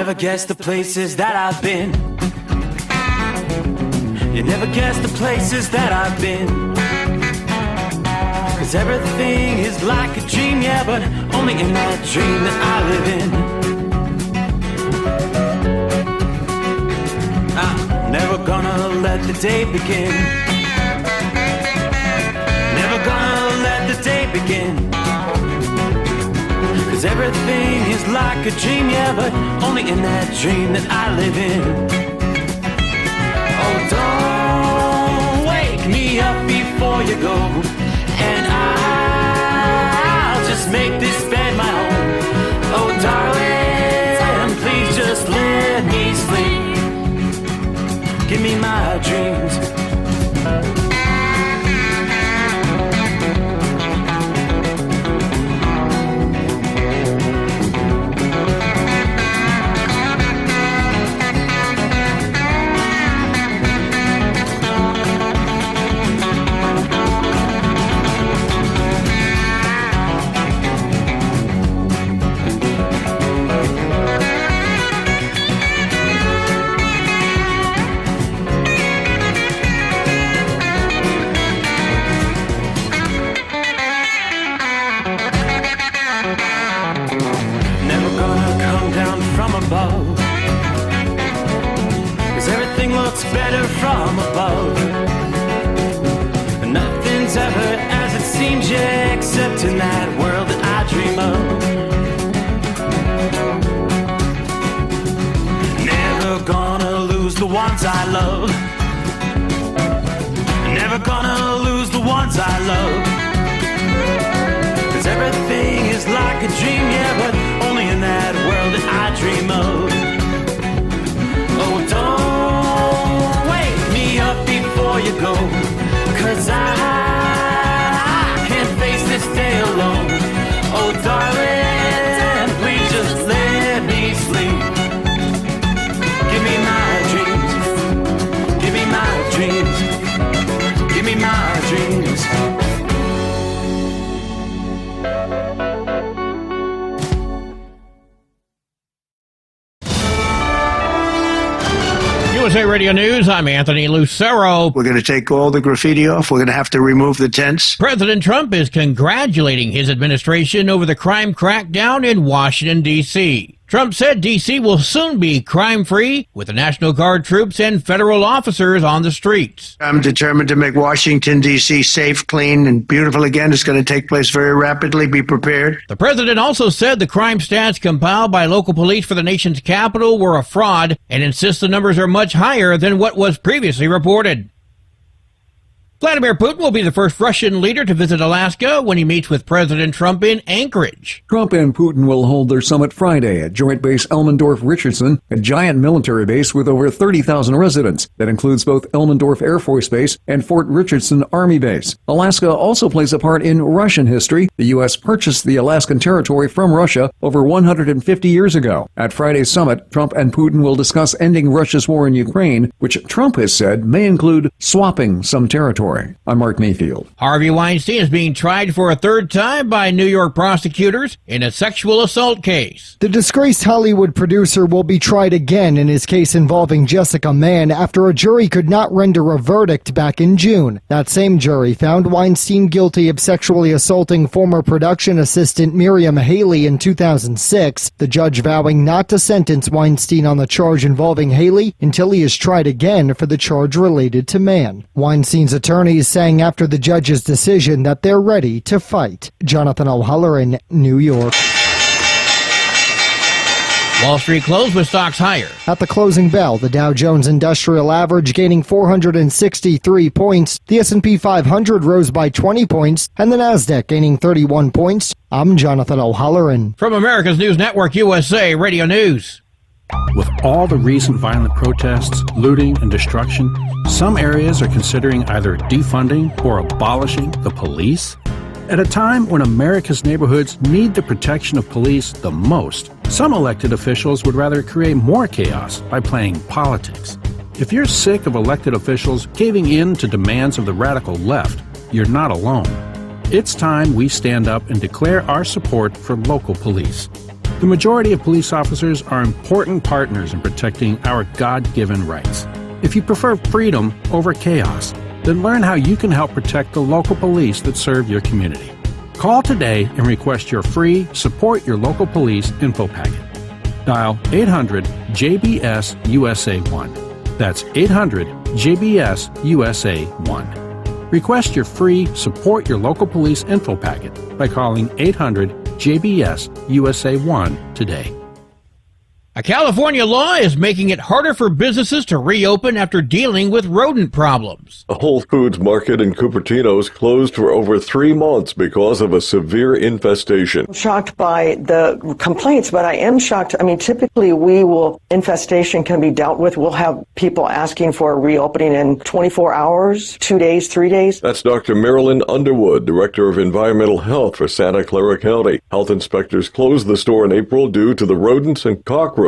never guess the places that I've been. You never guess the places that I've been. 'Cause everything is like a dream, yeah, but only in that dream that I live in. I'm never gonna let the day begin. Never gonna let the day begin. 'Cause everything is like a dream, yeah, but only in that dream that I live in. Oh, don't wake me up before you go, and I'll just make this bed my home. Oh, darling, please just let me sleep. Give me my dreams. Better from above. Nothing's ever as it seems, yeah, except in that world that I dream of. Never gonna lose the ones I love. Never gonna lose the ones I love. 'Cause everything is like a dream, yeah, but only in that world that I dream of. Oh, don't up before you go, 'cause I can't face this day alone. Oh, darling, please just let me sleep. Give me my dreams. Give me my dreams. Give me my dreams. USA Radio News, I'm Anthony Lucero. We're going to take all the graffiti off. We're going to have to remove the tents. President Trump is congratulating his administration over the crime crackdown in Washington, D.C. Trump said D.C. will soon be crime-free with the National Guard troops and federal officers on the streets. I'm determined to make Washington, D.C. safe, clean, and beautiful again. It's going to take place very rapidly. Be prepared. The president also said the crime stats compiled by local police for the nation's capital were a fraud and insists the numbers are much higher than what was previously reported. Vladimir Putin will be the first Russian leader to visit Alaska when he meets with President Trump in Anchorage. Trump and Putin will hold their summit Friday at Joint Base Elmendorf-Richardson, a giant military base with over 30,000 residents that includes both Elmendorf Air Force Base and Fort Richardson Army Base. Alaska also plays a part in Russian history. The U.S. purchased the Alaskan territory from Russia over 150 years ago. At Friday's summit, Trump and Putin will discuss ending Russia's war in Ukraine, which Trump has said may include swapping some territory. I'm Mark Mayfield. Harvey Weinstein is being tried for a third time by New York prosecutors in a sexual assault case. The disgraced Hollywood producer will be tried again in his case involving Jessica Mann after a jury could not render a verdict back in June. That same jury found Weinstein guilty of sexually assaulting former production assistant Miriam Haley in 2006, the judge vowing not to sentence Weinstein on the charge involving Haley until he is tried again for the charge related to Mann. Weinstein's attorney is saying after the judge's decision that they're ready to fight. Jonathan O'Halloran, New York. Wall Street closed with stocks higher. At the closing bell, the Dow Jones Industrial Average gaining 463 points, the S&P 500 rose by 20 points, and the Nasdaq gaining 31 points. I'm Jonathan O'Halloran. From America's News Network, USA Radio News. With all the recent violent protests, looting, and destruction, some areas are considering either defunding or abolishing the police. At a time when America's neighborhoods need the protection of police the most, some elected officials would rather create more chaos by playing politics. If you're sick of elected officials caving in to demands of the radical left, you're not alone. It's time we stand up and declare our support for local police. The majority of police officers are important partners in protecting our God-given rights. If you prefer freedom over chaos, then learn how you can help protect the local police that serve your community. Call today and request your free Support Your Local Police info packet. Dial 800-JBS-USA-1. That's 800-JBS-USA-1. Request your free Support Your Local Police info packet by calling 800-JBS-USA-1 today. A California law is making it harder for businesses to reopen after dealing with rodent problems. A Whole Foods market in Cupertino is closed for over 3 months because of a severe infestation. I'm shocked by the complaints, but I am shocked. I mean, typically infestation can be dealt with. We'll have people asking for a reopening in 24 hours, 2 days, 3 days. That's Dr. Marilyn Underwood, Director of Environmental Health for Santa Clara County. Health inspectors closed the store in April due to the rodents and cockroaches,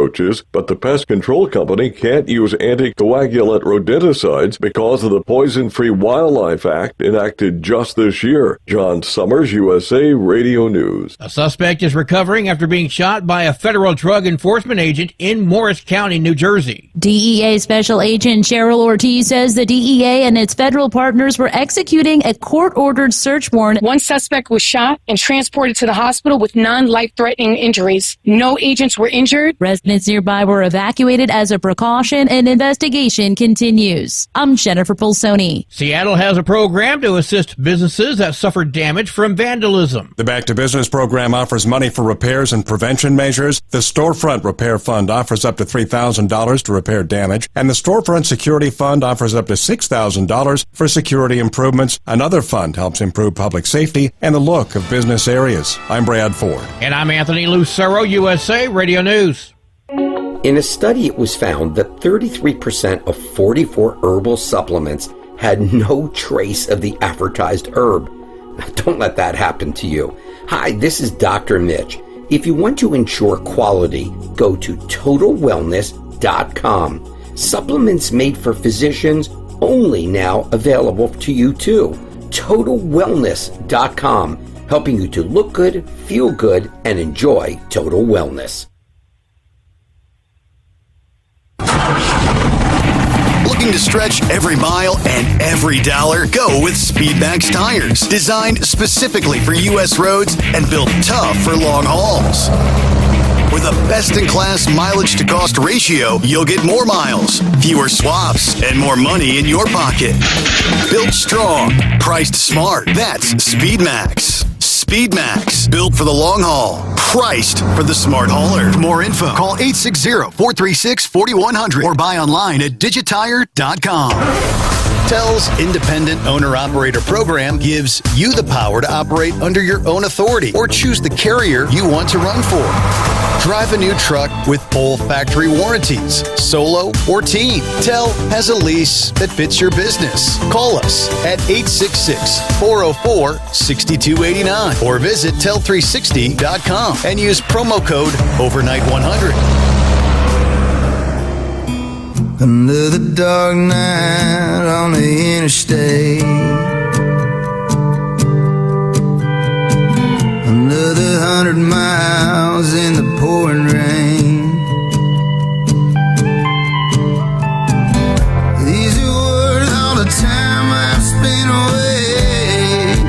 but the pest control company can't use anticoagulant rodenticides because of the Poison-Free Wildlife Act enacted just this year. John Sommers, USA Radio News. A suspect is recovering after being shot by a federal drug enforcement agent in Morris County, New Jersey. DEA Special Agent Cheryl Ortiz says the DEA and its federal partners were executing a court-ordered search warrant. One suspect was shot and transported to the hospital with non-life-threatening injuries. No agents were injured. Residents nearby were evacuated as a precaution, and investigation continues. I'm Jennifer Pulsoni. Seattle has a program to assist businesses that suffered damage from vandalism. The Back to Business program offers money for repairs and prevention measures. The Storefront Repair Fund offers up to $3,000 to repair damage, and the Storefront Security Fund offers up to $6,000 for security improvements. Another fund helps improve public safety and the look of business areas. I'm Brad Ford. And I'm Anthony Lucero, USA Radio News. In a study, it was found that 33% of 44 herbal supplements had no trace of the advertised herb. Don't let that happen to you. Hi, this is Dr. Mitch. If you want to ensure quality, go to TotalWellness.com. Supplements made for physicians, only now available to you too. TotalWellness.com, helping you to look good, feel good, and enjoy total wellness. Looking to stretch every mile and every dollar? Go with Speedmax tires, designed specifically for U.S. roads and built tough for long hauls. With a best-in-class mileage-to-cost ratio, you'll get more miles, fewer swaps, and more money in your pocket. Built strong, priced smart. That's Speedmax. Speedmax, built for the long haul, priced for the smart hauler. For more info, call 860-436-4100 or buy online at digitire.com. TEL's Independent Owner-Operator Program gives you the power to operate under your own authority or choose the carrier you want to run for. Drive a new truck with full factory warranties, solo or team. TEL has a lease that fits your business. Call us at 866-404-6289 or visit tel360.com and use promo code OVERNIGHT100. Another dark night on the interstate. Another 100 miles in the pouring rain. These are worth all the time I've spent away.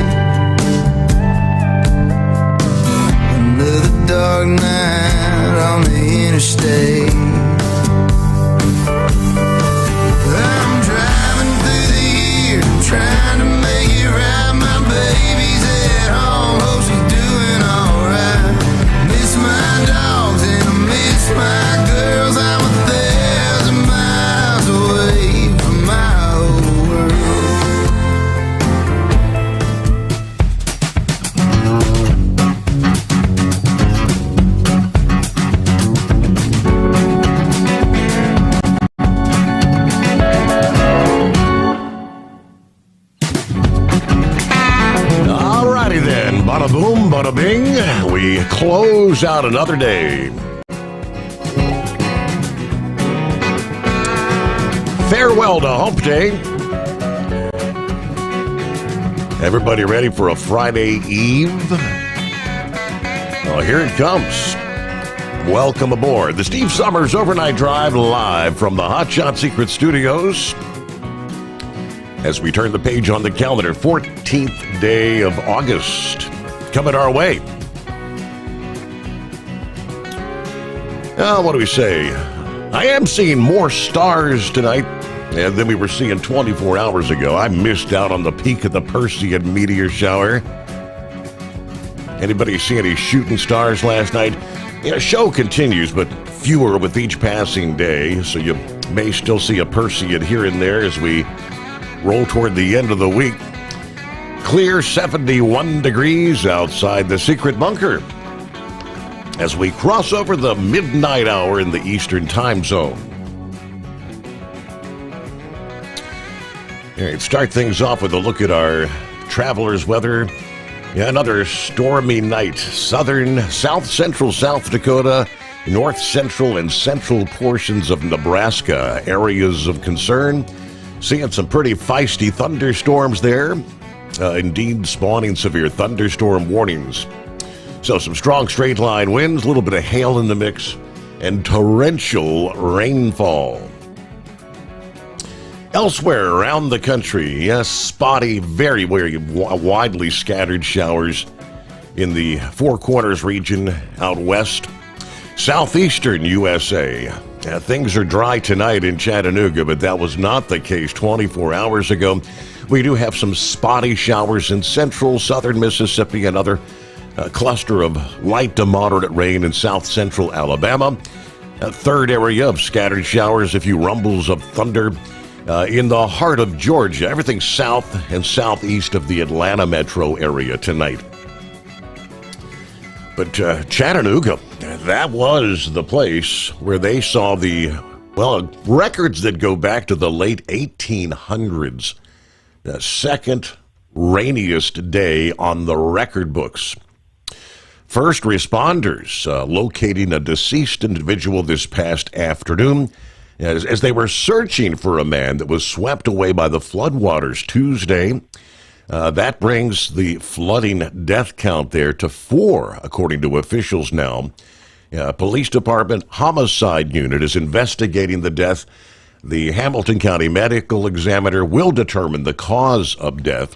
Another dark night on the interstate. Trying to make it right, my baby's at home, hope she's doing alright. Miss my dogs and I miss my girls, I'm 1,000 miles away from my whole Bada boom, bada bing. We close out another day. Farewell to Hump Day. Everybody ready for a Friday Eve? Well, here it comes. Welcome aboard the Steve Sommers Overnight Drive live from the Hot Shot Secret Studios. As we turn the page on the calendar, 14th day of August coming our way. What do we say? I am seeing more stars tonight than we were seeing 24 hours ago. I missed out on the peak of the Perseid meteor shower. Anybody see any shooting stars last night? Show continues, but fewer with each passing day, so you may still see a Perseid here and there as we roll toward the end of the week. Clear 71 degrees outside the secret bunker as we cross over the midnight hour in the Eastern time zone. All right, start things off with a look at our travelers' weather. Another stormy night. Southern, south-central South Dakota, north-central and central portions of Nebraska, areas of concern. Seeing some pretty feisty thunderstorms there. Indeed, spawning severe thunderstorm warnings. So some strong straight-line winds, a little bit of hail in the mix, and torrential rainfall. Elsewhere around the country, yes, spotty, very, very widely scattered showers in the Four Corners region out west. Southeastern USA. Things are dry tonight in Chattanooga, but that was not the case 24 hours ago. We do have some spotty showers in central southern Mississippi, another cluster of light to moderate rain in south-central Alabama. A third area of scattered showers, a few rumbles of thunder in the heart of Georgia. Everything south and southeast of the Atlanta metro area tonight. But Chattanooga, that was the place where they saw the, records that go back to the late 1800s. The second rainiest day on the record books. First responders locating a deceased individual this past afternoon as they were searching for a man that was swept away by the floodwaters Tuesday. That brings the flooding death count there to 4, according to officials now. Police Department Homicide Unit is investigating the death. The Hamilton County Medical Examiner will determine the cause of death.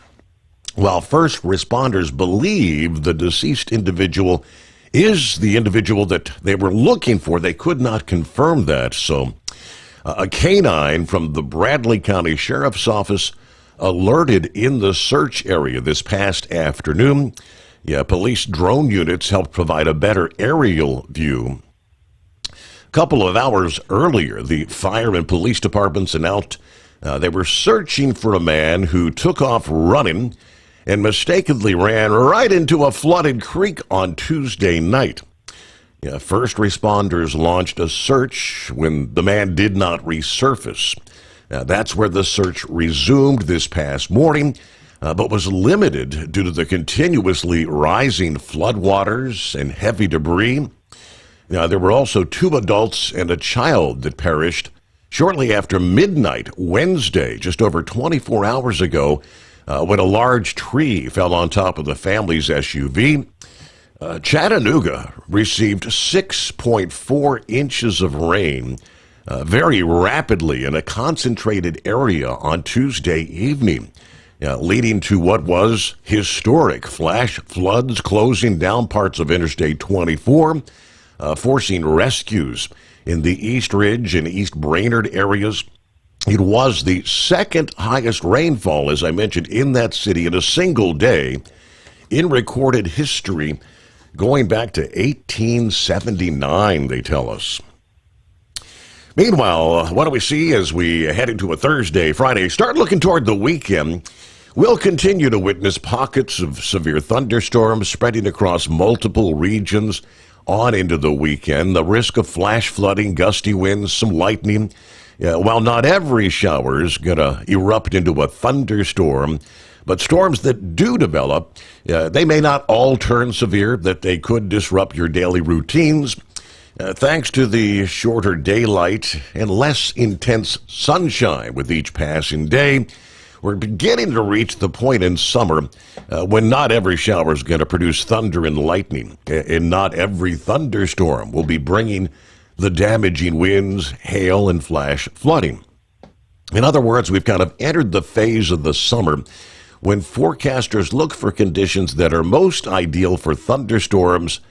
While first responders believe the deceased individual is the individual that they were looking for, they could not confirm that. So a canine from the Bradley County Sheriff's Office alerted in the search area this past afternoon. Police drone units helped provide a better aerial view. A couple of hours earlier, the fire and police departments announced they were searching for a man who took off running and mistakenly ran right into a flooded creek on Tuesday night. First responders launched a search when the man did not resurface. That's where the search resumed this past morning, but was limited due to the continuously rising floodwaters and heavy debris. There were also 2 adults and a child that perished shortly after midnight Wednesday, just over 24 hours ago, when a large tree fell on top of the family's SUV. Chattanooga received 6.4 inches of rain very rapidly in a concentrated area on Tuesday evening, leading to what was historic flash floods closing down parts of Interstate 24, forcing rescues in the East Ridge and East Brainerd areas. It was the second highest rainfall, as I mentioned, in that city in a single day in recorded history, going back to 1879, they tell us. Meanwhile, what do we see as we head into a Thursday, Friday? Start looking toward the weekend. We'll continue to witness pockets of severe thunderstorms spreading across multiple regions on into the weekend. The risk of flash flooding, gusty winds, some lightning. While not every shower is going to erupt into a thunderstorm, but storms that do develop, they may not all turn severe, that they could disrupt your daily routines. Thanks to the shorter daylight and less intense sunshine with each passing day, we're beginning to reach the point in summer when not every shower is going to produce thunder and lightning, and not every thunderstorm will be bringing the damaging winds, hail, and flash flooding. In other words, we've kind of entered the phase of the summer when forecasters look for conditions that are most ideal for thunderstorms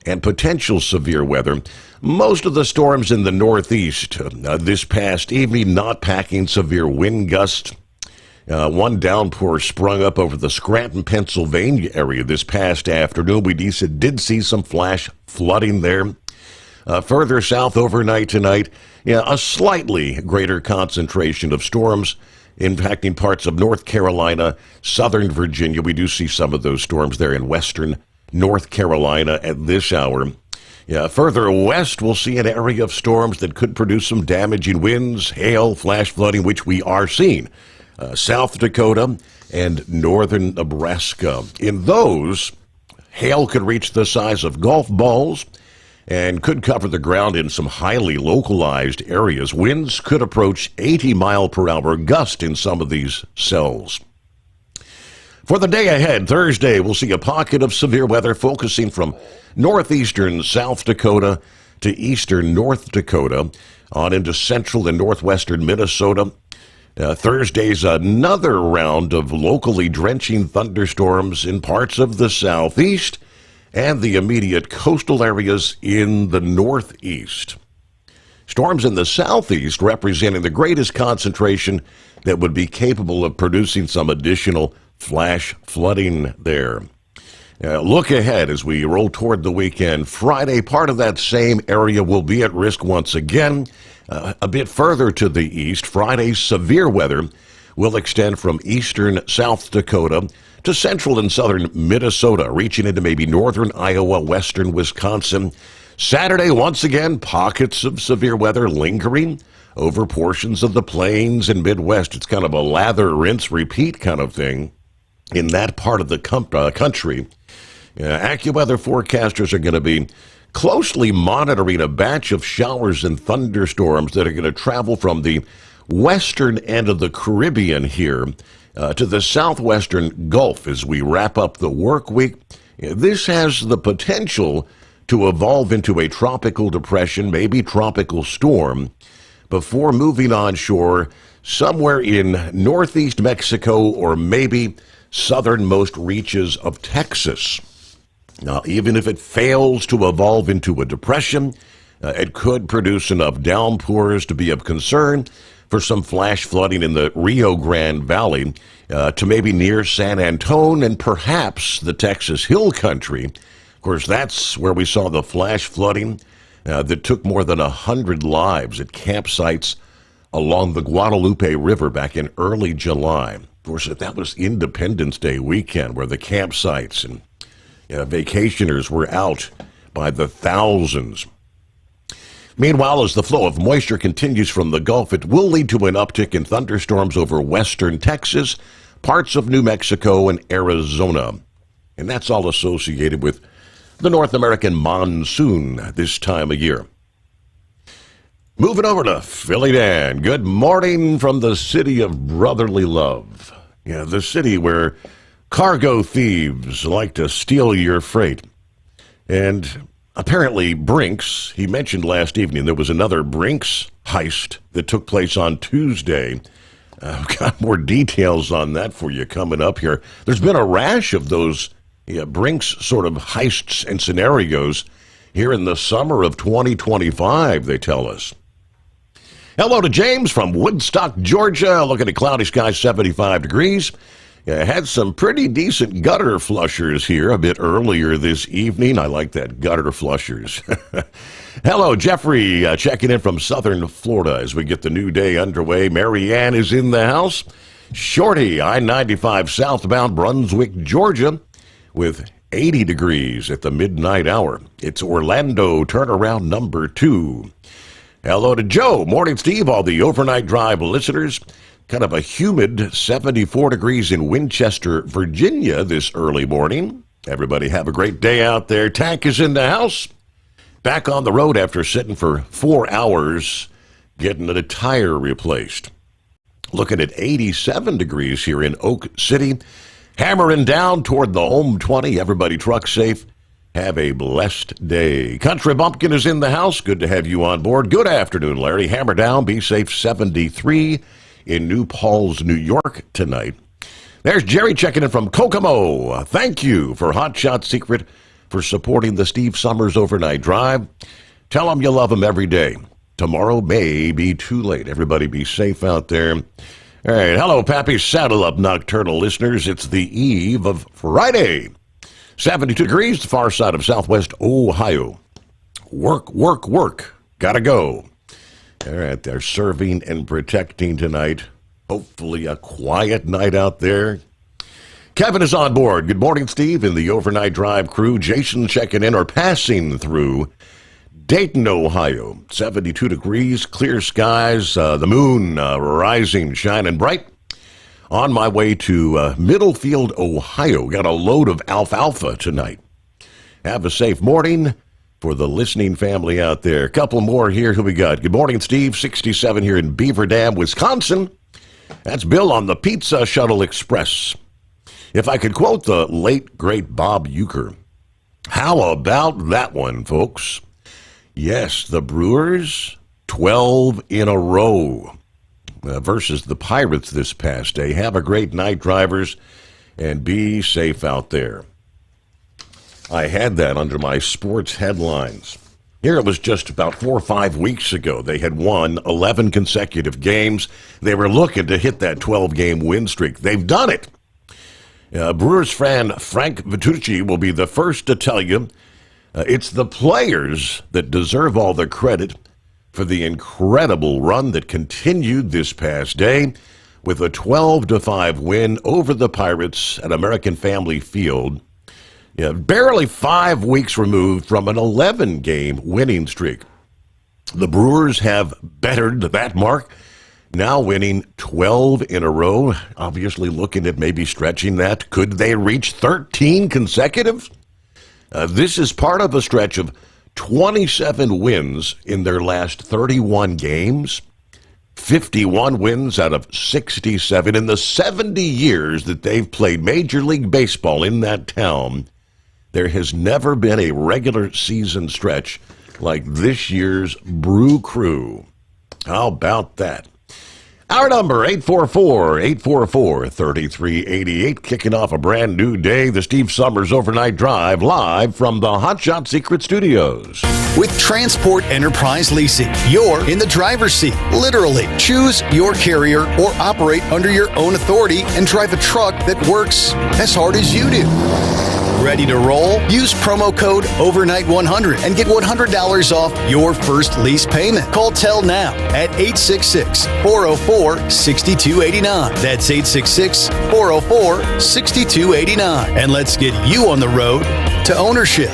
and potential severe weather. Most of the storms in the Northeast this past evening not packing severe wind gusts. One downpour sprung up over the Scranton, Pennsylvania area this past afternoon. We did see some flash flooding there. Further south overnight tonight, a slightly greater concentration of storms impacting parts of North Carolina, southern Virginia. We do see some of those storms there in western North Carolina at this hour. Further west, we'll see an area of storms that could produce some damaging winds, hail, flash flooding, which we are seeing. South Dakota and northern Nebraska. In those, hail could reach the size of golf balls and could cover the ground in some highly localized areas. Winds could approach 80-mile-per-hour gust in some of these cells. For the day ahead, Thursday, we'll see a pocket of severe weather focusing from northeastern South Dakota to eastern North Dakota on into central and northwestern Minnesota. Thursday's another round of locally drenching thunderstorms in parts of the southeast and the immediate coastal areas in the northeast. Storms in the southeast representing the greatest concentration that would be capable of producing some additional flash flooding there. Look ahead as we roll toward the weekend. Friday, part of that same area will be at risk once again. A bit further to the east, Friday's severe weather will extend from eastern South Dakota to central and southern Minnesota, reaching into maybe northern Iowa, western Wisconsin. Saturday, once again, pockets of severe weather lingering over portions of the plains and Midwest. It's kind of a lather, rinse, repeat kind of thing in that part of the country. AccuWeather forecasters are going to be closely monitoring a batch of showers and thunderstorms that are going to travel from the western end of the Caribbean here to the southwestern Gulf as we wrap up the work week. This has the potential to evolve into a tropical depression, maybe tropical storm, before moving onshore somewhere in northeast Mexico or maybe southernmost reaches of Texas. Now, even if it fails to evolve into a depression, it could produce enough downpours to be of concern for some flash flooding in the Rio Grande Valley to maybe near San Antonio and perhaps the Texas Hill Country. Of course, that's where we saw the flash flooding that took more than 100 lives at campsites along the Guadalupe River back in early July. Of course, that was Independence Day weekend where the campsites and vacationers were out by the thousands. Meanwhile, as the flow of moisture continues from the Gulf, it will lead to an uptick in thunderstorms over western Texas, parts of New Mexico, and Arizona. And that's all associated with the North American monsoon this time of year. Moving over to Philly Dan. Good morning from the city of brotherly love. The city where cargo thieves like to steal your freight. And apparently Brinks, he mentioned last evening there was another Brinks heist that took place on Tuesday. I've got more details on that for you coming up here. There's been a rash of those Brinks sort of heists and scenarios here in the summer of 2025, they tell us. Hello to James from Woodstock, Georgia. Looking at cloudy skies, 75 degrees. Had some pretty decent gutter flushers here a bit earlier this evening. I like that, gutter flushers. Hello, Jeffrey, checking in from southern Florida as we get the new day underway. Mary Ann is in the house. Shorty, I-95 southbound Brunswick, Georgia, with 80 degrees at the midnight hour. It's Orlando turnaround number 2. Hello to Joe. Morning, Steve. All the overnight drive listeners. Kind of a humid 74 degrees in Winchester, Virginia this early morning. Everybody have a great day out there. Tank is in the house. Back on the road after sitting for 4 hours getting a tire replaced. Looking at 87 degrees here in Oak City. Hammering down toward the home 20. Everybody truck safe. Have a blessed day. Country Bumpkin is in the house. Good to have you on board. Good afternoon, Larry. Hammer down. Be safe. 73 in New Paltz, New York tonight. There's Jerry checking in from Kokomo. Thank you for Hot Shot Secret for supporting the Steve Sommers Overnight Drive. Tell them you love them every day. Tomorrow may be too late. Everybody be safe out there. All right. Hello, Pappy. Saddle up, nocturnal listeners. It's the eve of Friday. 72 degrees, the far side of southwest Ohio. Work, work, work. Gotta go. All right, they're serving and protecting tonight. Hopefully a quiet night out there. Kevin is on board. Good morning, Steve, and the Overnight Drive crew. Jason checking in or passing through Dayton, Ohio. 72 degrees, clear skies, the moon rising, shining bright. On my way to Middlefield, Ohio. Got a load of alfalfa tonight. Have a safe morning for the listening family out there. A couple more here. Who we got? Good morning, Steve. 67 here in Beaver Dam, Wisconsin. That's Bill on the Pizza Shuttle Express. If I could quote the late, great Bob Uecker, how about that one, folks? Yes, the Brewers, 12 in a row. Versus the Pirates this past day. Have a great night, drivers, and be safe out there. I had that under my sports headlines. Here it was just about 4 or 5 weeks ago. They had won 11 consecutive games. They were looking to hit that 12-game win streak. They've done it. Brewers fan Frank Vitucci will be the first to tell you it's the players that deserve all the credit for the incredible run that continued this past day with a 12-5 win over the Pirates at American Family Field. Barely 5 weeks removed from an 11-game winning streak. The Brewers have bettered that mark, now winning 12 in a row. Obviously looking at maybe stretching that. Could they reach 13 consecutive? This is part of a stretch of 27 wins in their last 31 games, 51 wins out of 67 in the 70 years that they've played Major League Baseball in that town. There has never been a regular season stretch like this year's Brew Crew. How about that? Our number, 844-844-3388, kicking off a brand new day, the Steve Sommers Overnight Drive, live from the Hot Shot Secret Studios. With Transport Enterprise Leasing, you're in the driver's seat, literally. Choose your carrier or operate under your own authority and drive a truck that works as hard as you do. Ready to roll? Use promo code OVERNIGHT100 and get $100 off your first lease payment. Call Tell now at 866-404-6289. That's 866-404-6289. And let's get you on the road to ownership.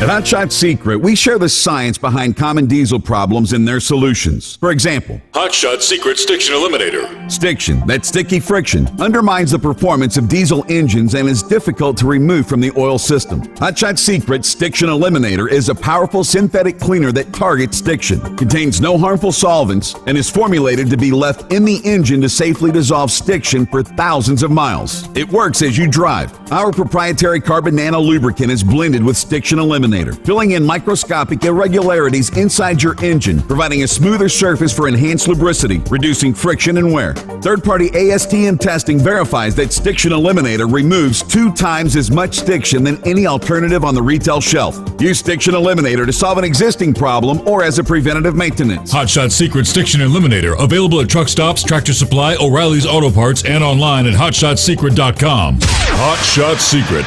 At Hot Shot Secret, we share the science behind common diesel problems and their solutions. For example, Hot Shot Secret Stiction Eliminator. Stiction, that sticky friction, undermines the performance of diesel engines and is difficult to remove from the oil system. Hot Shot Secret Stiction Eliminator is a powerful synthetic cleaner that targets stiction, contains no harmful solvents, and is formulated to be left in the engine to safely dissolve stiction for thousands of miles. It works as you drive. Our proprietary carbon nano lubricant is blended with Stiction Eliminator, filling in microscopic irregularities inside your engine, providing a smoother surface for enhanced lubricity, reducing friction and wear. Third-party ASTM testing verifies that Stiction Eliminator removes 2 times as much stiction than any alternative on the retail shelf. Use Stiction Eliminator to solve an existing problem or as a preventative maintenance. Hot Shot Secret Stiction Eliminator. Available at truck stops, Tractor Supply, O'Reilly's Auto Parts, and online at HotShotSecret.com. Hot Shot Secret.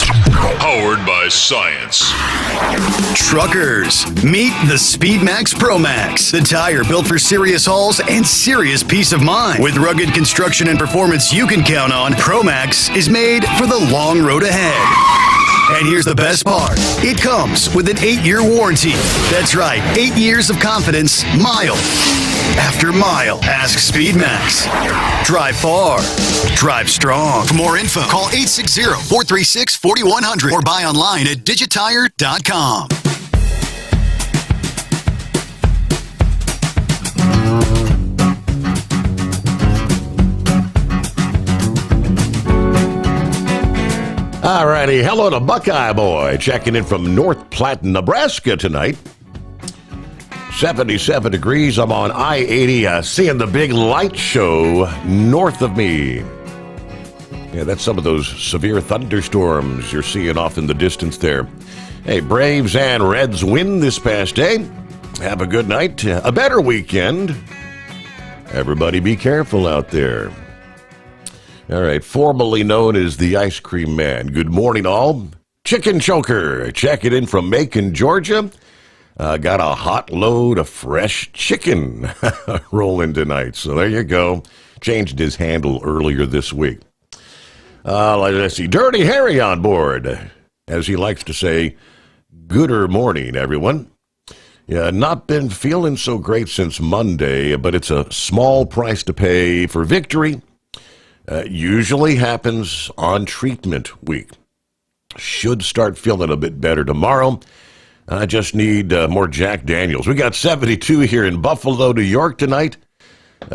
Powered by science. Truckers, meet the SpeedMax Pro Max, the tire built for serious hauls and serious peace of mind. With rugged construction and performance you can count on, Pro Max is made for the long road ahead. And here's the best part. It comes with an 8-year warranty. That's right, 8 years of confidence, mile after mile. Ask SpeedMax. Drive far. Drive strong. For more info, call 860-436-4100 or buy online at digitire.com. All righty. Hello to Buckeye Boy checking in from North Platte, Nebraska tonight. 77 degrees. I'm on I-80 seeing the big light show north of me. Yeah, that's some of those severe thunderstorms you're seeing off in the distance there. Hey, Braves and Reds win this past day. Have a good night. A better weekend. Everybody be careful out there. All right, formerly known as the Ice Cream Man. Good morning, all. Chicken Choker, checking in from Macon, Georgia. Got a hot load of fresh chicken rolling tonight. So there you go. Changed his handle earlier this week. Let's see. Dirty Harry on board. As he likes to say, gooder morning, everyone. Yeah, not been feeling so great since Monday, but it's a small price to pay for victory. Usually happens on treatment week. Should start feeling a bit better tomorrow. I just need more Jack Daniels. We got 72 here in Buffalo, New York tonight.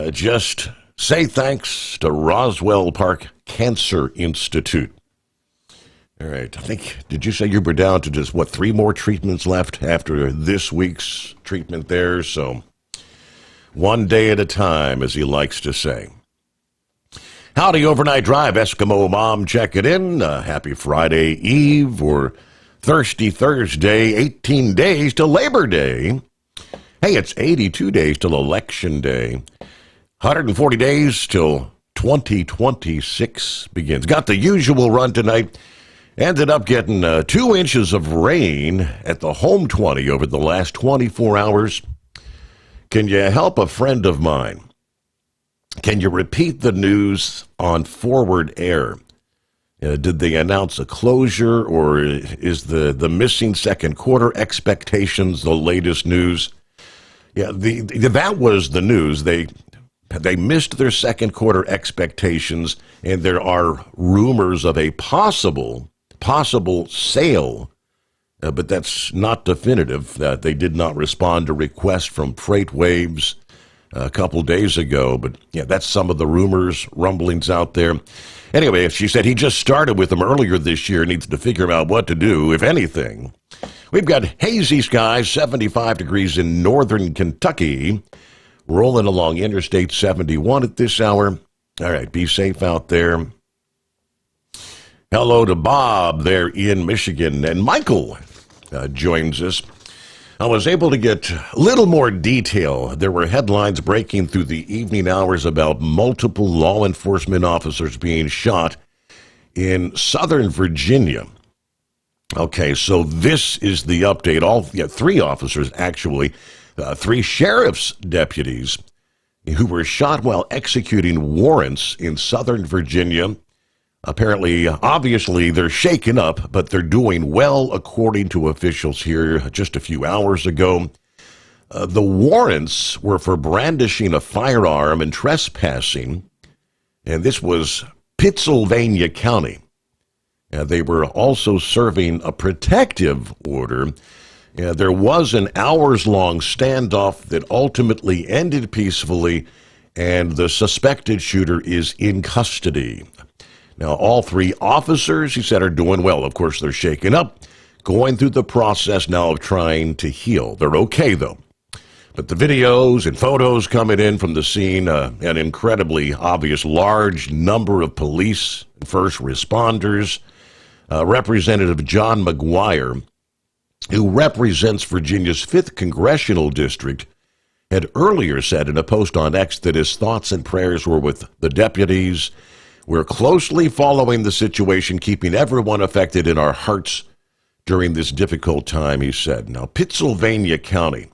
Just say thanks to Roswell Park Cancer Institute. All right, I think, did you say you were down to just, 3 more treatments left after this week's treatment there? So, one day at a time, as he likes to say. Howdy, Overnight Drive, Eskimo Mom checking in. Happy Friday Eve or Thirsty Thursday, 18 days to Labor Day. Hey, it's 82 days till Election Day. 140 days till 2026 begins. Got the usual run tonight. Ended up getting 2 inches of rain at the home 20 over the last 24 hours. Can you help a friend of mine? Can you repeat the news on forward air? Did they announce a closure, or is the missing second quarter expectations the latest news? Yeah, that was the news. They missed their second quarter expectations, and there are rumors of a possible sale, but that's not definitive. They did not respond to requests from Freight Waves a couple days ago, but yeah, that's some of the rumors, rumblings out there. Anyway, she said he just started with them earlier this year, needs to figure out what to do, if anything. We've got hazy skies, 75 degrees in northern Kentucky, rolling along Interstate 71 at this hour. All right, be safe out there. Hello to Bob there in Michigan, and Michael joins us. I was able to get a little more detail. There were headlines breaking through the evening hours about multiple law enforcement officers being shot in Southern Virginia. Okay, so this is the update. 3 officers, actually, 3 sheriff's deputies who were shot while executing warrants in Southern Virginia. Apparently, obviously, they're shaken up, but they're doing well, according to officials here just a few hours ago. The warrants were for brandishing a firearm and trespassing, and this was Pittsylvania County. They were also serving a protective order. There was an hours-long standoff that ultimately ended peacefully, and the suspected shooter is in custody. Now, all 3 officers, he said, are doing well. Of course, they're shaken up, going through the process now of trying to heal. They're okay, though. But the videos and photos coming in from the scene, an incredibly obvious large number of police and first responders. Representative John McGuire, who represents Virginia's 5th Congressional District, had earlier said in a post on X that his thoughts and prayers were with the deputies. We're closely following the situation, keeping everyone affected in our hearts during this difficult time, he said. Now, Pittsylvania County,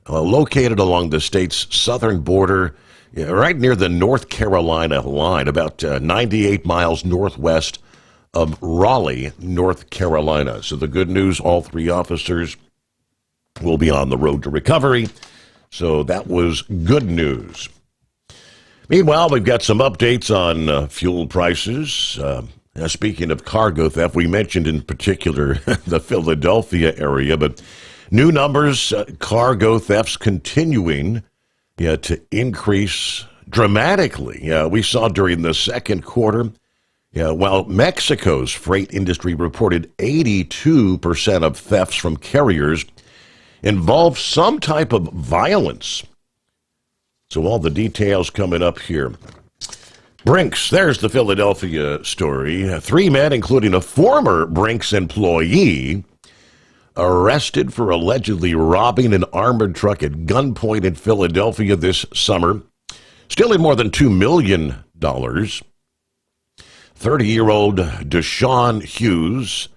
located along the state's southern border, right near the North Carolina line, about 98 miles northwest of Raleigh, North Carolina. So the good news, all 3 officers will be on the road to recovery. So that was good news. Meanwhile, we've got some updates on fuel prices. Speaking of cargo theft, we mentioned in particular the Philadelphia area, but new numbers, cargo thefts continuing to increase dramatically. We saw during the second quarter Yeah, while Mexico's freight industry reported 82% of thefts from carriers involve some type of violence. So all the details coming up here. Brinks, there's the Philadelphia story. 3 men, including a former Brinks employee, arrested for allegedly robbing an armored truck at gunpoint in Philadelphia this summer, stealing more than $2 million. 30-year-old Deshaun Hughes,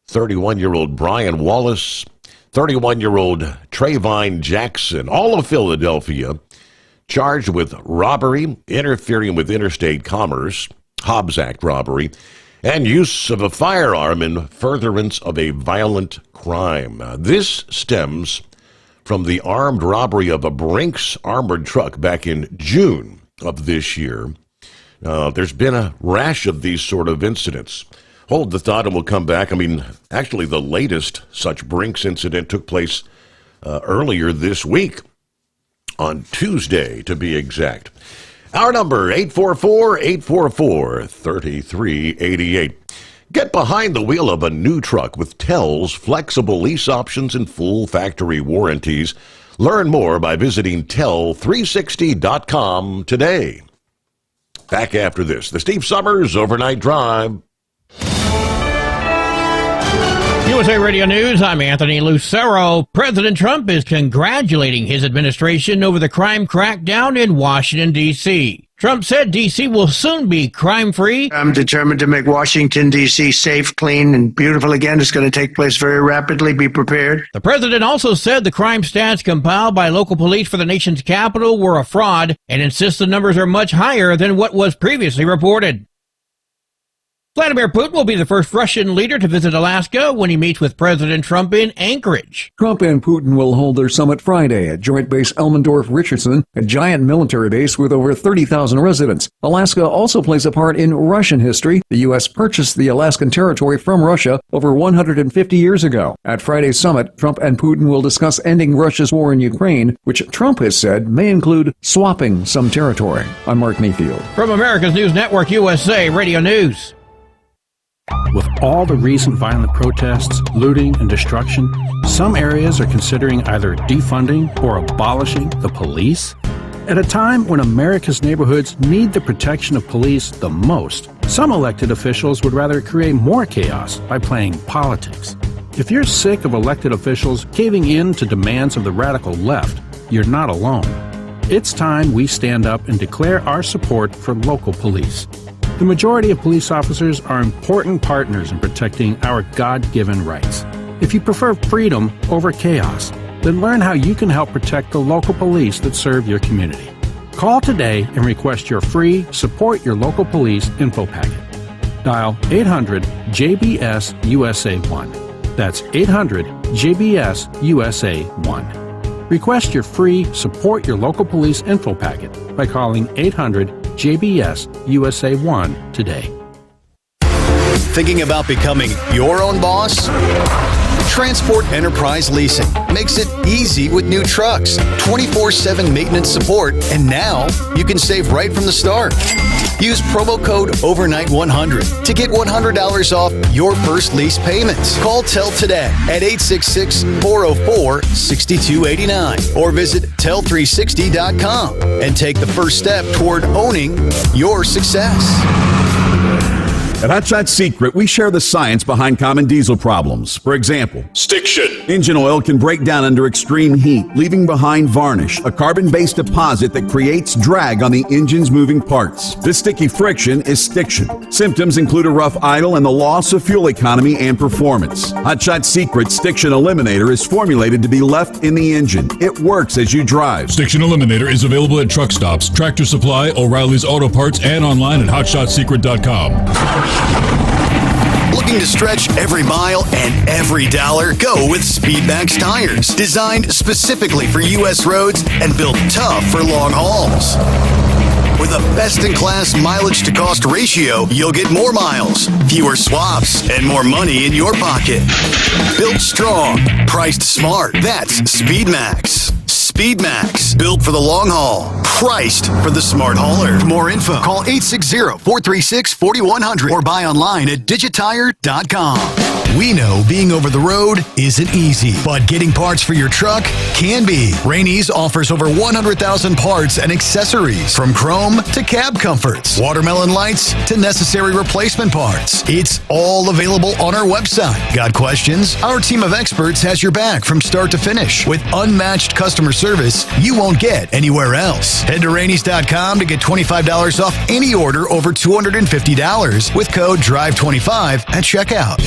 31-year-old Brian Wallace, 31-year-old Trayvine Jackson, all of Philadelphia, charged with robbery, interfering with interstate commerce, Hobbs Act robbery, and use of a firearm in furtherance of a violent crime. This stems from the armed robbery of a Brinks armored truck back in June of this year. There's been a rash of these sort of incidents. Hold the thought and we'll come back. Actually, the latest such Brinks incident took place earlier this week, on Tuesday to be exact. Our number, 844-844-3388. Get behind the wheel of a new truck with Tell's flexible lease options and full factory warranties. Learn more by visiting Tell360.com today. Back after this, the Steve Sommers Overnight Drive. USA Radio News, I'm Anthony Lucero. President Trump is congratulating his administration over the crime crackdown in Washington, D.C. Trump said D.C. will soon be crime-free. I'm determined to make Washington, D.C. safe, clean, and beautiful again. It's going to take place very rapidly. Be prepared. The president also said the crime stats compiled by local police for the nation's capital were a fraud and insists the numbers are much higher than what was previously reported. Vladimir Putin will be the first Russian leader to visit Alaska when he meets with President Trump in Anchorage. Trump and Putin will hold their summit Friday at Joint Base Elmendorf-Richardson, a giant military base with over 30,000 residents. Alaska also plays a part in Russian history. The U.S. purchased the Alaskan territory from Russia over 150 years ago. At Friday's summit, Trump and Putin will discuss ending Russia's war in Ukraine, which Trump has said may include swapping some territory. I'm Mark Mayfield. From America's News Network, USA Radio News. With all the recent violent protests, looting, and destruction, some areas are considering either defunding or abolishing the police. At a time when America's neighborhoods need the protection of police the most, some elected officials would rather create more chaos by playing politics. If you're sick of elected officials caving in to demands of the radical left, you're not alone. It's time we stand up and declare our support for local police. The majority of police officers are important partners in protecting our God-given rights. If you prefer freedom over chaos, then learn how you can help protect the local police that serve your community. Call today and request your free Support Your Local Police info packet. Dial 800-JBS-USA-1. That's 800-JBS-USA-1. Request your free Support Your Local Police info packet by calling 800-JBS-USA-1 today. Thinking about becoming your own boss? Transport Enterprise Leasing makes it easy with new trucks, 24/7 maintenance support, and now you can save right from the start. Use promo code OVERNIGHT100 to get $100 off your first lease payments. Call Tell today at 866-404-6289 or visit Tell360.com and take the first step toward owning your success. At Hot Shot Secret, we share the science behind common diesel problems. For example, Stiction. Engine oil can break down under extreme heat, leaving behind varnish, a carbon-based deposit that creates drag on the engine's moving parts. This sticky friction is stiction. Symptoms include a rough idle and the loss of fuel economy and performance. Hot Shot Secret Stiction Eliminator is formulated to be left in the engine. It works as you drive. Stiction Eliminator is available at truck stops, Tractor Supply, O'Reilly's Auto Parts, and online at HotShotSecret.com. Looking to stretch every mile and every dollar? Go with Speedmax tires, designed specifically for U.S. roads and built tough for long hauls. With a best-in-class mileage-to-cost ratio, you'll get more miles, fewer swaps, and more money in your pocket. Built strong, priced smart. That's Speedmax. SpeedMax, built for the long haul, priced for the smart hauler. For more info, call 860-436-4100 or buy online at digitire.com. We know being over the road isn't easy, but getting parts for your truck can be. Rainey's offers over 100,000 parts and accessories, from chrome to cab comforts, watermelon lights to necessary replacement parts. It's all available on our website. Got questions? Our team of experts has your back from start to finish with unmatched customer service you won't get anywhere else. Head to Rainey's.com to get $25 off any order over $250 with code DRIVE25 at checkout.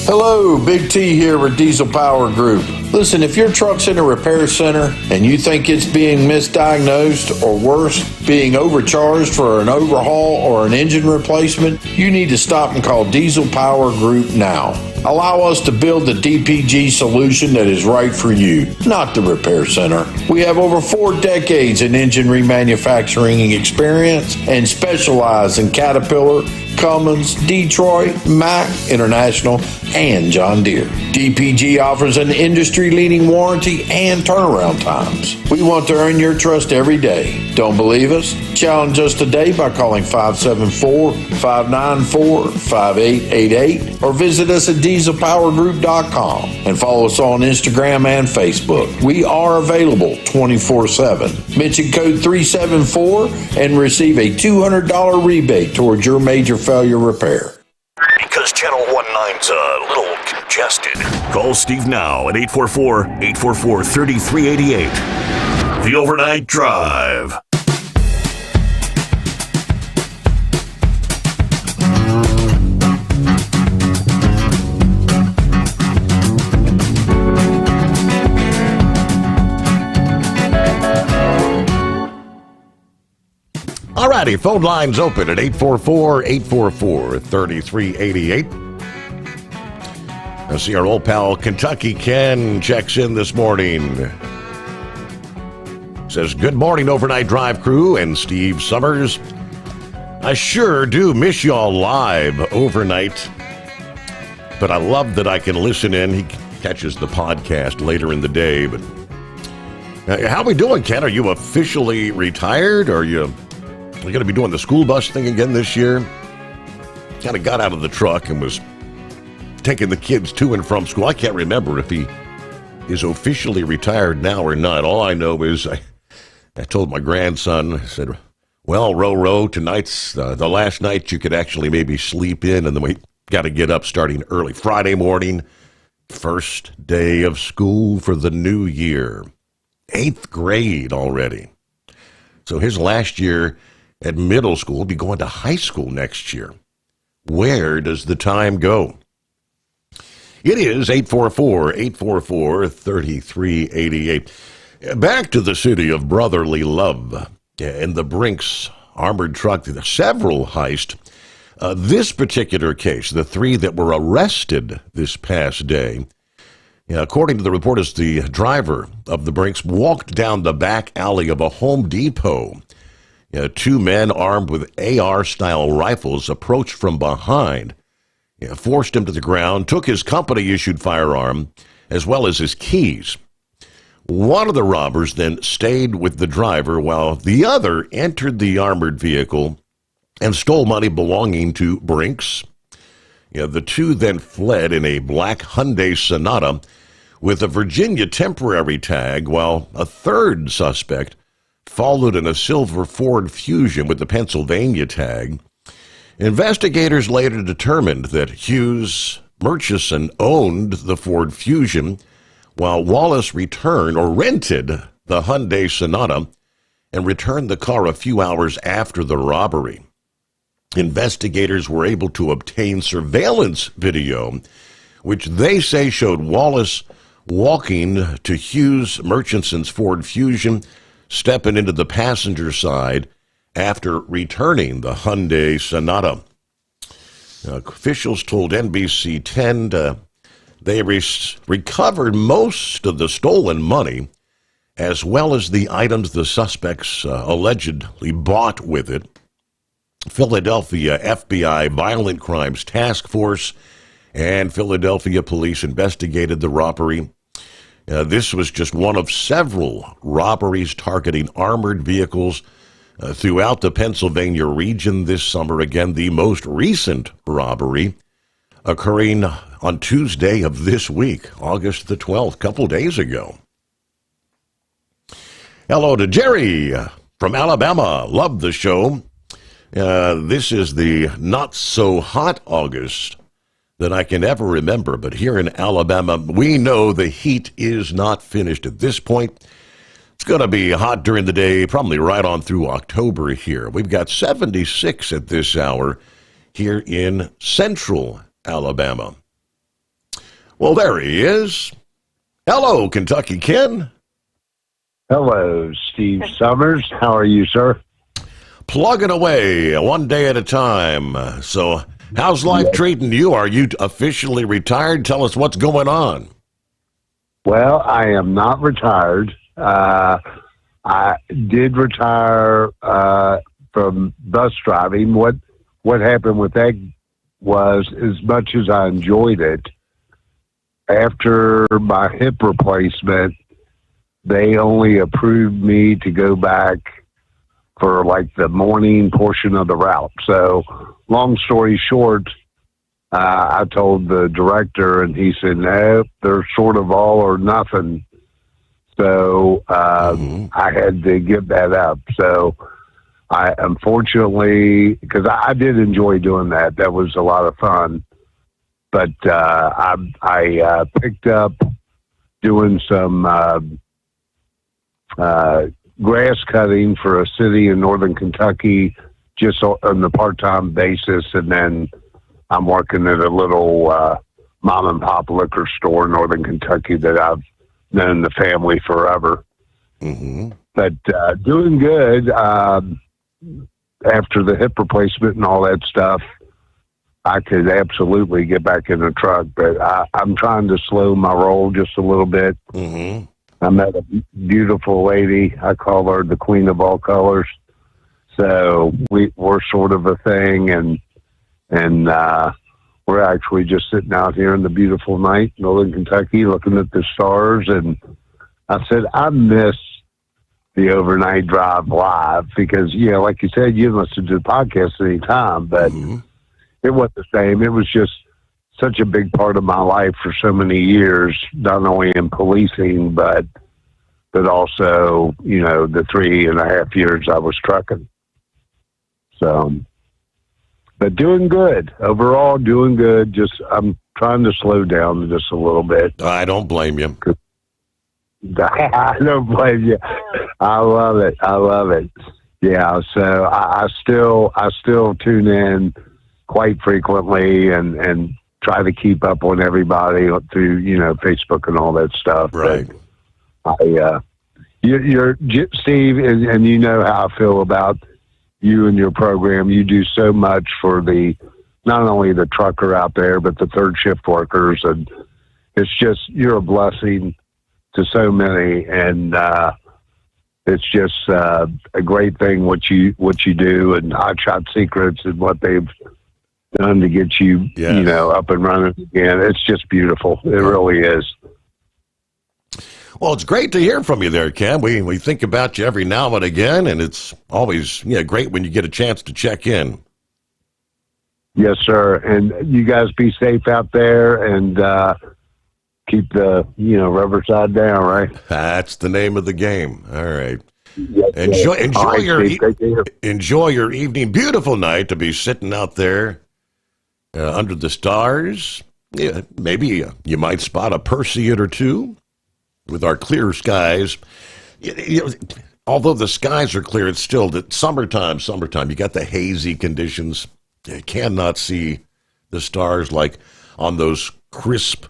Hello, Big T here with Diesel Power Group. Listen, if your truck's in a repair center and you think it's being misdiagnosed or worse, being overcharged for an overhaul or an engine replacement, you need to stop and call Diesel Power Group now. Allow us to build the DPG solution that is right for you, not the repair center. We have over 4 decades in engine remanufacturing experience and specialize in Caterpillar, Cummins, Detroit, Mack, International, and John Deere. DPG offers an industry-leading warranty and turnaround times. We want to earn your trust every day. Don't believe us? Challenge us today by calling 574-594-5888 or visit us at dieselpowergroup.com and follow us on Instagram and Facebook. We are available 24/7. Mention code 374 and receive a $200 rebate towards your major failure repair. Because Channel 19's a little congested. Call Steve now at 844-844-3388. The Overnight Drive. Alrighty, phone lines open at 844-844-3388. I see our old pal Kentucky Ken checks in this morning. Says, good morning, Overnight Drive crew and Steve Sommers. I sure do miss y'all live overnight, but I love that I can listen in. He catches the podcast later in the day. But how we doing, Ken? Are you officially retired? Or are you going to be doing the school bus thing again this year? Kind of got out of the truck and was taking the kids to and from school. I can't remember if he is officially retired now or not. All I know is I told my grandson, I said, well, Ro, tonight's the last night you could actually maybe sleep in, and then we got to get up starting early Friday morning. First day of school for the new year. 8th grade already. So his last year at middle school will be going to high school next year. Where does the time go? It is 844-844-3388. Back to the city of brotherly love and the Brinks armored truck, several heists. This particular case, the 3 that were arrested this past day, according to the reporters, the driver of the Brinks walked down the back alley of a Home Depot. 2 men armed with AR-style rifles approached from behind, forced him to the ground, took his company-issued firearm, as well as his keys. One of the robbers then stayed with the driver while the other entered the armored vehicle and stole money belonging to Brinks. The 2 then fled in a black Hyundai Sonata with a Virginia temporary tag, while a third suspect followed in a silver Ford Fusion with the Pennsylvania tag. Investigators later determined that Hughes Murchison owned the Ford Fusion, while Wallace rented the Hyundai Sonata and returned the car a few hours after the robbery. Investigators were able to obtain surveillance video, which they say showed Wallace walking to Hughes Murchison's Ford Fusion, stepping into the passenger side after returning the Hyundai Sonata. Officials told NBC 10 they recovered most of the stolen money, as well as the items the suspects allegedly bought with it. Philadelphia FBI Violent Crimes Task Force and Philadelphia police investigated the robbery. This was just one of several robberies targeting armored vehicles throughout the Pennsylvania region this summer. Again, the most recent robbery occurring on Tuesday of this week, August the 12th, a couple days ago. Hello to Jerry from Alabama. Love the show. This is the not-so-hot August that I can ever remember, but here in Alabama, we know the heat is not finished at this point. It's going to be hot during the day, probably right on through October here. We've got 76 at this hour here in central Alabama. Well, there he is. Hello, Kentucky Ken. Hello, Steve Sommers. How are you, sir? Plugging away, one day at a time. So, how's life treating you? Are you officially retired? Tell us what's going on. Well, I am not retired. I did retire from bus driving. What happened with that was, as much as I enjoyed it, after my hip replacement, they only approved me to go back for like the morning portion of the route. So, long story short, I told the director, and he said, no, they're sort of all or nothing. So I had to give that up. So I, unfortunately, because I did enjoy doing that. That was a lot of fun. But I picked up doing some grass cutting for a city in northern Kentucky, just on the part-time basis, and then I'm working at a little mom and pop liquor store in northern Kentucky that I've known in the family forever. But doing good. After the hip replacement and all that stuff, I could absolutely get back in the truck, but I'm trying to slow my roll just a little bit. I met a beautiful lady. I call her the queen of all colors. So we're sort of a thing, and we're actually just sitting out here in the beautiful night, northern Kentucky, looking at the stars. And I said, I miss the overnight drive live because, you know, like you said, you listen to the podcast any time, but it wasn't the same. It was just such a big part of my life for so many years, not only in policing, but also, you know, the 3.5 years I was trucking. So, but doing good. Overall, doing good. Just, I'm trying to slow down just a little bit. I don't blame you. I don't blame you. I love it. I love it. Yeah. So I still tune in quite frequently and try to keep up on everybody through, you know, Facebook and all that stuff. Right. But you're Steve, and you know how I feel about you and your program. You do so much for not only the trucker out there, but the third shift workers. And it's just, you're a blessing to so many. And, it's just, a great thing what you do, and Hot Shot Secrets and what they've done to get you, you know, up and running again. It's just beautiful. It really is. Well, it's great to hear from you there, Ken. We think about you every now and again, and it's always great when you get a chance to check in. Yes, sir. And you guys be safe out there, and keep the, you know, rubber side down, right? That's the name of the game. All right. Yes, Enjoy your evening. Beautiful night to be sitting out there under the stars. Yeah, maybe you might spot a Perseid or two with our clear skies. You know, although the skies are clear, it's still the summertime. You got the hazy conditions. You cannot see the stars like on those crisp,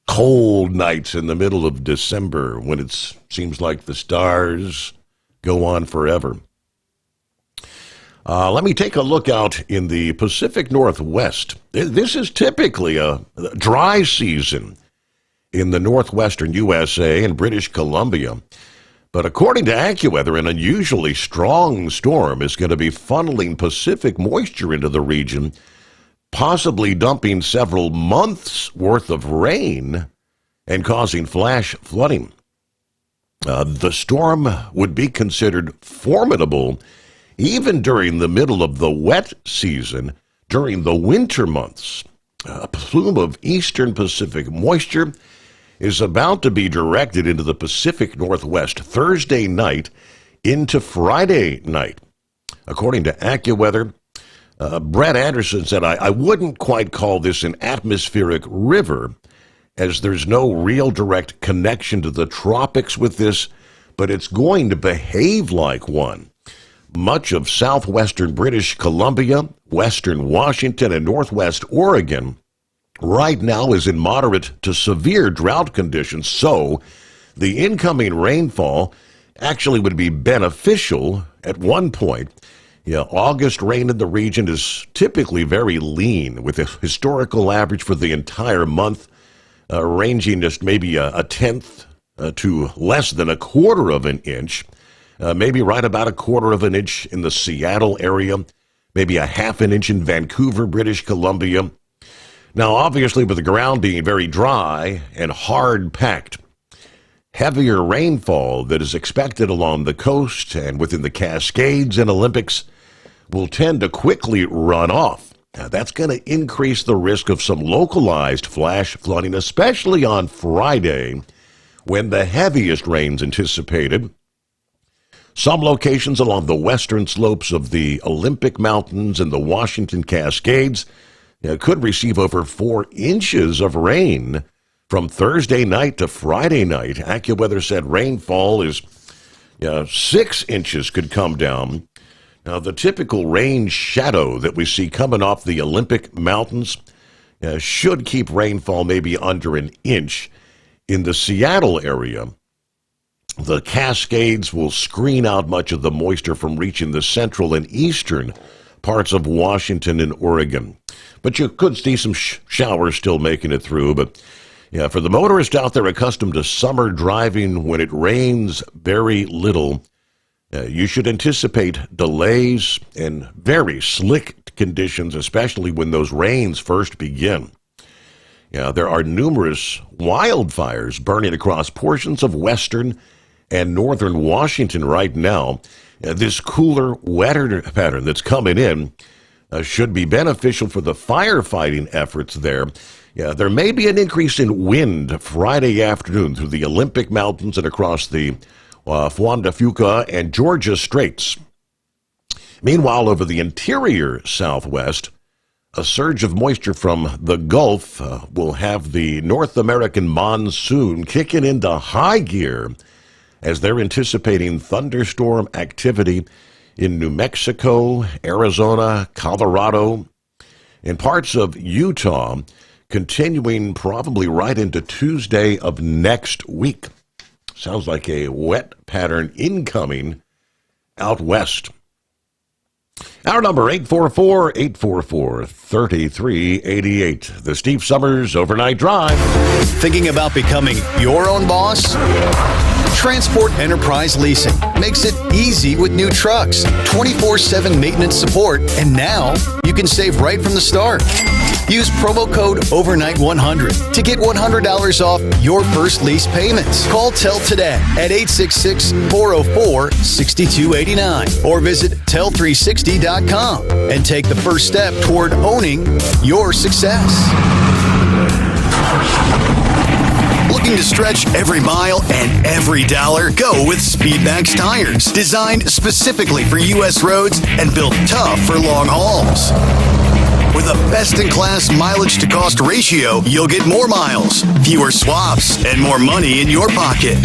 cold nights in the middle of December when it seems like the stars go on forever. Let me take a look out in the Pacific Northwest. This is typically a dry season in the northwestern USA and British Columbia. But according to AccuWeather, an unusually strong storm is going to be funneling Pacific moisture into the region, possibly dumping several months' worth of rain and causing flash flooding. The storm would be considered formidable even during the middle of the wet season during the winter months. A plume of eastern Pacific moisture is about to be directed into the Pacific Northwest Thursday night into Friday night. According to AccuWeather, Brett Anderson said, I wouldn't quite call this an atmospheric river, as there's no real direct connection to the tropics with this, but it's going to behave like one. Much of southwestern British Columbia, western Washington, and northwest Oregon right now is in moderate to severe drought conditions, so the incoming rainfall actually would be beneficial at one point. August rain in the region is typically very lean, with a historical average for the entire month ranging just maybe a tenth to less than a quarter of an inch, maybe right about a quarter of an inch in the Seattle area, maybe a half an inch in Vancouver, British Columbia. Now, obviously, with the ground being very dry and hard-packed, heavier rainfall that is expected along the coast and within the Cascades and Olympics will tend to quickly run off. Now, that's going to increase the risk of some localized flash flooding, especially on Friday, when the heaviest rain's anticipated. Some locations along the western slopes of the Olympic Mountains and the Washington Cascades could receive over 4 inches of rain from Thursday night to Friday night. AccuWeather said rainfall is 6 inches could come down. Now, the typical rain shadow that we see coming off the Olympic Mountains should keep rainfall maybe under an inch. In the Seattle area, the Cascades will screen out much of the moisture from reaching the central and eastern parts of Washington and Oregon. But you could see some showers still making it through. But for the motorist out there accustomed to summer driving when it rains very little, you should anticipate delays and very slick conditions, especially when those rains first begin. There are numerous wildfires burning across portions of western and northern Washington right now. This cooler, wetter pattern that's coming in should be beneficial for the firefighting efforts there. There may be an increase in wind Friday afternoon through the Olympic Mountains and across the Juan de Fuca and Georgia Straits. Meanwhile, over the interior Southwest, a surge of moisture from the Gulf will have the North American monsoon kicking into high gear as they're anticipating thunderstorm activity in New Mexico, Arizona, Colorado, and parts of Utah, continuing probably right into Tuesday of next week. Sounds like a wet pattern incoming out west. Our number, 844-844-3388. The Steve Sommers Overnight Drive. Thinking about becoming your own boss? Transport Enterprise Leasing makes it easy with new trucks, 24/7 maintenance support, and now you can save right from the start. Use promo code OVERNIGHT100 to get $100 off your first lease payments. Call Tell today at 866-404-6289 or visit Tell360.com and take the first step toward owning your success. Looking to stretch every mile and every dollar? Go with Speedmax tires, designed specifically for U.S. roads and built tough for long hauls. With a best-in-class mileage-to-cost ratio, you'll get more miles, fewer swaps, and more money in your pocket.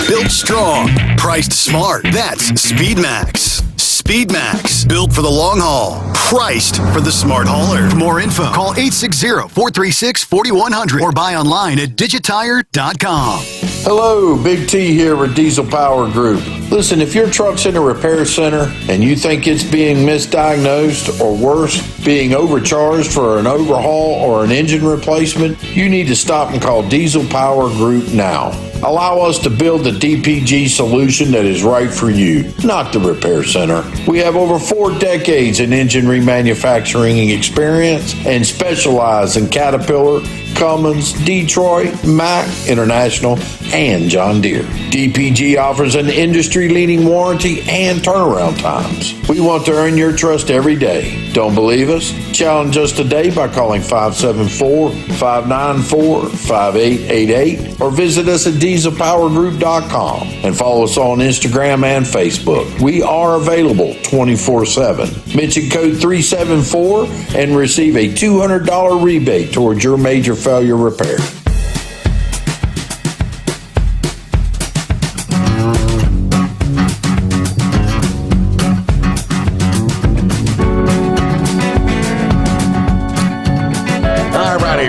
Built strong, priced smart. That's Speedmax. Speedmax, built for the long haul, priced for the smart hauler. For more info, call 860-436-4100 or buy online at digitire.com. Hello, Big T here with Diesel Power Group. Listen, if your truck's in a repair center and you think it's being misdiagnosed or worse, being overcharged for an overhaul or an engine replacement, you need to stop and call Diesel Power Group now. Allow us to build the DPG solution that is right for you, not the repair center. We have over 4 decades in engine remanufacturing experience and specialize in Caterpillar, Cummins, Detroit, Mack, International, and John Deere. DPG offers an industry-leading warranty and turnaround times. We want to earn your trust every day. Don't believe us? Challenge us today by calling 574-594-5888 or visit us at dieselpowergroup.com and follow us on Instagram and Facebook. We are available 24/7. Mention code 374 and receive a $200 rebate towards your major failure repair.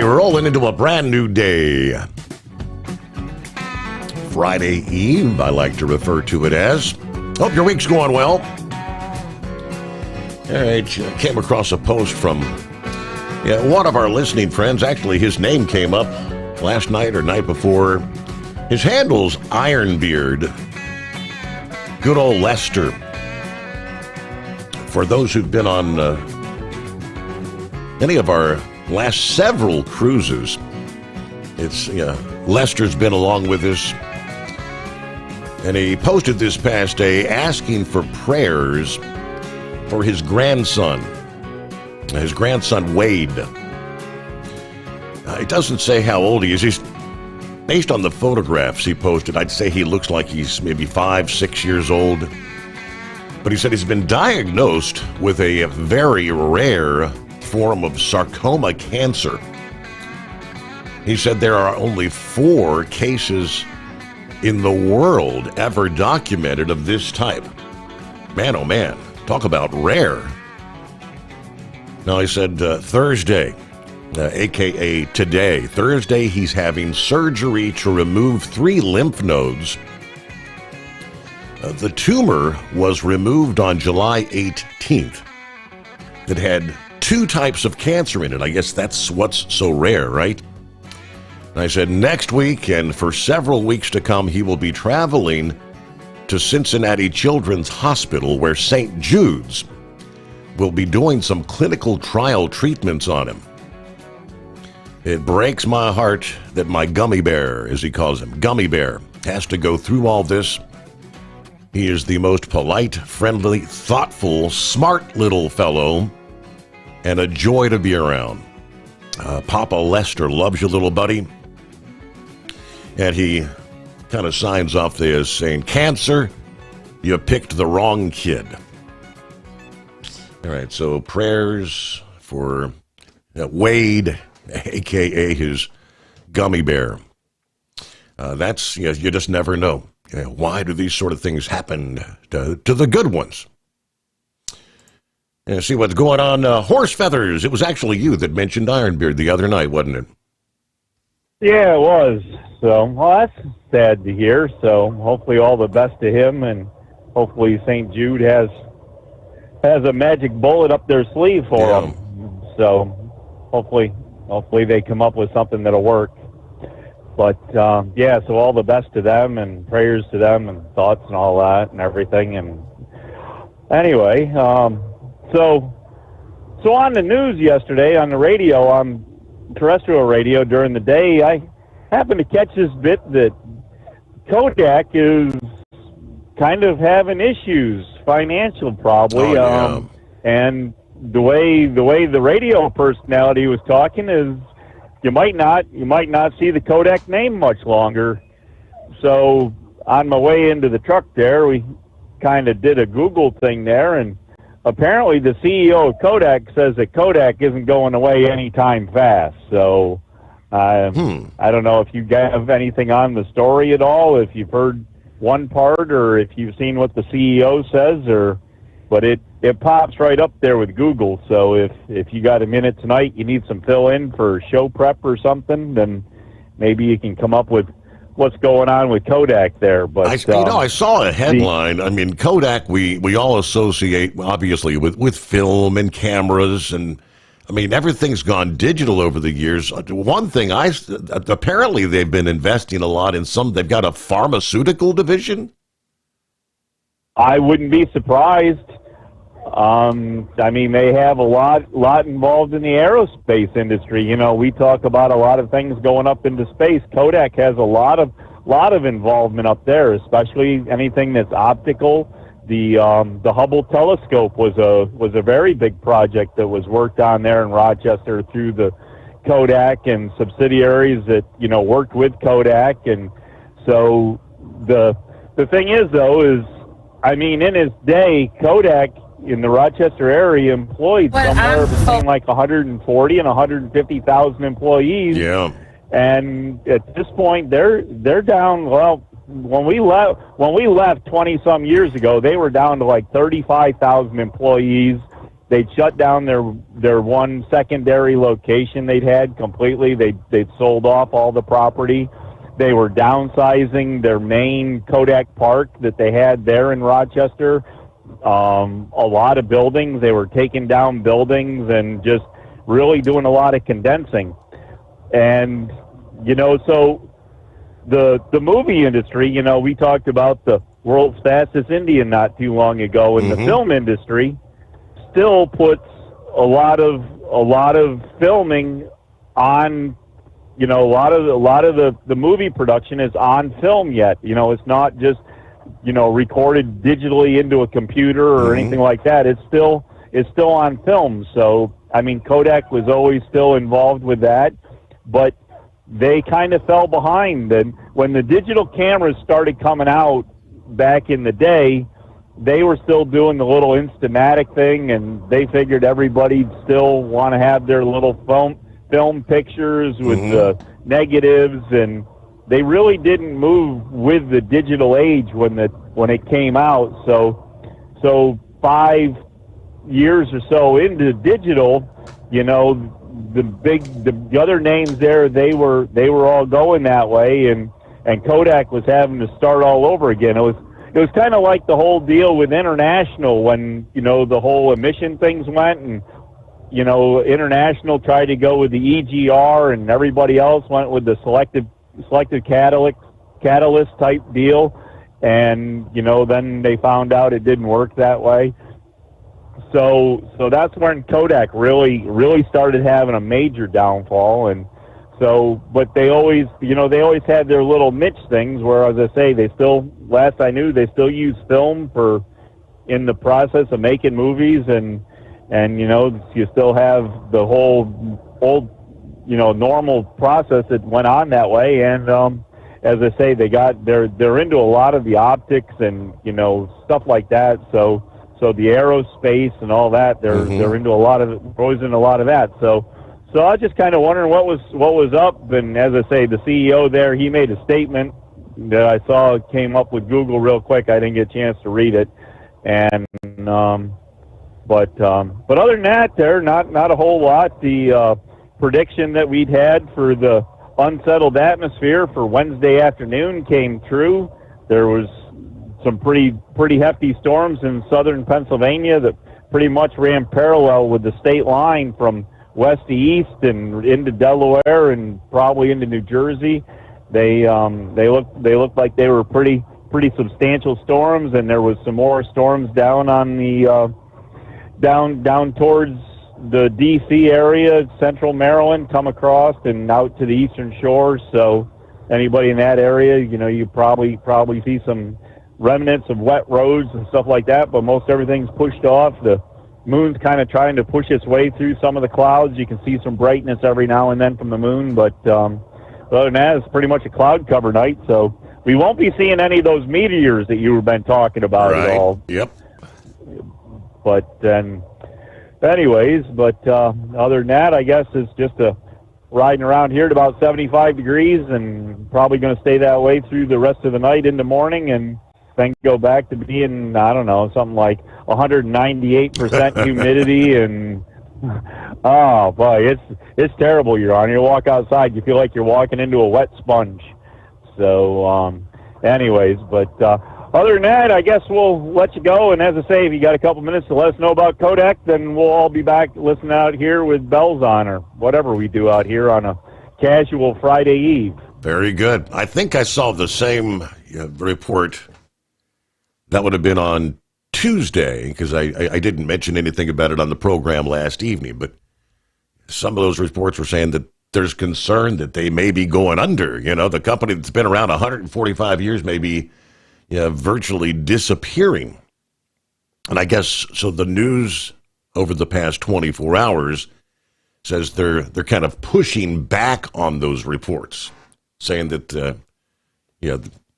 Rolling into a brand new day. Friday Eve, I like to refer to it as. Hope your week's going well. All right, came across a post from one of our listening friends. Actually, his name came up last night or night before. His handle's Ironbeard. Good old Lester. For those who've been on any of our last several cruises, it's Lester's been along with us, and he posted this past day asking for prayers for his grandson Wade. It doesn't say how old he is. He's, based on the photographs he posted, I'd say he looks like he's maybe 5-6 years old, but he said he's been diagnosed with a very rare form of sarcoma cancer. He said there are only 4 cases in the world ever documented of this type. Man, oh man, talk about rare. Now, he said Thursday, aka today, Thursday, he's having surgery to remove 3 lymph nodes. The tumor was removed on July 18th. It had 2 types of cancer in it. I guess that's what's so rare, right? And I said next week and for several weeks to come, he will be traveling to Cincinnati Children's Hospital, where St. Jude's will be doing some clinical trial treatments on him. It breaks my heart that my gummy bear, as he calls him, gummy bear, has to go through all this. He is the most polite, friendly, thoughtful, smart little fellow, and a joy to be around. Papa Lester loves you, little buddy. And he kind of signs off there as saying, cancer, you picked the wrong kid. All right, so prayers for Wade, a.k.a. his gummy bear. That's, you just never know. Why do these sort of things happen to the good ones? See what's going on. Horse feathers. It was actually you that mentioned Ironbeard the other night, wasn't it? Yeah, it was. So, well, that's sad to hear. So, hopefully, all the best to him, and hopefully, St. Jude has a magic bullet up their sleeve for him. So, hopefully, they come up with something that'll work. But yeah, so all the best to them, and prayers to them, and thoughts and all that, and everything. And anyway. So on the news yesterday, on the radio, on terrestrial radio during the day, I happened to catch this bit that Kodak is kind of having issues, financial probably. And the way the radio personality was talking is you might not see the Kodak name much longer. So on my way into the truck there, we kind of did a Google thing there, and apparently the CEO of Kodak says that Kodak isn't going away anytime fast. So I don't know if you have anything on the story at all, if you've heard one part or if you've seen what the CEO says, but it pops right up there with Google. So if you got a minute tonight, you need some fill-in for show prep or something, then maybe you can come up with what's going on with Kodak there. But I saw a headline. I mean, Kodak, we all associate obviously with film and cameras, and I mean everything's gone digital over the years. One thing apparently they've been investing a lot in they've got a pharmaceutical division. I wouldn't be surprised. I mean, they have a lot involved in the aerospace industry. You know, we talk about a lot of things going up into space. Kodak has a lot of involvement up there, especially anything that's optical. The Hubble telescope was a very big project that was worked on there in Rochester through the Kodak and subsidiaries that, you know, worked with Kodak. And so the thing is, though, is, I mean, in his day, Kodak in the Rochester area employed somewhere between like 140 and 150,000 employees. Yeah. And at this point, they're down. Well, when we left 20 some years ago, they were down to like 35,000 employees. They'd shut down their one secondary location they'd had completely. They'd sold off all the property. They were downsizing their main Kodak park that they had there in Rochester. A lot of buildings. They were taking down buildings and just really doing a lot of condensing. And, you know, so the movie industry, you know, we talked about the world's fastest Indian not too long ago, and the film industry still puts a lot of filming on, you know, a lot of the movie production is on film yet. You know, it's not just, you know, recorded digitally into a computer or anything like that. It's still on film. So, I mean, Kodak was always still involved with that, but they kind of fell behind. And when the digital cameras started coming out back in the day, they were still doing the little Instamatic thing, and they figured everybody'd still want to have their little film pictures with the negatives, and they really didn't move with the digital age when it came out. So 5 years or so into digital, you know, the other names there, they were all going that way, and Kodak was having to start all over again. It was kind of like the whole deal with International when, you know, the whole emission things went, and, you know, International tried to go with the EGR and everybody else went with the selective catalyst type deal, and, you know, then they found out it didn't work that way. So that's when Kodak really started having a major downfall. And so, but they always had their little niche things where, as I say, last I knew, they still use film in the process of making movies, and you know, you still have the whole old, you know, normal process that went on that way. And as I say, they're into a lot of the optics and, you know, stuff like that. So the aerospace and all that, they're into a lot of that. So I was just kind of wondering what was up. And as I say, the CEO there, he made a statement that I saw came up with Google real quick. I didn't get a chance to read it. And but other than that, there not a whole lot. The prediction that we'd had for the unsettled atmosphere for Wednesday afternoon came true. There was some pretty hefty storms in southern Pennsylvania that pretty much ran parallel with the state line from west to east and into Delaware and probably into New Jersey. They looked like they were pretty substantial storms, and there was some more storms down on the down towards the D.C. area, central Maryland, come across and out to the eastern shore. So anybody in that area, you know, you probably see some remnants of wet roads and stuff like that, but most everything's pushed off. The moon's kind of trying to push its way through some of the clouds. You can see some brightness every now and then from the moon, but other than that, it's pretty much a cloud cover night. So we won't be seeing any of those meteors that you've been talking about at all. Yep. But then, anyways, other than that, I guess it's just riding around here at about 75 degrees and probably going to stay that way through the rest of the night into morning, and then go back to being, I don't know, something like 198% humidity. And oh boy, it's terrible. You walk outside, you feel like you're walking into a wet sponge. So anyways, but other than that, I guess we'll let you go. And as I say, if you got a couple minutes to let us know about Kodak, then we'll all be back listening out here with bells on, or whatever we do out here on a casual Friday Eve. Very good. I think I saw the same report. That would have been on Tuesday, because I didn't mention anything about it on the program last evening, but some of those reports were saying that there's concern that they may be going under. You know, the company that's been around 145 years may be virtually disappearing. And I guess, so the news over the past 24 hours says they're kind of pushing back on those reports, saying that,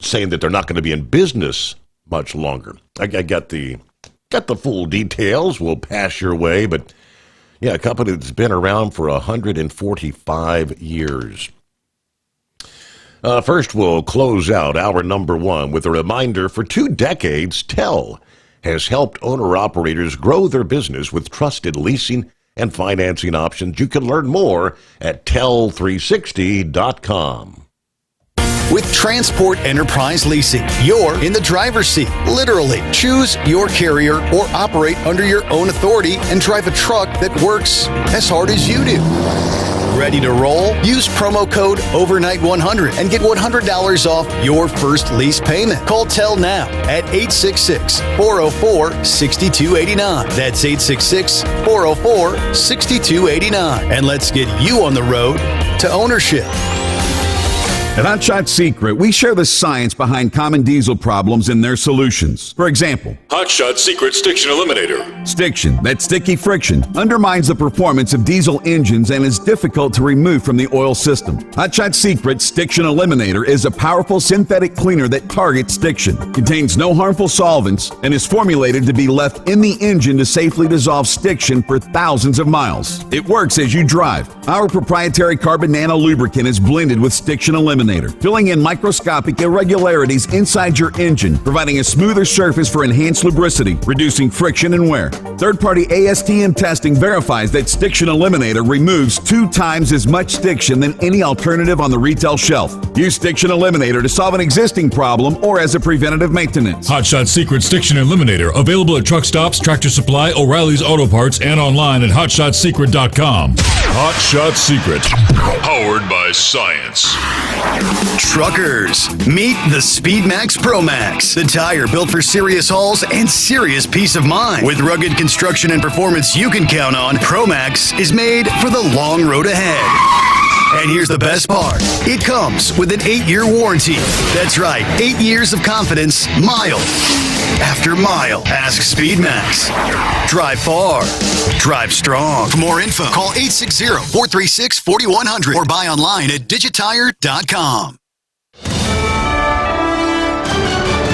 saying that they're not going to be in business much longer. I got the full details. We'll pass your way, but yeah, a company that's been around for 145 years. First, we'll close out hour number one with a reminder: for 2 decades, TEL has helped owner-operators grow their business with trusted leasing and financing options. You can learn more at tel360.com. With Transport Enterprise Leasing, you're in the driver's seat, literally. Choose your carrier or operate under your own authority and drive a truck that works as hard as you do. Ready to roll? Use promo code OVERNIGHT100 and get $100 off your first lease payment. Call TEL now at 866-404-6289. That's 866-404-6289. And let's get you on the road to ownership. At Hot Shot Secret, we share the science behind common diesel problems and their solutions. For example, Hot Shot Secret Stiction Eliminator. Stiction, that sticky friction, undermines the performance of diesel engines and is difficult to remove from the oil system. Hot Shot Secret Stiction Eliminator is a powerful synthetic cleaner that targets stiction, contains no harmful solvents, and is formulated to be left in the engine to safely dissolve stiction for thousands of miles. It works as you drive. Our proprietary carbon nano lubricant is blended with Stiction Eliminator, filling in microscopic irregularities inside your engine, providing a smoother surface for enhanced lubricity, reducing friction and wear. Third-party ASTM testing verifies that Stiction Eliminator removes 2 times as much stiction than any alternative on the retail shelf. Use Stiction Eliminator to solve an existing problem or as a preventative maintenance. Hot Shot Secret Stiction Eliminator, available at truck stops, Tractor Supply, O'Reilly's Auto Parts, and online at hotshotsecret.com. Hot Shot Secret, powered by science. Truckers, meet the Speedmax Pro Max, the tire built for serious hauls and serious peace of mind. With rugged construction and performance you can count on, Pro Max is made for the long road ahead. And here's the best part. It comes with an 8-year warranty. That's right, 8 years of confidence, mile after mile. Ask Speedmax. Drive far. Drive strong. For more info, call 860-436-4100 or buy online at digitire.com.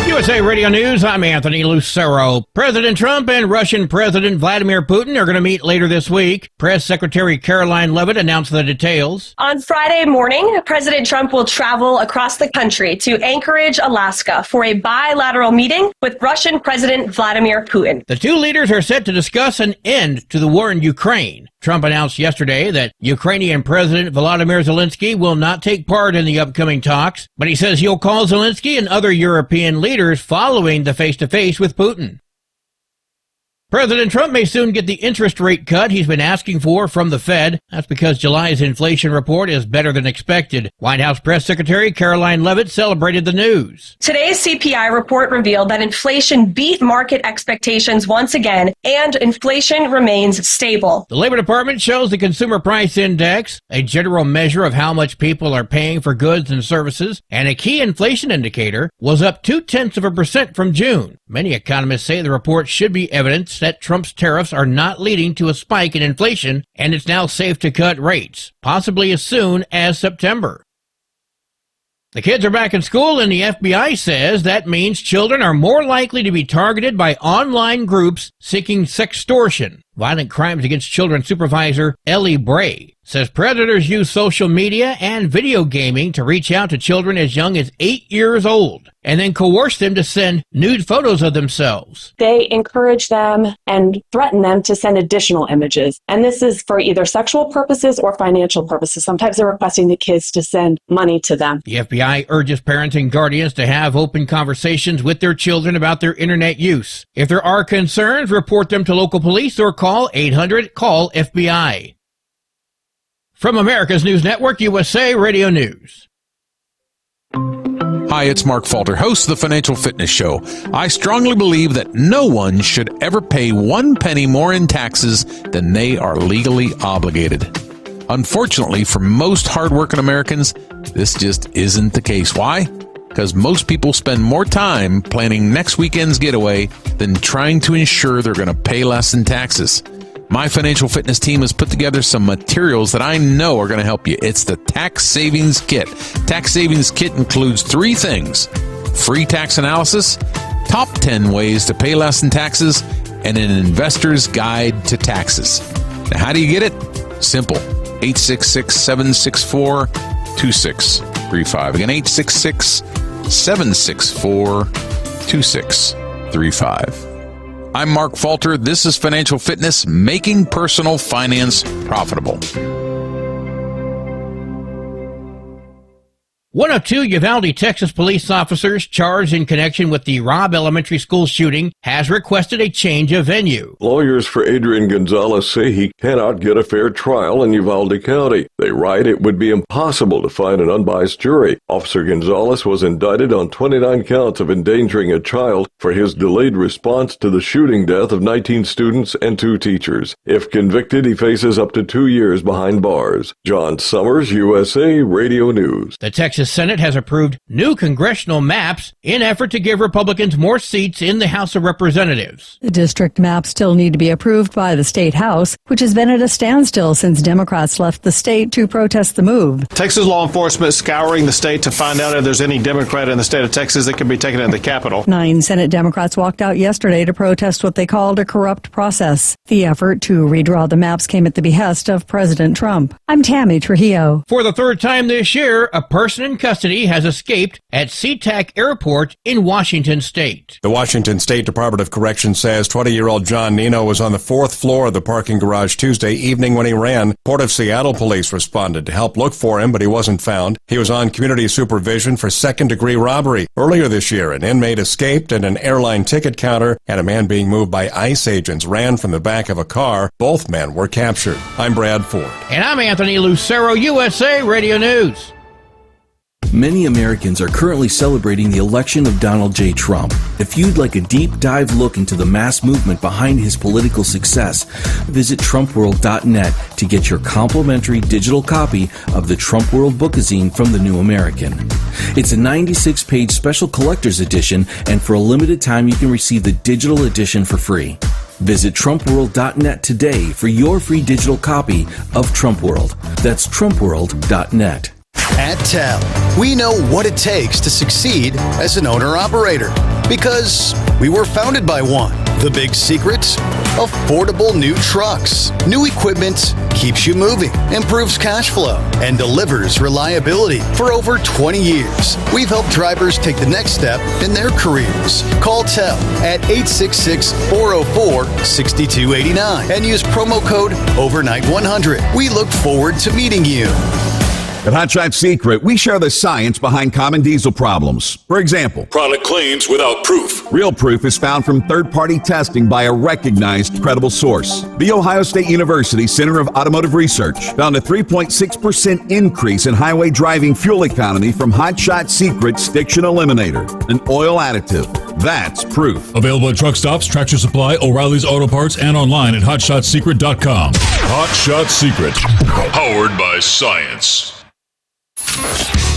USA Radio News, I'm Anthony Lucero. President Trump and Russian President Vladimir Putin are going to meet later this week. Press Secretary Caroline Leavitt announced the details. On Friday morning, President Trump will travel across the country to Anchorage, Alaska, for a bilateral meeting with Russian President Vladimir Putin. The two leaders are set to discuss an end to the war in Ukraine. Trump announced yesterday that Ukrainian President Volodymyr Zelensky will not take part in the upcoming talks, but he says he'll call Zelensky and other European leaders following the face-to-face with Putin. President Trump may soon get the interest rate cut he's been asking for from the Fed. That's because July's inflation report is better than expected. White House Press Secretary Caroline Leavitt celebrated the news. Today's CPI report revealed that inflation beat market expectations once again, and inflation remains stable. The Labor Department shows the Consumer Price Index, a general measure of how much people are paying for goods and services, and a key inflation indicator, was up 0.2% from June. Many economists say the report should be evidence that Trump's tariffs are not leading to a spike in inflation, and it's now safe to cut rates, possibly as soon as September. The kids are back in school, and the FBI says that means children are more likely to be targeted by online groups seeking sextortion. Violent Crimes Against Children supervisor Ellie Bray says predators use social media and video gaming to reach out to children as young as 8 years old and then coerce them to send nude photos of themselves. They encourage them and threaten them to send additional images. And this is for either sexual purposes or financial purposes. Sometimes they're requesting the kids to send money to them. The FBI urges parents and guardians to have open conversations with their children about their internet use. If there are concerns, report them to local police or call 800-CALL-FBI. From America's News Network, USA Radio News. Hi, it's Mark Falter, host of the Financial Fitness Show. I strongly believe that no one should ever pay 1 penny more in taxes than they are legally obligated. Unfortunately, for most hardworking Americans, this just isn't the case. Why? Because most people spend more time planning next weekend's getaway than trying to ensure they're going to pay less in taxes. My financial fitness team has put together some materials that I know are going to help you. It's the Tax Savings Kit. Tax Savings Kit includes 3 things: free tax analysis, top 10 ways to pay less in taxes, and an investor's guide to taxes. Now, how do you get it? Simple. 866-764-2635. Again, 866-764-2635. I'm Mark Falter. This is Financial Fitness, making personal finance profitable. One of 2 Uvalde, Texas police officers charged in connection with the Robb Elementary School shooting has requested a change of venue. Lawyers for Adrian Gonzalez say he cannot get a fair trial in Uvalde County. They write it would be impossible to find an unbiased jury. Officer Gonzalez was indicted on 29 counts of endangering a child for his delayed response to the shooting death of 19 students and 2 teachers. If convicted, he faces up to 2 years behind bars. John Sommers, USA Radio News. The Texas Senate has approved new congressional maps in effort to give Republicans more seats in the House of Representatives. The district maps still need to be approved by the state House, which has been at a standstill since Democrats left the state to protest the move. Texas law enforcement is scouring the state to find out if there's any Democrat in the state of Texas that could be taken into the Capitol. 9 Senate Democrats walked out yesterday to protest what they called a corrupt process. The effort to redraw the maps came at the behest of President Trump. I'm Tammy Trujillo. For the 3rd time this year, a person in custody has escaped at SeaTac Airport in Washington State. The Washington State Department of Correction says 20-year-old John Nino was on the 4th floor of the parking garage Tuesday evening when he ran. Port of Seattle police responded to help look for him, but he wasn't found. He was on community supervision for second-degree robbery. Earlier this year, an inmate escaped at an airline ticket counter, and a man being moved by ICE agents ran from the back of a car. Both men were captured. I'm Brad Ford. And I'm Anthony Lucero, USA Radio News. Many Americans are currently celebrating the election of Donald J. Trump. If you'd like a deep dive look into the mass movement behind his political success, visit TrumpWorld.net to get your complimentary digital copy of the Trump World Bookazine from The New American. It's a 96-page special collector's edition, and for a limited time you can receive the digital edition for free. Visit TrumpWorld.net today for your free digital copy of Trump World. That's TrumpWorld.net. At TEL, we know what it takes to succeed as an owner-operator because we were founded by one. The big secret? Affordable new trucks. New equipment keeps you moving, improves cash flow, and delivers reliability. For over 20 years, we've helped drivers take the next step in their careers. Call TEL at 866-404-6289 and use promo code OVERNIGHT100. We look forward to meeting you. At Hot Shot Secret, we share the science behind common diesel problems. For example, product claims without proof. Real proof is found from third-party testing by a recognized, credible source. The Ohio State University Center of Automotive Research found a 3.6% increase in highway driving fuel economy from Hot Shot Secret Stiction Eliminator, an oil additive. That's proof. Available at truck stops, Tractor Supply, O'Reilly's Auto Parts, and online at HotShotSecret.com. Hot Shot Secret, powered by science.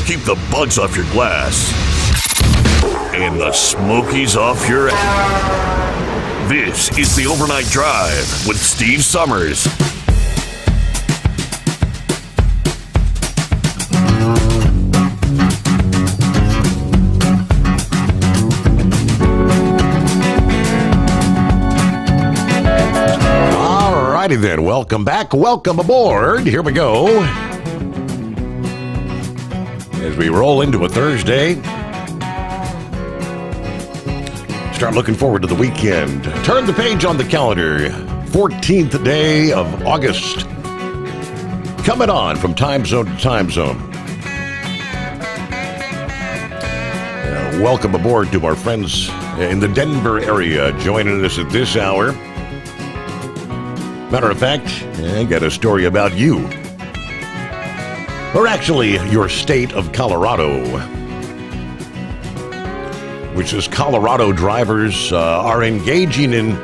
Keep the bugs off your glass and the smokies off your ass. This is the Overnight Drive with Steve Sommers. All righty then. Welcome back. Welcome aboard. Here we go. As we roll into a Thursday, start looking forward to the weekend. Turn the page on the calendar. 14th day of August. Coming on from time zone to time zone. Welcome aboard to our friends in the Denver area joining us at this hour. Matter of fact, I got a story about you. Or actually, your state of Colorado. which is Colorado drivers are engaging in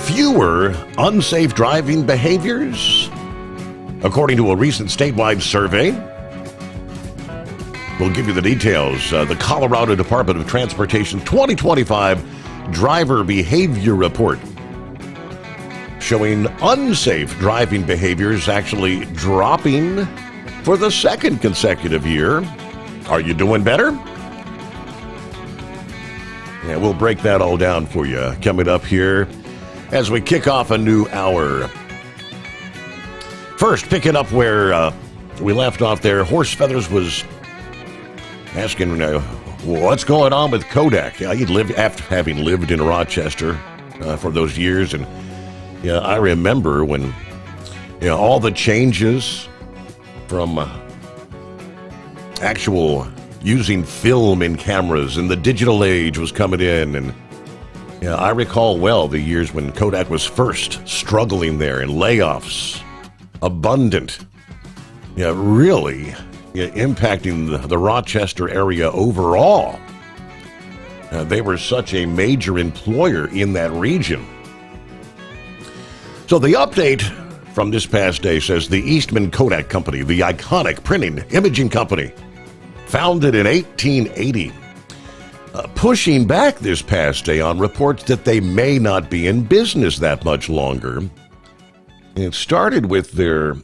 fewer unsafe driving behaviors, according to a recent statewide survey. We'll give you the details. The Colorado Department of Transportation 2025 Driver Behavior Report showing unsafe driving behaviors actually dropping for the second consecutive year. Are you doing better? Yeah, we'll break that all down for you coming up here as we kick off a new hour. First, picking up where we left off there, Horse Feathers was asking what's going on with Kodak. He'd lived after having lived in Rochester for those years, and I remember when all the changes from actual using film in cameras and the digital age was coming in, and I recall well the years when Kodak was first struggling there and layoffs abundant, really impacting the Rochester area overall. They were such a major employer in that region. So the update from this past day says the Eastman Kodak Company, the iconic printing imaging company, founded in 1880, pushing back this past day on reports that they may not be in business that much longer. It started with their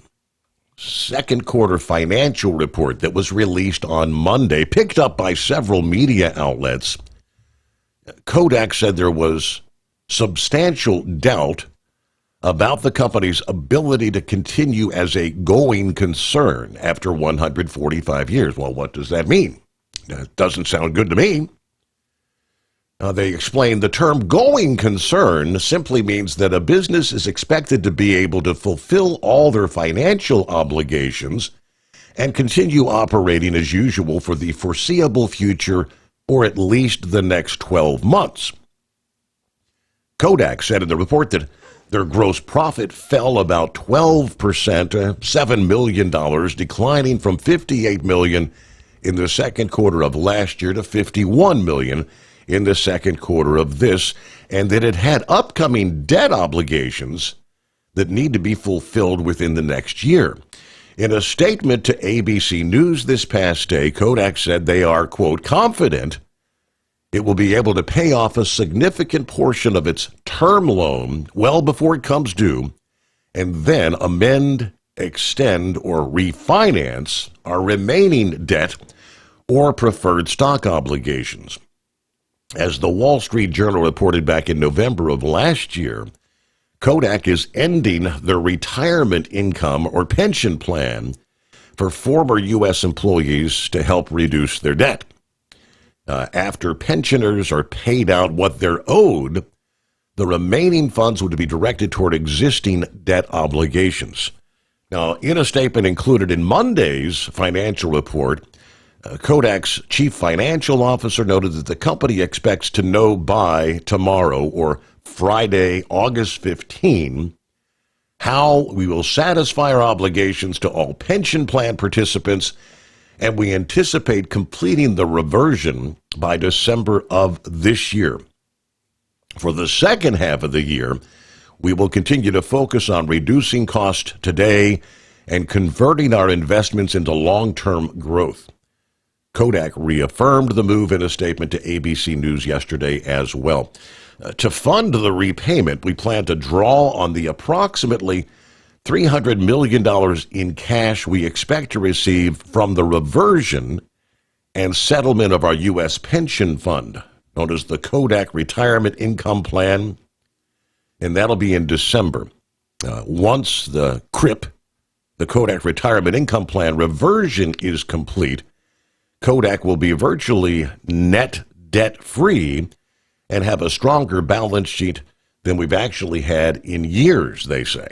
second quarter financial report that was released on Monday, picked up by several media outlets. Kodak said there was substantial doubt about the company's ability to continue as a going concern after 145 years. Well, what does that mean? It doesn't sound good to me. They explained the term going concern simply means that a business is expected to be able to fulfill all their financial obligations and continue operating as usual for the foreseeable future or at least the next 12 months. Kodak said in the report that their gross profit fell about 12%, $7 million, declining from $58 million in the second quarter of last year to $51 million in the second quarter of this, and that it had upcoming debt obligations that need to be fulfilled within the next year. In a statement to ABC News this past day, Kodak said they are, quote, confident it will be able to pay off a significant portion of its term loan well before it comes due, and then amend, extend, or refinance our remaining debt or preferred stock obligations. As the Wall Street Journal reported back in November of last year, Kodak is ending their retirement income or pension plan for former U.S. employees to help reduce their debt. After pensioners are paid out what they're owed, the remaining funds would be directed toward existing debt obligations. Now, in a statement included in Monday's financial report, Kodak's chief financial officer noted that the company expects to know by tomorrow or Friday, August 15, how we will satisfy our obligations to all pension plan participants, and we anticipate completing the reversion by December of this year. For the second half of the year, we will continue to focus on reducing costs today and converting our investments into long-term growth. Kodak reaffirmed the move in a statement to ABC News yesterday as well. To fund the repayment, we plan to draw on the approximately $300 million in cash we expect to receive from the reversion and settlement of our U.S. pension fund, known as the Kodak Retirement Income Plan, and that'll be in December. Once the CRIP, the Kodak Retirement Income Plan reversion, is complete, Kodak will be virtually net debt-free and have a stronger balance sheet than we've actually had in years, they say.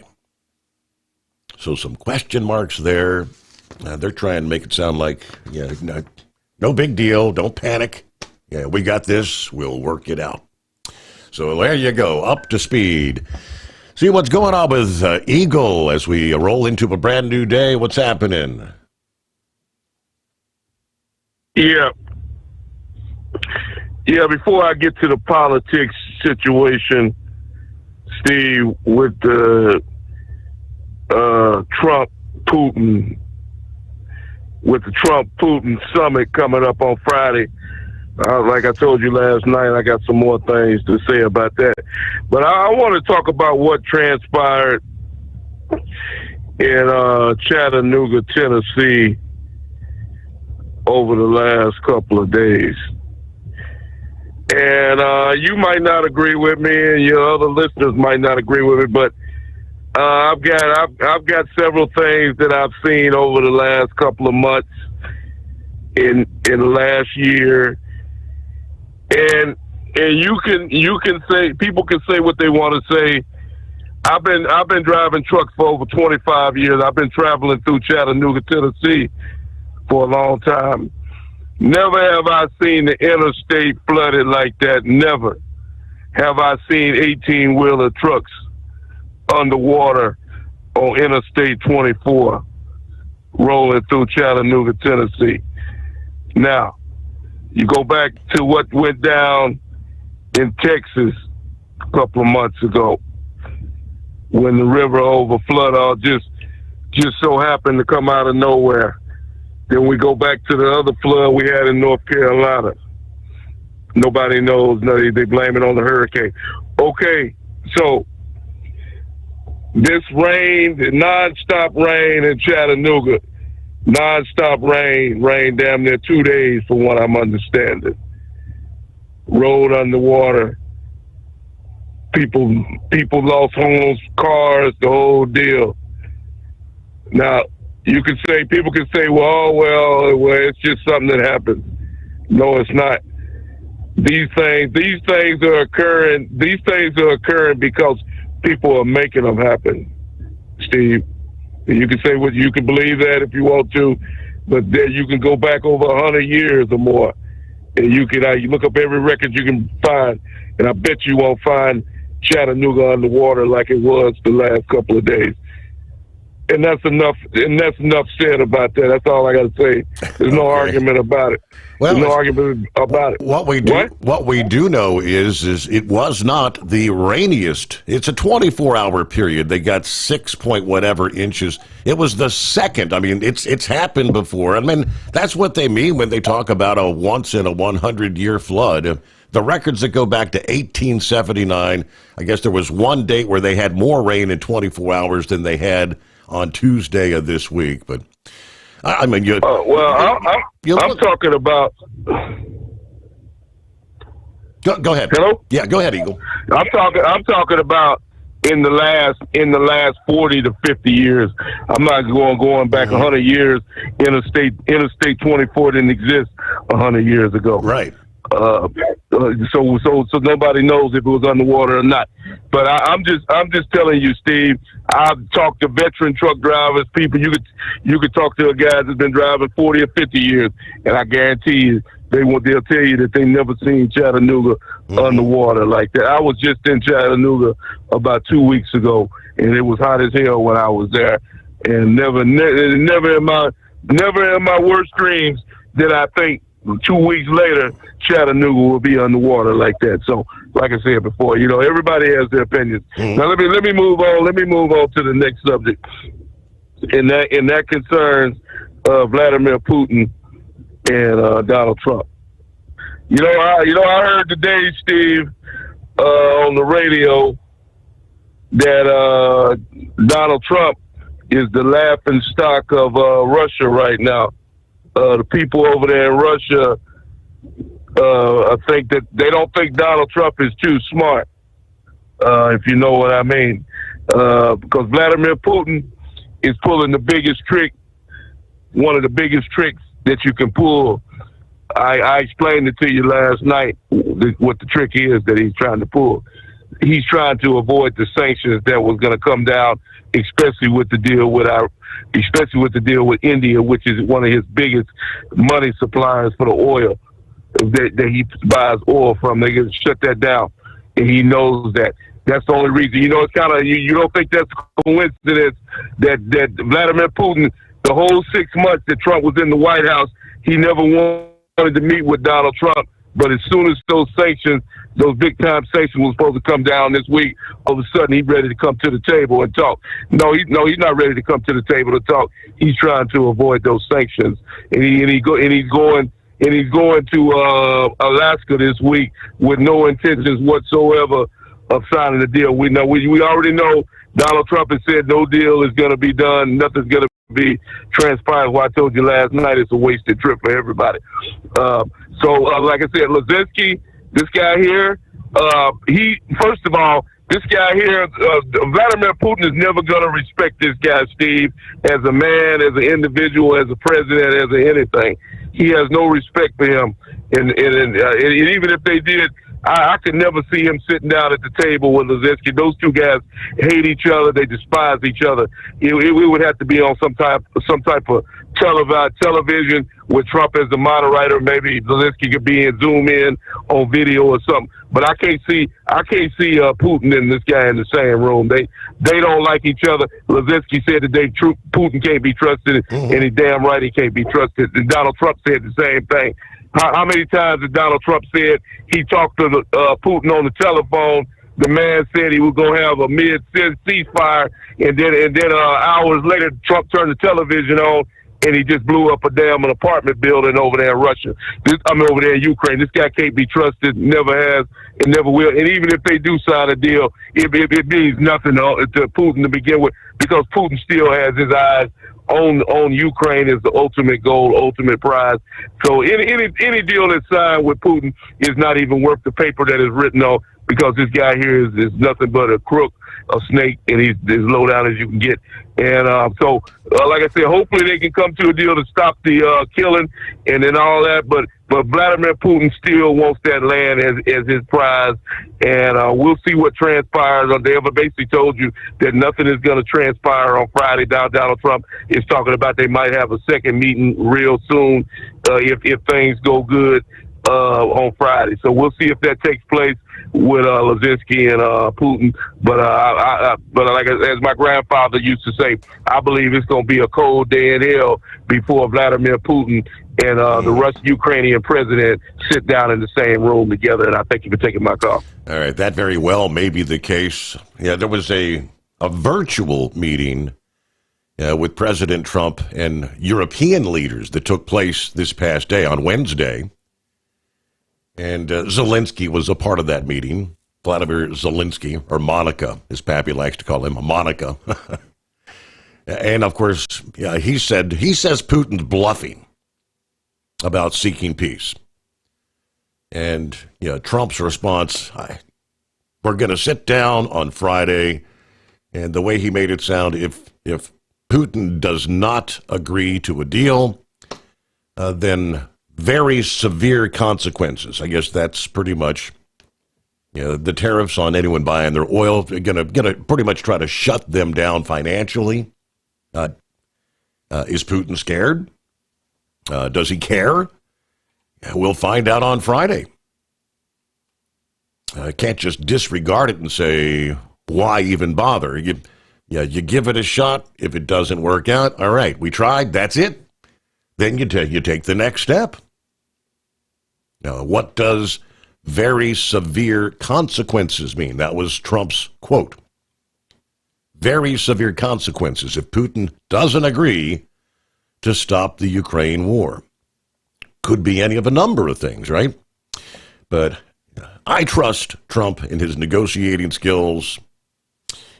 So some question marks there. They're trying to make it sound like, no big deal, don't panic. Yeah, we got this, we'll work it out. So there you go, up to speed. See what's going on with Eagle as we roll into a brand new day. What's happening? Yeah, before I get to the politics situation, Steve, with the Trump-Putin summit coming up on Friday, like I told you last night, I got some more things to say about that. But I want to talk about what transpired in Chattanooga, Tennessee over the last couple of days. And you might not agree with me, and your other listeners might not agree with me, but I've got several things that I've seen over the last couple of months in the last year, and you can say, people can say what they want to say. I've been driving trucks for over 25 years. I've been traveling through Chattanooga, Tennessee for a long time. Never have I seen the interstate flooded like that. Never have I seen 18-wheeler trucks underwater on Interstate 24 rolling through Chattanooga, Tennessee. Now, you go back to what went down in Texas a couple of months ago when the river overflowed, just so happened to come out of nowhere. Then we go back to the other flood we had in North Carolina. Nobody knows. They blame it on the hurricane. Okay, so this rain, the nonstop rain in Chattanooga, nonstop rain damn near 2 days from what I'm understanding. Road underwater. People lost homes, cars, the whole deal. Now, people can say, well, it's just something that happens. No, it's not. These things are occurring because people are making them happen, Steve. And you can say what you can believe that if you want to, but then you can go back over 100 years or more, and you look up every record you can find, and I bet you won't find Chattanooga underwater like it was the last couple of days. And that's enough said about that. That's all I got to say. There's no argument about it. Well, there's no argument about it. What we do know is it was not the rainiest. It's a 24-hour period. They got 6 point whatever inches. It was the second. I mean, it's happened before. I mean, that's what they mean when they talk about a once in a 100-year flood. The records that go back to 1879, I guess there was one date where they had more rain in 24 hours than they had on Tuesday of this week. But I mean, I'm talking about. Go ahead. Hello? Yeah, go ahead, Eagle. I'm talking about in the last 40 to 50 years. I'm not going back 100 years. Interstate 24 didn't exist 100 years ago. Right. So nobody knows if it was underwater or not. But I'm just telling you, Steve. I've talked to veteran truck drivers, people. You could talk to a guy that's been driving 40 or 50 years, and I guarantee you they'll tell you that they never seen Chattanooga underwater like that. I was just in Chattanooga about 2 weeks ago, and it was hot as hell when I was there. And never in my worst dreams did I think 2 weeks later Chattanooga will be underwater like that. So, like I said before, everybody has their opinions. Now let me move on. Let me move on to the next subject, and that concerns Vladimir Putin and Donald Trump. I heard today, Steve, on the radio that Donald Trump is the laughing stock of Russia right now. The people over there in Russia, I think that they don't think Donald Trump is too smart, if you know what I mean. Because Vladimir Putin is pulling the biggest trick, one of the biggest tricks that you can pull. I explained it to you last night, what the trick is that he's trying to pull. He's trying to avoid the sanctions that was going to come down, especially with the deal with India, which is one of his biggest money suppliers for the oil that he buys oil from. They can shut that down, and he knows that. That's the only reason. It's kind of you don't think that's a coincidence that Vladimir Putin, the whole 6 months that Trump was in the White House, he never wanted to meet with Donald Trump But as soon as those sanctions, those big-time sanctions were supposed to come down this week, all of a sudden he's ready to come to the table and talk. No, he's not ready to come to the table to talk. He's trying to avoid those sanctions, and he's going to Alaska this week with no intentions whatsoever of signing a deal. We already know Donald Trump has said no deal is going to be done. Nothing's going to be transpired. Well, I told you last night it's a wasted trip for everybody. Like I said, Lazinski, this guy here, first of all, this guy here, Vladimir Putin is never going to respect this guy, Steve, as a man, as an individual, as a president, as anything. He has no respect for him. And even if they did, I could never see him sitting down at the table with Lazinski. Those two guys hate each other. They despise each other. It would have to be on some type of television with Trump as the moderator. Maybe Lazinski could be in Zoom in on video or something. But I can't see Putin and this guy in the same room. They don't like each other. Lazinski said today Putin can't be trusted, and he's damn right he can't be trusted. And Donald Trump said the same thing. How many times has Donald Trump said he talked to Putin on the telephone? The man said he was going to have a mid-ceasefire, and then hours later, Trump turned the television on, and he just blew up an apartment building over there in Russia. Over there in Ukraine. This guy can't be trusted, never has, and never will. And even if they do sign a deal, it means nothing to Putin to begin with, because Putin still has his eyes on Ukraine as the ultimate goal, ultimate prize. So any deal that's signed with Putin is not even worth the paper that is written on, because this guy here is nothing but a crook, a snake, and he's as low down as you can get. And like I said, hopefully they can come to a deal to stop the killing and then all that. But Vladimir Putin still wants that land as his prize, and we'll see what transpires. They have basically told you that nothing is going to transpire on Friday. Donald Trump is talking about they might have a second meeting real soon if things go good on Friday. So we'll see if that takes place with Lazinski and Putin. But as my grandfather used to say, I believe it's going to be a cold day in hell before Vladimir Putin and the Russian-Ukrainian president sit down in the same room together. And I thank you for taking my call. All right, that very well may be the case. Yeah, there was a virtual meeting with President Trump and European leaders that took place this past day on Wednesday. And Zelensky was a part of that meeting. Vladimir Zelensky, or Monica, as Pappy likes to call him, Monica. And of course, he says Putin's bluffing about seeking peace. And Trump's response, we're going to sit down on Friday. And the way he made it sound, if Putin does not agree to a deal, then very severe consequences. I guess that's pretty much the tariffs on anyone buying their oil are going to pretty much try to shut them down financially. Is Putin scared? Does he care? We'll find out on Friday. Can't just disregard it and say, why even bother? You give it a shot. If it doesn't work out, all right, we tried, that's it. Then you take the next step. Now, what does very severe consequences mean? That was Trump's quote. Very severe consequences if Putin doesn't agree to stop the Ukraine war. Could be any of a number of things, right? But I trust Trump in his negotiating skills.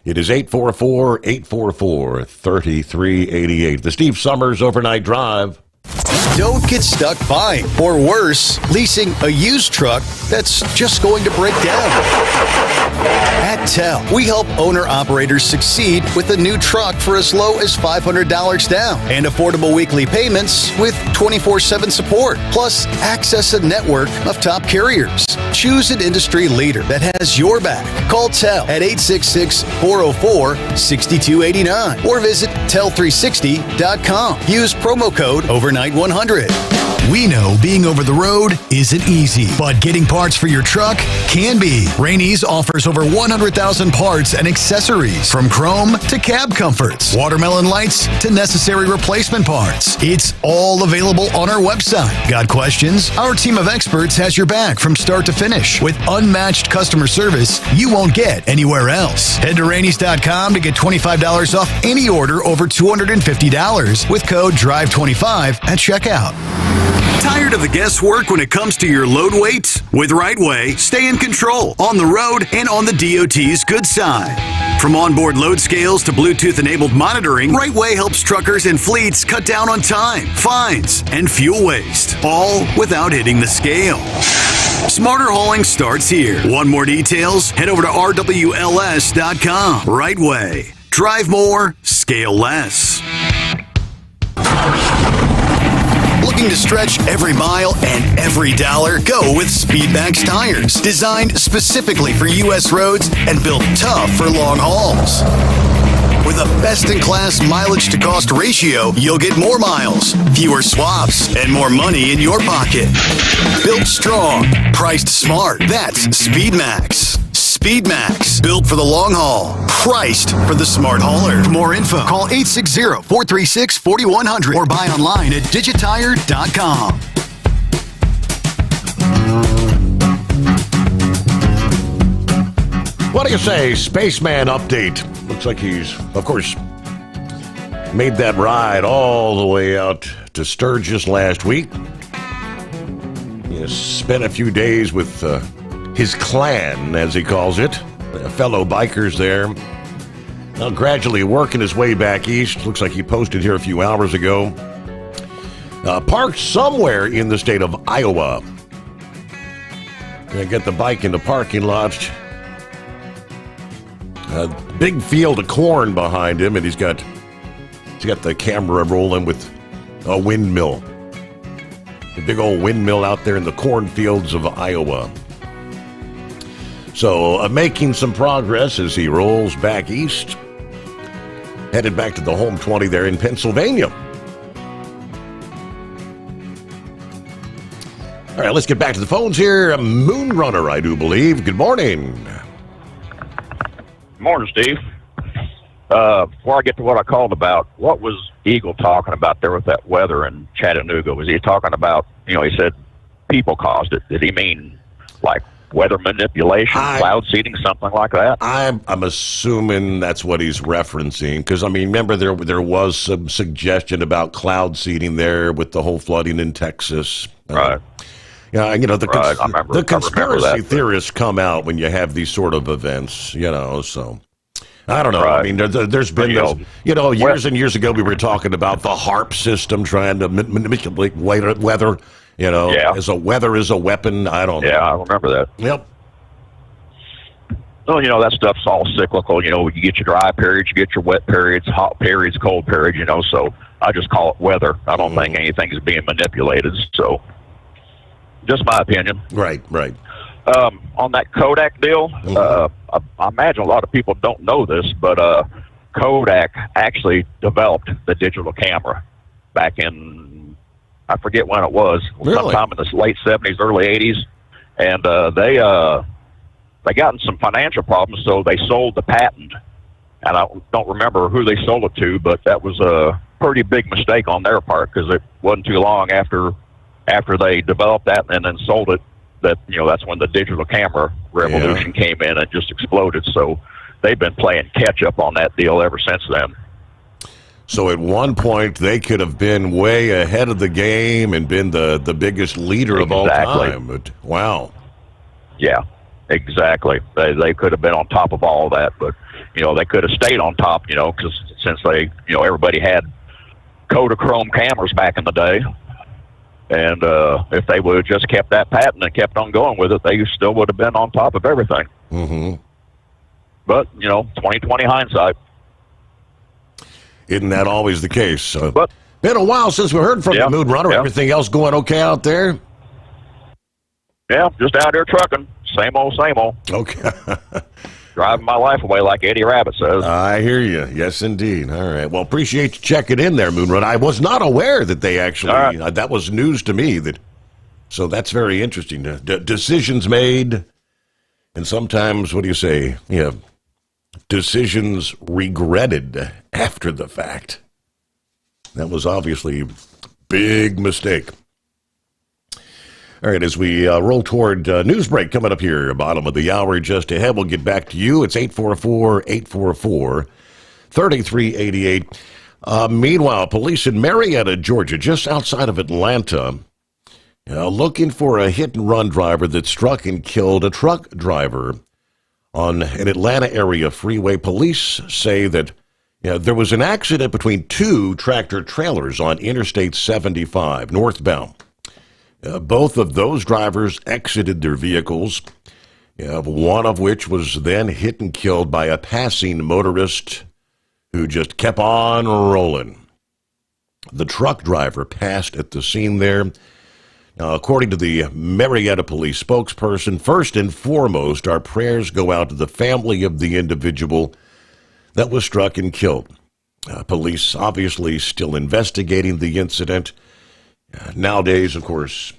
It is 844-844-3388. The Steve Sommers Overnight Drive. Don't get stuck buying, or worse, leasing a used truck that's just going to break down. At TEL, we help owner-operators succeed with a new truck for as low as $500 down and affordable weekly payments with 24/7 support, plus access a network of top carriers. Choose an industry leader that has your back. Call TEL at 866-404-6289 or visit tel360.com. Use promo code OVERNIGHT100. We know being over the road isn't easy, but getting parts for your truck can be. Rainey's offers over 100,000 parts and accessories, from chrome to cab comforts, watermelon lights to necessary replacement parts. It's all available on our website. Got questions? Our team of experts has your back from start to finish with unmatched customer service you won't get anywhere else. Head to Rainey's.com to get $25 off any order over $250 with code DRIVE25 at checkout. Tired of the guesswork when it comes to your load weights? With RightWay, stay in control on the road and on the DOT's good side. From onboard load scales to Bluetooth-enabled monitoring, RightWay helps truckers and fleets cut down on time, fines, and fuel waste, all without hitting the scale. Smarter hauling starts here. Want more details? Head over to rwls.com. RightWay. Drive more, scale less. Looking to stretch every mile and every dollar? Go with Speedmax tires. Designed specifically for U.S. roads and built tough for long hauls. With a best-in-class mileage-to-cost ratio, you'll get more miles, fewer swaps, and more money in your pocket. Built strong, priced smart. That's Speedmax. Speedmax, built for the long haul, priced for the smart hauler. For more info, call 860-436-4100 or buy online at digitire.com. What do you say, Spaceman update? Looks like he's, of course, made that ride all the way out to Sturgis last week. He spent a few days with his clan, as he calls it, fellow bikers there. Now gradually working his way back east. Looks like he posted here a few hours ago. Parked somewhere in the state of Iowa. Gonna get the bike in the parking lot. A big field of corn behind him, and he's got the camera rolling with a windmill. A big old windmill out there in the cornfields of Iowa. So making some progress as he rolls back east, headed back to the home 20 there in Pennsylvania. All right, let's get back to the phones here. Moonrunner, I do believe. Good morning. Morning, Steve. Before I get to what I called about, what was Eagle talking about there with that weather in Chattanooga? Was he talking about, he said people caused it. Did he mean like weather manipulation, cloud seeding, something like that? I'm assuming that's what he's referencing, because remember there was some suggestion about cloud seeding there with the whole flooding in Texas. Right. Yeah, the conspiracy theorists come out when you have these sort of events, so I don't know. Right. There's been years and years ago we were talking about the HARP system trying to manipulate weather, as a weather is a weapon. I don't know. Yeah, I remember that. Yep. Well, that stuff's all cyclical. You get your dry periods, you get your wet periods, hot periods, cold periods, so I just call it weather. I don't think anything is being manipulated, so just my opinion. Right. On that Kodak deal, I imagine a lot of people don't know this, but Kodak actually developed the digital camera back in, I forget when it was, sometime in the late 70s, early 80s, and they got in some financial problems, so they sold the patent, and I don't remember who they sold it to, but that was a pretty big mistake on their part, because it wasn't too long after they developed that and then sold it, that that's when the digital camera revolution came in and just exploded. So they've been playing catch up on that deal ever since then. So at one point they could have been way ahead of the game and been the biggest leader of all time. But wow. Yeah, exactly. They could have been on top of all that, but they could have stayed on top, because since they everybody had Kodachrome cameras back in the day. And if they would have just kept that patent and kept on going with it, they still would have been on top of everything. Mm-hmm. But, 20/20 hindsight. Isn't that always the case? But been a while since we heard from the Moonrunner. Everything else going okay out there? Yeah, just out there trucking. Same old, same old. Okay. driving my life away, like Eddie Rabbit says. I hear you. Yes, indeed. All right. Well, appreciate you checking in there, Moonrun. I was not aware that they actually, that was news to me. So that's very interesting. Decisions made, and sometimes, what do you say? Yeah, decisions regretted after the fact. That was obviously a big mistake. All right, as we roll toward news break coming up here, bottom of the hour, just ahead, we'll get back to you. It's 844-844-3388. Meanwhile, police in Marietta, Georgia, just outside of Atlanta, looking for a hit-and-run driver that struck and killed a truck driver on an Atlanta area freeway. Police say that there was an accident between two tractor-trailers on Interstate 75 northbound. Both of those drivers exited their vehicles, one of which was then hit and killed by a passing motorist who just kept on rolling. The truck driver passed at the scene there. Now, according to the Marietta police spokesperson, first and foremost, our prayers go out to the family of the individual that was struck and killed. Police obviously still investigating the incident. Nowadays, of course,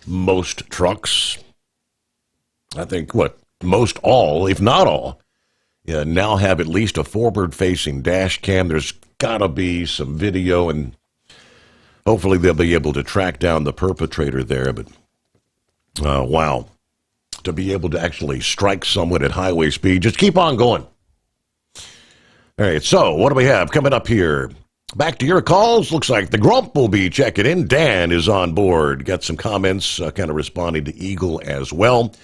most trucks, I think, most all, if not all, now have at least a forward-facing dash cam. There's got to be some video, and hopefully they'll be able to track down the perpetrator there. But, wow, to be able to actually strike someone at highway speed, just keep on going. All right, so what do we have coming up here? Back to your calls. Looks like the Grump will be checking in. Dan is on board. Got some comments kind of responding to Eagle as well.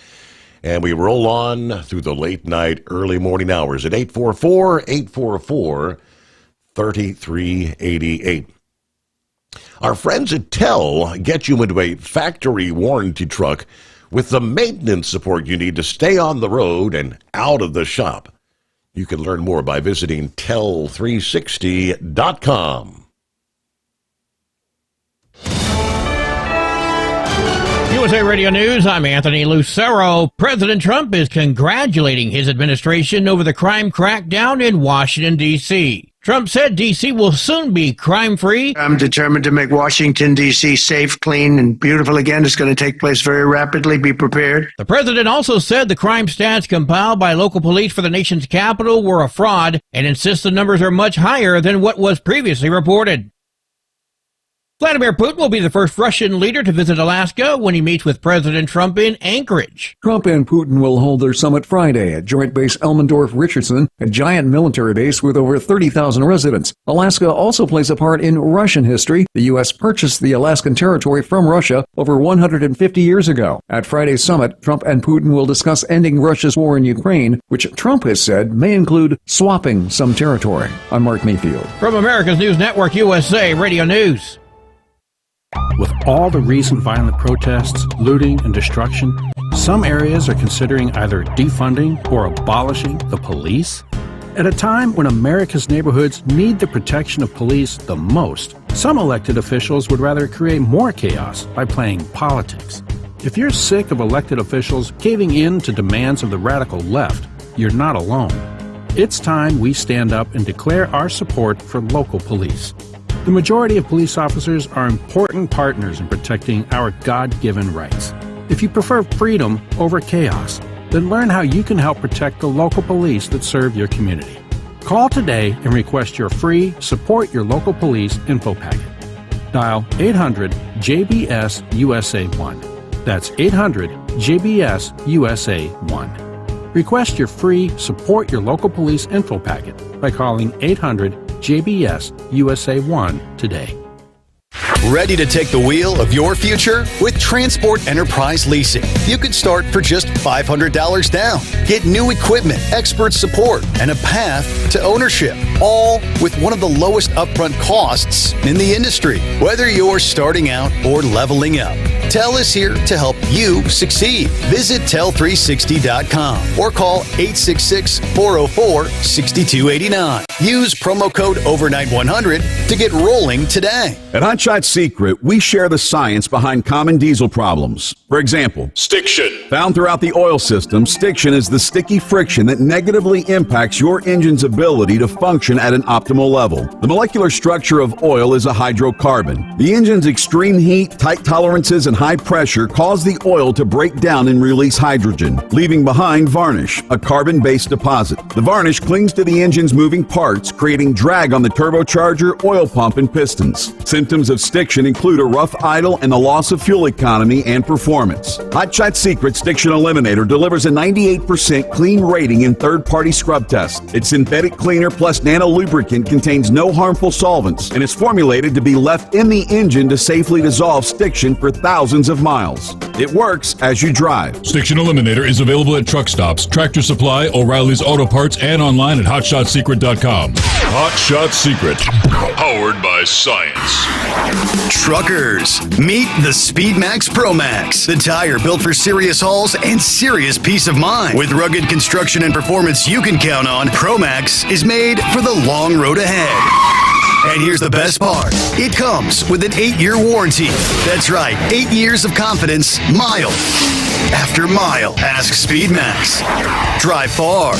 And we roll on through the late night, early morning hours at 844-844-3388. Our friends at Tell get you into a factory warranty truck with the maintenance support you need to stay on the road and out of the shop. You can learn more by visiting tell360.com. USA Radio News, I'm Anthony Lucero. President Trump is congratulating his administration over the crime crackdown in Washington, D.C. Trump said D.C. will soon be crime-free. I'm determined to make Washington, D.C. safe, clean, and beautiful again. It's going to take place very rapidly. Be prepared. The president also said the crime stats compiled by local police for the nation's capital were a fraud and insists the numbers are much higher than what was previously reported. Vladimir Putin will be the first Russian leader to visit Alaska when he meets with President Trump in Anchorage. Trump and Putin will hold their summit Friday at Joint Base Elmendorf-Richardson, a giant military base with over 30,000 residents. Alaska also plays a part in Russian history. The U.S. purchased the Alaskan territory from Russia over 150 years ago. At Friday's summit, Trump and Putin will discuss ending Russia's war in Ukraine, which Trump has said may include swapping some territory. I'm Mark Mayfield. From America's News Network, USA Radio News. With all the recent violent protests, looting, and destruction, some areas are considering either defunding or abolishing the police. At a time when America's neighborhoods need the protection of police the most, some elected officials would rather create more chaos by playing politics. If you're sick of elected officials caving in to demands of the radical left, you're not alone. It's time we stand up and declare our support for local police. The majority of police officers are important partners in protecting our God-given rights. If you prefer freedom over chaos, then learn how you can help protect the local police that serve your community. Call today and request your free Support Your Local Police info packet. Dial 800-JBS-USA-1. That's 800-JBS-USA-1. Request your free Support Your Local Police info packet by calling 800-JBS-USA-1 today. Ready to take the wheel of your future? With Transport Enterprise Leasing, you could start for just $500 down. Get new equipment, expert support, and a path to ownership, all with one of the lowest upfront costs in the industry. Whether you're starting out or leveling up, Tell is here to help you succeed. Visit tell360.com or call 866-404-6289. Use promo code OVERNIGHT100 to get rolling today. At Hot Shot Secret, we share the science behind common diesel problems. For example, Stiction. found throughout the oil system, stiction is the sticky friction that negatively impacts your engine's ability to function at an optimal level. The molecular structure of oil is a hydrocarbon. The engine's extreme heat, tight tolerances, and high pressure cause the oil to break down and release hydrogen, leaving behind varnish, a carbon-based deposit. The varnish clings to the engine's moving parts, creating drag on the turbocharger, oil pump, and pistons. Symptoms of stiction include a rough idle and the loss of fuel economy and performance. Hot Shot Secret Stiction Eliminator delivers a 98% clean rating in third-party scrub tests. Its synthetic cleaner plus nano lubricant contains no harmful solvents and is formulated to be left in the engine to safely dissolve stiction for thousands of miles. It works as you drive. Stiction Eliminator is available at truck stops, Tractor Supply, O'Reilly's Auto Parts, and online at HotShotSecret.com. Hot Shot Secret. Powered by science. Truckers, meet the Speedmax Pro Max, the tire built for serious hauls and serious peace of mind. With rugged construction and performance you can count on, Pro Max is made for the long road ahead. And here's the best part. It comes with an 8-year warranty. That's right, 8 years of confidence, mile after mile. Ask Speedmax. Drive far.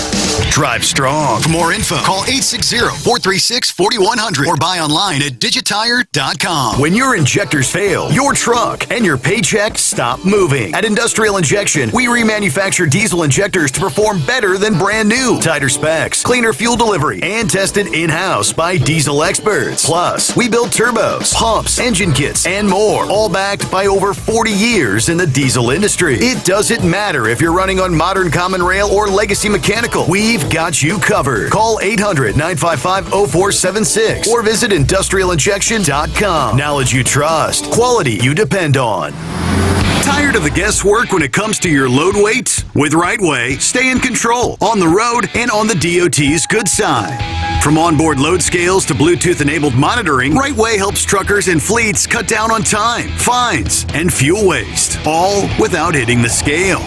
Drive strong. For more info, call 860-436-4100 or buy online at digitire.com. When your injectors fail, your truck and your paycheck stop moving. At Industrial Injection, we remanufacture diesel injectors to perform better than brand new. Tighter specs, cleaner fuel delivery, and tested in-house by diesel experts. Plus, we build turbos, pumps, engine kits, and more, all backed by over 40 years in the diesel industry. It doesn't matter if you're running on modern common rail or legacy mechanical. We've got you covered. Call 800-955-0476 or visit industrialinjection.com. Knowledge you trust. Quality you depend on. Tired of the guesswork when it comes to your load weights? With Rightway, stay in control on the road and on the DOT's good side. From onboard load scales to Bluetooth-enabled monitoring, Rightway helps truckers and fleets cut down on time, fines, and fuel waste, all without hitting the scale.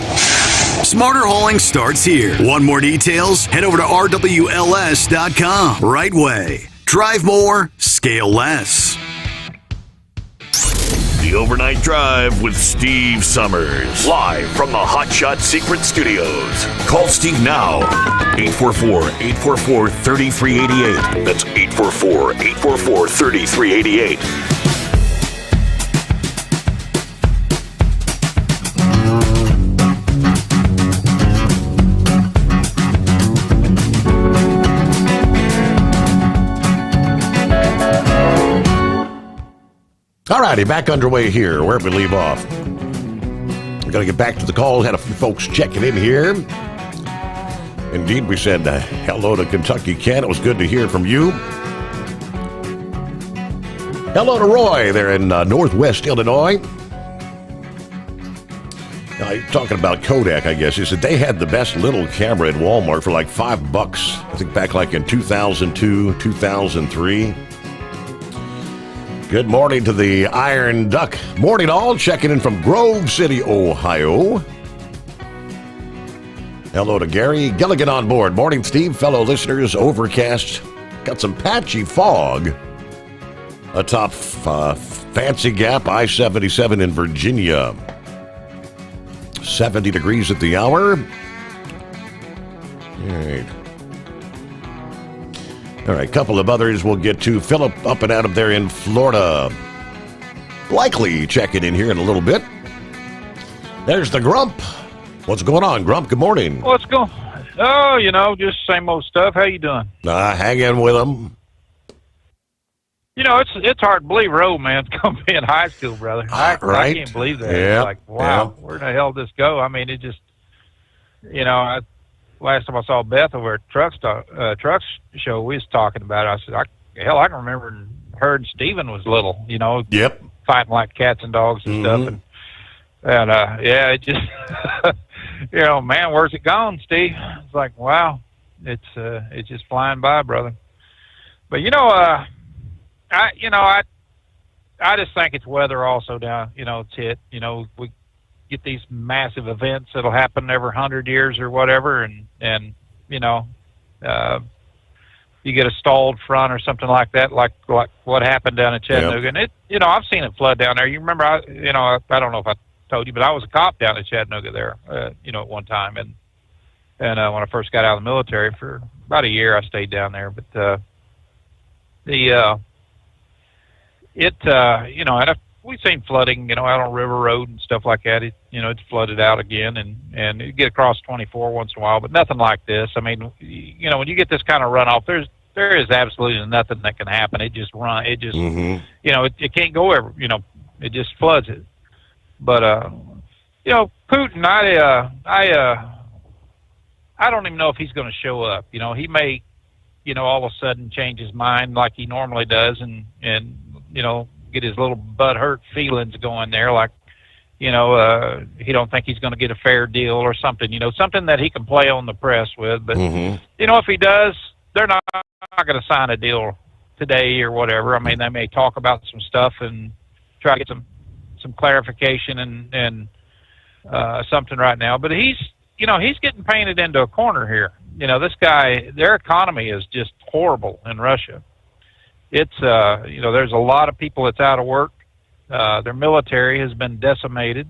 Smarter hauling starts here. Want more details? Head over to rwls.com. Rightway. Drive more, scale less. The Overnight Drive with Steve Summers. Live from the Hot Shot Secret Studios. Call Steve now. 844-844-3388. That's 844-844-3388. All righty, back underway here, where we leave off. We're going to get back to the calls. Had a few folks checking in here. Indeed, we said hello to Kentucky Ken. It was good to hear from you. Hello to Roy there in Northwest Illinois. Now, he's talking about Kodak, I guess. He said they had the best little camera at Walmart for like $5. I think back like in 2002, 2003. Good morning to the Iron Duck. Morning all, checking in from Grove City, Ohio. Hello to Gary Gilligan on board. Morning, Steve. Fellow listeners, overcast. Got some patchy fog atop Fancy Gap, I-77 in Virginia. 70 degrees at the hour. All right, a couple of others we'll get to. Philip up and out of there in Florida. Likely checking in here in a little bit. There's the Grump. What's going on, Grump? Good morning. What's going? Oh, you know, just same old stuff. How you doing? Hanging with them. You know, it's hard to believe old man's going to be in high school, brother. I can't believe that. Yeah. It's like, wow, where the hell did this go? I mean, it just, you know, last time I saw Beth over at trucks show, we was talking about it. I said, I can remember her and Steven was little, you know, fighting like cats and dogs and stuff. And yeah, it just, you know, man, where's it gone, Steve? It's like, wow, it's just flying by, brother. But you know, I just think it's weather also down. You know, it's hit. You know, we get these massive events that'll happen every 100 years or whatever, and you know, you get a stalled front or something like that, like what happened down in Chattanooga. And it, you know, I've seen it flood down there. You remember, I don't know if I told you, but I was a cop down in Chattanooga there, at one time, and when I first got out of the military for about a year, I stayed down there. But we've seen flooding, out on River Road and stuff like that. It's flooded out again, and you get across 24 once in a while, but nothing like this. I mean, when you get this kind of runoff, there is absolutely nothing that can happen. It just it can't go ever, it just floods it. But Putin, I don't even know if he's going to show up. He may, all of a sudden change his mind like he normally does, and get his little butt hurt feelings going there, like he don't think he's going to get a fair deal or something. Something that he can play on the press with. But if he does, they're not going to sign a deal today or whatever. I mean, they may talk about some stuff and try to get some clarification and something right now. But he's getting painted into a corner here. This guy, their economy is just horrible in Russia. It's, there's a lot of people that's out of work. Their military has been decimated.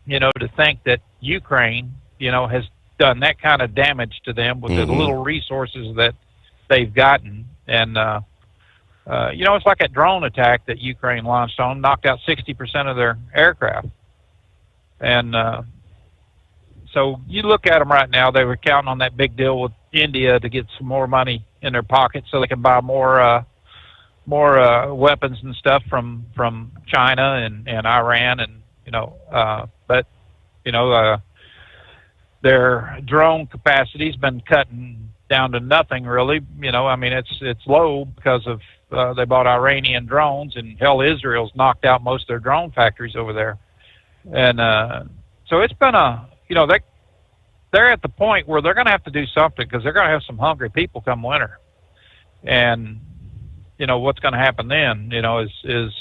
To think that Ukraine, has done that kind of damage to them with the little resources that they've gotten. And, it's like that drone attack that Ukraine launched on, knocked out 60% of their aircraft. And so you look at them right now, they were counting on that big deal with India to get some more money in their pockets so they can buy more weapons and stuff from China and Iran, and their drone capacity's been cutting down to nothing really. It's low because of they bought Iranian drones, and hell, Israel's knocked out most of their drone factories over there. And so it's been they're at the point where they're going to have to do something, because they're going to have some hungry people come winter. And what's going to happen then, is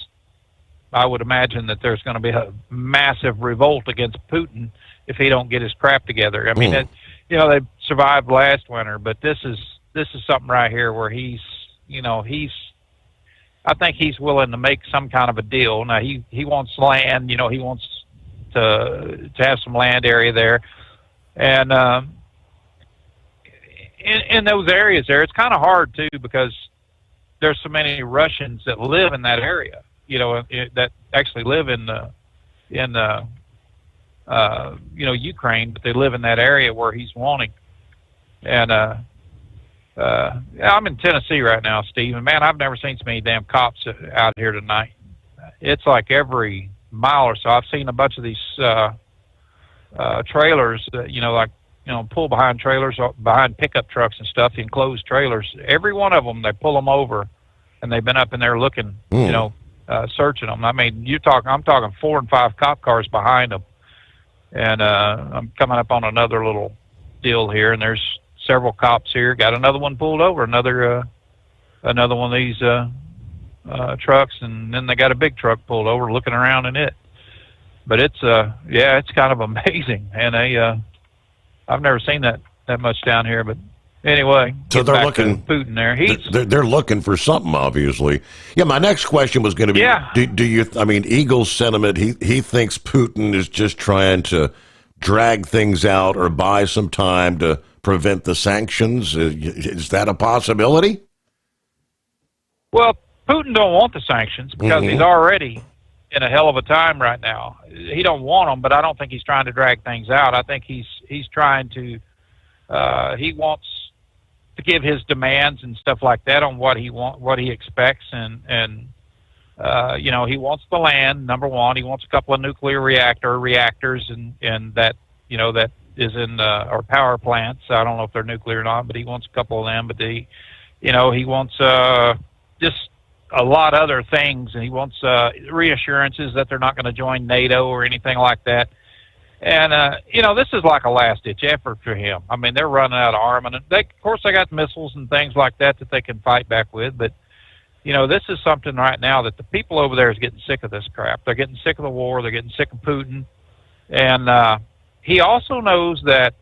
I would imagine that there's going to be a massive revolt against Putin if he don't get his crap together. I mean, they survived last winter, but this is something right here where I think he's willing to make some kind of a deal. Now he wants land, he wants to have some land area there, and in those areas there, it's kind of hard too, because there's so many Russians that live in that area, that actually live in Ukraine, but they live in that area where he's wanting. And I'm in Tennessee right now, Steve, and man, I've never seen so many damn cops out here tonight. It's like every mile or so. I've seen a bunch of these trailers that, pull behind trailers, behind pickup trucks and stuff, the enclosed trailers. Every one of them, they pull them over, and they've been up in there looking, searching them. I mean, I'm talking 4 and 5 cop cars behind them. And I'm coming up on another little deal here, and there's several cops here. Got another one pulled over, another one of these trucks, and then they got a big truck pulled over, looking around in it. But it's it's kind of amazing, and I've never seen that much down here. But anyway, so they're looking Putin there. They're looking for something, obviously. Yeah, my next question was going to be: do you? I mean, Eagle's sentiment. He thinks Putin is just trying to drag things out or buy some time to prevent the sanctions. Is that a possibility? Well, Putin don't want the sanctions because he's already in a hell of a time right now. He don't want them, but I don't think he's trying to drag things out. I think he's trying to. He wants to give his demands and stuff like that on what he expects, and he wants the land. Number one, he wants a couple of nuclear reactors, and that that is in our power plants. I don't know if they're nuclear or not, but he wants a couple of them. But he wants just a lot of other things, and he wants reassurances that they're not going to join NATO or anything like that. And this is like a last-ditch effort for him. I mean, they're running out of armament. Of course, they got missiles and things like that they can fight back with. But this is something right now that the people over there is getting sick of this crap. They're getting sick of the war. They're getting sick of Putin. And he also knows that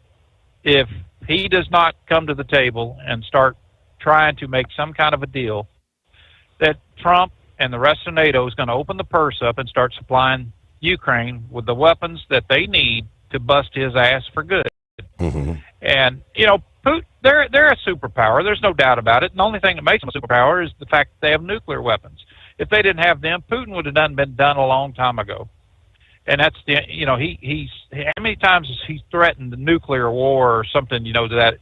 if he does not come to the table and start trying to make some kind of a deal, that Trump and the rest of NATO is going to open the purse up and start supplying Ukraine with the weapons that they need to bust his ass for good. And Putin, they're a superpower. There's no doubt about it. And the only thing that makes them a superpower is the fact that they have nuclear weapons. If they didn't have them, Putin would have been done a long time ago. And that's he's how many times has he threatened the nuclear war or something, to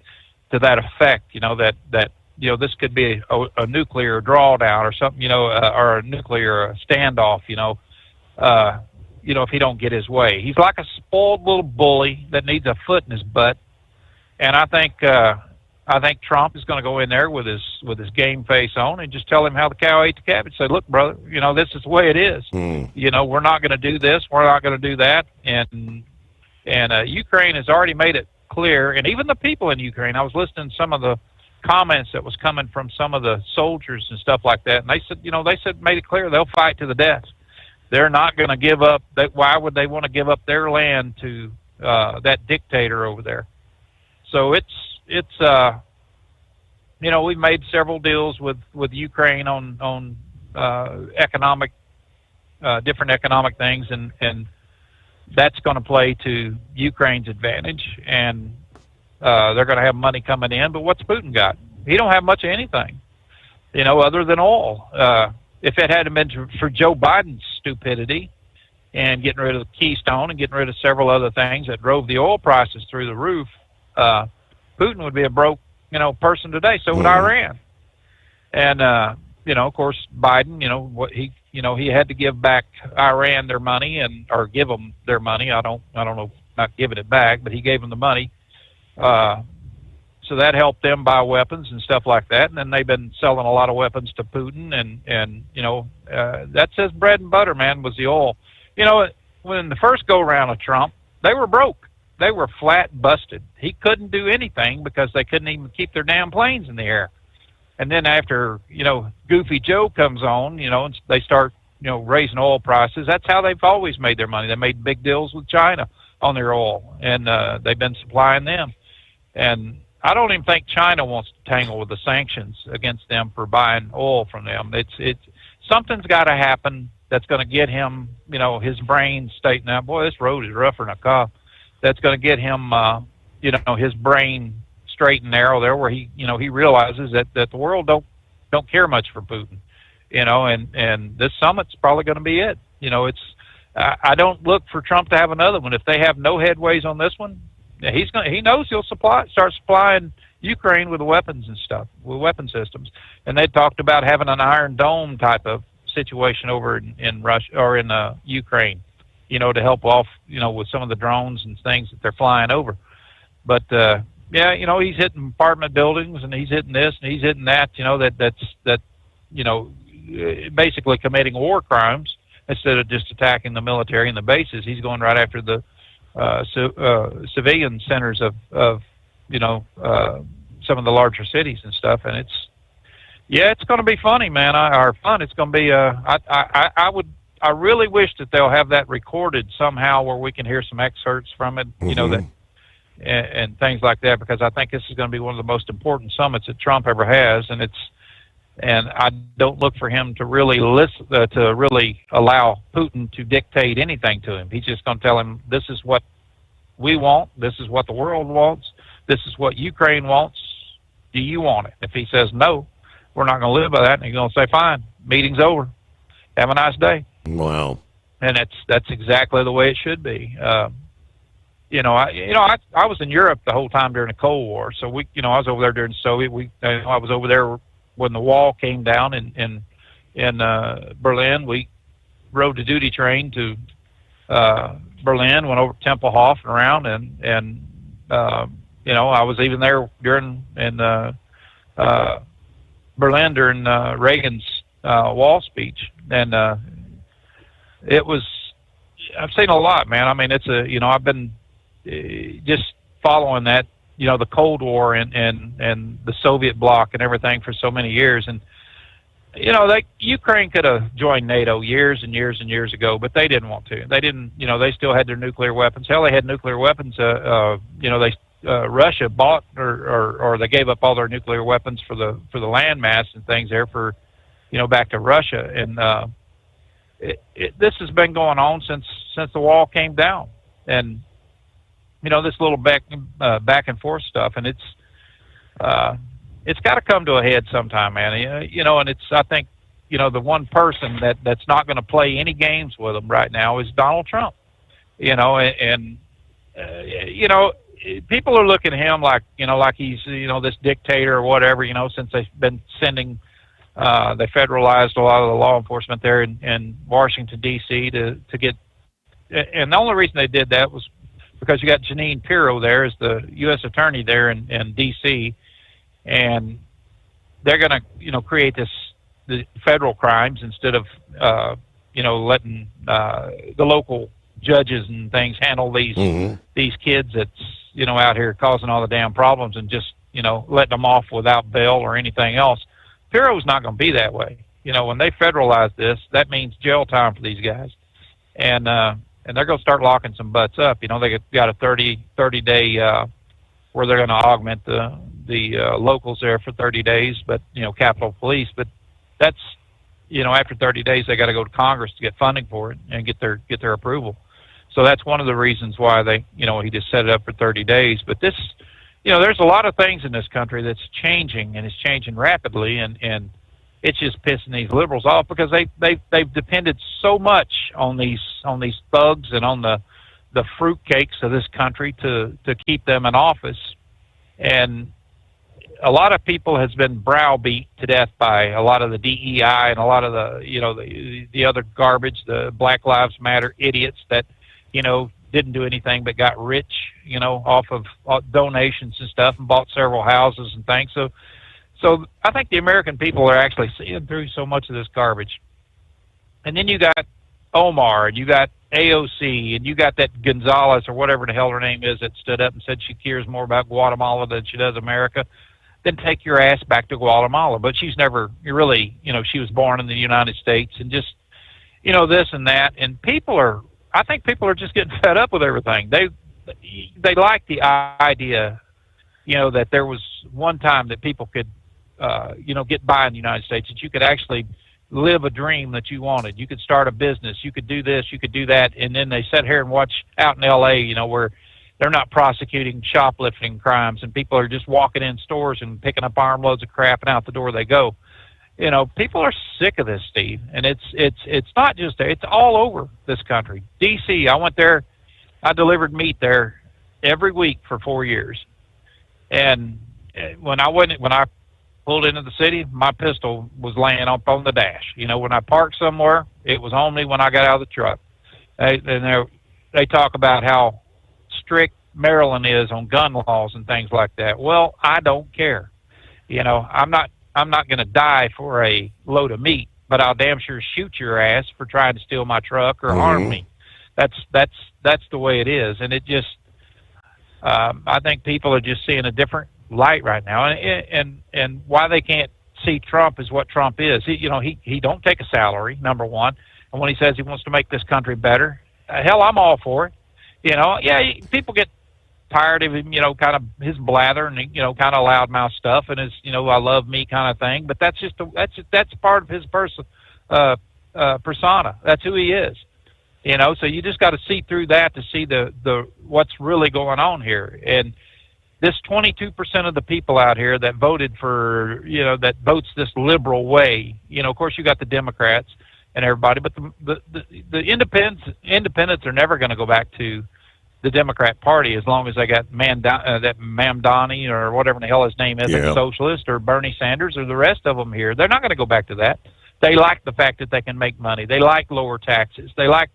that effect, that this could be a nuclear drawdown or something, or a nuclear standoff, if he don't get his way. He's like a spoiled little bully that needs a foot in his butt. And I think Trump is going to go in there with his game face on and just tell him how the cow ate the cabbage. Say, look, brother, this is the way it is. We're not going to do this. We're not going to do that. And Ukraine has already made it clear. And even the people in Ukraine, I was listening to some of the comments that was coming from some of the soldiers and stuff like that. And they said, made it clear they'll fight to the death. They're not going to give up. Why would they want to give up their land to that dictator over there? So we've made several deals with Ukraine on different economic things, and that's going to play to Ukraine's advantage, and they're going to have money coming in. But what's Putin got? He don't have much of anything, other than oil. If it hadn't been for Joe Biden's stupidity and getting rid of the Keystone and getting rid of several other things that drove the oil prices through the roof, Putin would be a broke, person today. So would Iran. And, of course, Biden, he had to give back Iran their money or give them their money. I don't know, not giving it back, but he gave them the money. So that helped them buy weapons and stuff like that. And then they've been selling a lot of weapons to Putin. And that's his bread and butter, man, was the oil. When the first go-round of Trump, they were broke. They were flat busted. He couldn't do anything because they couldn't even keep their damn planes in the air. And then after, Goofy Joe comes on, and they start, raising oil prices. That's how they've always made their money. They made big deals with China on their oil, and they've been supplying them. And I don't even think China wants to tangle with the sanctions against them for buying oil from them. It's something's got to happen that's going to get him, his brain straightening out. Boy, this road is rougher than a cop. That's going to get him, his brain straight and narrow there, where he realizes that the world don't care much for Putin, and this summit's probably going to be it. I don't look for Trump to have another one. If they have no headways on this one, he knows he'll start supplying Ukraine with weapons and stuff, with weapon systems. And they talked about having an Iron Dome type of situation over in Russia or in Ukraine, to help off, with some of the drones and things that they're flying over. But he's hitting apartment buildings and he's hitting this and he's hitting that. That's basically committing war crimes instead of just attacking the military and the bases. He's going right after the civilian centers of some of the larger cities and stuff. And it's going to be funny, man. It's going to be. I really wish that they'll have that recorded somehow where we can hear some excerpts from it, and things like that, because I think this is going to be one of the most important summits that Trump ever has, and I don't look for him to really to really allow Putin to dictate anything to him. He's just going to tell him, this is what we want, this is what the world wants, this is what Ukraine wants. Do you want it? If he says no, we're not going to live by that, and he's going to say, fine, meeting's over. Have a nice day. Wow. And that's exactly the way it should be. I was in Europe the whole time during the Cold War, so I was over there during the Soviet. I was over there when the wall came down in Berlin. We rode the duty train to Berlin, went over to Tempelhof and around, and I was even there during Berlin during Reagan's wall speech, and it was. I've seen a lot, man. I mean, it's I've been just following that, the Cold War and the Soviet bloc and everything for so many years, and Ukraine could have joined NATO years and years and years ago, but they didn't want to. They didn't. They still had their nuclear weapons. Hell, they had nuclear weapons. Russia bought or they gave up all their nuclear weapons for the landmass and things there for, back to Russia, and this has been going on since the wall came down, and this little back and forth stuff, and it's got to come to a head sometime, man. And it's, I think, the one person that's not going to play any games with them right now is Donald Trump. People are looking at him like he's this dictator or whatever. Since they've been sending. They federalized a lot of the law enforcement there in Washington, D.C. to get, and the only reason they did that was because you got Jeanine Pirro there as the U.S. attorney there in D.C., and they're going to, create the federal crimes instead of, letting the local judges and things handle these kids that's, out here causing all the damn problems and just, letting them off without bail or anything else. Pirro's not going to be that way. When they federalize this, that means jail time for these guys. And they're going to start locking some butts up. They got a 30-day where they're going to augment the locals there for 30 days, but, Capitol Police. But that's, after 30 days, they got to go to Congress to get funding for it and get their approval. So that's one of the reasons why they, he just set it up for 30 days. But this, there's a lot of things in this country that's changing, and it's changing rapidly, and it's just pissing these liberals off because they've depended so much on these thugs and on the fruitcakes of this country to keep them in office. And a lot of people has been browbeat to death by a lot of the DEI and a lot of the other garbage, the Black Lives Matter idiots that didn't do anything but got rich, off of donations and stuff, and bought several houses and things. So I think the American people are actually seeing through so much of this garbage. And then you got Omar, and you got AOC, and you got that Gonzalez or whatever the hell her name is that stood up and said she cares more about Guatemala than she does America. Then take your ass back to Guatemala. But she's never really, she was born in the United States, and just, this and that. And I think people are just getting fed up with everything. They like the idea, that there was one time that people could, get by in the United States, that you could actually live a dream that you wanted. You could start a business. You could do this. You could do that. And then they sit here and watch out in L.A., where they're not prosecuting shoplifting crimes, and people are just walking in stores and picking up armloads of crap, and out the door they go. People are sick of this, Steve, and it's not just there; it's all over this country. D.C., I went there, I delivered meat there every week for 4 years, and when I pulled into the city, my pistol was laying up on the dash. When I parked somewhere, it was only when I got out of the truck. They talk about how strict Maryland is on gun laws and things like that. Well, I don't care. I'm not going to die for a load of meat, but I'll damn sure shoot your ass for trying to steal my truck or harm me. That's the way it is, and it just I think people are just seeing a different light right now, and why they can't see Trump is what Trump is. He don't take a salary, number one, and when he says he wants to make this country better, hell, I'm all for it. People get tired of him, kind of his blather and kind of loudmouth stuff and his, I love me kind of thing. But that's part of his persona. That's who he is. So you just got to see through that to see the what's really going on here. And this 22% of the people out here that voted for, that votes this liberal way. Of course, you got the Democrats and everybody, but the independents are never going to go back to the Democrat Party as long as they got that Mamdani or whatever the hell his name is, a socialist, or Bernie Sanders, or the rest of them here. They're not going to go back to that. They like the fact that they can make money. They like lower taxes. They like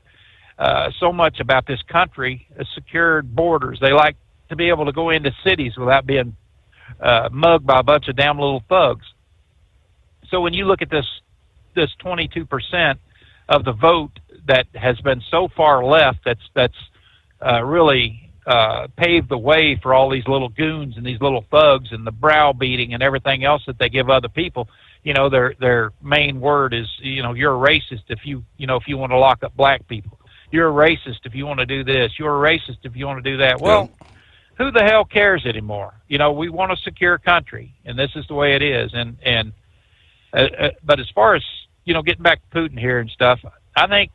so much about this country, secured borders. They like to be able to go into cities without being mugged by a bunch of damn little thugs. So when you look at this 22% of the vote that has been so far left, that's really paved the way for all these little goons and these little thugs and the browbeating and everything else that they give other people. Their main word is, you're a racist if you want to lock up black people. You're a racist if you want to do this. You're a racist if you want to do that. Well, who the hell cares anymore? We want a secure country, and this is the way it is. But as far as, getting back to Putin here and stuff, I think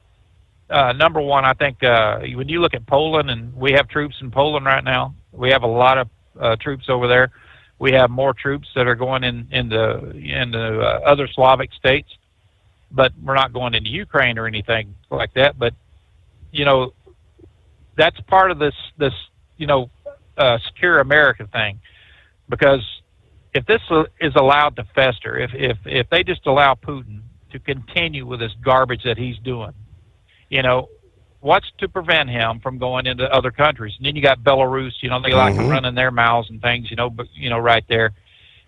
number one, I think when you look at Poland, and we have troops in Poland right now, we have a lot of troops over there. We have more troops that are going into other Slavic states, but we're not going into Ukraine or anything like that. But that's part of this secure America thing, because if this is allowed to fester, if they just allow Putin to continue with this garbage that he's doing, what's to prevent him from going into other countries? And then you got Belarus, they like to run in their mouths and things, but right there.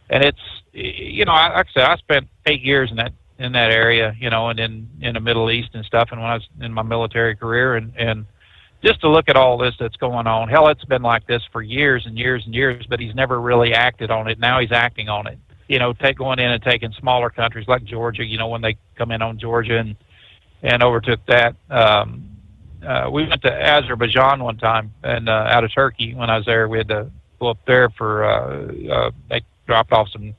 And it's, like I said, I spent 8 years in that area, and in the Middle East and stuff, and when I was in my military career, and just to look at all this that's going on. Hell, it's been like this for years and years and years, but he's never really acted on it. Now he's acting on it. Going in and taking smaller countries like Georgia, when they come in on Georgia and overtook that. We went to Azerbaijan one time, and out of Turkey when I was there. We had to go up there for they dropped off some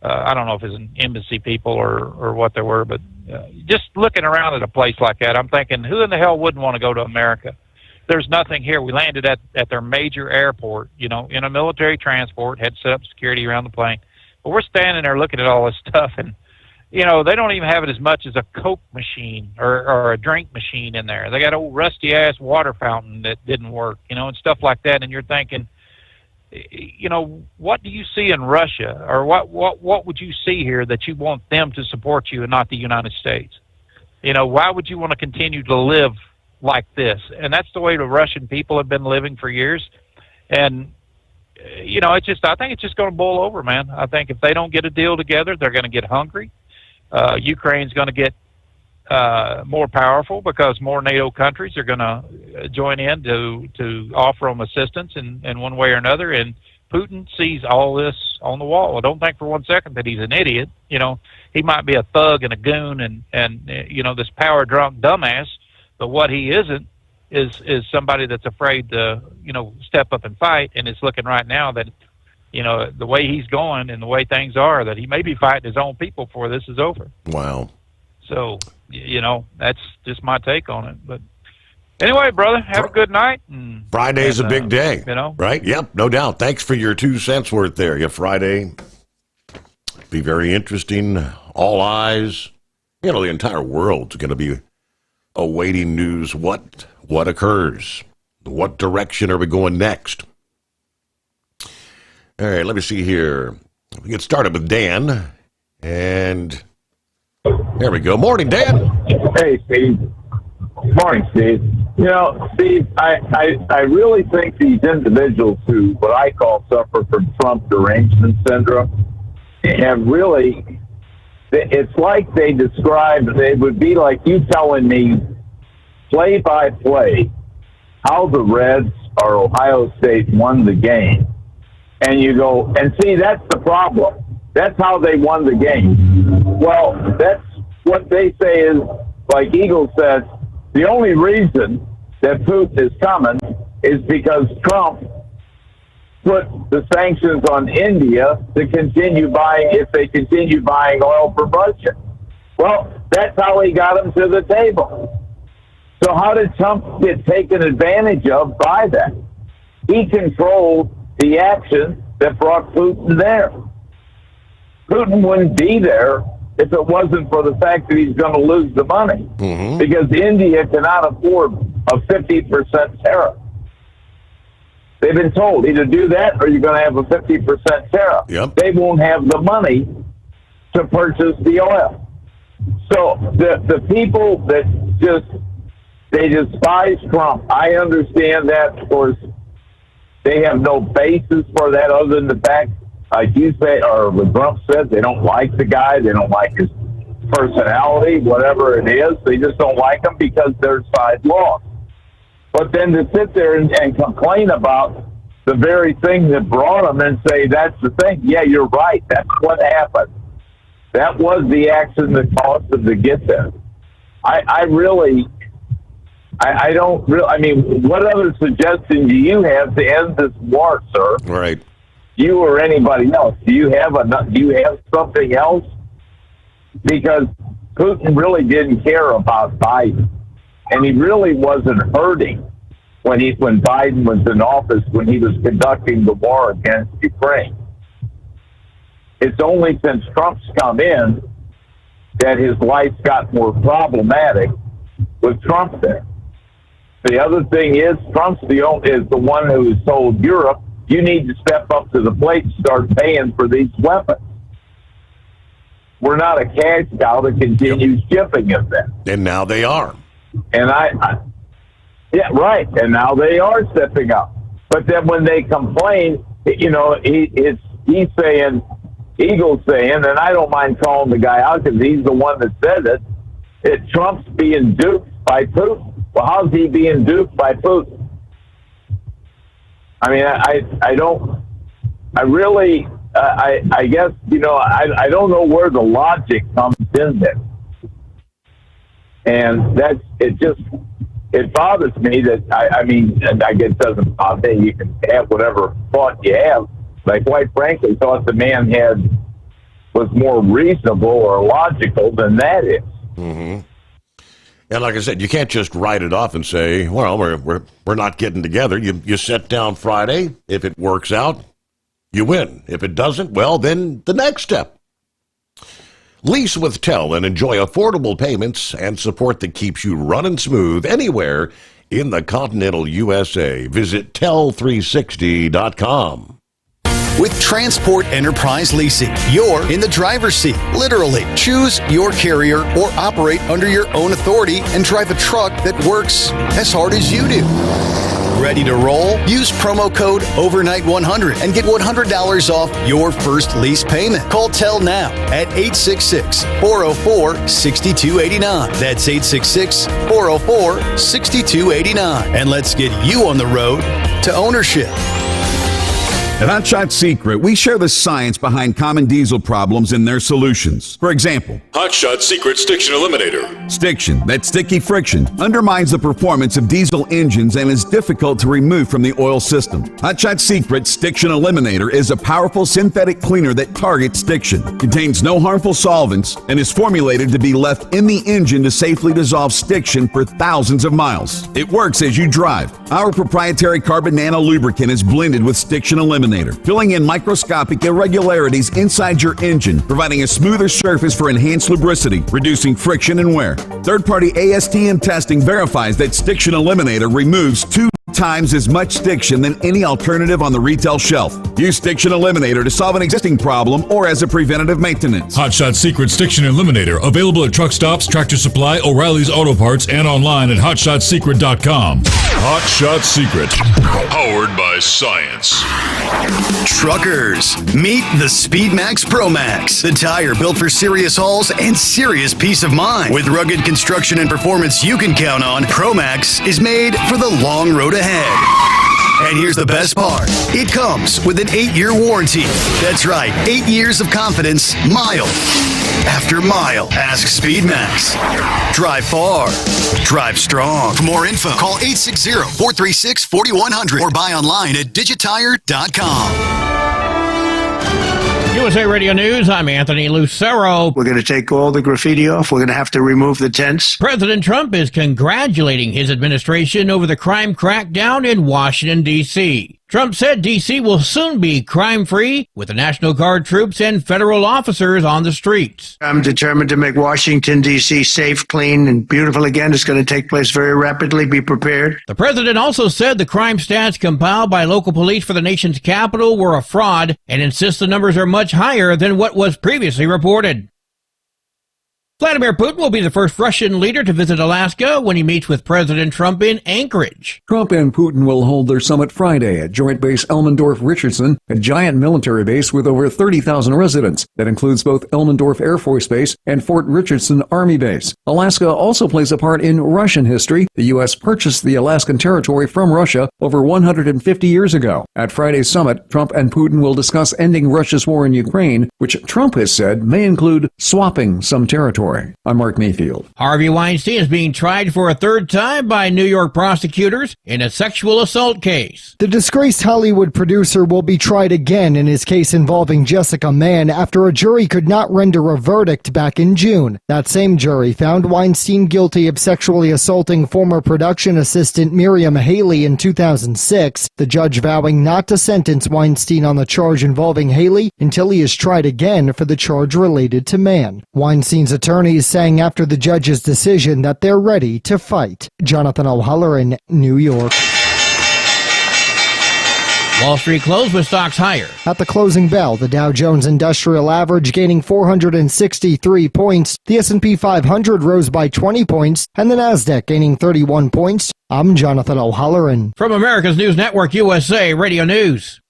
I don't know if it's an embassy people or what they were, but just looking around at a place like that, I'm thinking, who in the hell wouldn't want to go to America? There's nothing here. We landed at their major airport, in a military transport, had set up security around the plane. But we're standing there looking at all this stuff, and they don't even have it as much as a Coke machine or a drink machine in there. They got old rusty-ass water fountain that didn't work, and stuff like that. And you're thinking, what do you see in Russia, or what would you see here that you want them to support you and not the United States? Why would you want to continue to live like this? And that's the way the Russian people have been living for years. And I think it's just going to boil over, man. I think if they don't get a deal together, they're going to get hungry. Ukraine's going to get more powerful because more NATO countries are going to join in to offer them assistance in one way or another. And Putin sees all this on the wall. I don't think for one second that he's an idiot. He might be a thug and a goon and this power-drunk dumbass, but what he isn't is somebody that's afraid to, step up and fight, and it's looking right now that, the way he's going and the way things are, that he may be fighting his own people before this is over. Wow. So, that's just my take on it. But anyway, brother, have a good night. Friday's a big day, right? Yep, no doubt. Thanks for your 2 cents worth there. Yeah, Friday, be very interesting. All eyes, the entire world's going to be awaiting news. What occurs? What direction are we going next? All right, let me see here. We get started with Dan, and there we go. Morning, Dan. Hey, Steve. Morning, Steve. Steve, I really think these individuals who, what I call, suffer from Trump derangement syndrome, have really, it's like they describe, it would be like you telling me play by play how the Reds or Ohio State won the game. And you go, and see, that's the problem. That's how they won the game. Well, that's what they say is, like Eagle says, the only reason that Putin is coming is because Trump put the sanctions on India to continue buying, if they continue buying oil from Russia. Well, that's how he got them to the table. So how did Trump get taken advantage of by that? He controlled the action that brought Putin there. Putin wouldn't be there if it wasn't for the fact that he's going to lose the money, because India cannot afford a 50% tariff. They've been told either do that or you're going to have a 50% tariff. Yep. They won't have the money to purchase the oil. So the people that they despise Trump. I understand that. Of course, they have no basis for that other than the fact, like you say, or what Trump said, they don't like the guy. They don't like his personality, whatever it is. They just don't like him because their side lost. But then to sit there and complain about the very thing that brought him and say, that's the thing. Yeah, you're right. That's what happened. That was the action that caused them to get there. I don't really, I mean, what other suggestion do you have to end this war, sir? Right. You or anybody else? Do you have something else? Because Putin really didn't care about Biden, and he really wasn't hurting when Biden was in office, when he was conducting the war against Ukraine. It's only since Trump's come in that his life's got more problematic with Trump there. The other thing is, Trump's is the one who has told Europe, you need to step up to the plate and start paying for these weapons. We're not a cash cow that continues shipping of them. And now they are. And yeah, right. And now they are stepping up. But then when they complain, he's saying, Eagle's saying, and I don't mind calling the guy out because he's the one that said it, that Trump's being duped by Putin. Well, how's he being duped by Putin? I mean, I guess, I don't know where the logic comes in there. And it bothers me that, I guess it doesn't bother me. You can have whatever thought you have. But I quite frankly thought the man was more reasonable or logical than that is. Mm-hmm. And like I said, you can't just write it off and say, well, we're not getting together. You sit down Friday. If it works out, you win. If it doesn't, well, then the next step. Lease with Tel and enjoy affordable payments and support that keeps you running smooth anywhere in the continental USA. Visit tel360.com. With Transport Enterprise Leasing, you're in the driver's seat, literally. Choose your carrier or operate under your own authority and drive a truck that works as hard as you do. Ready to roll? Use promo code OVERNIGHT100 and get $100 off your first lease payment. Call Tel now at 866-404-6289. That's 866-404-6289. And let's get you on the road to ownership. At Hot Shot Secret, we share the science behind common diesel problems and their solutions. For example, Hot Shot Secret Stiction Eliminator. Stiction, that sticky friction, undermines the performance of diesel engines and is difficult to remove from the oil system. Hot Shot Secret Stiction Eliminator is a powerful synthetic cleaner that targets stiction, contains no harmful solvents, and is formulated to be left in the engine to safely dissolve stiction for thousands of miles. It works as you drive. Our proprietary carbon nano lubricant is blended with Stiction Eliminator, filling in microscopic irregularities inside your engine, providing a smoother surface for enhanced lubricity, reducing friction and wear. Third-party ASTM testing verifies that Stiction Eliminator removes 2 times as much stiction than any alternative on the retail shelf. Use Stiction Eliminator to solve an existing problem or as a preventative maintenance. Hot Shot Secret Stiction Eliminator, available at truck stops, Tractor Supply, O'Reilly's Auto Parts, and online at hotshotsecret.com. Hot Shot Secret, powered by science. Truckers, meet the Speedmax Pro Max, the tire built for serious hauls and serious peace of mind. With rugged construction and performance you can count on, Pro Max is made for the long road ahead. And here's the best part. It comes with an 8-year warranty. That's right, 8 years of confidence, mile after mile. Ask Speedmax. Drive far. Drive strong. For more info, call 860-436-4100 or buy online at digitire.com. USA Radio News, I'm Anthony Lucero. We're going to take all the graffiti off. We're going to have to remove the tents. President Trump is congratulating his administration over the crime crackdown in Washington, D.C. Trump said D.C. will soon be crime-free with the National Guard troops and federal officers on the streets. I'm determined to make Washington, D.C. safe, clean, and beautiful again. It's going to take place very rapidly. Be prepared. The president also said the crime stats compiled by local police for the nation's capital were a fraud and insists the numbers are much higher than what was previously reported. Vladimir Putin will be the first Russian leader to visit Alaska when he meets with President Trump in Anchorage. Trump and Putin will hold their summit Friday at Joint Base Elmendorf-Richardson, a giant military base with over 30,000 residents that includes both Elmendorf Air Force Base and Fort Richardson Army Base. Alaska also plays a part in Russian history. The U.S. purchased the Alaskan territory from Russia over 150 years ago. At Friday's summit, Trump and Putin will discuss ending Russia's war in Ukraine, which Trump has said may include swapping some territory. reporting. I'm Mark Mayfield. Harvey Weinstein is being tried for a third time by New York prosecutors in a sexual assault case. The disgraced Hollywood producer will be tried again in his case involving Jessica Mann after a jury could not render a verdict back in June. That same jury found Weinstein guilty of sexually assaulting former production assistant Miriam Haley in 2006, the judge vowing not to sentence Weinstein on the charge involving Haley until he is tried again for the charge related to Mann. Weinstein's attorneys saying after the judge's decision that they're ready to fight. Jonathan O'Halloran, New York. Wall Street closed with stocks higher. At the closing bell, the Dow Jones Industrial Average gaining 463 points, the S&P 500 rose by 20 points, and the Nasdaq gaining 31 points. I'm Jonathan O'Halloran. From America's News Network USA Radio News.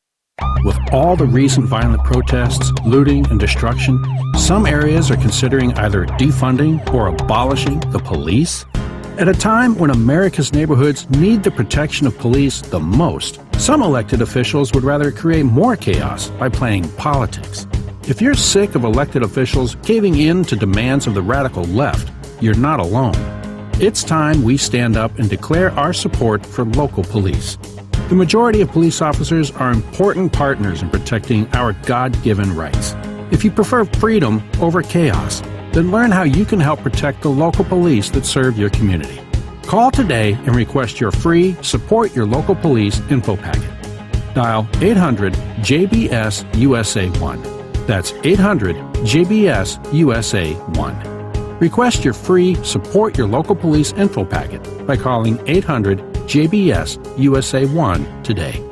With all the recent violent protests, looting, and destruction, some areas are considering either defunding or abolishing the police. At a time when America's neighborhoods need the protection of police the most, some elected officials would rather create more chaos by playing politics. If you're sick of elected officials caving in to demands of the radical left, you're not alone. It's time we stand up and declare our support for local police. The majority of police officers are important partners in protecting our God-given rights. If you prefer freedom over chaos, then learn how you can help protect the local police that serve your community. Call today and request your free Support Your Local Police info packet. Dial 800-JBS-USA-1. That's 800-JBS-USA-1. Request your free Support Your Local Police info packet by calling 800-JBS-USA-1 today.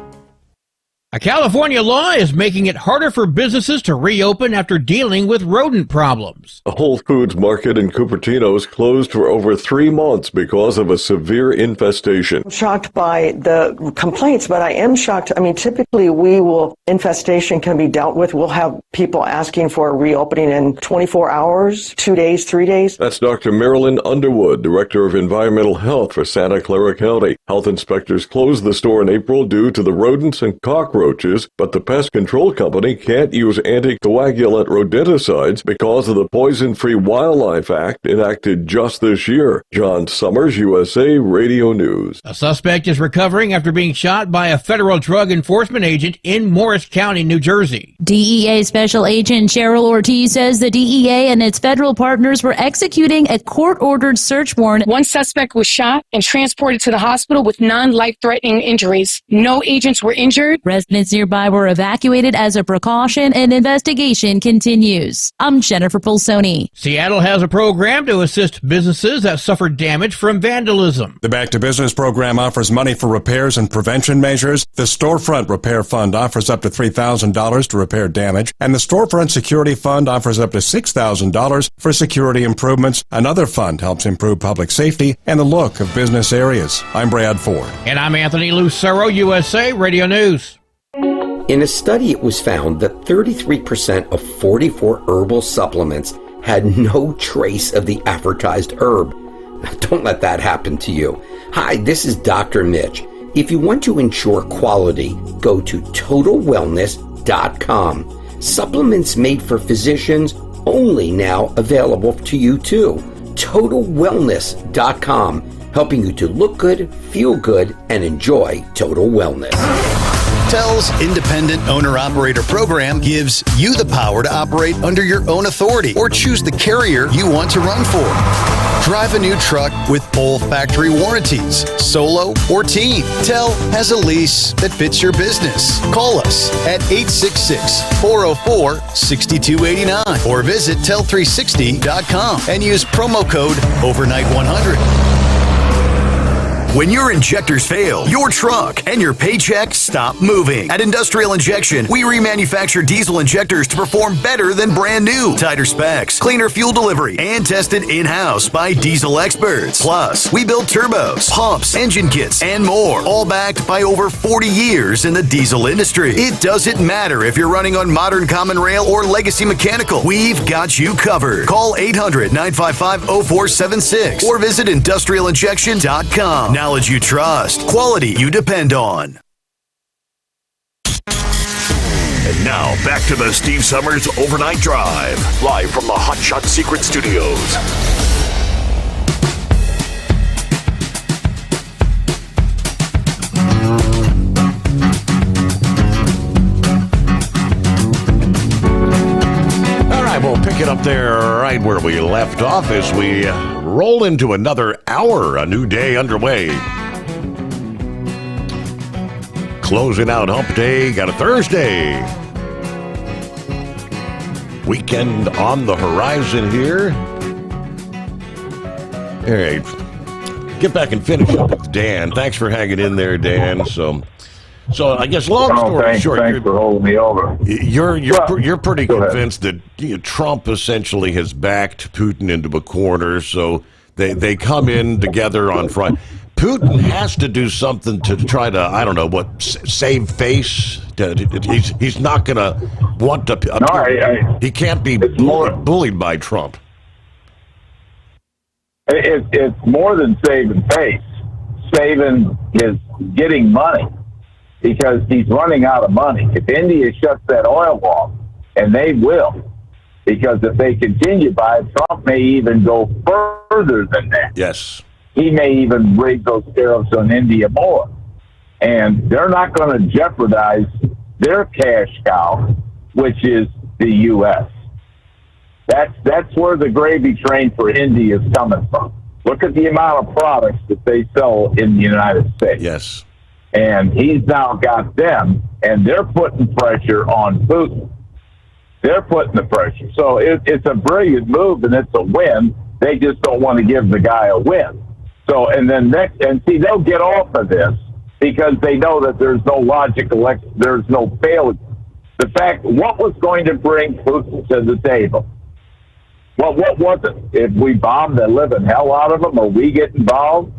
A California law is making it harder for businesses to reopen after dealing with rodent problems. A Whole Foods market in Cupertino is closed for over 3 months because of a severe infestation. I'm shocked by the complaints, but I am shocked. I mean, typically infestation can be dealt with. We'll have people asking for a reopening in 24 hours, 2 days, 3 days. That's Dr. Marilyn Underwood, Director of Environmental Health for Santa Clara County. Health inspectors closed the store in April due to the rodents and cockroaches, but the pest control company can't use anticoagulant rodenticides because of the Poison-Free Wildlife Act enacted just this year. John Sommers, USA Radio News. A suspect is recovering after being shot by a federal drug enforcement agent in Morris County, New Jersey. DEA Special Agent Cheryl Ortiz says the DEA and its federal partners were executing a court-ordered search warrant. One suspect was shot and transported to the hospital with non-life-threatening injuries. No agents were injured. Residents nearby were evacuated as a precaution, and investigation continues. I'm Jennifer Pulsoni. Seattle has a program to assist businesses that suffered damage from vandalism. The Back to Business program offers money for repairs and prevention measures. The Storefront Repair Fund offers up to $3,000 to repair damage, and the Storefront Security Fund offers up to $6,000 for security improvements. Another fund helps improve public safety and the look of business areas. I'm Brad Ford. And I'm Anthony Lucero, USA Radio News. In a study, it was found that 33% of 44 herbal supplements had no trace of the advertised herb. Now, don't let that happen to you. Hi, this is Dr. Mitch. If you want to ensure quality, go to TotalWellness.com. Supplements made for physicians, only now available to you too. TotalWellness.com, helping you to look good, feel good, and enjoy total wellness. TEL's Independent Owner-Operator Program gives you the power to operate under your own authority or choose the carrier you want to run for. Drive a new truck with full factory warranties, solo or team. TEL has a lease that fits your business. Call us at 866-404-6289 or visit tel360.com and use promo code OVERNIGHT100. When your injectors fail, your truck and your paycheck stop moving. At Industrial Injection, we remanufacture diesel injectors to perform better than brand new. Tighter specs, cleaner fuel delivery, and tested in-house by diesel experts. Plus, we build turbos, pumps, engine kits, and more, all backed by over 40 years in the diesel industry. It doesn't matter if you're running on modern common rail or legacy mechanical. We've got you covered. Call 800-955-0476 or visit industrialinjection.com. Knowledge you trust, quality you depend on. And now, back to the Steve Summers Overnight Drive, live from the Hot Shot Secret Studios. All right, we'll pick it up there right where we left off as we roll into another hour, a new day underway. Closing out Hump Day, got a Thursday. Weekend on the horizon here. All right, get back and finish up with Dan. Thanks for hanging in there, Dan. So I guess long story short, thanks for holding me over. You're pretty convinced that Trump essentially has backed Putin into a corner. So they come in together on Friday. Putin has to do something to try to, I don't know, save face. He's not going to want to. He can't be bullied by Trump. It's more than saving face. Saving is getting money because he's running out of money. If India shuts that oil off, and they will, because if they continue by it, Trump may even go further than that. Yes. He may even raise those tariffs on India more. And they're not going to jeopardize their cash cow, which is the U.S. That's where the gravy train for India is coming from. Look at the amount of products that they sell in the United States. Yes. And he's now got them, and they're putting pressure on Putin. They're putting the pressure. So it's a brilliant move, and it's a win. They just don't want to give the guy a win. So, and then they'll get off of this because they know that there's no logical, there's no failure. The fact, what was going to bring Putin to the table? Well, what was it? If we bomb the living hell out of them, or we get involved?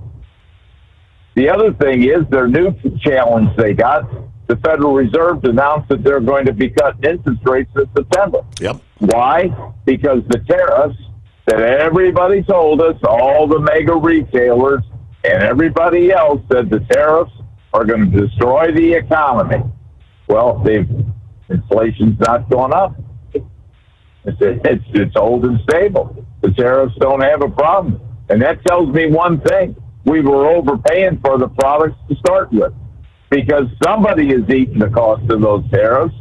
The other thing is their new challenge they got. The Federal Reserve announced that they're going to be cutting interest rates in September. Yep. Why? Because the tariffs that everybody told us, all the mega retailers and everybody else said the tariffs are going to destroy the economy. Well, inflation's not going up. It's old and stable. The tariffs don't have a problem. And that tells me one thing. We were overpaying for the products to start with because somebody is eating the cost of those tariffs,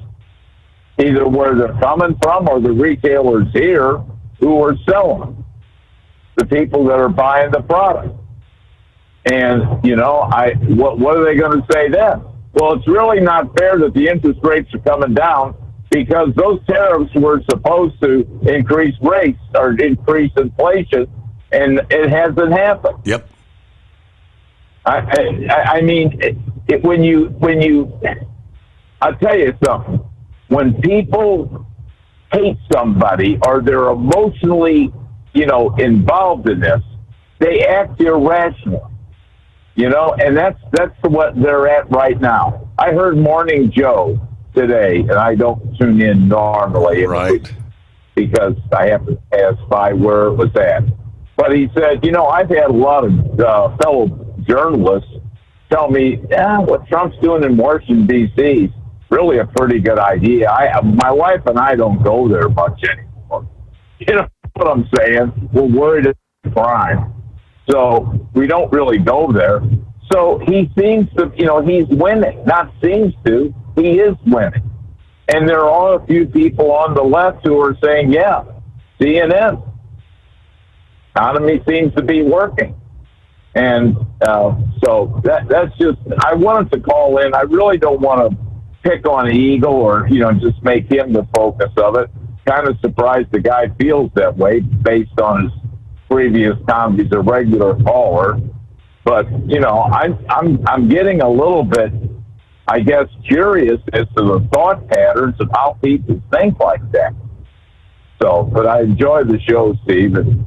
either where they're coming from or the retailers here who are selling them, the people that are buying the product. And, what are they going to say then? Well, it's really not fair that the interest rates are coming down because those tariffs were supposed to increase rates or increase inflation, and it hasn't happened. Yep. I mean, I'll tell you something. When people hate somebody or they're emotionally, involved in this, they act irrational, and that's what they're at right now. I heard Morning Joe today, and I don't tune in normally, right? Because I have to pass by where it was at. But he said, I've had a lot of fellow journalists tell me, what Trump's doing in Washington, D.C. is really a pretty good idea. My wife and I don't go there much anymore. You know what I'm saying? We're worried about crime. So we don't really go there. So he seems to, he's winning. Not seems to, he is winning. And there are a few people on the left who are saying, yeah, CNN. Economy seems to be working. And so that's just, I wanted to call in. I really don't want to pick on Eagle or, just make him the focus of it. Kind of surprised the guy feels that way based on his previous time. He's a regular caller. But, I'm getting a little bit, I guess, curious as to the thought patterns of how people think like that. So, but I enjoy the show, Steve, and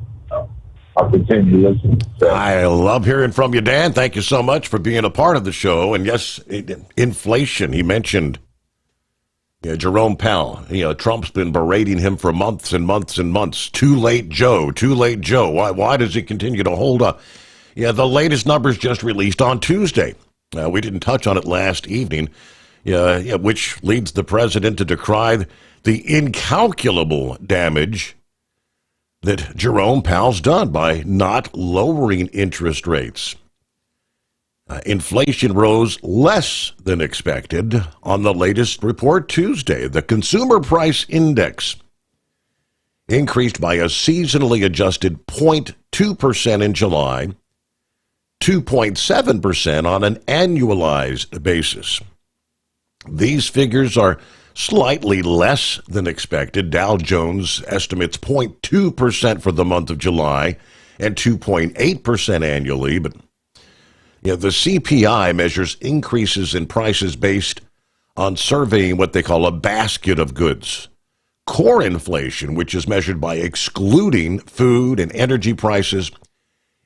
I'll continue listening. I love hearing from you, Dan. Thank you so much for being a part of the show. And yes, inflation, he mentioned. Jerome Powell, Trump's been berating him for months and months and months. Too late, Joe. Too late, Joe. Why does he continue to hold up? Yeah, the latest numbers just released on Tuesday. We didn't touch on it last evening. which leads the president to decry the incalculable damage that Jerome Powell's done by not lowering interest rates. Inflation rose less than expected on the latest report Tuesday. The Consumer Price Index increased by a seasonally adjusted 0.2% in July, 2.7% on an annualized basis. These figures are slightly less than expected. Dow Jones estimates 0.2% for the month of July and 2.8% annually, but the CPI measures increases in prices based on surveying what they call a basket of goods. Core inflation, which is measured by excluding food and energy prices,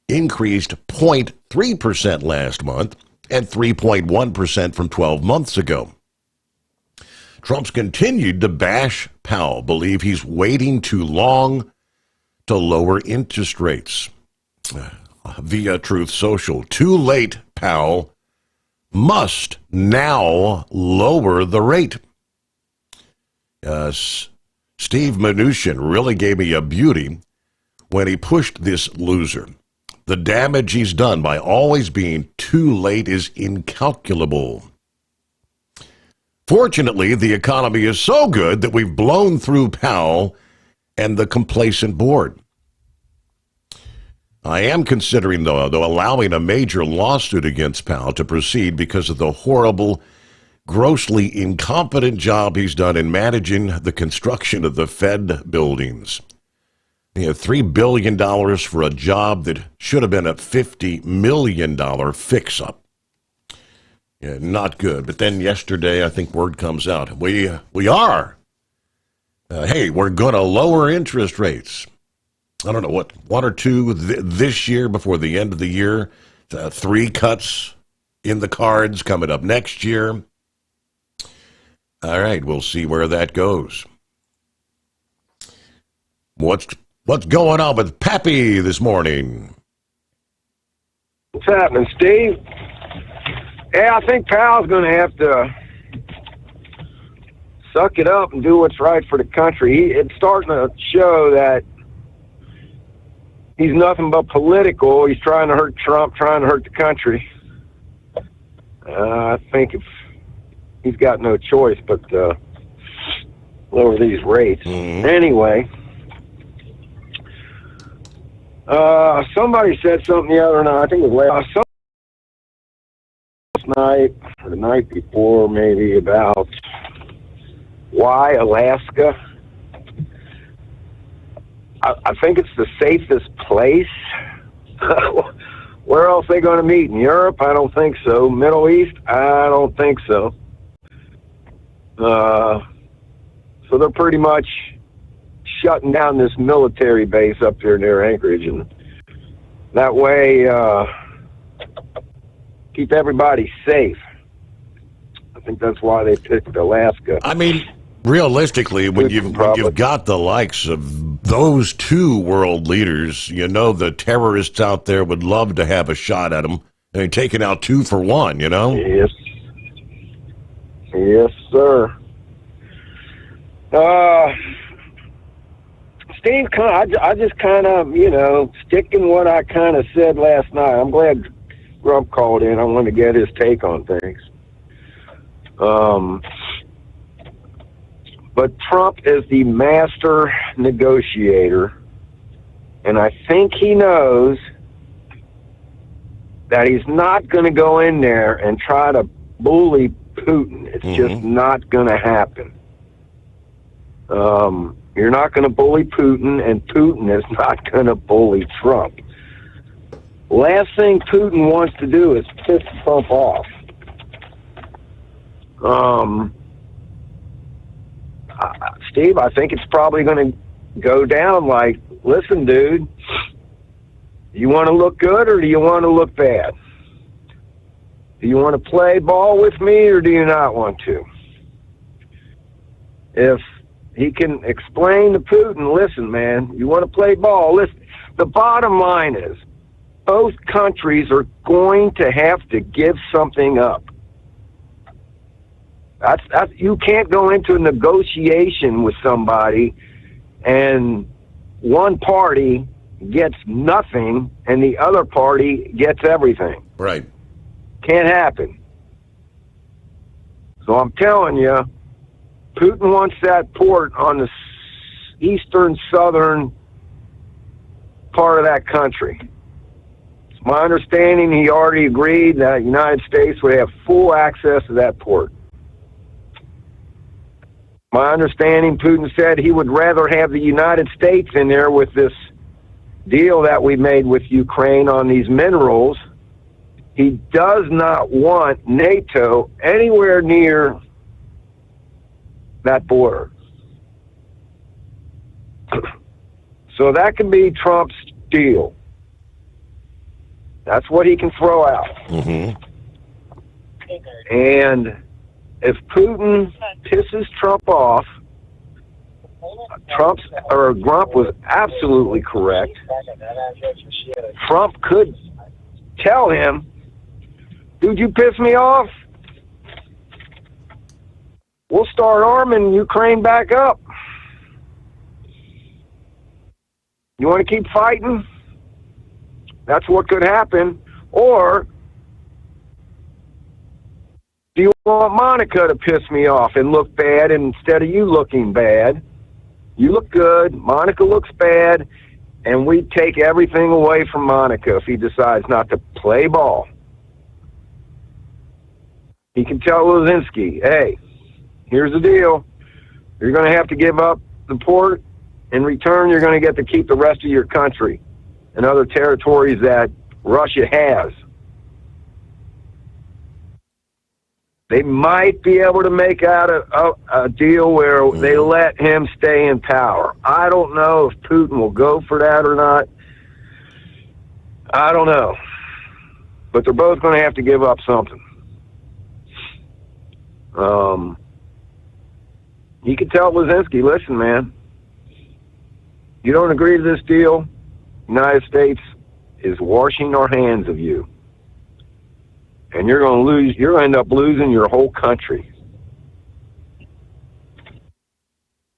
increased 0.3% last month and 3.1% from 12 months ago. Trump's continued to bash Powell, believe he's waiting too long to lower interest rates. Via Truth Social, too late, Powell must now lower the rate. Steve Mnuchin really gave me a beauty when he pushed this loser. The damage he's done by always being too late is incalculable. Fortunately, the economy is so good that we've blown through Powell and the complacent board. I am considering, though, allowing a major lawsuit against Powell to proceed because of the horrible, grossly incompetent job he's done in managing the construction of the Fed buildings. $3 billion for a job that should have been a $50 million fix-up. Yeah, not good. But then yesterday, I think word comes out. We are. We're going to lower interest rates. I don't know, what, one or two this year before the end of the year. 3 cuts in the cards coming up next year. All right, we'll see where that goes. What's going on with Pappy this morning? What's happening, Steve? Yeah, I think Powell's going to have to suck it up and do what's right for the country. It's starting to show that he's nothing but political. He's trying to hurt Trump, trying to hurt the country. I think if he's got no choice but to lower these rates. Anyway, somebody said something the other night. I think it was last night or the night before, maybe, about why Alaska. I think it's the safest place. Where else are they going to meet? In Europe? I don't think so. Middle East? I don't think so. So they're pretty much shutting down this military base up there near Anchorage, and that way keep everybody safe. I think that's why they picked Alaska. I mean, realistically, when you've got the likes of those two world leaders, the terrorists out there would love to have a shot at them. They're taking out 2 for 1, Yes. Yes, sir. Steve, I just kind of, sticking what I kind of said last night. I'm glad Grump called in. I wanted to get his take on things. But Trump is the master negotiator, and I think he knows that he's not going to go in there and try to bully Putin. It's just not going to happen. You're not going to bully Putin, and Putin is not going to bully Trump. Last thing Putin wants to do is piss Trump off. Steve, I think it's probably going to go down like, listen, dude, do you want to look good or do you want to look bad? Do you want to play ball with me or do you not want to? If he can explain to Putin, listen, man, you want to play ball, listen. The bottom line is both countries are going to have to give something up. That's you can't go into a negotiation with somebody and one party gets nothing and the other party gets everything. Right. Can't happen. So I'm telling you, Putin wants that port on the eastern, southern part of that country. It's my understanding he already agreed that the United States would have full access to that port. My understanding, Putin said he would rather have the United States in there with this deal that we made with Ukraine on these minerals. He does not want NATO anywhere near that border. So that can be Trump's deal. That's what he can throw out. Mm-hmm. And if Putin pisses Trump off, Grump was absolutely correct. Trump could tell him, dude, you piss me off, we'll start arming Ukraine back up. You want to keep fighting? That's what could happen. Or do you want Monica to piss me off and look bad instead of you looking bad? You look good, Monica looks bad, and we take everything away from Monica if he decides not to play ball. He can tell Lozinski, hey, here's the deal. You're going to have to give up the port. In return, you're going to get to keep the rest of your country and other territories that Russia has. They might be able to make out a deal where they let him stay in power. I don't know if Putin will go for that or not. I don't know. But they're both going to have to give up something. He could tell Lozinski, listen, man, you don't agree to this deal, United States is washing our hands of you. And you're going to lose, you're going to end up losing your whole country.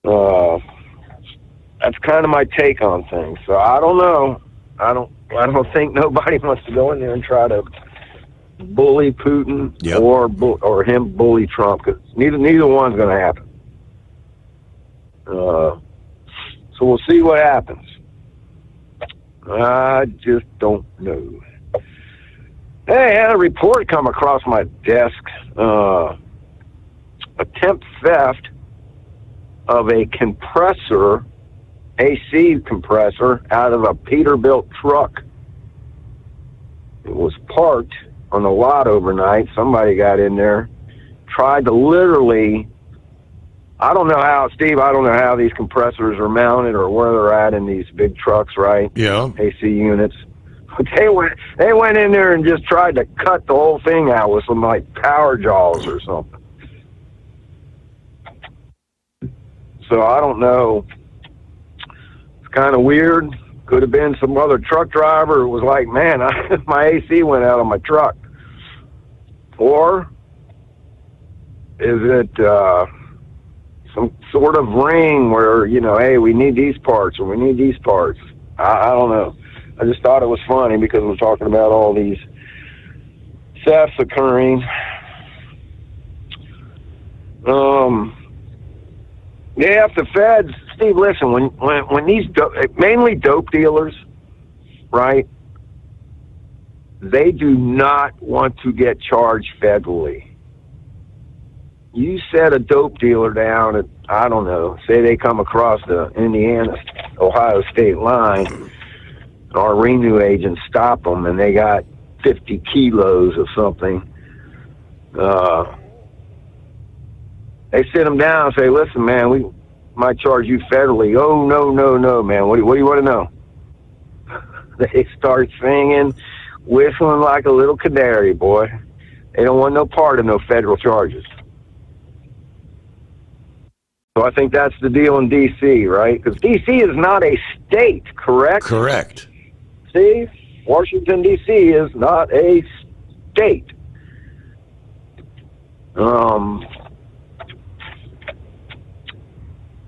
That's kind of my take on things. So I don't know. I don't think nobody wants to go in there and try to bully Putin or him bully Trump, because neither one's going to happen. So we'll see what happens. I just don't know. Hey, I had a report come across my desk. Attempt theft of a compressor, AC compressor, out of a Peterbilt truck. It was parked on the lot overnight. Somebody got in there, tried to literally, I don't know how, Steve, I don't know how these compressors are mounted or where they're at in these big trucks, right? Yeah. AC units. But they went in there and just tried to cut the whole thing out with some, like, power jaws or something. So I don't know. It's kind of weird. Could have been some other truck driver who was like, man, my AC went out on my truck. Or is it some sort of ring where, you know, hey, we need these parts or we need these parts? I don't know. I just thought it was funny because we're talking about all these thefts occurring. Yeah, if the feds, Steve, listen, when these mainly dope dealers, right, they do not want to get charged federally. You set a dope dealer down at, I don't know, say they come across the Indiana-Ohio state line, our Renew agents stop them and they got 50 kilos of something. They sit them down and say, listen, man, we might charge you federally. Oh, no, man. What do you want to know? They start singing, whistling like a little canary, boy. They don't want no part of no federal charges. So I think that's the deal in D.C., right? Because D.C. is not a state, correct? Correct. See? Washington, D.C. is not a state.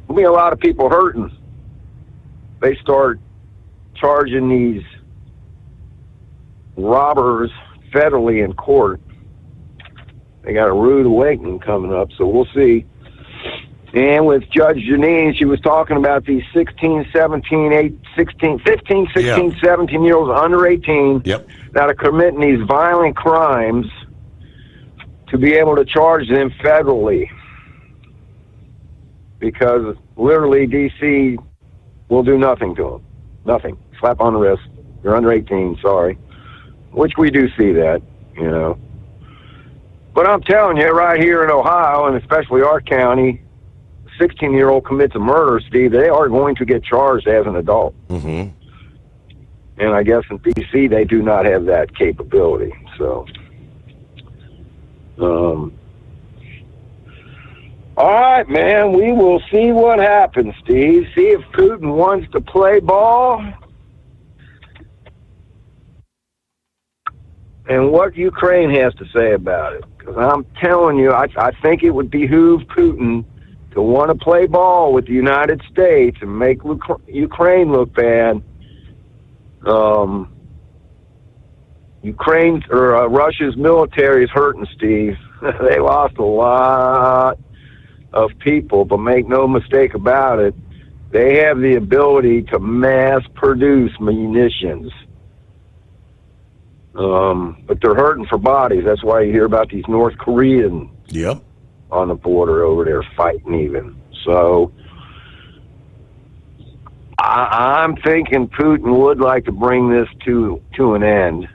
there'll be a lot of people hurting. They start charging these robbers federally in court. They got a rude awakening coming up, so we'll see. And with Judge Janine, she was talking about these 16, 17, 16, 15, 16, 17-year-olds under 18 that are committing these violent crimes to be able to charge them federally. Because literally D.C. will do nothing to them. Nothing. Slap on the wrist. You're under 18, sorry. Which we do see that, you know. But I'm telling you, right here in Ohio, and especially our county, 16-year-old commits a murder, Steve, they are going to get charged as an adult. Mm-hmm. And I guess in D.C. they do not have that capability. So, all right, man, we will see what happens, Steve. See if Putin wants to play ball and what Ukraine has to say about it. Because I'm telling you, I think it would behoove Putin to want to play ball with the United States and make Ukraine look bad. Russia's military is hurting, Steve. They lost a lot of people, but make no mistake about it, they have the ability to mass produce munitions. But they're hurting for bodies. That's why you hear about these North Koreans on the border over there fighting even. So I'm thinking Putin would like to bring this to an end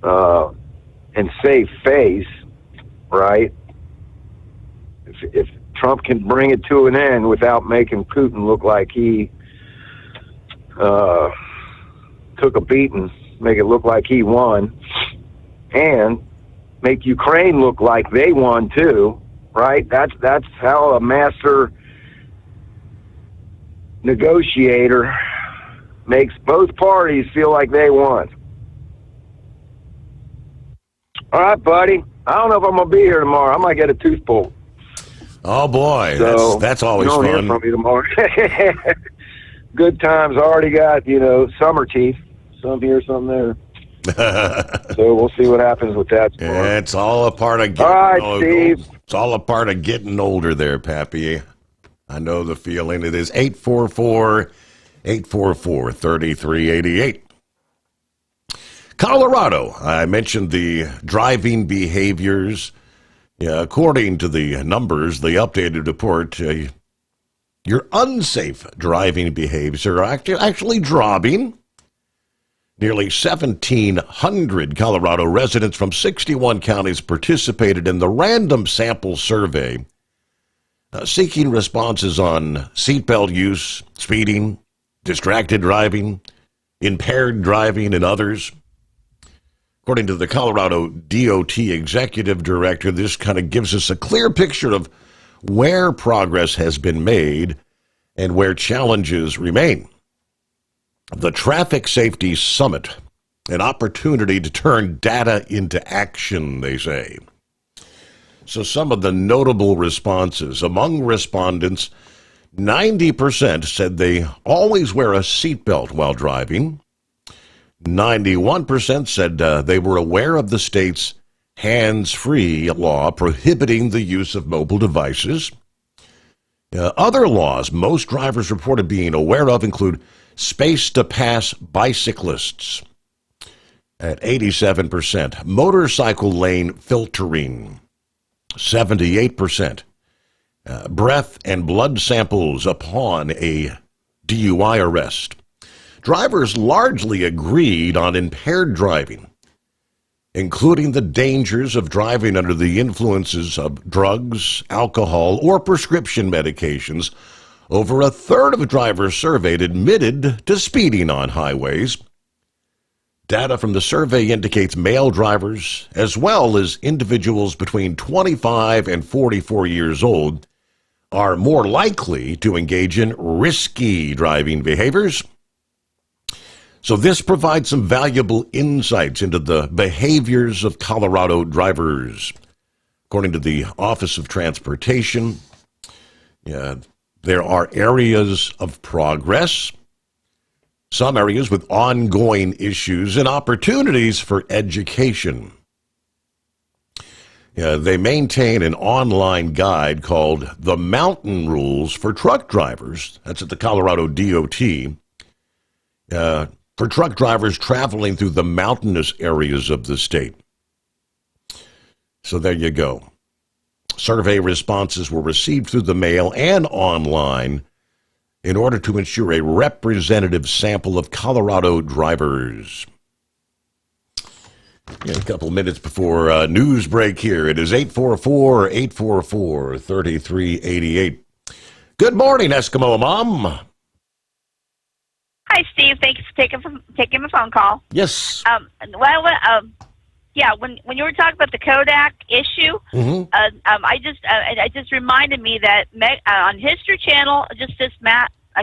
and save face, right? If Trump can bring it to an end without making Putin look like he took a beating, make it look like he won, and make Ukraine look like they won too, right? That's how a master negotiator makes both parties feel like they won. All right, buddy. I don't know if I'm going to be here tomorrow. I might get a tooth pulled. Oh, boy. So, that's always fun. You don't hear from me tomorrow. Good times. I already got, summer teeth. Some here, some there. So we'll see what happens with that tomorrow. Yeah, it's all a part of getting older. Steve. It's all a part of getting older there, Pappy. I know the feeling. It is 844-3388. Colorado, I mentioned the driving behaviors. Yeah, according to the numbers, the updated report, your unsafe driving behaviors are actually dropping. Nearly 1,700 Colorado residents from 61 counties participated in the random sample survey, seeking responses on seatbelt use, speeding, distracted driving, impaired driving, and others. According to the Colorado DOT executive director, this kind of gives us a clear picture of where progress has been made and where challenges remain. The Traffic Safety Summit, an opportunity to turn data into action, they say. So some of the notable responses. Among respondents, 90% said they always wear a seatbelt while driving. 91% said they were aware of the state's hands-free law prohibiting the use of mobile devices. Other laws most drivers reported being aware of include space to pass bicyclists at 87%, motorcycle lane filtering, 78%, breath and blood samples upon a DUI arrest. Drivers largely agreed on impaired driving, including the dangers of driving under the influences of drugs, alcohol, or prescription medications. Over a third of drivers surveyed admitted to speeding on highways. Data from the survey indicates male drivers, as well as individuals between 25 and 44 years old, are more likely to engage in risky driving behaviors. So this provides some valuable insights into the behaviors of Colorado drivers. According to the Office of Transportation, There are areas of progress, some areas with ongoing issues, and opportunities for education. They maintain an online guide called The Mountain Rules for Truck Drivers. That's at the Colorado DOT. For truck drivers traveling through the mountainous areas of the state. So there you go. Survey responses were received through the mail and online in order to ensure a representative sample of Colorado drivers. A couple minutes before news break here. It is 844-844-3388. Good morning, Eskimo Mom. Hi, Steve. Thank you for taking the phone call. Yes. When you were talking about the Kodak issue, it just reminded me that on History Channel, just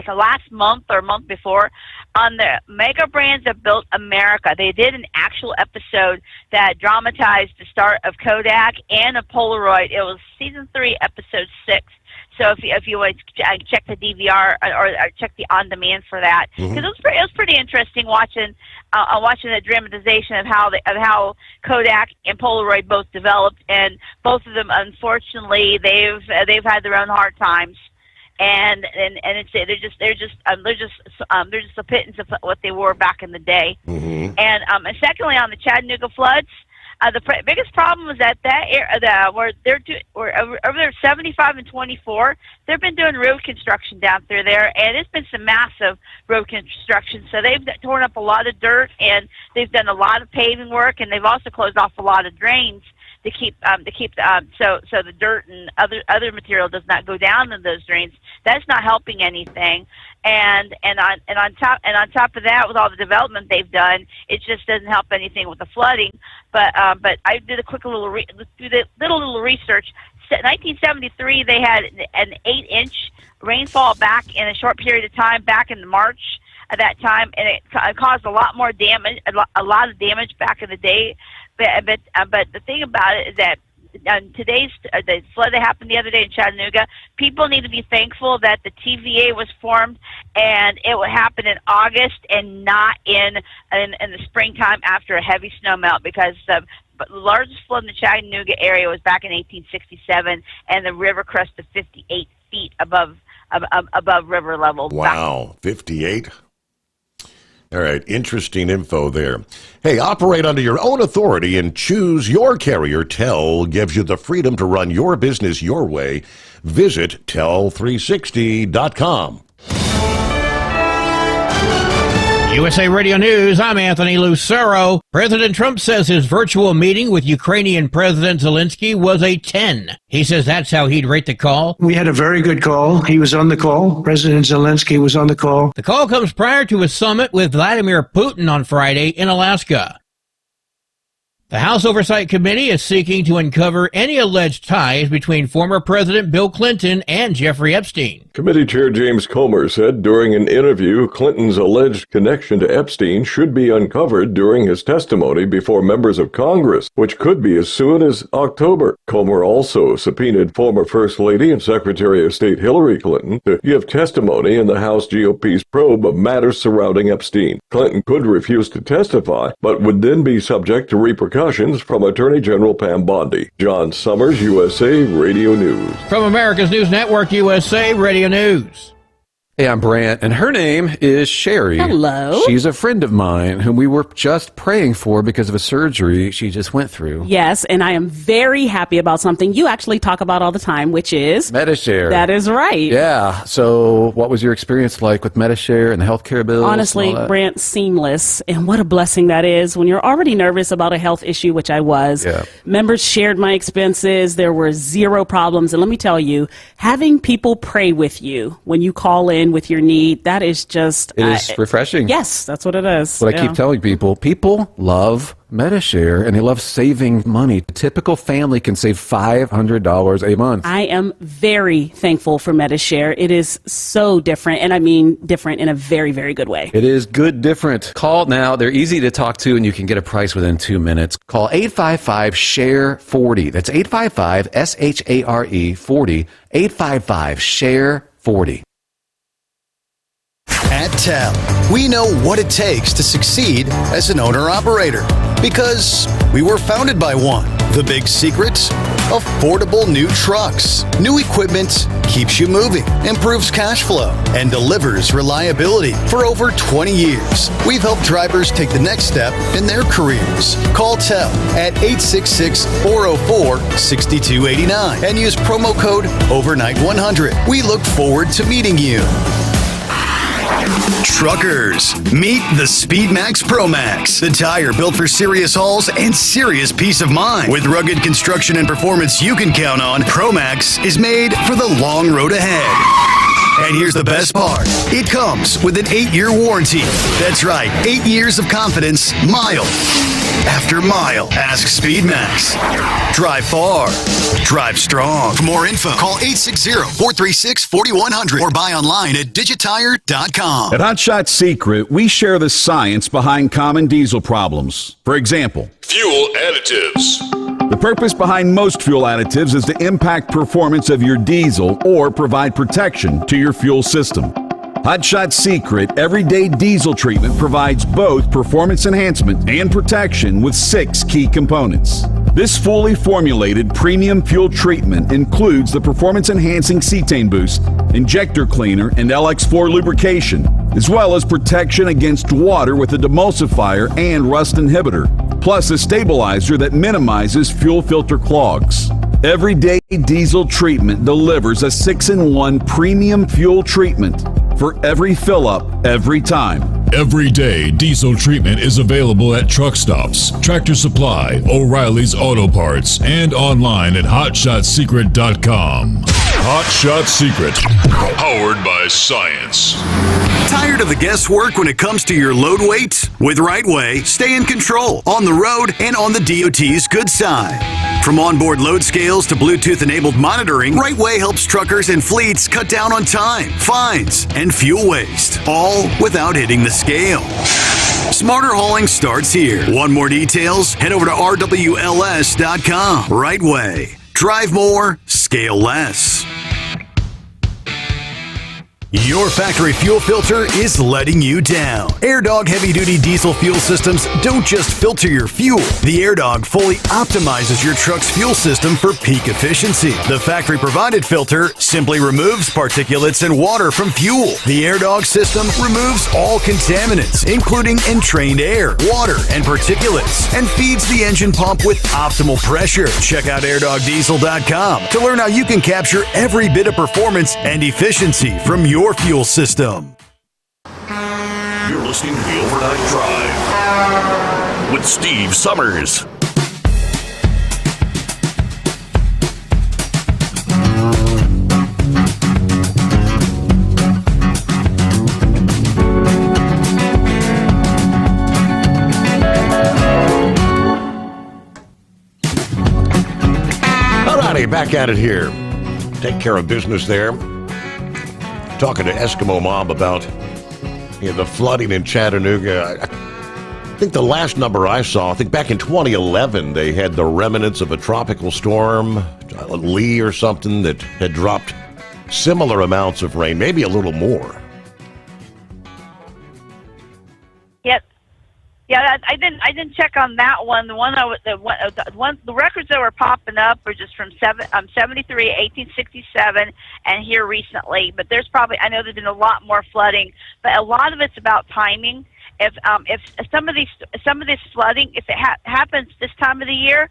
last month or month before, on the Mega Brands That Built America, they did an actual episode that dramatized the start of Kodak and of Polaroid. It was season 3, episode 6. So if you would check the DVR or check the on demand for that, because it was pretty interesting watching the dramatization of how Kodak and Polaroid both developed, and both of them, unfortunately, they've had their own hard times, and they're just a pittance of what they were back in the day. And secondly, on the Chattanooga floods. The biggest problem was that where over there 75 and 24, they've been doing road construction down through there, and it's been some massive road construction. So they've torn up a lot of dirt, and they've done a lot of paving work, and they've also closed off a lot of drains to keep so the dirt and other material does not go down in those drains. That's not helping anything. And on top of that, with all the development they've done, it just doesn't help anything with the flooding. But I did a quick little research. 1973, they had an 8-inch rainfall back in a short period of time back in March at that time, and it caused a lot more damage, a lot of damage back in the day. But the thing about it is that today's the flood that happened the other day in Chattanooga, people need to be thankful that the TVA was formed, and it would happen in August and not in the springtime after a heavy snow melt, because the largest flood in the Chattanooga area was back in 1867, and the river crested 58 feet above river level. Wow, 58. All right, interesting info there. Hey, operate under your own authority and choose your carrier. TEL gives you the freedom to run your business your way. Visit tel360.com. USA Radio News, I'm Anthony Lucero. President Trump says his virtual meeting with Ukrainian President Zelensky was a 10. He says that's how he'd rate the call. We had a very good call. He was on the call. President Zelensky was on the call. The call comes prior to a summit with Vladimir Putin on Friday in Alaska. The House Oversight Committee is seeking to uncover any alleged ties between former President Bill Clinton and Jeffrey Epstein. Committee Chair James Comer said during an interview Clinton's alleged connection to Epstein should be uncovered during his testimony before members of Congress, which could be as soon as October. Comer also subpoenaed former First Lady and Secretary of State Hillary Clinton to give testimony in the House GOP's probe of matters surrounding Epstein. Clinton could refuse to testify, but would then be subject to repercussions from Attorney General Pam Bondi. John Sommers, USA Radio News. From America's News Network, USA Radio News. Hey, I'm Brant, and her name is Sherry. Hello. She's a friend of mine whom we were just praying for because of a surgery she just went through. Yes, and I am very happy about something you actually talk about all the time, which is Medishare. That is right. Yeah. So what was your experience like with Medishare and the healthcare bills? Honestly, Brant, seamless. And what a blessing that is when you're already nervous about a health issue, which I was. Yeah. Members shared my expenses. There were zero problems. And let me tell you, having people pray with you when you call in with your need, that is just... It is refreshing. Yes, that's what it is. What I keep telling people love Medishare, and they love saving money. A typical family can save $500 a month. I am very thankful for Medishare. It is so different, and I mean different in a very, very good way. It is good different. Call now. They're easy to talk to, and you can get a price within 2 minutes. Call 855-SHARE-40. That's 855-SHARE-40. 855-SHARE-40. 40. At TEL, we know what it takes to succeed as an owner-operator because we were founded by one. The big secret? Affordable new trucks. New equipment keeps you moving, improves cash flow, and delivers reliability for over 20 years. We've helped drivers take the next step in their careers. Call TEL at 866-404-6289 and use promo code OVERNIGHT100. We look forward to meeting you. Truckers, meet the SpeedMax Pro Max, the tire built for serious hauls and serious peace of mind. With rugged construction and performance you can count on, Pro Max is made for the long road ahead. And here's the best part. It comes with an 8-year warranty. That's right, 8 years of confidence, mile after mile. Ask SpeedMax. Drive far. Drive strong. For more info, call 860-436-4100 or buy online at digitire.com. At Hot Shot Secret, we share the science behind common diesel problems. For example, Fuel additives. the purpose behind most fuel additives is to impact performance of your diesel or provide protection to your fuel system. Hot Shot Secret Everyday Diesel Treatment provides both performance enhancement and protection with 6 key components. This fully formulated premium fuel treatment includes the performance-enhancing cetane boost, injector cleaner, and LX4 lubrication, as well as protection against water with a demulsifier and rust inhibitor, plus a stabilizer that minimizes fuel filter clogs. Everyday Diesel Treatment delivers a 6-in-1 premium fuel treatment for every fill-up, every time. Everyday Diesel Treatment is available at truck stops, Tractor Supply, O'Reilly's Auto Parts, and online at HotShotSecret.com. Hot Shot Secret, powered by science. Tired of the guesswork when it comes to your load weight? With Right Way, stay in control on the road and on the DOT's good side. From onboard load scales to Bluetooth-enabled monitoring, Right Way helps truckers and fleets cut down on time, fines, and fuel waste, all without hitting the scale. Smarter hauling starts here. Want more details? Head over to rwls.com. Right Way. Drive more, scale less. Your factory fuel filter is letting you down. AirDog heavy-duty diesel fuel systems don't just filter your fuel. The AirDog fully optimizes your truck's fuel system for peak efficiency. The factory-provided filter simply removes particulates and water from fuel. The AirDog system removes all contaminants, including entrained air, water, and particulates, and feeds the engine pump with optimal pressure. Check out airdogdiesel.com to learn how you can capture every bit of performance and efficiency from your fuel system. You're listening to the Overnight Drive with Steve Summers. Alrighty, back at it here. Take care of business there. Talking to Eskimo Mob about the flooding in Chattanooga. I think the last number I saw, I think back in 2011, they had the remnants of a tropical storm, Lee or something, that had dropped similar amounts of rain, maybe a little more. Yep. Yeah, I didn't check on that one. The records that were popping up were just from 73, 1867, and here recently. But there's probably, I know there's been a lot more flooding, but a lot of it's about timing. If some of this flooding, if it happens this time of the year,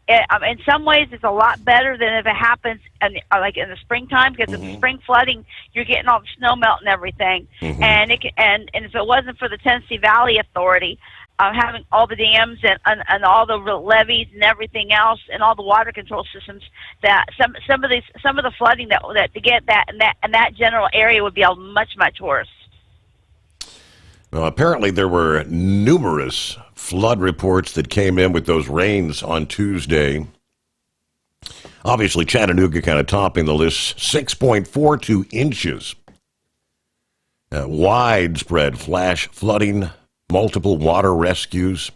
in some ways it's a lot better than if it happens in the springtime, because in the spring flooding you're getting all the snow melt and everything, and if it wasn't for the Tennessee Valley Authority having all the dams and all the levees and everything else and all the water control systems, that some of the flooding that to get that in that general area would be much worse. Well, apparently there were numerous flood reports that came in with those rains on Tuesday. Obviously, Chattanooga kind of topping the list, 6.42 inches. Widespread flash flooding, multiple water rescues.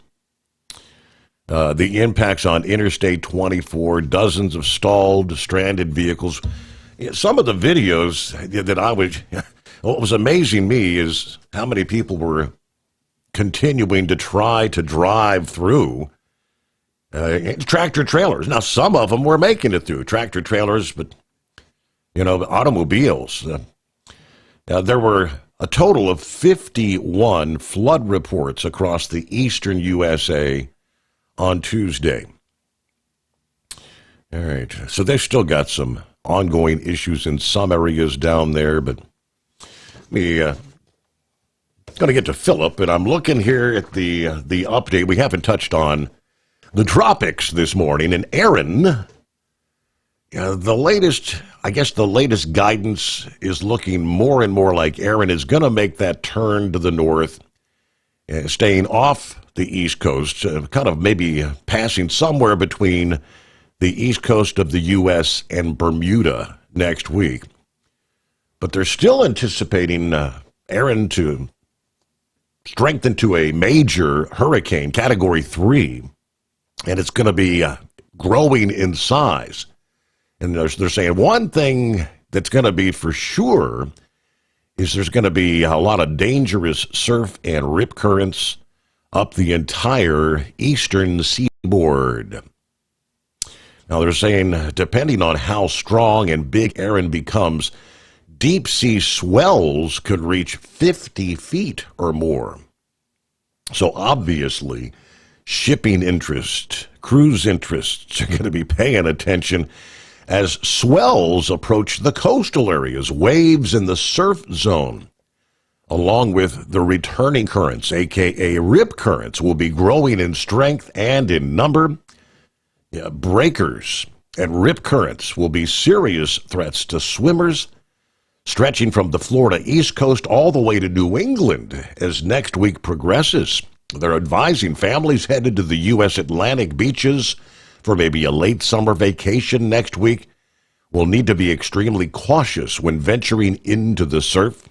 The impacts on Interstate 24, dozens of stalled, stranded vehicles. Some of the videos that what was amazing me is how many people were continuing to try to drive through tractor trailers. Now, some of them were making it through tractor trailers, but, automobiles. There were a total of 51 flood reports across the eastern USA on Tuesday. All right. So they've still got some ongoing issues in some areas down there, but we going to get to Philip, and I'm looking here at the update. We haven't touched on the tropics this morning, and Aaron, the latest guidance is looking more and more like Aaron is going to make that turn to the north, staying off the East Coast, kind of maybe passing somewhere between the east coast of the U.S. and Bermuda next week. But they're still anticipating Aaron to strengthen to a major hurricane, Category 3, and it's going to be growing in size. And they're saying one thing that's going to be for sure is there's going to be a lot of dangerous surf and rip currents up the entire eastern seaboard. Now, they're saying, depending on how strong and big Aaron becomes, deep sea swells could reach 50 feet or more. So obviously, shipping interest, cruise interests are going to be paying attention as swells approach the coastal areas, waves in the surf zone, along with the returning currents, a.k.a. rip currents, will be growing in strength and in number. Breakers and rip currents will be serious threats to swimmers, stretching from the Florida East Coast all the way to New England as next week progresses. They're advising families headed to the U.S. Atlantic beaches for maybe a late summer vacation next week will need to be extremely cautious when venturing into the surf.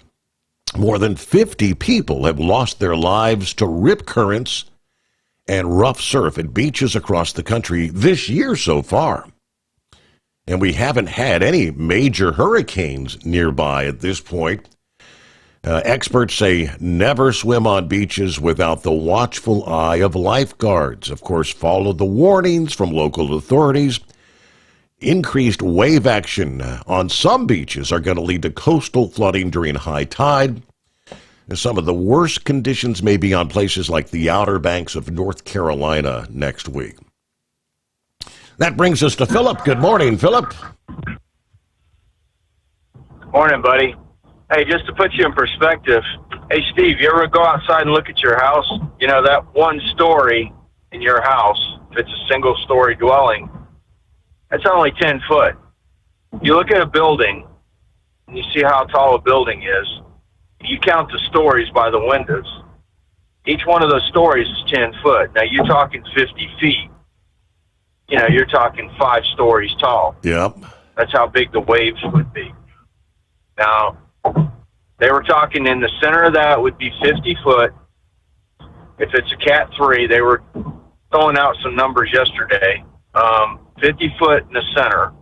More than 50 people have lost their lives to rip currents and rough surf at beaches across the country this year so far. And we haven't had any major hurricanes nearby at this point. Experts say never swim on beaches without the watchful eye of lifeguards. Of course, follow the warnings from local authorities. Increased wave action on some beaches are going to lead to coastal flooding during high tide. Some of the worst conditions may be on places like the Outer Banks of North Carolina next week. That brings us to Philip. Good morning, Philip. Morning, buddy. Hey, just to put you in perspective, hey, Steve, you ever go outside and look at your house? You know, that one story in your house, if it's a single-story dwelling, that's only 10 foot. You look at a building, and you see how tall a building is. You count the stories by the windows. Each one of those stories is 10 foot. Now, you're talking 50 feet. You know, you're talking 5 stories tall. Yep. That's how big the waves would be. Now, they were talking in the center of that would be 50 foot. If it's a Cat 3, they were throwing out some numbers yesterday. 50 foot in the center.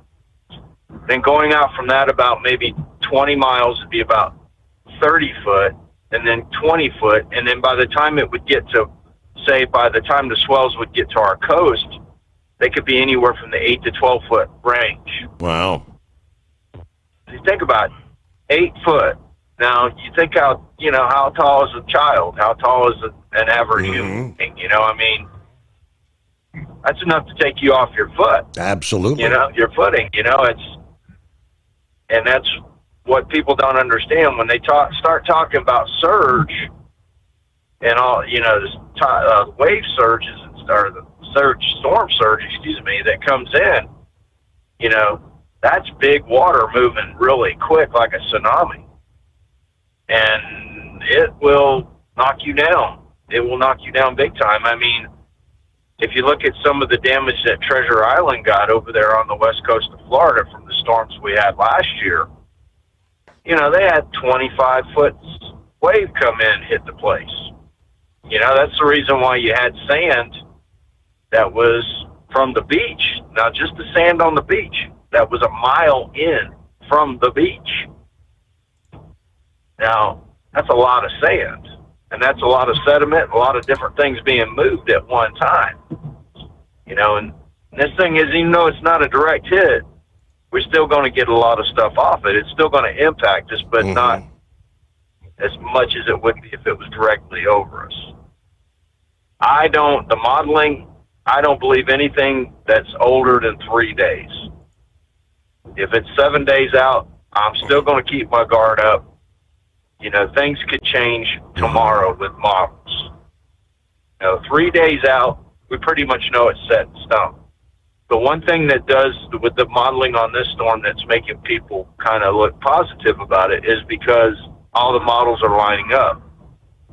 Then going out from that about maybe 20 miles would be about 30 foot, and then 20 foot. And then by the time it would get to, say, by the time the swells would get to our coast, they could be anywhere from the 8 to 12 foot range. Wow. You think about it, 8 foot. Now, you think how tall is a child? How tall is an average human being? You know, I mean, that's enough to take you off your foot. Absolutely. You know, your footing, and that's what people don't understand when they start talking about surge and all, this wave surges or the storm surge, that comes in, that's big water moving really quick like a tsunami. And it will knock you down. It will knock you down big time. I mean, if you look at some of the damage that Treasure Island got over there on the west coast of Florida from the storms we had last year, they had 25-foot wave come in, hit the place. That's the reason why you had sand that was from the beach. Now, just the sand on the beach, that was a mile in from the beach. Now, that's a lot of sand, and that's a lot of sediment, a lot of different things being moved at one time. You know, and this thing is, even though it's not a direct hit, we're still going to get a lot of stuff off it. It's still going to impact us, but not as much as it would be if it was directly over us. The modeling, I don't believe anything that's older than 3 days. If it's 7 days out, I'm still going to keep my guard up. You know, things could change tomorrow with models. You know, 3 days out, we pretty much know it's set in stone. The one thing that does with the modeling on this storm that's making people kind of look positive about it is because all the models are lining up.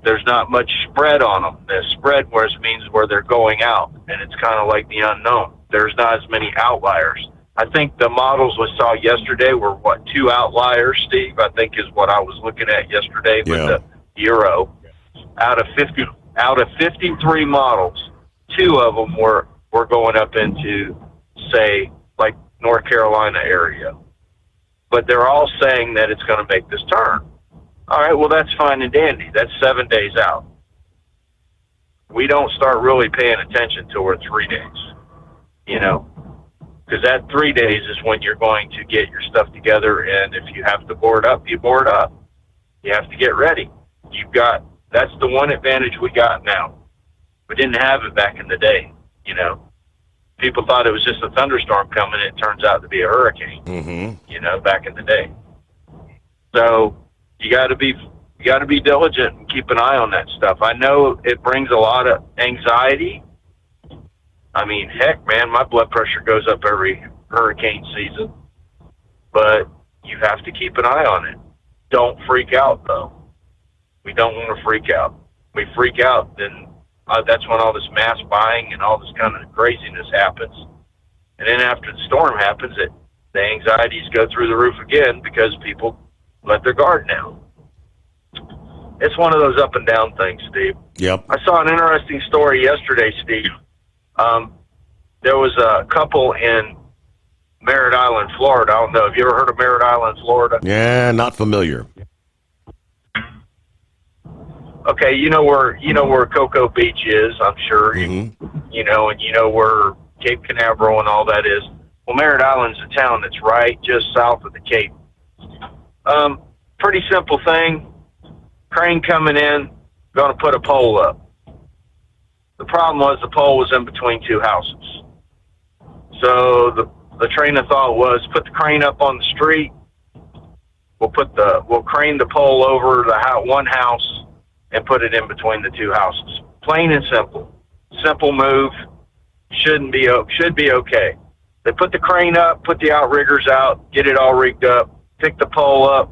There's not much spread on them. The spread means where they're going out, and it's kind of like the unknown. There's not as many outliers. I think the models we saw yesterday were, 2 outliers, Steve, I think is what I was looking at yesterday with the Euro. Out of 53 models, 2 of them were going up into, say, like North Carolina area. But they're all saying that it's going to make this turn. All right, well, that's fine and dandy. That's 7 days out. We don't start really paying attention till we're 3 days, you know, because that 3 days is when you're going to get your stuff together. And if you have to board up, you board up. You have to get ready. That's the one advantage we got now. We didn't have it back in the day, you know. People thought it was just a thunderstorm coming. It turns out to be a hurricane, you know, back in the day. So you got to be diligent and keep an eye on that stuff. I know it brings a lot of anxiety. I mean, heck, man, my blood pressure goes up every hurricane season. But you have to keep an eye on it. Don't freak out, though. We don't want to freak out. We freak out, then that's when all this mass buying and all this kind of craziness happens. And then after the storm happens, the anxieties go through the roof again because people let their guard down. It's one of those up and down things, Steve. Yep. I saw an interesting story yesterday, Steve. There was a couple in Merritt Island, Florida. I don't know. Have you ever heard of Merritt Island, Florida? Yeah, not familiar. Okay, you know where Cocoa Beach is, I'm sure. You know, and you know where Cape Canaveral and all that is. Well, Merritt Island's a town that's right just south of the Cape. Pretty simple thing. Crane coming in, going to put a pole up. The problem was the pole was in between 2 houses. So the train of thought was put the crane up on the street. We'll crane the pole over the one house and put it in between the 2 houses. Plain and simple. Simple move. Should be okay. They put the crane up, put the outriggers out, get it all rigged up, pick the pole up.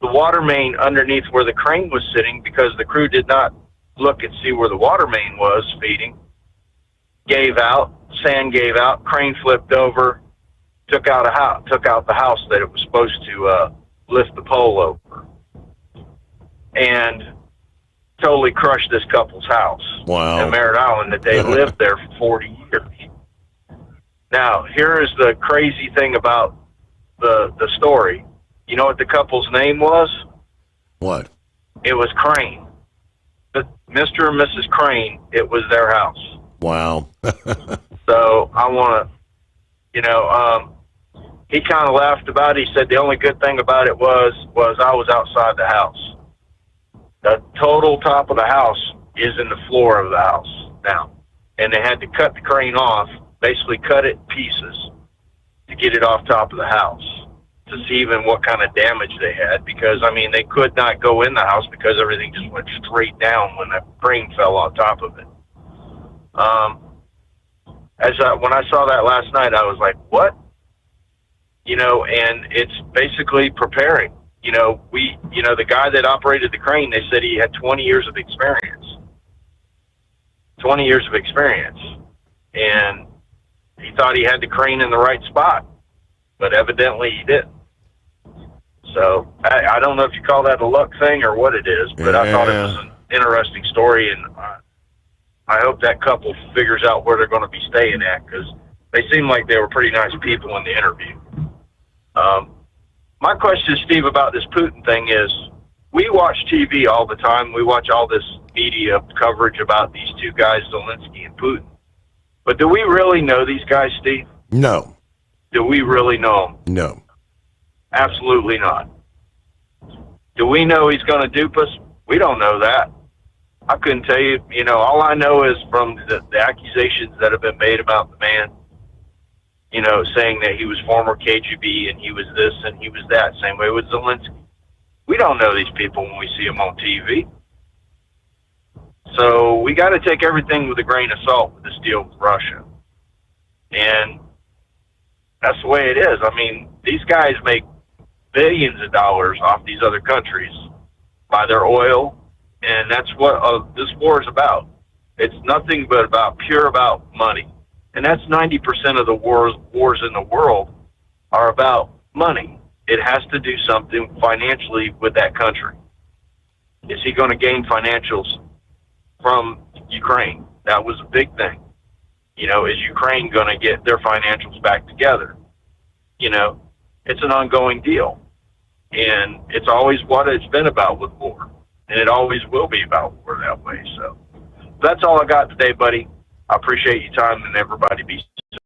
The water main underneath where the crane was sitting, because the crew did not look and see where the water main was feeding, gave out, sand gave out, crane flipped over, took out the house that it was supposed to lift the pole over, and totally crushed this couple's house. Wow. In Merritt Island, that they lived there for 40 years. Now, here is the crazy thing about the story. You know what the couple's name was? What? It was Crane. Mr. and Mrs. Crane, it was their house. Wow. So I want to, he kind of laughed about it. He said the only good thing about it was I was outside the house. The total top of the house is in the floor of the house now. And they had to cut the crane off, basically cut it in pieces to get it off top of the house to see even what kind of damage they had. Because, I mean, they could not go in the house because everything just went straight down when the crane fell on top of it. When I saw that last night, I was like, what? And it's basically preparing. The guy that operated the crane, they said he had 20 years of experience. 20 years of experience. And he thought he had the crane in the right spot, but evidently he didn't. So I don't know if you call that a luck thing or what it is, but I thought it was an interesting story, and I hope that couple figures out where they're going to be staying at, because they seemed like they were pretty nice people in the interview. my question, Steve, about this Putin thing is, we watch TV all the time. We watch all this media coverage about these two guys, Zelensky and Putin. But do we really know these guys, Steve? No. Do we really know them? No. Absolutely not. Do we know he's going to dupe us? We don't know that. I couldn't tell you. You know, all I know is from the accusations that have been made about the man, you know, saying that he was former KGB and he was this and he was that. Same way with Zelensky. We don't know these people when we see them on TV. So we got to take everything with a grain of salt with this deal with Russia. And that's the way it is. I mean, these guys make billions of dollars off these other countries by their oil, and that's what this war is about. It's nothing but pure about money. And that's 90% of the wars in the world are about money. It has to do something financially with that country. Is he going to gain financials from Ukraine? That was a big thing. You know, is Ukraine going to get their financials back together? You know, it's an ongoing deal. And it's always what it's been about with war. And it always will be about war that way. So that's all I got today, buddy. I appreciate your time, and everybody be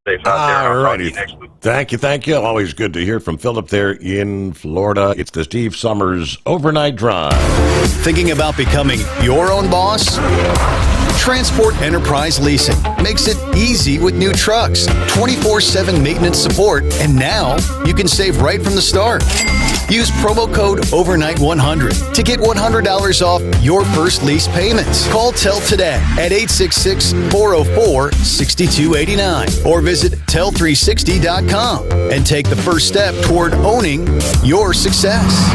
safe out there. I'll talk to you next week. Thank you. Always good to hear from Philip there in Florida. It's the Steve Sommers Overnight Drive. Thinking about becoming your own boss? Transport Enterprise Leasing makes it easy with new trucks, 24/7 maintenance support, and now you can save right from the start. Use promo code OVERNIGHT100 to get $100 off your first lease payments. Call Tell today at 866-404-6289 or visit tell360.com and take the first step toward owning your success.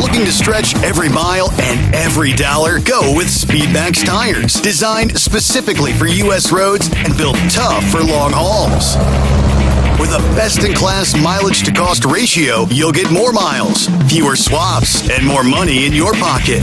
Looking to stretch every mile and every dollar? Go with Speedmax tires, designed specifically for U.S. roads and built tough for long hauls. With a best-in-class mileage-to-cost ratio, you'll get more miles, fewer swaps, and more money in your pocket.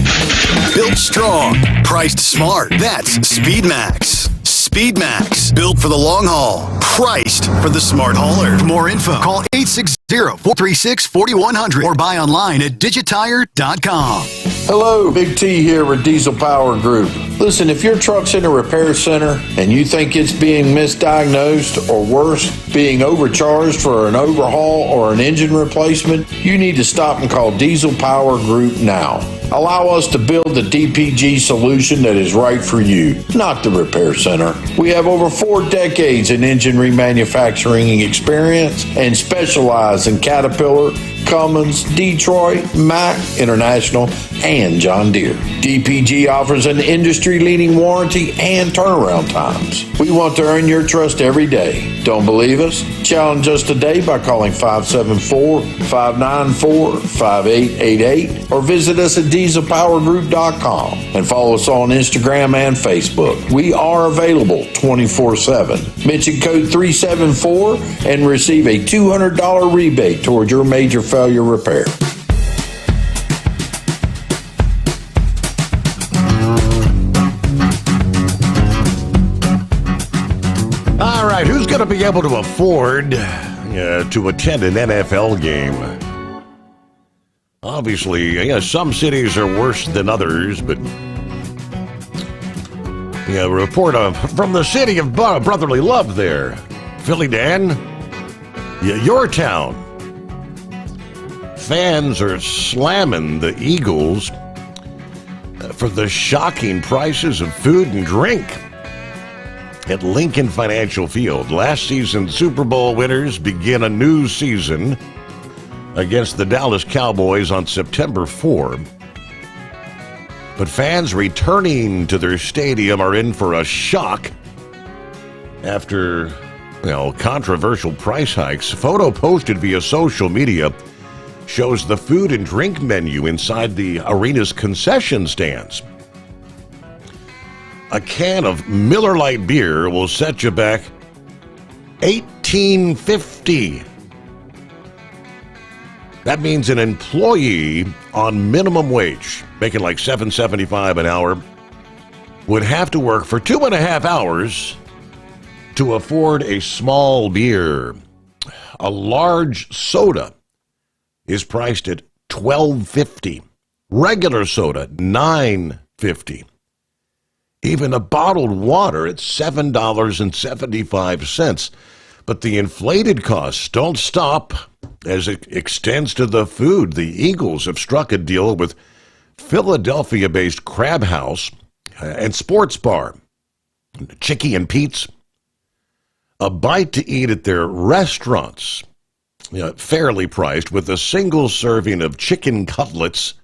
Built strong, priced smart. That's Speedmax. Speedmax, built for the long haul, priced for the smart hauler. For more info, call 860-436-4100 or buy online at digitire.com. Hello, Big T here with Diesel Power Group. Listen, if your truck's in a repair center and you think it's being misdiagnosed or worse, being overcharged for an overhaul or an engine replacement, you need to stop and call Diesel Power Group now. Allow us to build the DPG solution that is right for you, not the repair center. We have over 4 decades in engine remanufacturing experience and specialize in Caterpillar, Cummins, Detroit, Mack, International, and John Deere. DPG offers an industry-leading warranty and turnaround times. We want to earn your trust every day. Don't believe us? Challenge us today by calling 574-594-5888 or visit us at dieselpowergroup.com and follow us on Instagram and Facebook. We are available 24/7. Mention code 374 and receive a $200 rebate toward your major failure repair. All right, who's going to be able to afford to attend an NFL game? Obviously, some cities are worse than others, but a report from the city of brotherly love there. Philly Dan, your town. Fans are slamming the Eagles for the shocking prices of food and drink at Lincoln Financial Field. Last season's Super Bowl winners begin a new season against the Dallas Cowboys on September 4. But fans returning to their stadium are in for a shock after, controversial price hikes. Photo posted via social media shows the food and drink menu inside the arena's concession stands. A can of Miller Lite beer will set you back $18.50. That means an employee on minimum wage, making like $7.75 an hour, would have to work for 2.5 hours to afford a small beer. A large soda is priced at $12.50. Regular soda, $9.50. Even a bottled water at $7.75. But the inflated costs don't stop as it extends to the food. The Eagles have struck a deal with Philadelphia-based Crab House and Sports Bar, Chicky and Pete's. A bite to eat at their restaurants, fairly priced, with a single serving of chicken cutlets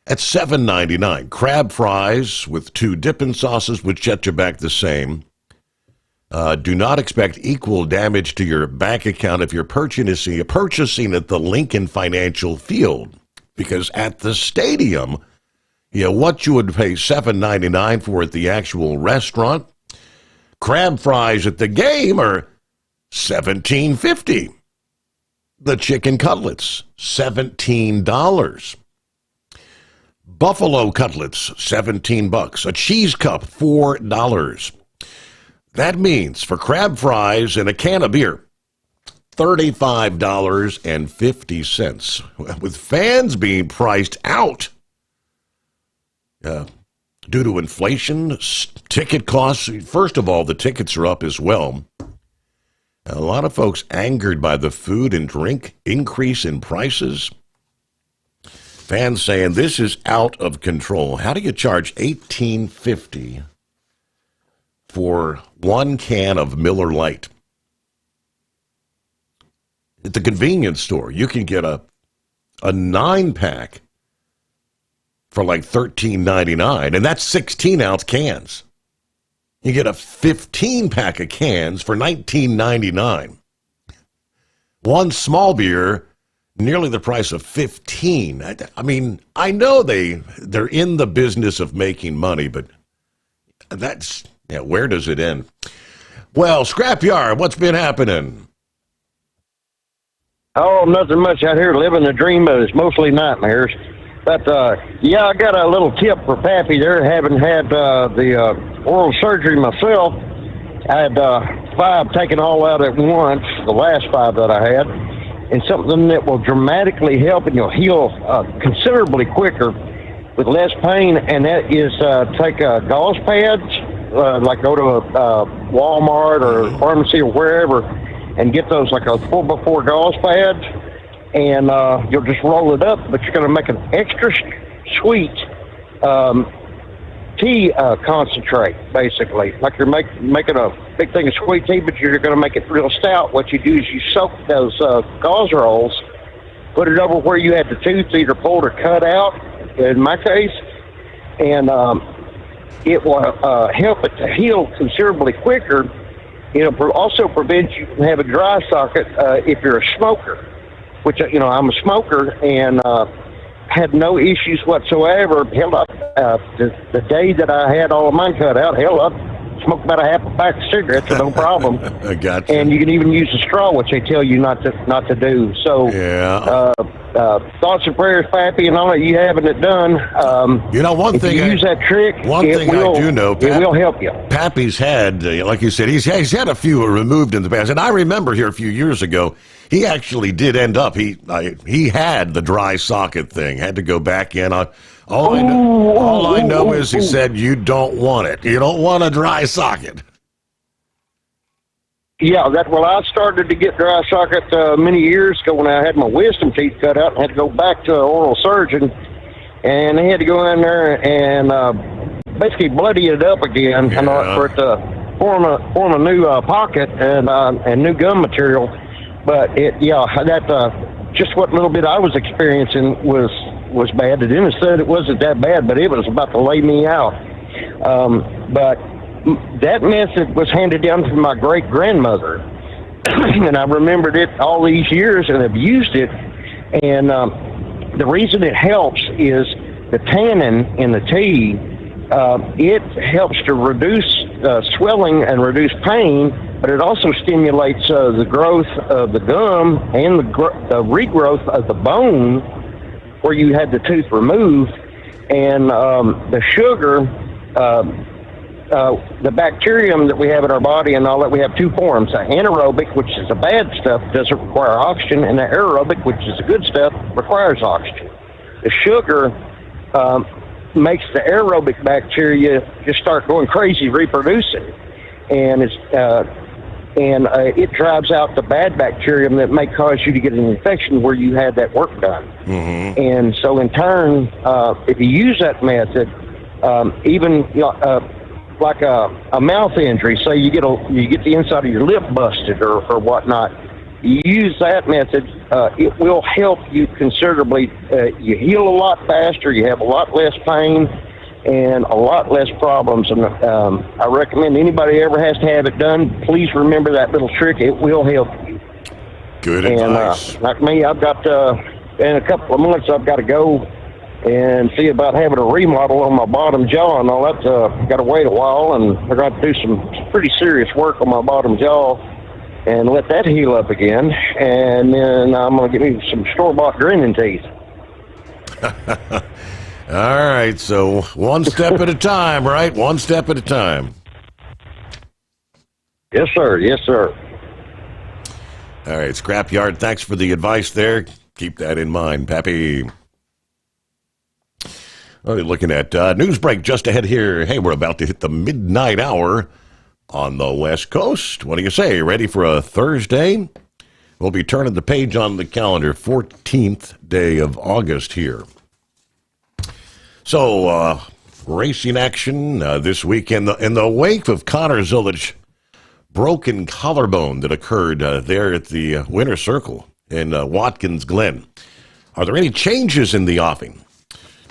at $7.99. Crab fries with 2 dipping sauces would set you back the same. Do not expect equal damage to your bank account if you're purchasing at the Lincoln Financial Field, because at the stadium, what you would pay $7.99 for at the actual restaurant, crab fries at the game are $17.50. The chicken cutlets, $17. Buffalo cutlets, $17. A cheese cup, $4. That means for crab fries and a can of beer, $35.50. With fans being priced out due to inflation, ticket costs. First of all, the tickets are up as well. A lot of folks angered by the food and drink increase in prices. Fans saying this is out of control. How do you charge $18.50 for 1 can of Miller Lite? At the convenience store, you can get a 9-pack for like $13.99, and that's 16-ounce cans. You get a 15-pack of cans for $19.99. One small beer, nearly the price of $15. I mean, I know they're in the business of making money, but that's, where does it end? Well, Scrapyard, what's been happening? Oh, nothing much out here. Living the dream, but it's mostly nightmares. But, I got a little tip for Pappy there. Having had the oral surgery myself, I had 5 taken all out at once, the last 5 that I had, and something that will dramatically help and you'll heal considerably quicker with less pain, and that is take gauze pads, like go to a Walmart or pharmacy or wherever, and get those like a 4x4 gauze pads, and you'll just roll it up, but you're going to make an extra sweet tea concentrate, basically. Like you're making a big thing of sweet tea, but you're going to make it real stout. What you do is you soak those gauze rolls, put it over where you had the tooth either pulled or cut out, in my case, and it will help it to heal considerably quicker. It'll also prevent you from having a dry socket if you're a smoker, which, I'm a smoker and had no issues whatsoever. Hell up, the day that I had all of mine cut out, hell up, smoked about a half a pack of cigarettes, no problem. I got you. And you can even use a straw, which they tell you not to do. So, thoughts and prayers, Pappy, and all that you having it done. One thing, use that trick. One thing I do know, it will help you. Pappy's had, like you said, he's had a few removed in the past, and I remember here a few years ago, he actually did end up. He had the dry socket thing. Had to go back in. All I know is he said you don't want it. You don't want a dry socket. Yeah, I started to get dry socket many years ago when I had my wisdom teeth cut out and had to go back to an oral surgeon, and they had to go in there and basically bloody it up again for it to form a new pocket and new gum material. But just what little bit I was experiencing was bad. The dentist said it wasn't that bad, but it was about to lay me out. But that method was handed down from my great-grandmother, and I remembered it all these years and have used it. And the reason it helps is the tannin in the tea. It helps to reduce swelling and reduce pain, but it also stimulates the growth of the gum and the regrowth of the bone where you had the tooth removed. And the sugar the bacterium that we have in our body and all that, we have two forms. Anaerobic, which is the bad stuff, doesn't require oxygen, and the aerobic, which is the good stuff, requires oxygen. The sugar makes the aerobic bacteria just start going crazy, reproducing, and it drives out the bad bacterium that may cause you to get an infection where you had that work done. Mm-hmm. And so, in turn, if you use that method, even like a mouth injury, say you get the inside of your lip busted or whatnot, you use that method, it will help you considerably. You heal a lot faster, you have a lot less pain, and a lot less problems. And I recommend anybody ever has to have it done, please remember that little trick. It will help you. Good advice. Like me, I've got, in a couple of months, I've got to go and see about having a remodel on my bottom jaw and all that. Got to wait a while, and I got to do some pretty serious work on my bottom jaw and let that heal up again. And then I'm going to get me some store-bought grinning teeth. All right, so one step at a time, right? One step at a time. Yes, sir. Yes, sir. All right, Scrapyard, thanks for the advice there. Keep that in mind, Pappy. Looking at news break just ahead here. Hey, we're about to hit the midnight hour on the West Coast. What do you say? Ready for a Thursday? We'll be turning the page on the calendar, 14th day of August here. So, racing action this week in the wake of Connor Zilich's broken collarbone that occurred there at the Winter Circle in Watkins Glen. Are there any changes in the offing?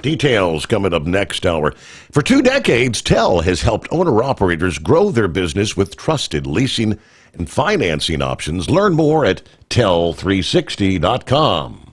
Details coming up next hour. For 2 decades, TEL has helped owner-operators grow their business with trusted leasing and financing options. Learn more at tel360.com.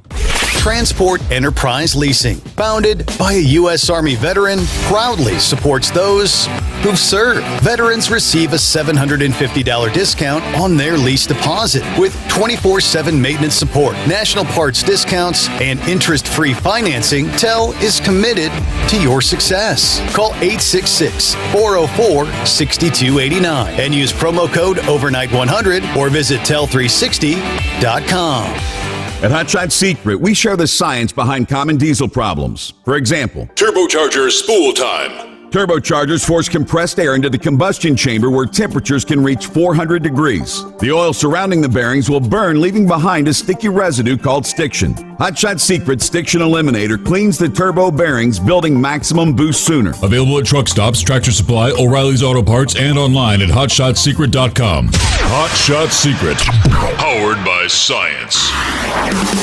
Transport Enterprise Leasing, founded by a U.S. Army veteran, proudly supports those who've served. Veterans receive a $750 discount on their lease deposit with 24/7 maintenance support, national parts discounts, and interest-free financing. TEL is committed to your success. Call 866-404-6289 and use promo code OVERNIGHT100 or visit tel360.com. At Hotshot Secret, we share the science behind common diesel problems. For example, turbocharger spool time. Turbochargers force compressed air into the combustion chamber where temperatures can reach 400 degrees. The oil surrounding the bearings will burn, leaving behind a sticky residue called stiction. Hotshot Secret Stiction Eliminator cleans the turbo bearings, building maximum boost sooner. Available at truck stops, Tractor Supply, O'Reilly's Auto Parts, and online at hotshotsecret.com. Hot Shot Secret, powered by science.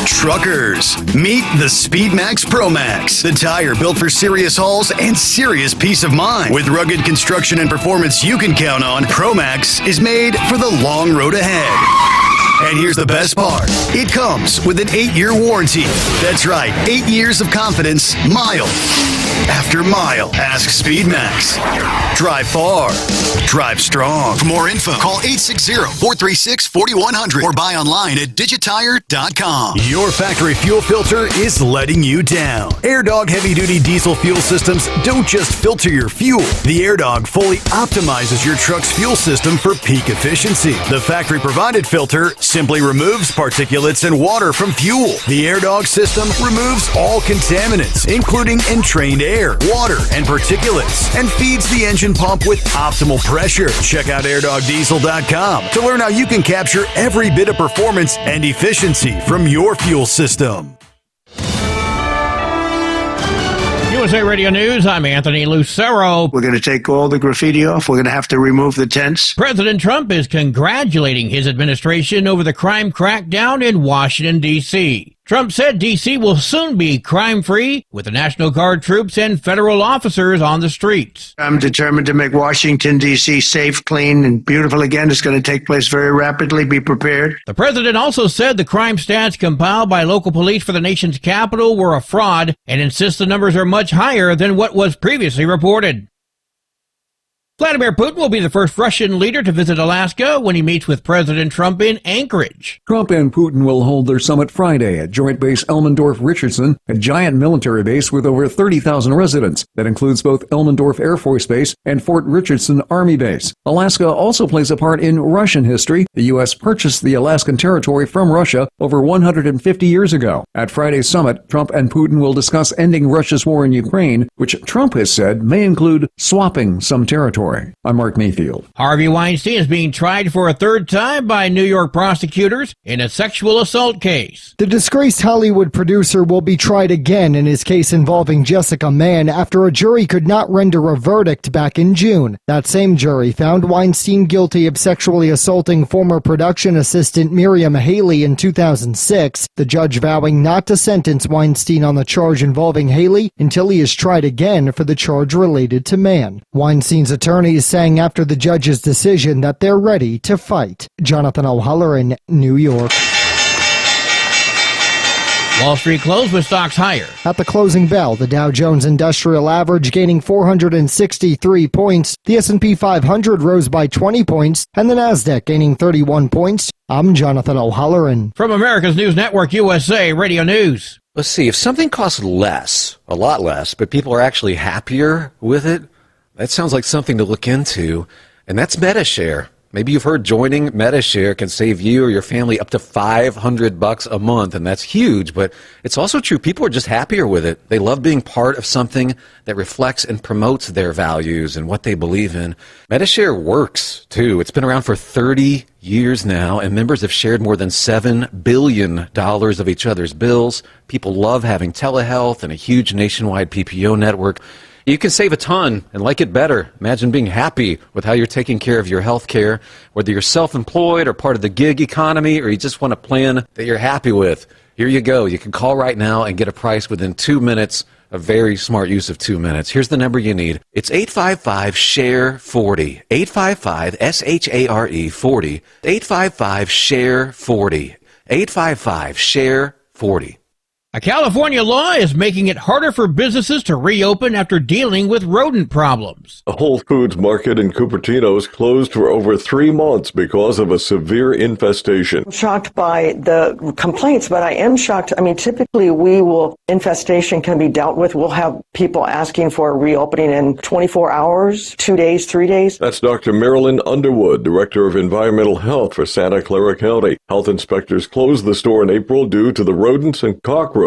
Truckers, meet the Speedmax Pro Max, the tire built for serious hauls and serious peace of mind. With rugged construction and performance you can count on, Pro Max is made for the long road ahead. And here's the best part. It comes with an 8-year warranty. That's right, 8 years of confidence, mile after mile. Ask Speedmax. Drive far. Drive strong. For more info, call 860-436-4100 or buy online at digitire.com. Your factory fuel filter is letting you down. AirDog heavy-duty diesel fuel systems don't just filter your fuel. The AirDog fully optimizes your truck's fuel system for peak efficiency. The factory-provided filter simply removes particulates and water from fuel. The AirDog system removes all contaminants, including entrained air, water, and particulates, and feeds the engine pump with optimal pressure. Check out airdogdiesel.com to learn how you can capture every bit of performance and efficiency from your fuel system. USA Radio News, I'm Anthony Lucero. We're going to take all the graffiti off. We're going to have to remove the tents. President Trump is congratulating his administration over the crime crackdown in Washington, D.C. Trump said D.C. will soon be crime-free with the National Guard troops and federal officers on the streets. I'm determined to make Washington, D.C. safe, clean, and beautiful again. It's going to take place very rapidly. Be prepared. The president also said the crime stats compiled by local police for the nation's capital were a fraud and insists the numbers are much higher than what was previously reported. Vladimir Putin will be the first Russian leader to visit Alaska when he meets with President Trump in Anchorage. Trump and Putin will hold their summit Friday at Joint Base Elmendorf-Richardson, a giant military base with over 30,000 residents that includes both Elmendorf Air Force Base and Fort Richardson Army Base. Alaska also plays a part in Russian history. The U.S. purchased the Alaskan territory from Russia over 150 years ago. At Friday's summit, Trump and Putin will discuss ending Russia's war in Ukraine, which Trump has said may include swapping some territory. I'm Mark Mayfield. Harvey Weinstein is being tried for a third time by New York prosecutors in a sexual assault case. The disgraced Hollywood producer will be tried again in his case involving Jessica Mann after a jury could not render a verdict back in June. That same jury found Weinstein guilty of sexually assaulting former production assistant Miriam Haley in 2006, the judge vowing not to sentence Weinstein on the charge involving Haley until he is tried again for the charge related to Mann. Weinstein's attorney is saying after the judge's decision that they're ready to fight. Jonathan O'Halloran, New York. Wall Street closed with stocks higher. At the closing bell, the Dow Jones Industrial Average gaining 463 points, the S&P 500 rose by 20 points, and the Nasdaq gaining 31 points. I'm Jonathan O'Halloran. From America's News Network USA Radio News. Let's see, if something costs less, a lot less, but people are actually happier with it, that sounds like something to look into, and that's MediShare. Maybe you've heard joining MediShare can save you or your family up to $500 a month, and that's huge, but it's also true people are just happier with it. They love being part of something that reflects and promotes their values and what they believe in. MediShare works, too. It's been around for 30 years now, and members have shared more than $7 billion of each other's bills. People love having telehealth and a huge nationwide PPO network. You can save a ton and like it better. Imagine being happy with how you're taking care of your health care, whether you're self-employed or part of the gig economy, or you just want a plan that you're happy with. Here you go. You can call right now and get a price within 2 minutes. A very smart use of 2 minutes. Here's the number you need. It's 855-SHARE-40. 855-SHARE 40. 855-SHARE-40. 855-SHARE-40. A California law is making it harder for businesses to reopen after dealing with rodent problems. A Whole Foods market in Cupertino is closed for over 3 months because of a severe infestation. I'm shocked by the complaints, but I am shocked. I mean, typically infestation can be dealt with. We'll have people asking for a reopening in 24 hours, 2 days, 3 days. That's Dr. Marilyn Underwood, Director of Environmental Health for Santa Clara County. Health inspectors closed the store in April due to the rodents and cockroaches,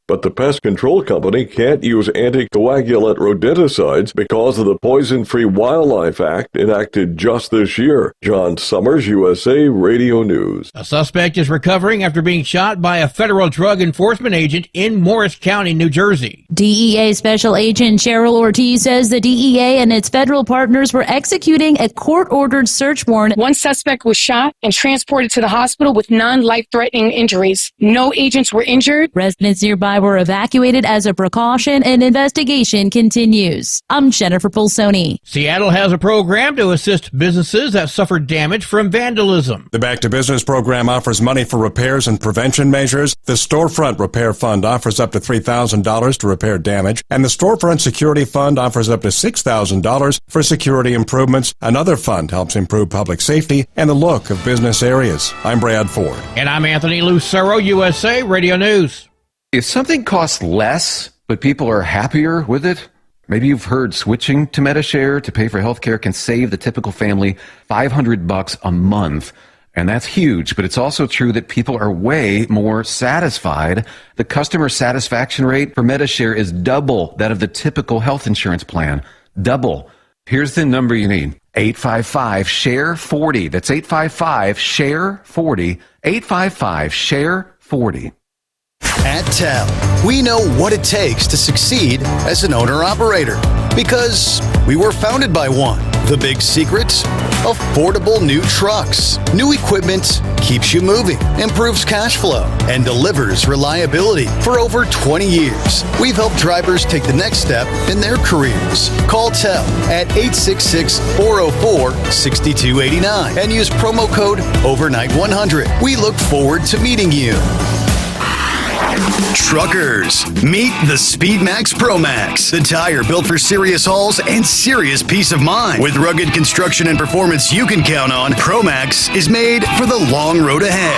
but the pest control company can't use anticoagulant rodenticides because of the Poison-Free Wildlife Act enacted just this year. John Sommers, USA Radio News. A suspect is recovering after being shot by a federal drug enforcement agent in Morris County, New Jersey. DEA Special Agent Cheryl Ortiz says the DEA and its federal partners were executing a court-ordered search warrant. One suspect was shot and transported to the hospital with non-life-threatening injuries. No agents were injured. Residents nearby were evacuated as a precaution, and investigation continues. I'm Jennifer Pulsoni. Seattle has a program to assist businesses that suffered damage from vandalism. The Back to Business program offers money for repairs and prevention measures. The Storefront Repair Fund offers up to $3,000 to repair damage, and the Storefront Security Fund offers up to $6,000 for security improvements. Another fund helps improve public safety and the look of business areas. I'm Brad Ford. And I'm Anthony Lucero, USA Radio News. If something costs less, but people are happier with it, maybe you've heard switching to MediShare to pay for healthcare can save the typical family $500 a month. And that's huge, but it's also true that people are way more satisfied. The customer satisfaction rate for MediShare is double that of the typical health insurance plan. Double. Here's the number you need. 855-SHARE-40. That's 855-SHARE-40. 855-SHARE-40. At TEL, we know what it takes to succeed as an owner-operator because we were founded by one. The big secret? Affordable new trucks. New equipment keeps you moving, improves cash flow, and delivers reliability. For over 20 years, we've helped drivers take the next step in their careers. Call TEL at 866-404-6289 and use promo code OVERNIGHT100. We look forward to meeting you. Truckers, meet the Speedmax Pro Max, the tire built for serious hauls and serious peace of mind. With rugged construction and performance you can count on, Pro Max is made for the long road ahead.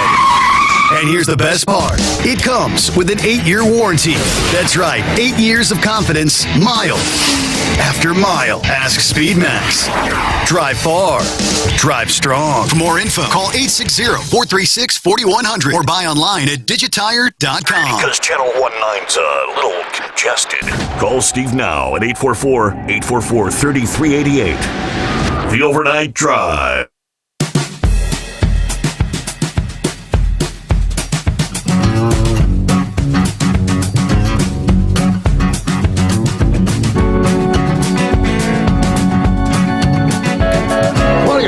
And here's the best part. It comes with an 8-year warranty. That's right, 8 years of confidence, mile after mile. Ask Speedmax. Drive far. Drive strong. For more info, call 860-436-4100 or buy online at digitire.com. Because Channel 19's a little congested. Call Steve now at 844-844-3388. The Overnight Drive.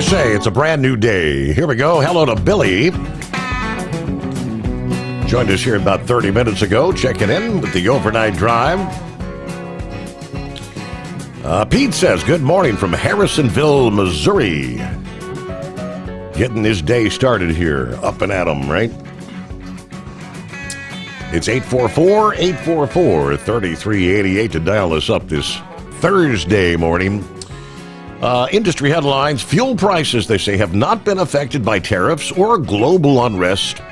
Say it's a brand new day. Here we go. Hello to Billy. Joined us here about 30 minutes ago, checking in with the Overnight Drive. Pete says, good morning from Harrisonville, Missouri. Getting this day started here. Up and at 'em, right? It's 844-844-3388 to dial us up this Thursday morning. Industry headlines, fuel prices, they say, have not been affected by tariffs or global unrest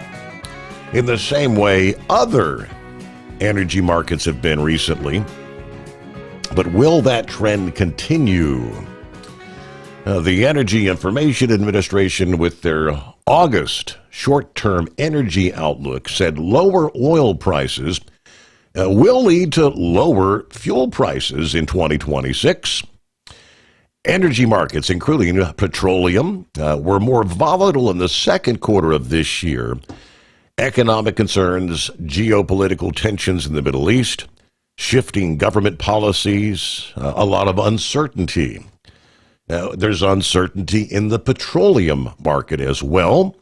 in the same way other energy markets have been recently. But will that trend continue? The Energy Information Administration, with their August short-term energy outlook, said lower oil prices will lead to lower fuel prices in 2026. Energy markets, including petroleum, were more volatile in the second quarter of this year. Economic concerns, geopolitical tensions in the Middle East, shifting government policies, a lot of uncertainty. Now, there's uncertainty in the petroleum market as well.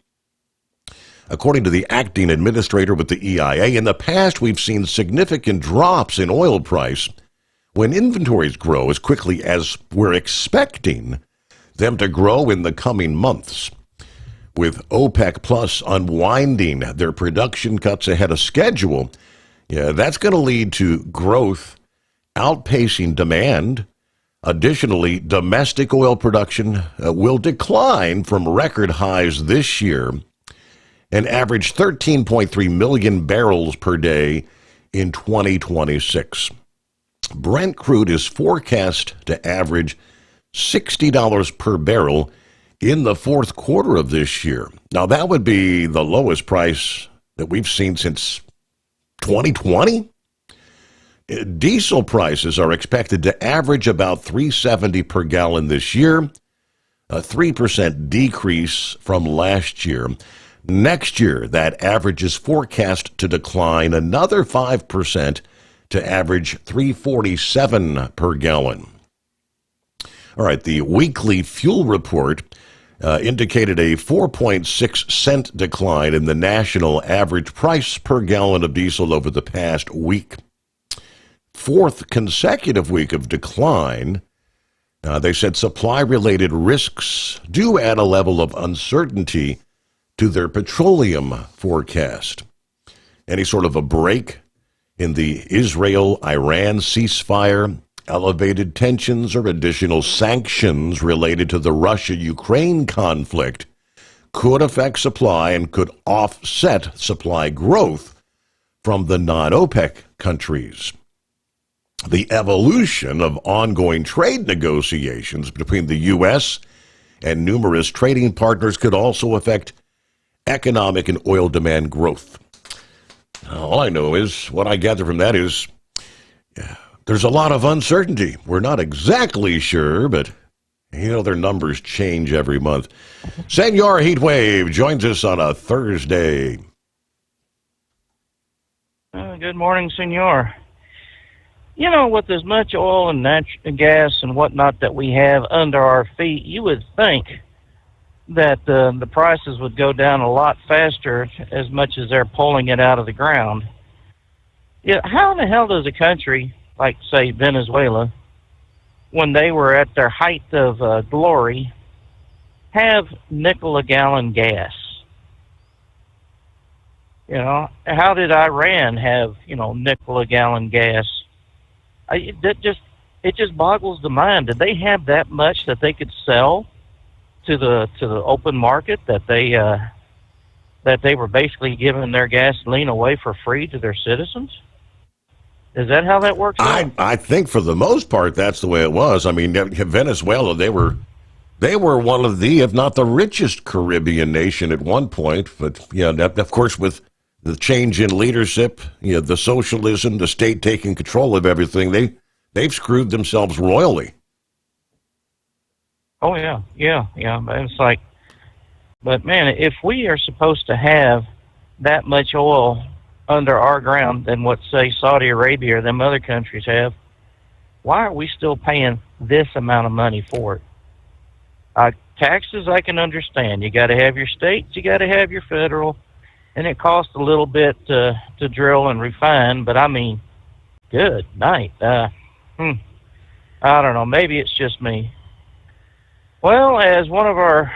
According to the acting administrator with the EIA, in the past we've seen significant drops in oil price when inventories grow as quickly as we're expecting them to grow in the coming months. With OPEC Plus unwinding their production cuts ahead of schedule, that's going to lead to growth outpacing demand. Additionally, domestic oil production will decline from record highs this year and average 13.3 million barrels per day in 2026. Brent crude is forecast to average $60 per barrel in the fourth quarter of this year. Now, that would be the lowest price that we've seen since 2020. Diesel prices are expected to average about $3.70 per gallon this year, a 3% decrease from last year. Next year, that average is forecast to decline another 5% to average $3.47 per gallon. All right, the weekly fuel report indicated a 4.6 cent decline in the national average price per gallon of diesel over the past week. Fourth consecutive week of decline. They said supply-related risks do add a level of uncertainty to their petroleum forecast. Any sort of a break in the Israel-Iran ceasefire, elevated tensions, or additional sanctions related to the Russia-Ukraine conflict could affect supply and could offset supply growth from the non-OPEC countries. The evolution of ongoing trade negotiations between the U.S. and numerous trading partners could also affect economic and oil demand growth. All I know is, what I gather from that is, there's a lot of uncertainty. We're not exactly sure, but, their numbers change every month. Senor Heatwave joins us on a Thursday. Good morning, Senor. With as much oil and natural gas and whatnot that we have under our feet, you would think that the prices would go down a lot faster as much as they're pulling it out of the ground. How in the hell does a country like, say, Venezuela, when they were at their height of glory, have nickel a gallon gas? You know, how did Iran have, nickel a gallon gas? It just boggles the mind. Did they have that much that they could sell to the open market, that they were basically giving their gasoline away for free to their citizens? Is that how that works out? I think for the most part that's the way it was. I mean, Venezuela, they were one of the, if not the richest Caribbean nation at one point. But yeah, of course, with the change in leadership, the socialism, the state taking control of everything, they've screwed themselves royally. Oh yeah. It's like, but man, if we are supposed to have that much oil under our ground than what, say, Saudi Arabia or them other countries have, why are we still paying this amount of money for it? Taxes, I can understand. You got to have your states, you got to have your federal, and it costs a little bit to drill and refine. But I mean, good night. I don't know. Maybe it's just me. Well, as one of our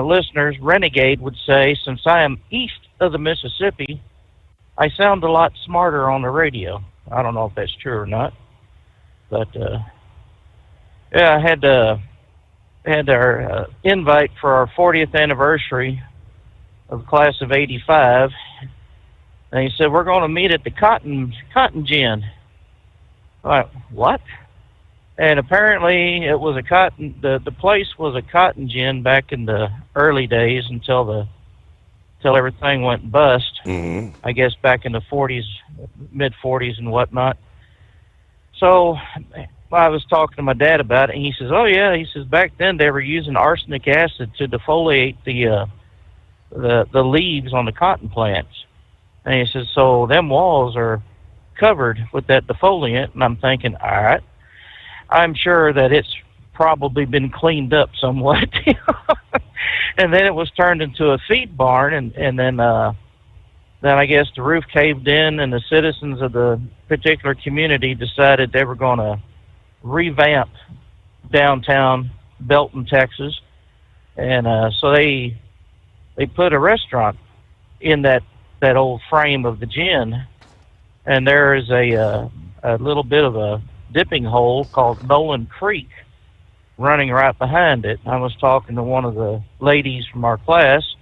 listeners, Renegade, would say, since I am east of the Mississippi, I sound a lot smarter on the radio. I don't know if that's true or not, but yeah, I had our invite for our 40th anniversary of the class of '85, and he said we're going to meet at the Cotton Gin. Like, what? And apparently it was a cotton. The place was a cotton gin back in the early days until everything went bust. Mm-hmm. I guess back in the '40s, mid '40s and whatnot. So I was talking to my dad about it, and he says, "Oh yeah," he says, "back then they were using arsenic acid to defoliate the leaves on the cotton plants." And he says, "So them walls are covered with that defoliant." And I'm thinking, all right, I'm sure that it's probably been cleaned up somewhat. And then it was turned into a feed barn, and then I guess the roof caved in, and the citizens of the particular community decided they were going to revamp downtown Belton, Texas, and so they put a restaurant in that old frame of the gin, and there is a little bit of a dipping hole called Nolan Creek running right behind it. I was talking to one of the ladies from our class,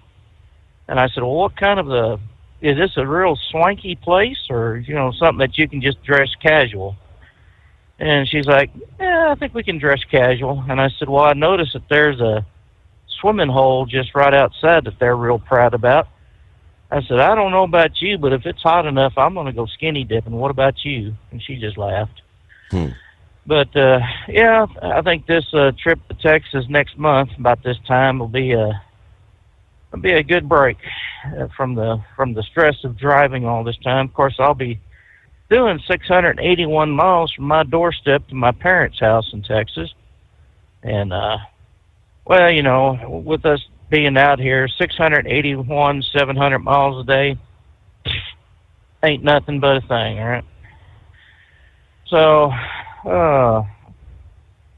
and I said, "Well, what kind of is this a real swanky place, or something that you can just dress casual?" And she's like, "Yeah, I think we can dress casual." And I said, "Well, I noticed that there's a swimming hole just right outside that they're real proud about." I said, "I don't know about you, but if it's hot enough, I'm going to go skinny dipping. What about you?" And she just laughed. But yeah, I think this trip to Texas next month, about this time, will be a good break from the stress of driving all this time. Of course, I'll be doing 681 miles from my doorstep to my parents' house in Texas, and well, with us being out here, 681, 700 miles a day ain't nothing but a thing, all right? So,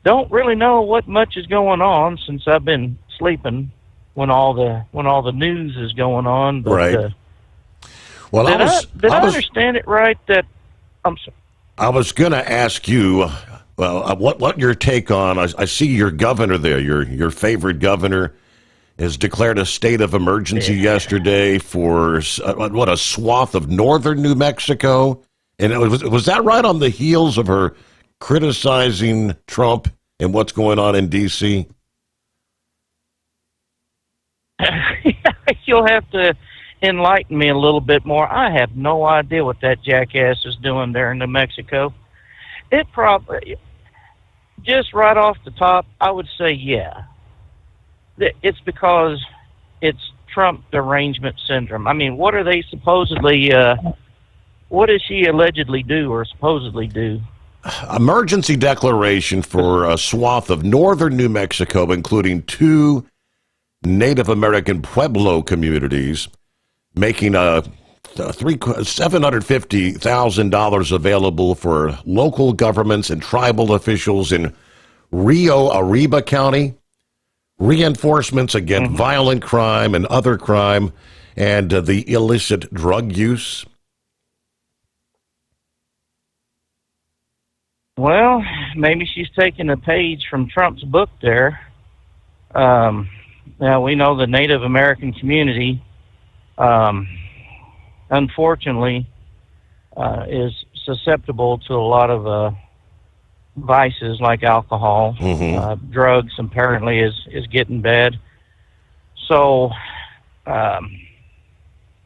don't really know what much is going on since I've been sleeping when all the news is going on. But, right. Well, did I understand it right that I'm sorry? I was going to ask you, what your take on? I see your governor there, your favorite governor, has declared a state of emergency yesterday for a swath of northern New Mexico. And was that right on the heels of her criticizing Trump and what's going on in D.C.? You'll have to enlighten me a little bit more. I have no idea what that jackass is doing there in New Mexico. It probably, just right off the top, I would say, yeah. It's because it's Trump derangement syndrome. I mean, what are they supposedly... what does she allegedly do or supposedly do? Emergency declaration for a swath of northern New Mexico, including 2 Native American Pueblo communities, making $750,000 available for local governments and tribal officials in Rio Arriba County. Reinforcements against violent crime and other crime. and the illicit drug use? Well, maybe she's taking a page from Trump's book there. Now, we know the Native American community, unfortunately, is susceptible to a lot of vices like alcohol. Drugs apparently is getting bad. So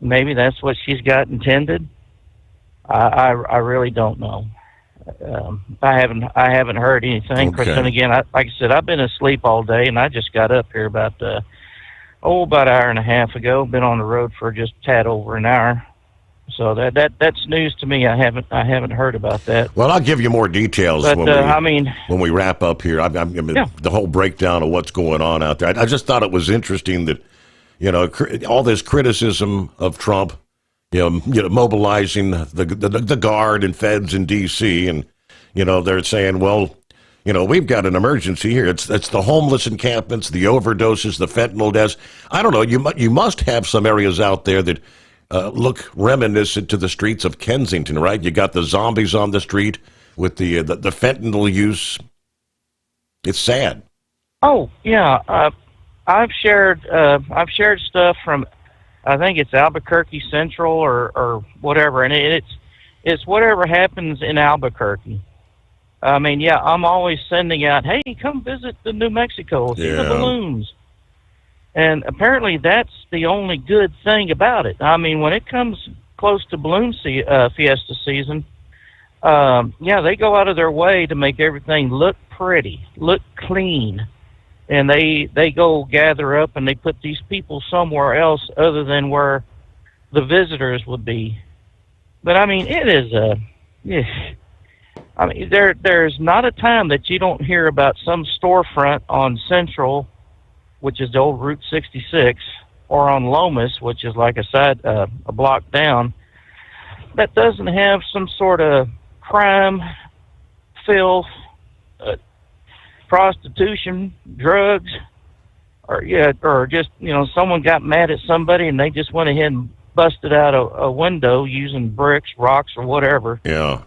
maybe that's what she's got intended. I really don't know. I haven't heard anything. Because then again, like I said, I've been asleep all day, and I just got up here about an hour and a half ago. Been on the road for just a tad over an hour. So that's news to me. I haven't heard about that. Well, I'll give you more details But when we wrap up here. The whole breakdown of what's going on out there. I just thought it was interesting that all this criticism of Trump, mobilizing the guard and feds in D.C. and they're saying, well, we've got an emergency here. It's the homeless encampments, the overdoses, the fentanyl deaths. I don't know. You must have some areas out there that look reminiscent to the streets of Kensington, right? You got the zombies on the street with the fentanyl use. It's sad. Oh yeah, I've shared stuff from, I think it's Albuquerque Central or whatever, and it's whatever happens in Albuquerque. I mean, yeah, I'm always sending out, hey, come visit the New Mexico, see the balloons. And apparently that's the only good thing about it. I mean, when it comes close to balloon fiesta season, they go out of their way to make everything look pretty, look clean. And they go gather up and they put these people somewhere else other than where the visitors would be. But I mean, it is I mean, there's not a time that you don't hear about some storefront on Central, which is the old Route 66, or on Lomas, which is like a block down, that doesn't have some sort of crime, filth, prostitution, drugs, or just someone got mad at somebody and they just went ahead and busted out a window using bricks, rocks, or whatever. Yeah.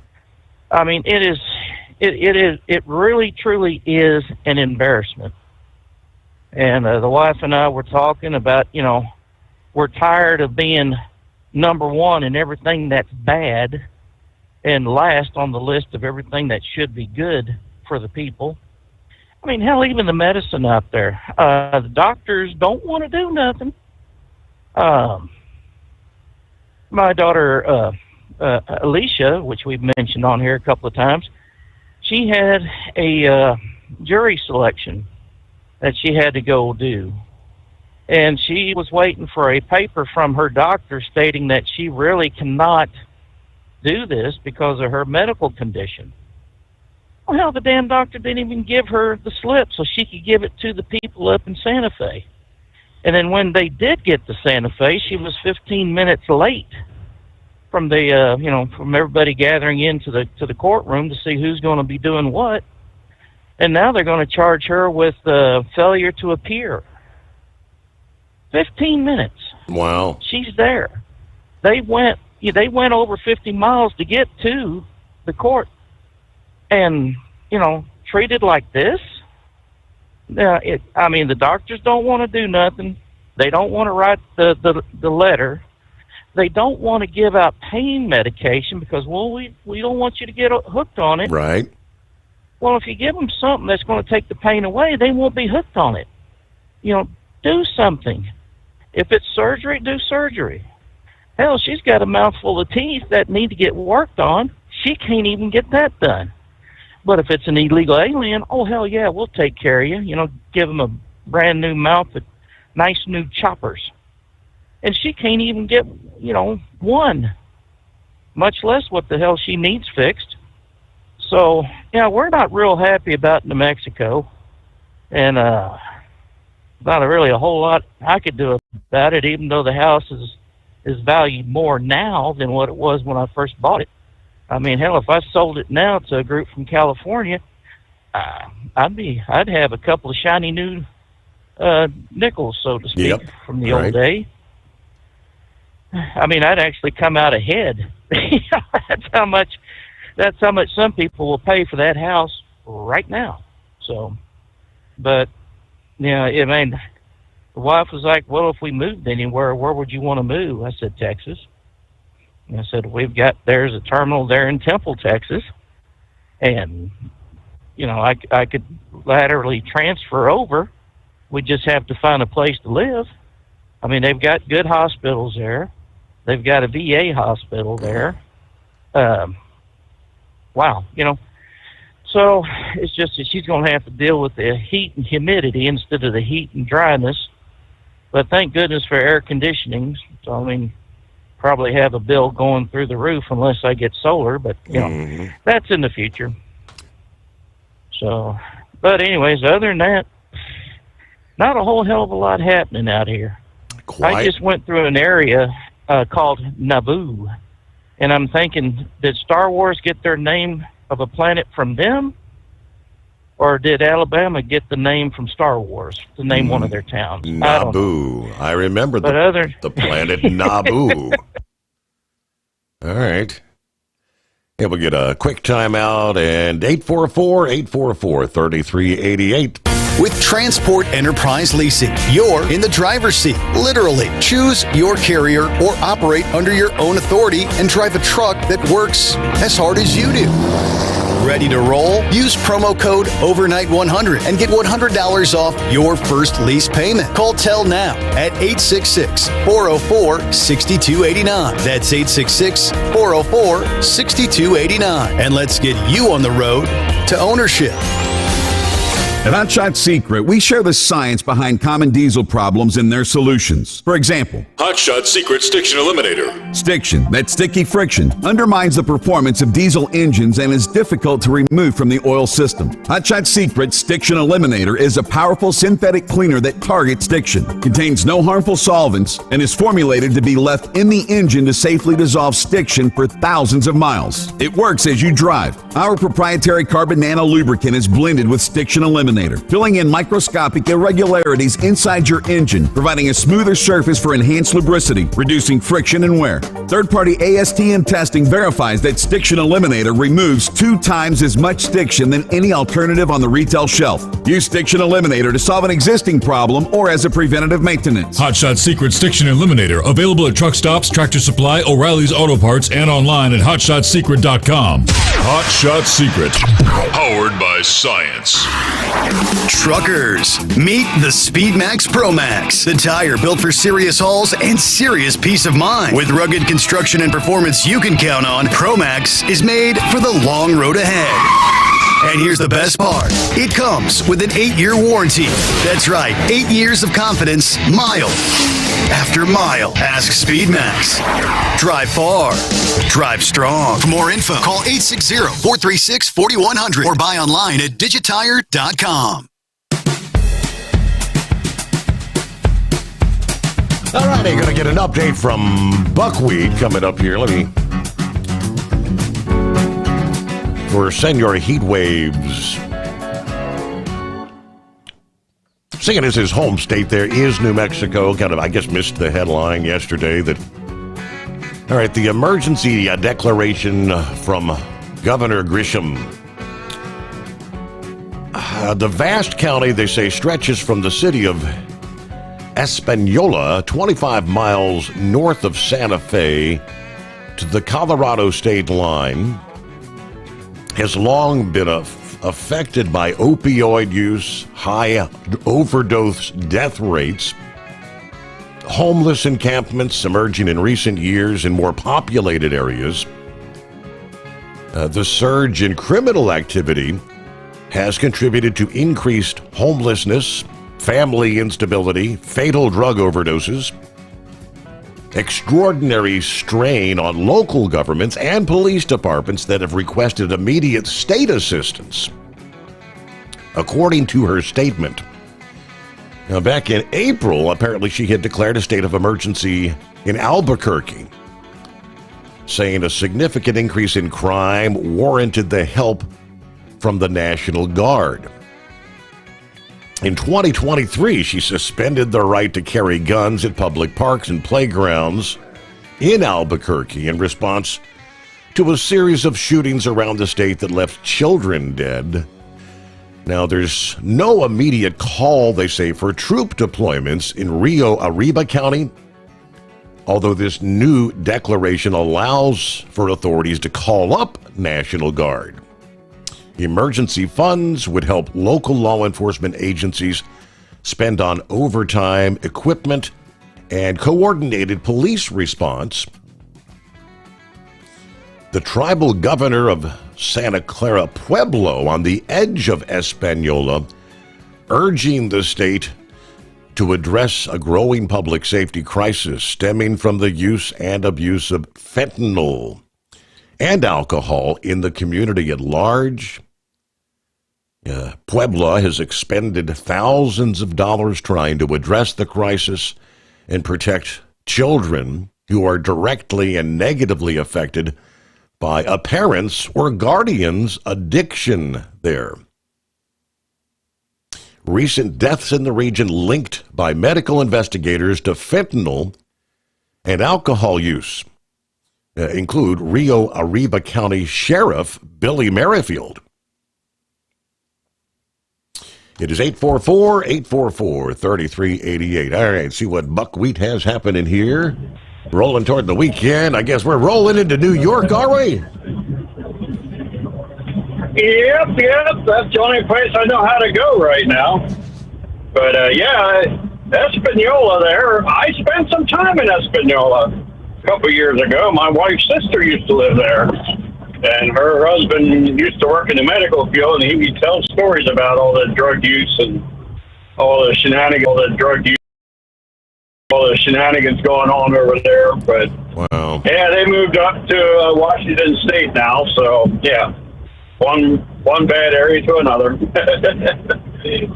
I mean, it really truly is an embarrassment. And the wife and I were talking about, we're tired of being number one in everything that's bad and last on the list of everything that should be good for the people. I mean, hell, even the medicine out there. The doctors don't want to do nothing. My daughter, Alicia, which we've mentioned on here a couple of times, she had a jury selection that she had to go do. And she was waiting for a paper from her doctor stating that she really cannot do this because of her medical condition. Well, hell, the damn doctor didn't even give her the slip so she could give it to the people up in Santa Fe. And then when they did get to Santa Fe, she was 15 minutes late from the, from everybody gathering into the courtroom to see who's going to be doing what. And now they're going to charge her with failure to appear. 15 minutes. Wow. She's there. They went over 50 miles to get to the court. And, treated like this? I mean, the doctors don't want to do nothing. They don't want to write the letter. They don't want to give out pain medication because, well, we don't want you to get hooked on it. Right. Well, if you give them something that's going to take the pain away, they won't be hooked on it. Do something. If it's surgery, do surgery. Hell, she's got a mouthful of teeth that need to get worked on. She can't even get that done. But if it's an illegal alien, oh, hell yeah, we'll take care of you. Give them a brand new mouth with nice new choppers. And she can't even get, one, much less what the hell she needs fixed. So, we're not real happy about New Mexico. And not really a whole lot I could do about it, even though the house is valued more now than what it was when I first bought it. I mean, hell, if I sold it now to a group from California, I'd have a couple of shiny new nickels, so to speak, from the old day. I mean, I'd actually come out ahead. That's how much some people will pay for that house right now. So, but yeah, I mean, the wife was like, "Well, if we moved anywhere, where would you want to move?" I said, "Texas." And I said, there's a terminal there in Temple, Texas, and I could laterally transfer over. We just have to find a place to live. I mean, they've got good hospitals there. They've got a VA hospital there. Wow, So it's just that she's going to have to deal with the heat and humidity instead of the heat and dryness. But thank goodness for air conditioning. So, I mean, probably have a bill going through the roof unless I get solar, but, that's in the future. So, but anyways, other than that, not a whole hell of a lot happening out here. I just went through an area called Naboo, and I'm thinking, did Star Wars get their name of a planet from them, or did Alabama get the name from Star Wars to name one of their towns? Naboo. I remember the planet Naboo. All right. Yeah, we'll get a quick timeout and 844-844-3388. With Transport Enterprise Leasing, you're in the driver's seat, literally. Choose your carrier or operate under your own authority and drive a truck that works as hard as you do. Ready to roll? Use promo code OVERNIGHT100 and get $100 off your first lease payment. Call Tell now at 866-404-6289. That's 866-404-6289. And let's get you on the road to ownership. At Hot Shot Secret, we share the science behind common diesel problems and their solutions. For example, Hot Shot Secret Stiction Eliminator. Stiction, that sticky friction, undermines the performance of diesel engines and is difficult to remove from the oil system. Hot Shot Secret Stiction Eliminator is a powerful synthetic cleaner that targets stiction, contains no harmful solvents, and is formulated to be left in the engine to safely dissolve stiction for thousands of miles. It works as you drive. Our proprietary carbon nano lubricant is blended with Stiction Eliminator, filling in microscopic irregularities inside your engine, providing a smoother surface for enhanced lubricity, reducing friction and wear. Third-party ASTM testing verifies that Stiction Eliminator removes 2 times as much stiction than any alternative on the retail shelf. Use Stiction Eliminator to solve an existing problem or as a preventative maintenance. Hot Shot Secret Stiction Eliminator, available at truck stops, Tractor Supply, O'Reilly's Auto Parts, and online at hotshotsecret.com. Hot Shot Secret, powered by science. Truckers, meet the Speedmax Pro Max, the tire built for serious hauls and serious peace of mind. With rugged construction and performance you can count on, Pro Max is made for the long road ahead. And here's the best part. It comes with an 8-year warranty. That's right, 8 years of confidence, mile after mile. Ask Speedmax. Drive far. Drive strong. For more info, call 860-436-4100 or buy online at digitire.com. All right, I'm going to get an update from Buckwheat coming up here. For Senor Heat Waves. Seeing as his home state there is New Mexico, I guess missed the headline yesterday that, all right, the emergency declaration from Governor Grisham. The vast county, they say, stretches from the city of Espanola, 25 miles north of Santa Fe, to the Colorado state line. Has long been affected by opioid use, high overdose death rates, homeless encampments emerging in recent years in more populated areas. The surge in criminal activity has contributed to increased homelessness, family instability, fatal drug overdoses, extraordinary strain on local governments and police departments that have requested immediate state assistance. According to her statement, now back in April, apparently she had declared a state of emergency in Albuquerque, saying a significant increase in crime warranted the help from the National Guard. In 2023, she suspended the right to carry guns at public parks and playgrounds in Albuquerque in response to a series of shootings around the state that left children dead. Now, there's no immediate call, they say, for troop deployments in Rio Arriba County, although this new declaration allows for authorities to call up National Guard. Emergency funds would help local law enforcement agencies spend on overtime, equipment, and coordinated police response. The tribal governor of Santa Clara Pueblo, on the edge of Española, urging the state to address a growing public safety crisis stemming from the use and abuse of fentanyl and alcohol in the community at large. Puebla has expended thousands of dollars trying to address the crisis and protect children who are directly and negatively affected by a parent's or guardian's addiction there. Recent deaths in the region linked by medical investigators to fentanyl and alcohol use include Rio Arriba County Sheriff Billy Merrifield. It is 844-844-3388. All right, see what buckwheat has happening here. Rolling toward the weekend. I guess we're rolling into New York, are we? Yep, that's the only place I know how to go right now. But, Espanola there. I spent some time in Espanola a couple years ago. My wife's sister used to live there. And her husband used to work in the medical field, and he would tell stories about all the drug use and all the shenanigans, all the shenanigans going on over there. But wow, yeah, they moved up to Washington State now. So yeah, one bad area to another.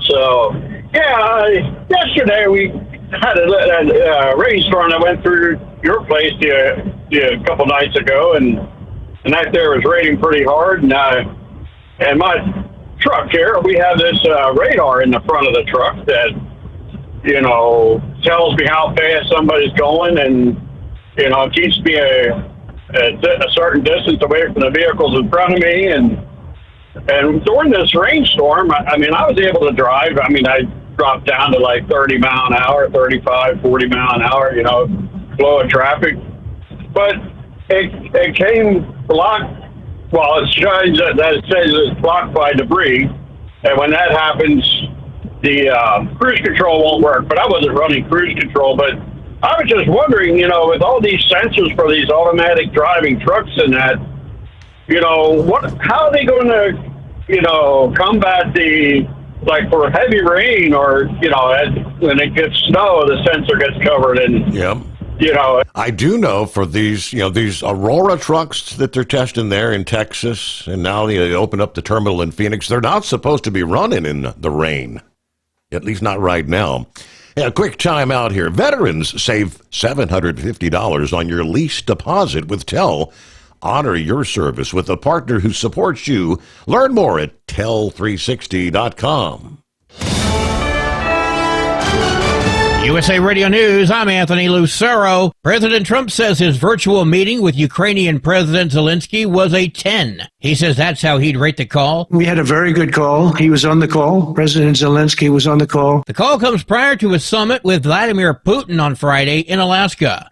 So yeah, yesterday we had a rainstorm that went through your place a couple nights ago, and the night there was raining pretty hard, and my truck here, we have this radar in the front of the truck that, tells me how fast somebody's going, and, keeps me a certain distance away from the vehicles in front of me. And during this rainstorm, I was able to drive. I dropped down to like 30 mile an hour, 35, 40 mile an hour, flow of traffic. But it came blocked. Well, it shines that it says it's blocked by debris, and when that happens, the cruise control won't work. But I wasn't running cruise control. But I was just wondering, with all these sensors for these automatic driving trucks and that, how are they going to, combat for heavy rain or when it gets snow, the sensor gets covered and. Yep. I do know for these Aurora trucks that they're testing there in Texas, and now they open up the terminal in Phoenix, they're not supposed to be running in the rain, at least not right now. Yeah, quick time out here. Veterans save $750 on your lease deposit with TEL. Honor your service with a partner who supports you. Learn more at tel360.com. USA Radio News, I'm Anthony Lucero. President Trump says his virtual meeting with Ukrainian President Zelensky was a 10. He says that's how he'd rate the call. We had a very good call. He was on the call. President Zelensky was on the call. The call comes prior to a summit with Vladimir Putin on Friday in Alaska.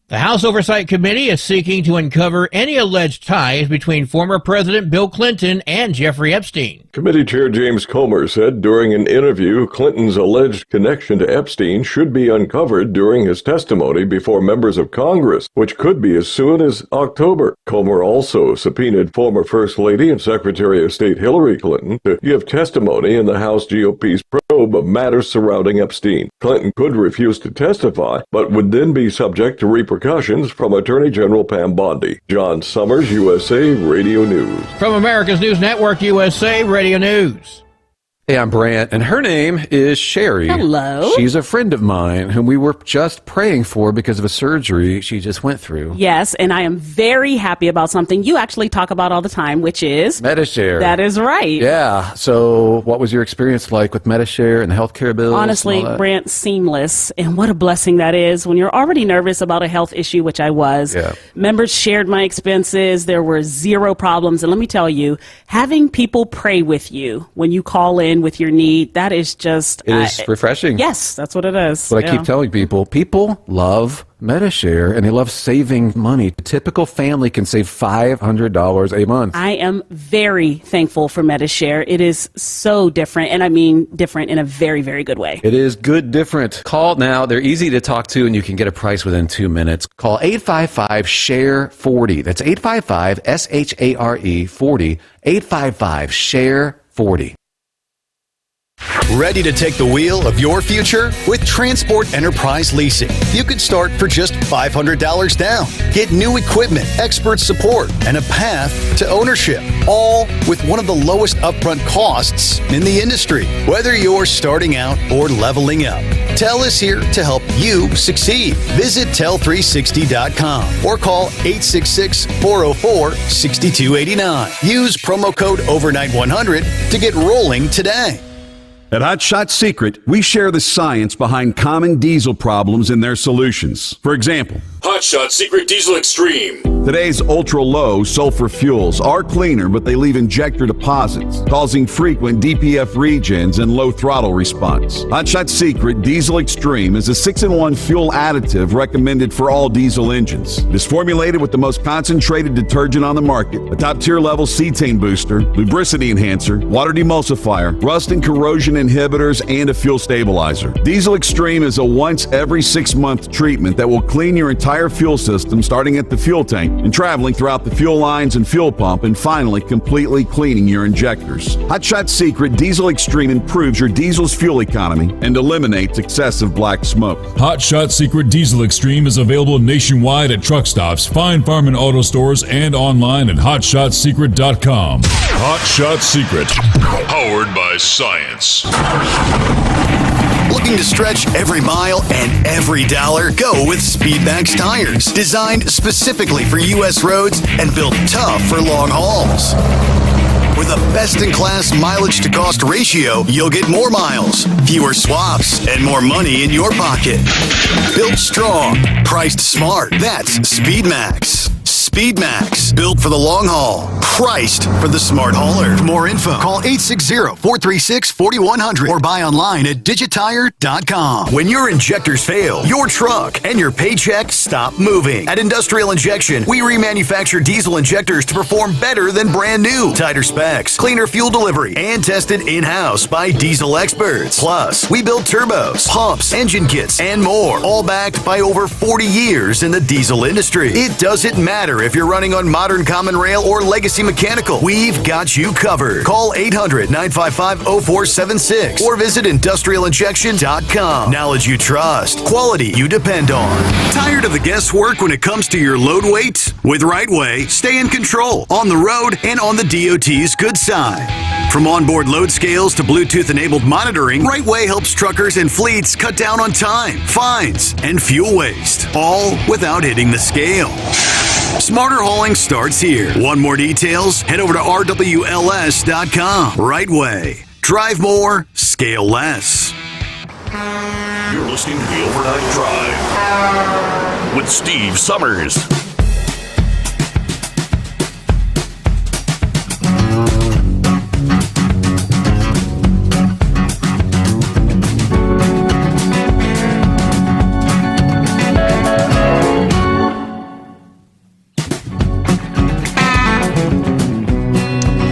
The House Oversight Committee is seeking to uncover any alleged ties between former President Bill Clinton and Jeffrey Epstein. Committee Chair James Comer said during an interview Clinton's alleged connection to Epstein should be uncovered during his testimony before members of Congress, which could be as soon as October. Comer also subpoenaed former First Lady and Secretary of State Hillary Clinton to give testimony in the House GOP's probe of matters surrounding Epstein. Clinton could refuse to testify, but would then be subject to repercussions from Attorney General Pam Bondi. John Sommers, USA Radio News. From America's News Network, USA Radio News. Hey, I'm Brant, and her name is Sherry. Hello. She's a friend of mine whom we were just praying for because of a surgery she just went through. Yes, and I am very happy about something you actually talk about all the time, which is Medishare. That is right. Yeah. So what was your experience like with Medishare and the healthcare bills? Honestly, Brant, seamless. And what a blessing that is when you're already nervous about a health issue, which I was. Yeah. Members shared my expenses. There were zero problems. And let me tell you, having people pray with you when you call in with your need, that is just... It is refreshing. Yes, that's what it is. What I keep telling people, people love Medishare and they love saving money. A typical family can save $500 a month. I am very thankful for Medishare. It is so different, and I mean different in a very, very good way. It is good different. Call now. They're easy to talk to, and you can get a price within 2 minutes. Call 855-SHARE-40. That's 855-SHARE 40. 855-SHARE-40. Ready to take the wheel of your future? With Transport Enterprise Leasing, you could start for just $500 down. Get new equipment, expert support, and a path to ownership, all with one of the lowest upfront costs in the industry. Whether you're starting out or leveling up, TEL is here to help you succeed. Visit tel360.com or call 866-404-6289. Use promo code OVERNIGHT100 to get rolling today. At Hot Shot Secret, we share the science behind common diesel problems and their solutions. For example, Hot Shot Secret Diesel Extreme. Today's ultra-low sulfur fuels are cleaner, but they leave injector deposits, causing frequent DPF regens and low throttle response. Hot Shot Secret Diesel Extreme is a 6-in-1 fuel additive recommended for all diesel engines. It is formulated with the most concentrated detergent on the market, a top-tier level cetane booster, lubricity enhancer, water demulsifier, rust and corrosion inhibitors, and a fuel stabilizer. Diesel Extreme is a once every 6-month treatment that will clean your entire fuel system, starting at the fuel tank and traveling throughout the fuel lines and fuel pump, and finally completely cleaning your injectors. Hot Shot Secret Diesel Extreme improves your diesel's fuel economy and eliminates excessive black smoke. Hot Shot Secret Diesel Extreme is available nationwide at truck stops, Fine Farm and auto stores, and online at hotshotsecret.com. Hot Shot Secret, powered by science. Looking to stretch every mile and every dollar? Go with Speedmax tires, designed specifically for U.S. roads and built tough for long hauls. With a best-in-class mileage-to-cost ratio, you'll get more miles, fewer swaps, and more money in your pocket. Built strong, priced smart. That's Speedmax. Speedmax, built for the long haul, priced for the smart hauler. For more info, call 860-436-4100 or buy online at digitire.com. When your injectors fail, your truck and your paycheck stop moving. At Industrial Injection, we remanufacture diesel injectors to perform better than brand new. Tighter specs, cleaner fuel delivery, and tested in-house by diesel experts. Plus, we build turbos, pumps, engine kits, and more, all backed by over 40 years in the diesel industry. It doesn't matter if you're running on modern common rail or legacy mechanical, we've got you covered. Call 800-955-0476 or visit industrialinjection.com. Knowledge you trust, quality you depend on. Tired of the guesswork when it comes to your load weights? With Rightway, stay in control on the road and on the DOT's good side. From onboard load scales to Bluetooth-enabled monitoring, Rightway helps truckers and fleets cut down on time, fines, and fuel waste, all without hitting the scale. Smarter hauling starts here. Want more details? Head over to rwls.com. Rightway. Drive more, scale less. You're listening to the Overnight Drive with Steve Summers.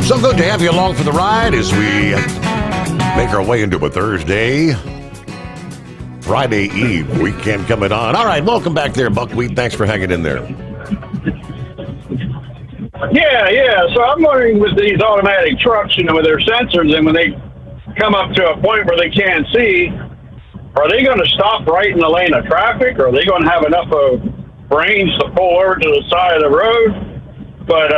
So good to have you along for the ride as we make our way into a Thursday, Friday Eve weekend coming on. All right, welcome back there, Buckwheat. Thanks for hanging in there. Yeah. So I'm wondering with these automatic trucks, with their sensors, and when they come up to a point where they can't see, are they going to stop right in the lane of traffic, or are they going to have enough of brains to pull over to the side of the road? But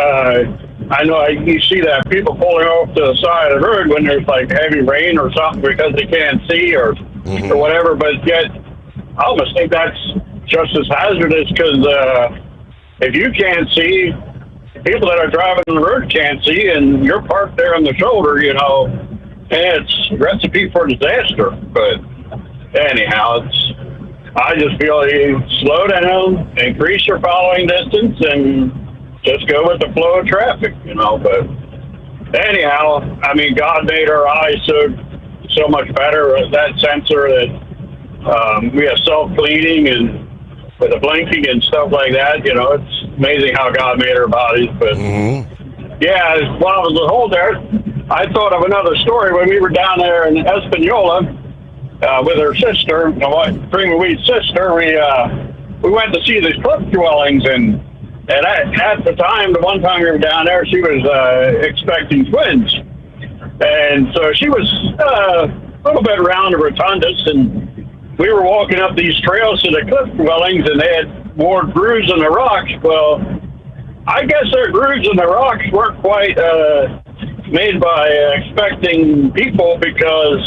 I know you see that people pulling off to the side of the road when there's like heavy rain or something because they can't see or whatever. But yet, I almost think that's just as hazardous because if you can't see, people that are driving on the road can't see, and you're parked there on the shoulder, you know, and it's a recipe for disaster. But anyhow, I just feel you slow down, increase your following distance, and just go with the flow of traffic, you know. But anyhow, I mean, God made our eyes so much better with that sensor that we have self-cleaning and with the blinking and stuff like that. You know, it's amazing how God made our bodies. But yeah, while I was at home there, I thought of another story when we were down there in Espanola with her sister, my Prima Weed's sister. We went to see these cliff dwellings, and at the time, the one time we were down there, she was expecting twins. And so she was a little bit around the rotundus, and we were walking up these trails to the cliff dwellings, and they had more grooves in the rocks. Well, I guess their grooves in the rocks weren't quite made by expecting people, because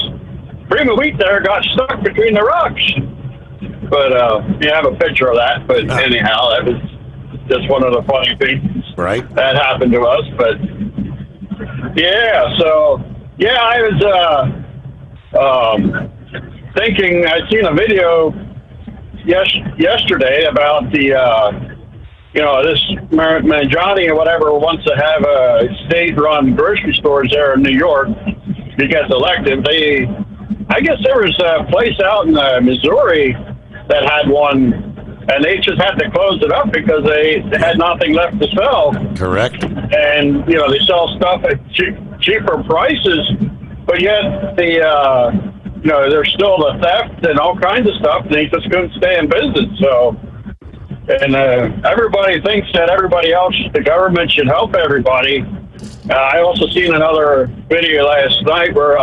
Prima Wheat there got stuck between the rocks. But you have a picture of that. But anyhow, that was just one of the funny things that happened to us. But yeah, so yeah, I was thinking, I'd seen a video yesterday about the this Mangiani or whatever wants to have a state-run grocery stores there in New York. He gets elected. I guess there was a place out in Missouri that had one, and they just had to close it up because they had nothing left to sell. Correct. And, you know, they sell stuff at cheaper prices, but yet there's still the theft and all kinds of stuff, and they just couldn't stay in business. So, and everybody thinks that everybody else, the government, should help everybody. I also seen another video last night where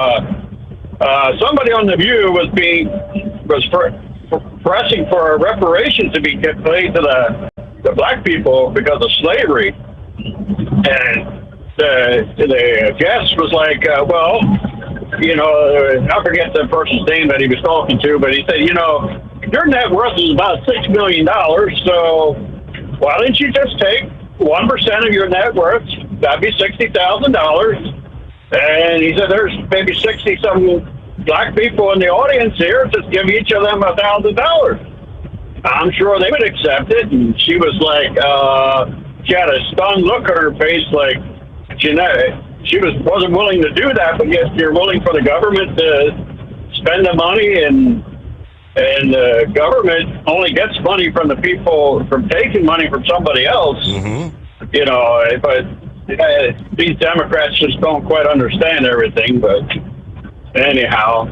somebody on The View was pressing for reparations to be paid to the black people because of slavery, and the guest was like, well, you know, I forget the person's name that he was talking to, but he said, you know, your net worth is about $6 million, so why don't you just take 1% of your net worth? That'd be $60,000. And he said, there's maybe 60-some black people in the audience here. Just give each of them $1,000. I'm sure they would accept it. And she was like, she had a stunned look on her face, like she wasn't willing to do that, but yet you're willing for the government to spend the money, and the government only gets money from the people from taking money from somebody else. You know, but these Democrats just don't quite understand everything. But anyhow,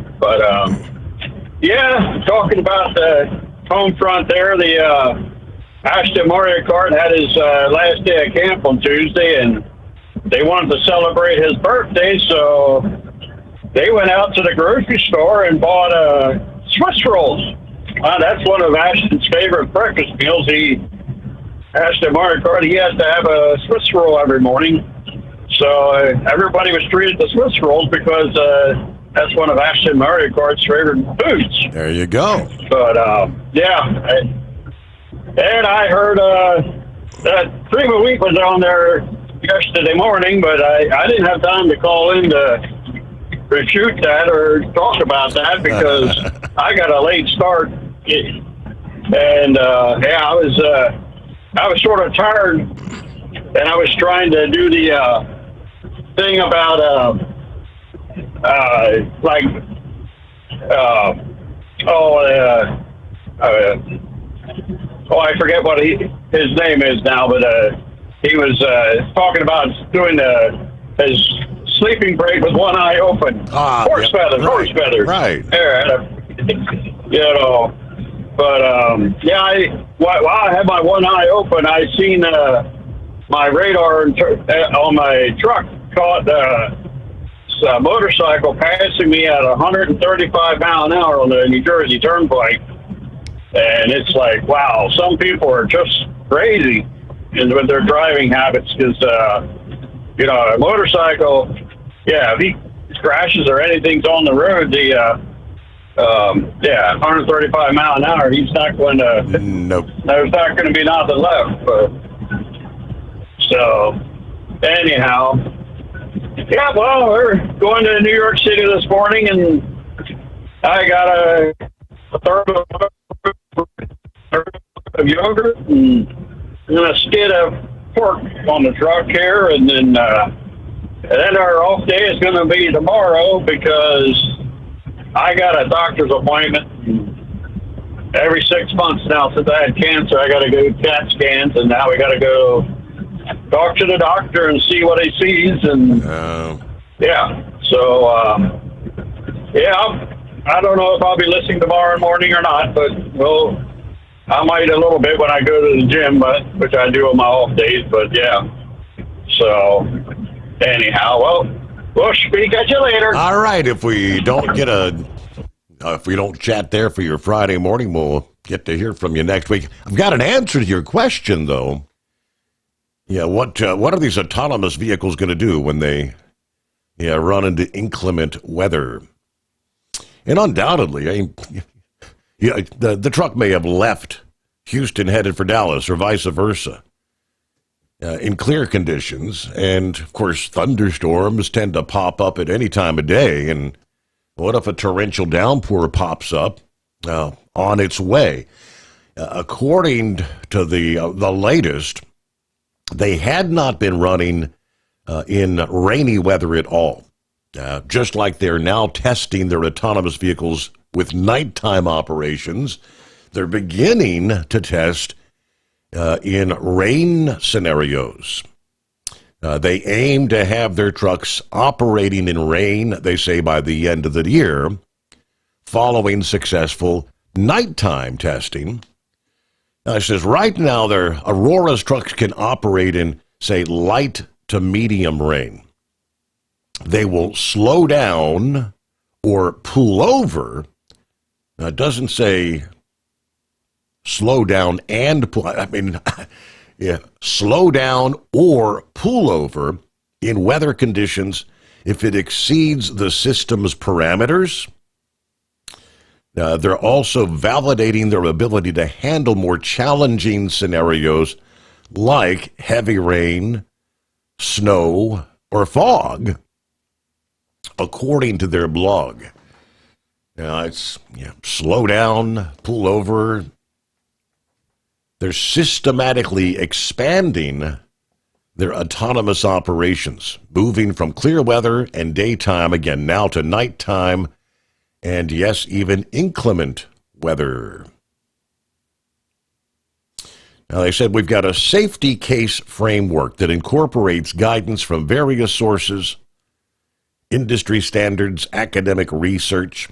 yeah, talking about the home front there, the Ashton Mario Kart had his last day of camp on Tuesday, and they wanted to celebrate his birthday, so they went out to the grocery store and bought Swiss rolls. That's one of Ashton's favorite breakfast meals. Ashton Mario Kart, he has to have a Swiss roll every morning. So everybody was treated to Swiss rolls because that's one of Ashton Mario Kart's favorite foods. There you go. But yeah, and I heard that Prima Wheat was on there yesterday morning, but I didn't have time to call in to refute that or talk about that because I got a late start, and yeah, I was sort of tired, and I was trying to do the thing about I forget what his name is now, but he was talking about doing his sleeping break with one eye open. Horse feathers. Right. You know, but yeah, while I had my one eye open, I seen my radar on my truck caught a motorcycle passing me at 135 mile an hour on the New Jersey Turnpike, and it's like, wow, some people are just crazy with their driving habits, because a motorcycle, if he crashes or anything's on the road, 135 mile an hour, he's not going to. Nope. There's not going to be nothing left. So, anyhow, well, we're going to New York City this morning, and I got a third of yogurt and a skid of pork on the truck here, and then our off day is going to be tomorrow because I got a doctor's appointment every 6 months now. Since I had cancer, I got to go CAT scans, and now we got to go talk to the doctor and see what he sees. And I don't know if I'll be listening tomorrow morning or not, but I might a little bit when I go to the gym, which I do on my off days. But so anyhow, we'll speak at you later. All right. If we don't chat there for your Friday morning, we'll get to hear from you next week. I've got an answer to your question, though. Yeah, what are these autonomous vehicles going to do when they run into inclement weather? And undoubtedly, the truck may have left Houston headed for Dallas or vice versa in clear conditions. And, of course, thunderstorms tend to pop up at any time of day. And what if a torrential downpour pops up on its way? According to the latest, they had not been running in rainy weather at all. Just like they're now testing their autonomous vehicles with nighttime operations, they're beginning to test in rain scenarios. They aim to have their trucks operating in rain, they say, by the end of the year, following successful nighttime testing. It says right now their Aurora's trucks can operate in, say, light to medium rain. They will slow down or pull over. Now, it doesn't say slow down and pull. Slow down or pull over in weather conditions if it exceeds the system's parameters. They're also validating their ability to handle more challenging scenarios like heavy rain, snow, or fog, according to their blog. Now, it's slow down, pull over. They're systematically expanding their autonomous operations, moving from clear weather and daytime again now to nighttime and, yes, even inclement weather. Now, they said we've got a safety case framework that incorporates guidance from various sources, industry standards, academic research.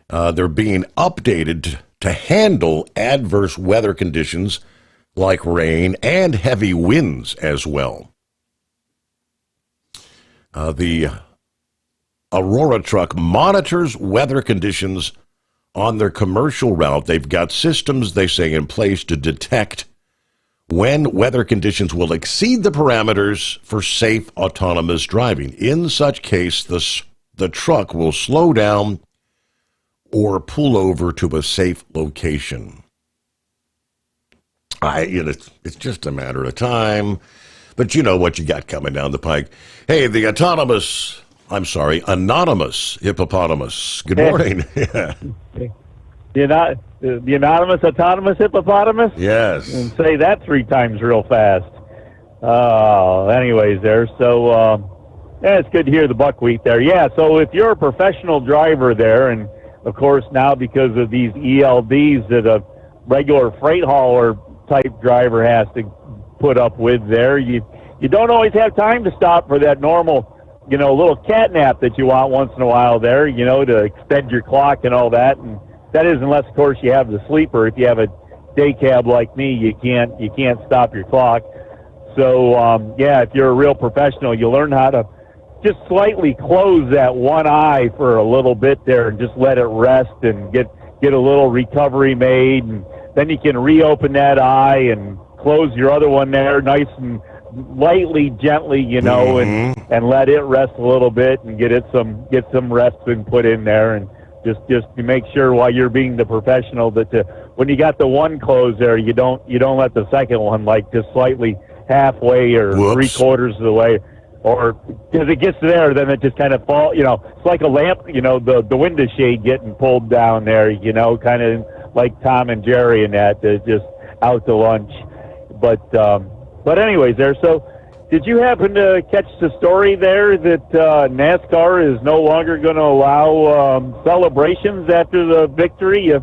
They're being updated to handle adverse weather conditions like rain and heavy winds as well. The Aurora truck monitors weather conditions on their commercial route. They've got systems, they say, in place to detect when weather conditions will exceed the parameters for safe autonomous driving. In such case, the truck will slow down or pull over to a safe location. It's just a matter of time, but you know what you got coming down the pike. Hey, the anonymous hippopotamus. Good morning. The anonymous autonomous hippopotamus? Yes. And say that 3 times real fast. Anyways, there. So, it's good to hear the buckwheat there. Yeah, so if you're a professional driver there, and of course now because of these ELDs that a regular freight hauler type driver has to put up with there, you don't always have time to stop for that normal, little cat nap that you want once in a while there, to extend your clock and all that. And that is unless, of course, you have the sleeper. If you have a day cab like me, you can't stop your clock. So, if you're a real professional, you learn how to just slightly close that one eye for a little bit there and just let it rest and get a little recovery made. And then you can reopen that eye and close your other one there nice and lightly, gently, and let it rest a little bit and get some rest and put in there, and just to make sure while you're being the professional that when you got the one closed there, you don't let the second one just slightly halfway or three-quarters of the way, or because it gets there, then it just kind of fall. It's like a lamp. The window shade getting pulled down there. Kind of like Tom and Jerry and that. Just out to lunch. But anyways, there. So, did you happen to catch the story there that NASCAR is no longer going to allow celebrations after the victory?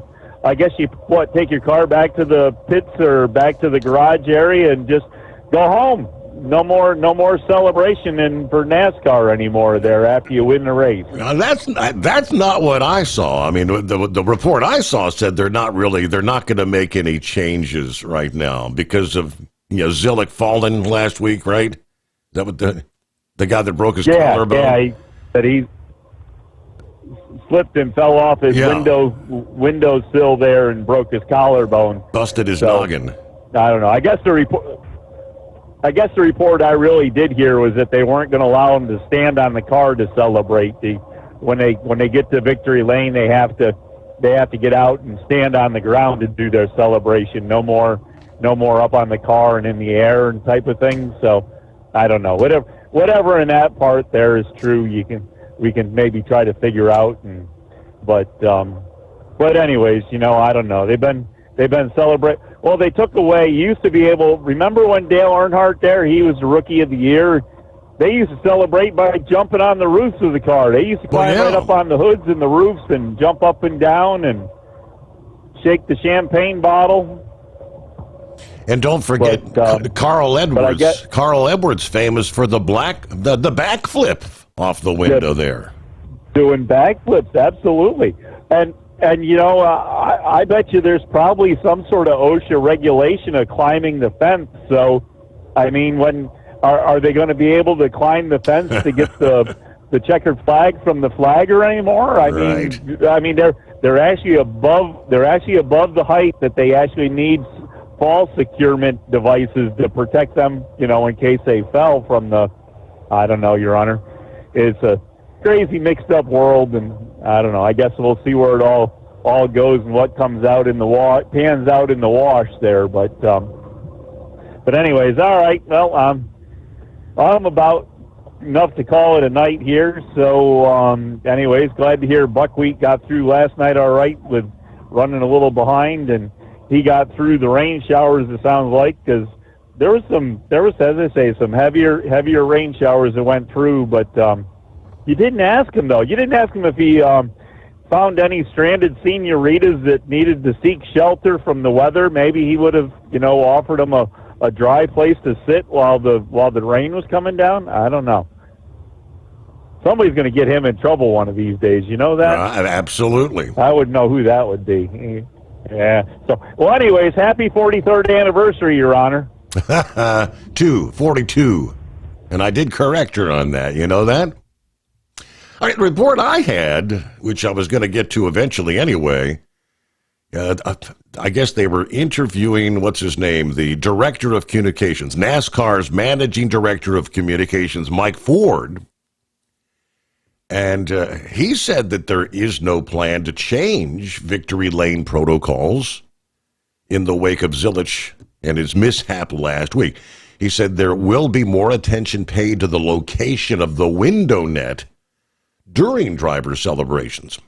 I guess you take your car back to the pits or back to the garage area and just go home. No more celebration for NASCAR anymore there after you win the race. Now, that's not what I saw. I mean, the report I saw said they're not going to make any changes right now because of Zillick falling last week, right? Is that what the guy that broke his collarbone? Yeah, he slipped and fell off his window sill there and broke his collarbone. Busted his noggin. I don't know. I guess the report I really did hear was that they weren't going to allow him to stand on the car to celebrate. When they get to victory lane, they have to get out and stand on the ground to do their celebration. No more up on the car and in the air and type of thing. So I don't know. Whatever in that part there is true, we can maybe try to figure out. But anyways, I don't know. They've been celebrating. Well, they took away. You used to be able. Remember when Dale Earnhardt there? He was the Rookie of the Year. They used to celebrate by jumping on the roofs of the car. They used to climb right up on the hoods and the roofs and jump up and down and shake the champagne bottle. And don't forget Carl Edwards. Carl Edwards, famous for the backflip off the window there. Doing backflips, absolutely. And I bet you there's probably some sort of OSHA regulation of climbing the fence. So, I mean, when are they going to be able to climb the fence to get the checkered flag from the flagger anymore? I mean, they're actually above the height that they actually need fall securement devices to protect them, in case they fell from the. I don't know, Your Honor. It's a crazy mixed up world, and I don't know. I guess we'll see where it all goes and what comes out in the pans out in the wash there. But anyways, all right. Well, I'm about enough to call it a night here. So anyways, glad to hear Buckwheat got through last night all right with running a little behind, and he got through the rain showers. It sounds like, because there was, as I say, some heavier rain showers that went through, but. You didn't ask him, though. You didn't ask him if he found any stranded senioritas that needed to seek shelter from the weather. Maybe he would have, offered them a dry place to sit while the rain was coming down. I don't know. Somebody's going to get him in trouble one of these days. You know that? Absolutely. I would know who that would be. Yeah. So, well, anyways, happy 43rd anniversary, Your Honor. 42. And I did correct her on that. You know that? All right, the report I had, which I was going to get to eventually anyway, I guess they were interviewing, what's his name, the director of communications, NASCAR's managing director of communications, Mike Ford. And he said that there is no plan to change victory lane protocols in the wake of Zillich and his mishap last week. He said there will be more attention paid to the location of the window net during driver celebrations.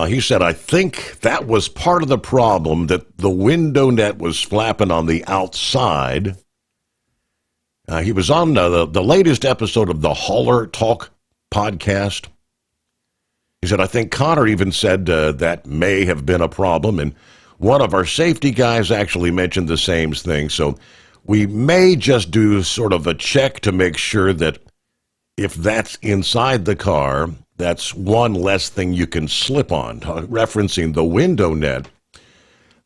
He said, I think that was part of the problem, that the window net was flapping on the outside. He was on the latest episode of the Holler Talk podcast. He said, I think Connor even said that may have been a problem, and one of our safety guys actually mentioned the same thing. So we may just do sort of a check to make sure that if that's inside the car, that's one less thing you can slip on, referencing the window net.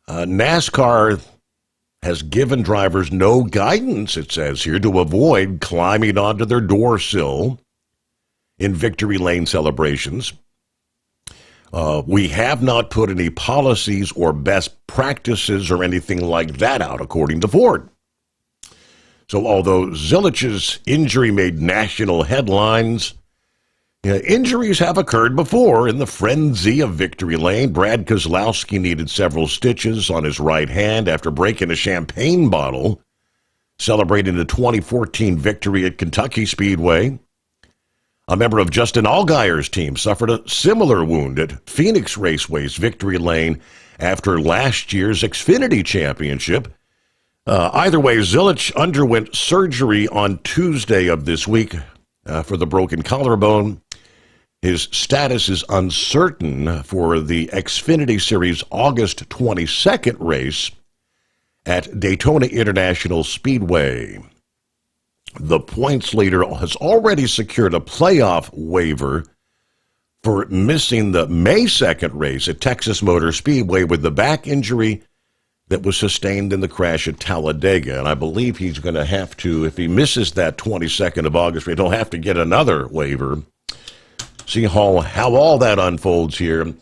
NASCAR has given drivers no guidance, it says here, to avoid climbing onto their door sill in victory lane celebrations. We have not put any policies or best practices or anything like that out, according to Ford. So although Zilich's injury made national headlines, injuries have occurred before in the frenzy of victory lane. Brad Kozlowski needed several stitches on his right hand after breaking a champagne bottle, celebrating the 2014 victory at Kentucky Speedway. A member of Justin Allgaier's team suffered a similar wound at Phoenix Raceway's victory lane after last year's Xfinity Championship. Either way, Zilich underwent surgery on Tuesday of this week for the broken collarbone. His status is uncertain for the Xfinity Series August 22nd race at Daytona International Speedway. The points leader has already secured a playoff waiver for missing the May 2nd race at Texas Motor Speedway with the back injury that was sustained in the crash at Talladega. And I believe he's going to have to, if he misses that 22nd of August, he'll have to get another waiver. See how all that unfolds here.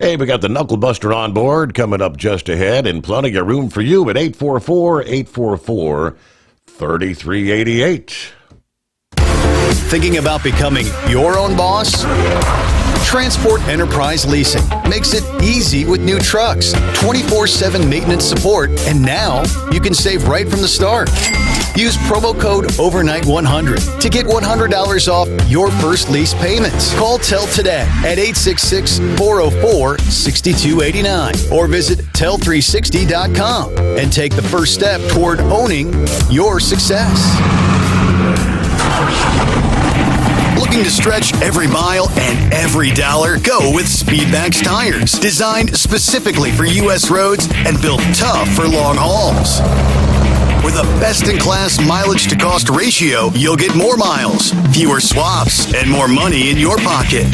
Hey, we got the Knuckle Buster on board coming up just ahead, and plenty of room for you at 844-844-3388. Thinking about becoming your own boss? Transport Enterprise Leasing makes it easy with new trucks, 24/7 maintenance support, and now you can save right from the start. Use promo code OVERNIGHT100 to get $100 off your first lease payments. Call Tell today at 866-404-6289 or visit tell360.com and take the first step toward owning your success. Looking to stretch every mile and every dollar? Go with Speedmax tires. Designed specifically for U.S. roads and built tough for long hauls. With a best-in-class mileage-to-cost ratio, you'll get more miles, fewer swaps, and more money in your pocket.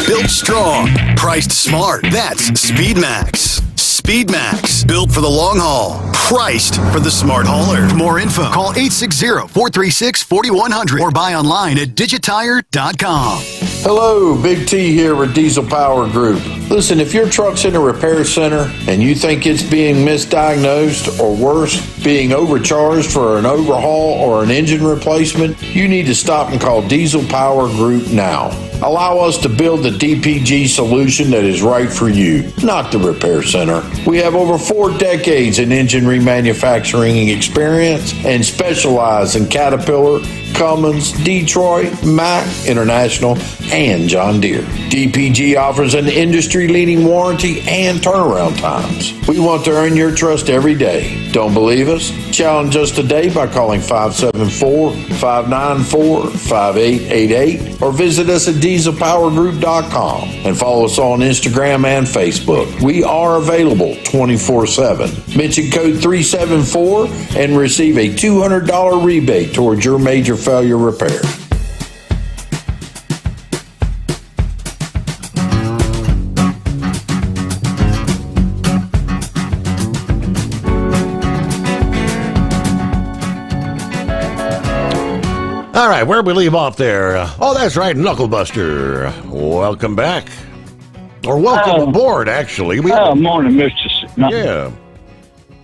Built strong, priced smart. That's Speedmax. Speedmax, built for the long haul, priced for the smart hauler. For more info, call 860-436-4100 or buy online at digitire.com. Hello, Big T here with Diesel Power Group. Listen, if your truck's in a repair center and you think it's being misdiagnosed or worse, being overcharged for an overhaul or an engine replacement, you need to stop and call Diesel Power Group now. Allow us to build the DPG solution that is right for you, not the repair center. We have over 4 decades in engine remanufacturing experience and specialize in Caterpillar, Cummins, Detroit, Mack, International, and John Deere. DPG offers an industry-leading warranty and turnaround times. We want to earn your trust every day. Don't believe us? Challenge us today by calling 574-594-5888 or visit us at dieselpowergroup.com and follow us on Instagram and Facebook. We are available 24/7. Mention code 374 and receive a $200 rebate towards your major failure repair. All right, where we leave off there? Oh, that's right, Knucklebuster. Welcome back. Or welcome aboard, actually. Morning, Mr. Yeah.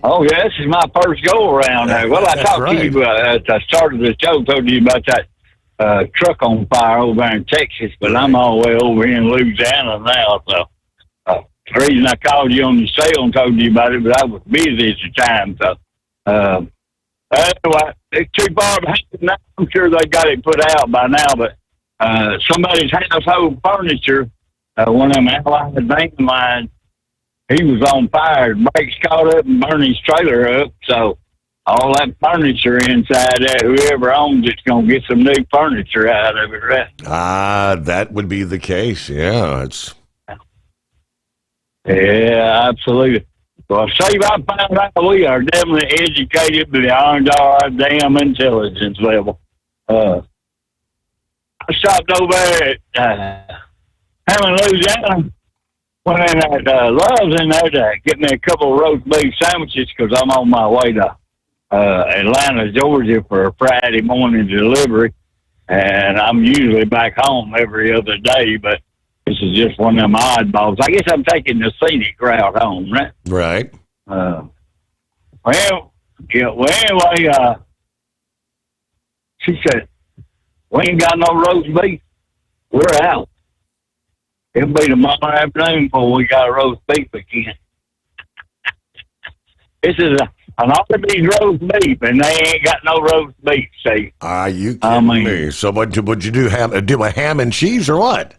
Oh, yeah, this is my first go-around. Well, I talked to you, I started the show, told you about that truck on fire over there in Texas, but I'm all the way over here in Louisiana now, so the reason I called you on your cell and told you about it, but I was busy at the time, so anyway, it's too far behind now. I'm sure they got it put out by now, but somebody's household furniture, one of them Allied van lines, he was on fire. Brakes caught up and burned his trailer up, so all that furniture inside that, whoever owns it's going to get some new furniture out of it, right? That would be the case, yeah. Yeah, absolutely. Well, Steve, I found out we are definitely educated beyond our damn intelligence level. I stopped over at Hammond, Louisiana, went in at Love's in there to get me a couple of roast beef sandwiches because I'm on my way to Atlanta, Georgia for a Friday morning delivery, and I'm usually back home every other day, but this is just one of them oddballs. I guess I'm taking the scenic route home, right? Right. Anyway, She said, we ain't got no roast beef. We're out. It'll be tomorrow afternoon before we got a roast beef again. This is an Arby's roast beef, and they ain't got no roast beef, see. Are you kidding me? So would you do a ham and cheese or what?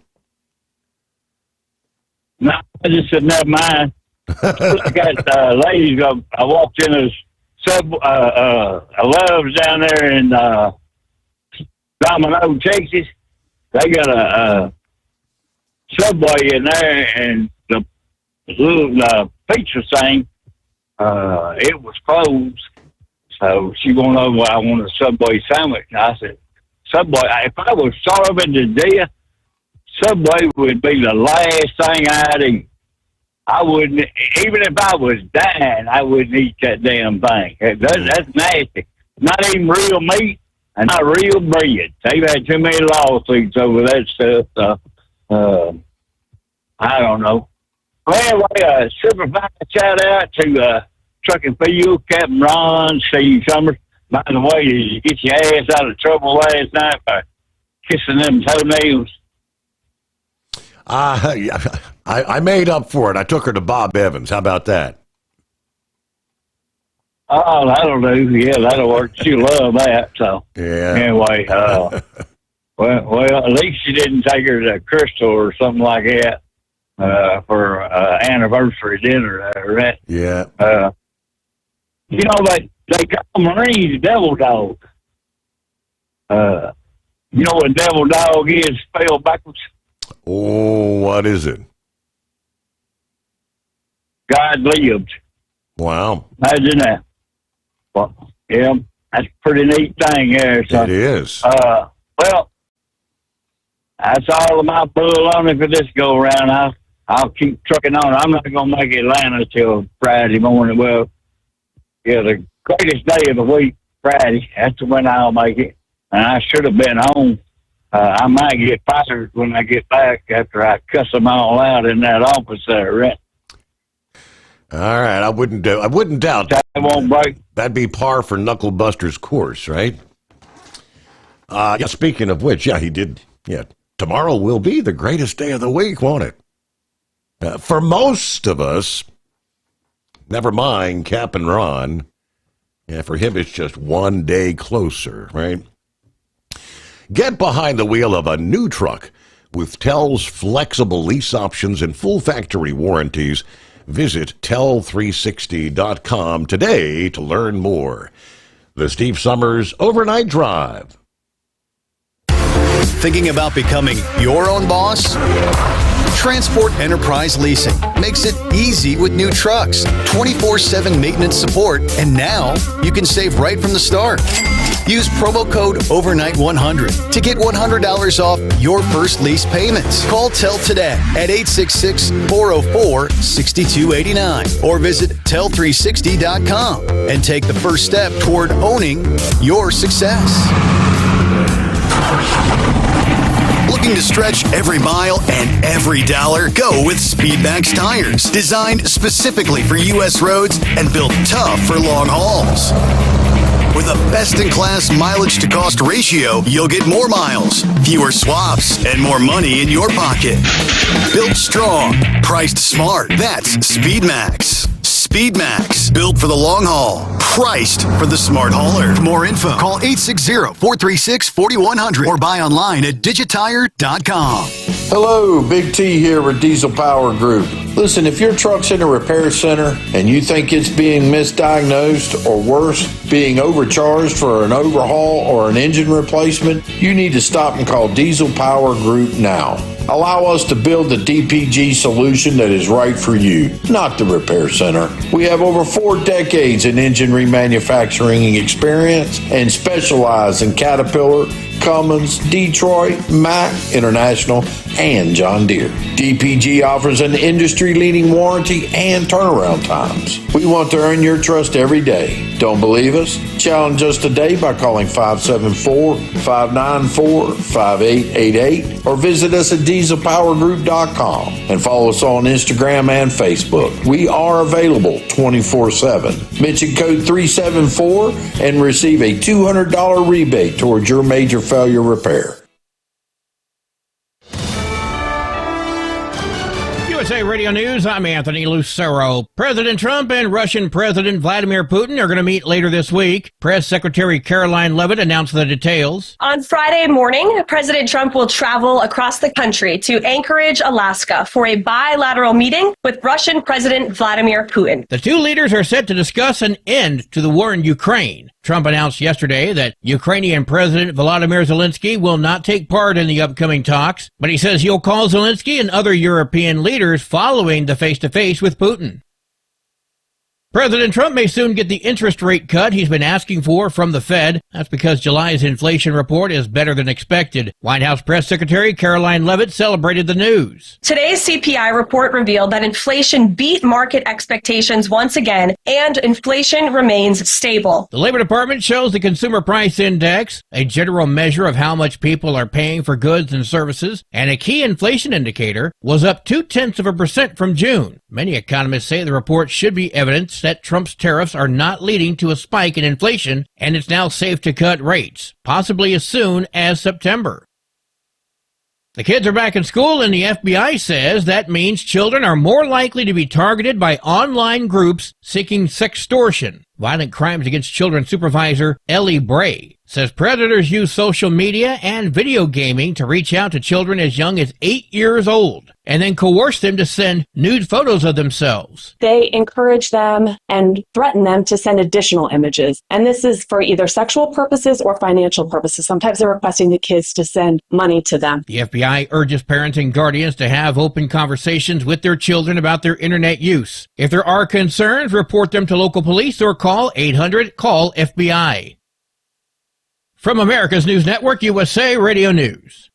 No, I just said, never mind. I got ladies, I walked in a Love's down there in Domino, Texas. They got a Subway in there, and the little pizza thing, it was closed. So she wanted to know why I wanted a Subway sandwich. And I said, Subway, if I was starving to death, Subway would be the last thing I'd eat. I wouldn't, even if I was dying, I wouldn't eat that damn thing. That's nasty. Not even real meat and not real bread. They've had too many lawsuits over that stuff. I don't know. Well, anyway, super fine shout out to Truck and Field, Captain Ron, Steve Sommers. By the way, did you get your ass out of trouble last night by kissing them toenails? I made up for it. I took her to Bob Evans. How about that? Oh, that'll do. Yeah, that'll work. She'll love that. So, yeah. Anyway, well, at least she didn't take her to Crystal or something like that for anniversary dinner, right? Yeah. You know, they call Marines devil dog. You know what devil dog is spelled backwards? Oh, what is it? God lived. Wow. Imagine that. Well, yeah, that's a pretty neat thing there. So, it is. Well, that's all of my bull on it for this go around. I'll keep trucking on. I'm not going to make Atlanta till Friday morning. Well, yeah, the greatest day of the week, Friday. That's when I'll make it. And I should have been home. I might get fired when I get back after I cuss them all out in that office there, right? All right, I wouldn't doubt that won't break. That'd be par for Knucklebuster's course, right? Yeah. Speaking of which, yeah, he did. Yeah, tomorrow will be the greatest day of the week, won't it? For most of us, never mind Cap and Ron. Yeah, for him, it's just one day closer, right? Get behind the wheel of a new truck with Tell's flexible lease options and full factory warranties. Visit tell360.com today to learn more. The Steve Sommers Overnight Drive. Thinking about becoming your own boss? Transport Enterprise Leasing makes it easy with new trucks, 24/7 maintenance support, and now you can save right from the start. Use promo code OVERNIGHT100 to get $100 off your first lease payments. Call Tell today at 866-404-6289 or visit tell360.com and take the first step toward owning your success. Looking to stretch every mile and every dollar? Go with Speedmax tires, designed specifically for U.S. roads and built tough for long hauls. With a best-in-class mileage-to-cost ratio, you'll get more miles, fewer swaps, and more money in your pocket. Built strong, priced smart. That's Speedmax. Speedmax, built for the long haul, priced for the smart hauler. For more info, call 860-436-4100 or buy online at digitire.com. Hello, Big T here with Diesel Power Group. Listen, if your truck's in a repair center and you think it's being misdiagnosed or worse, being overcharged for an overhaul or an engine replacement, you need to stop and call Diesel Power Group now. Allow us to build the DPG solution that is right for you, not the repair center. We have over 4 decades in engine remanufacturing experience and specialize in Caterpillar, Cummins, Detroit, Mack, International, and John Deere. DPG offers an industry-leading warranty and turnaround times. We want to earn your trust every day. Don't believe us? Challenge us today by calling 574-594-5888 or visit us at dieselpowergroup.com and follow us on Instagram and Facebook. We are available 24/7. Mention code 374 and receive a $200 rebate towards your major failure repair. USA Radio News, I'm Anthony Lucero. President Trump and Russian President Vladimir Putin are going to meet later this week. Press Secretary Caroline Leavitt announced the details. On Friday morning, President Trump will travel across the country to Anchorage, Alaska, for a bilateral meeting with Russian President Vladimir Putin. The two leaders are set to discuss an end to the war in Ukraine. Trump announced yesterday that Ukrainian President Volodymyr Zelensky will not take part in the upcoming talks, but he says he'll call Zelensky and other European leaders following the face-to-face with Putin. President Trump may soon get the interest rate cut he's been asking for from the Fed. That's because July's inflation report is better than expected. White House Press Secretary Caroline Leavitt celebrated the news. Today's CPI report revealed that inflation beat market expectations once again, and inflation remains stable. The Labor Department shows the Consumer Price Index, a general measure of how much people are paying for goods and services, and a key inflation indicator, was up 0.2% from June. Many economists say the report should be evidence that Trump's tariffs are not leading to a spike in inflation, and it's now safe to cut rates, possibly as soon as September. The kids are back in school, and the FBI says that means children are more likely to be targeted by online groups seeking sextortion. Violent Crimes Against Children Supervisor Ellie Bray says predators use social media and video gaming to reach out to children as young as 8 years old and then coerce them to send nude photos of themselves. They encourage them and threaten them to send additional images. And this is for either sexual purposes or financial purposes. Sometimes they're requesting the kids to send money to them. The FBI urges parents and guardians to have open conversations with their children about their internet use. If there are concerns, report them to local police or call 800-CALL-FBI. From America's News Network, USA Radio News.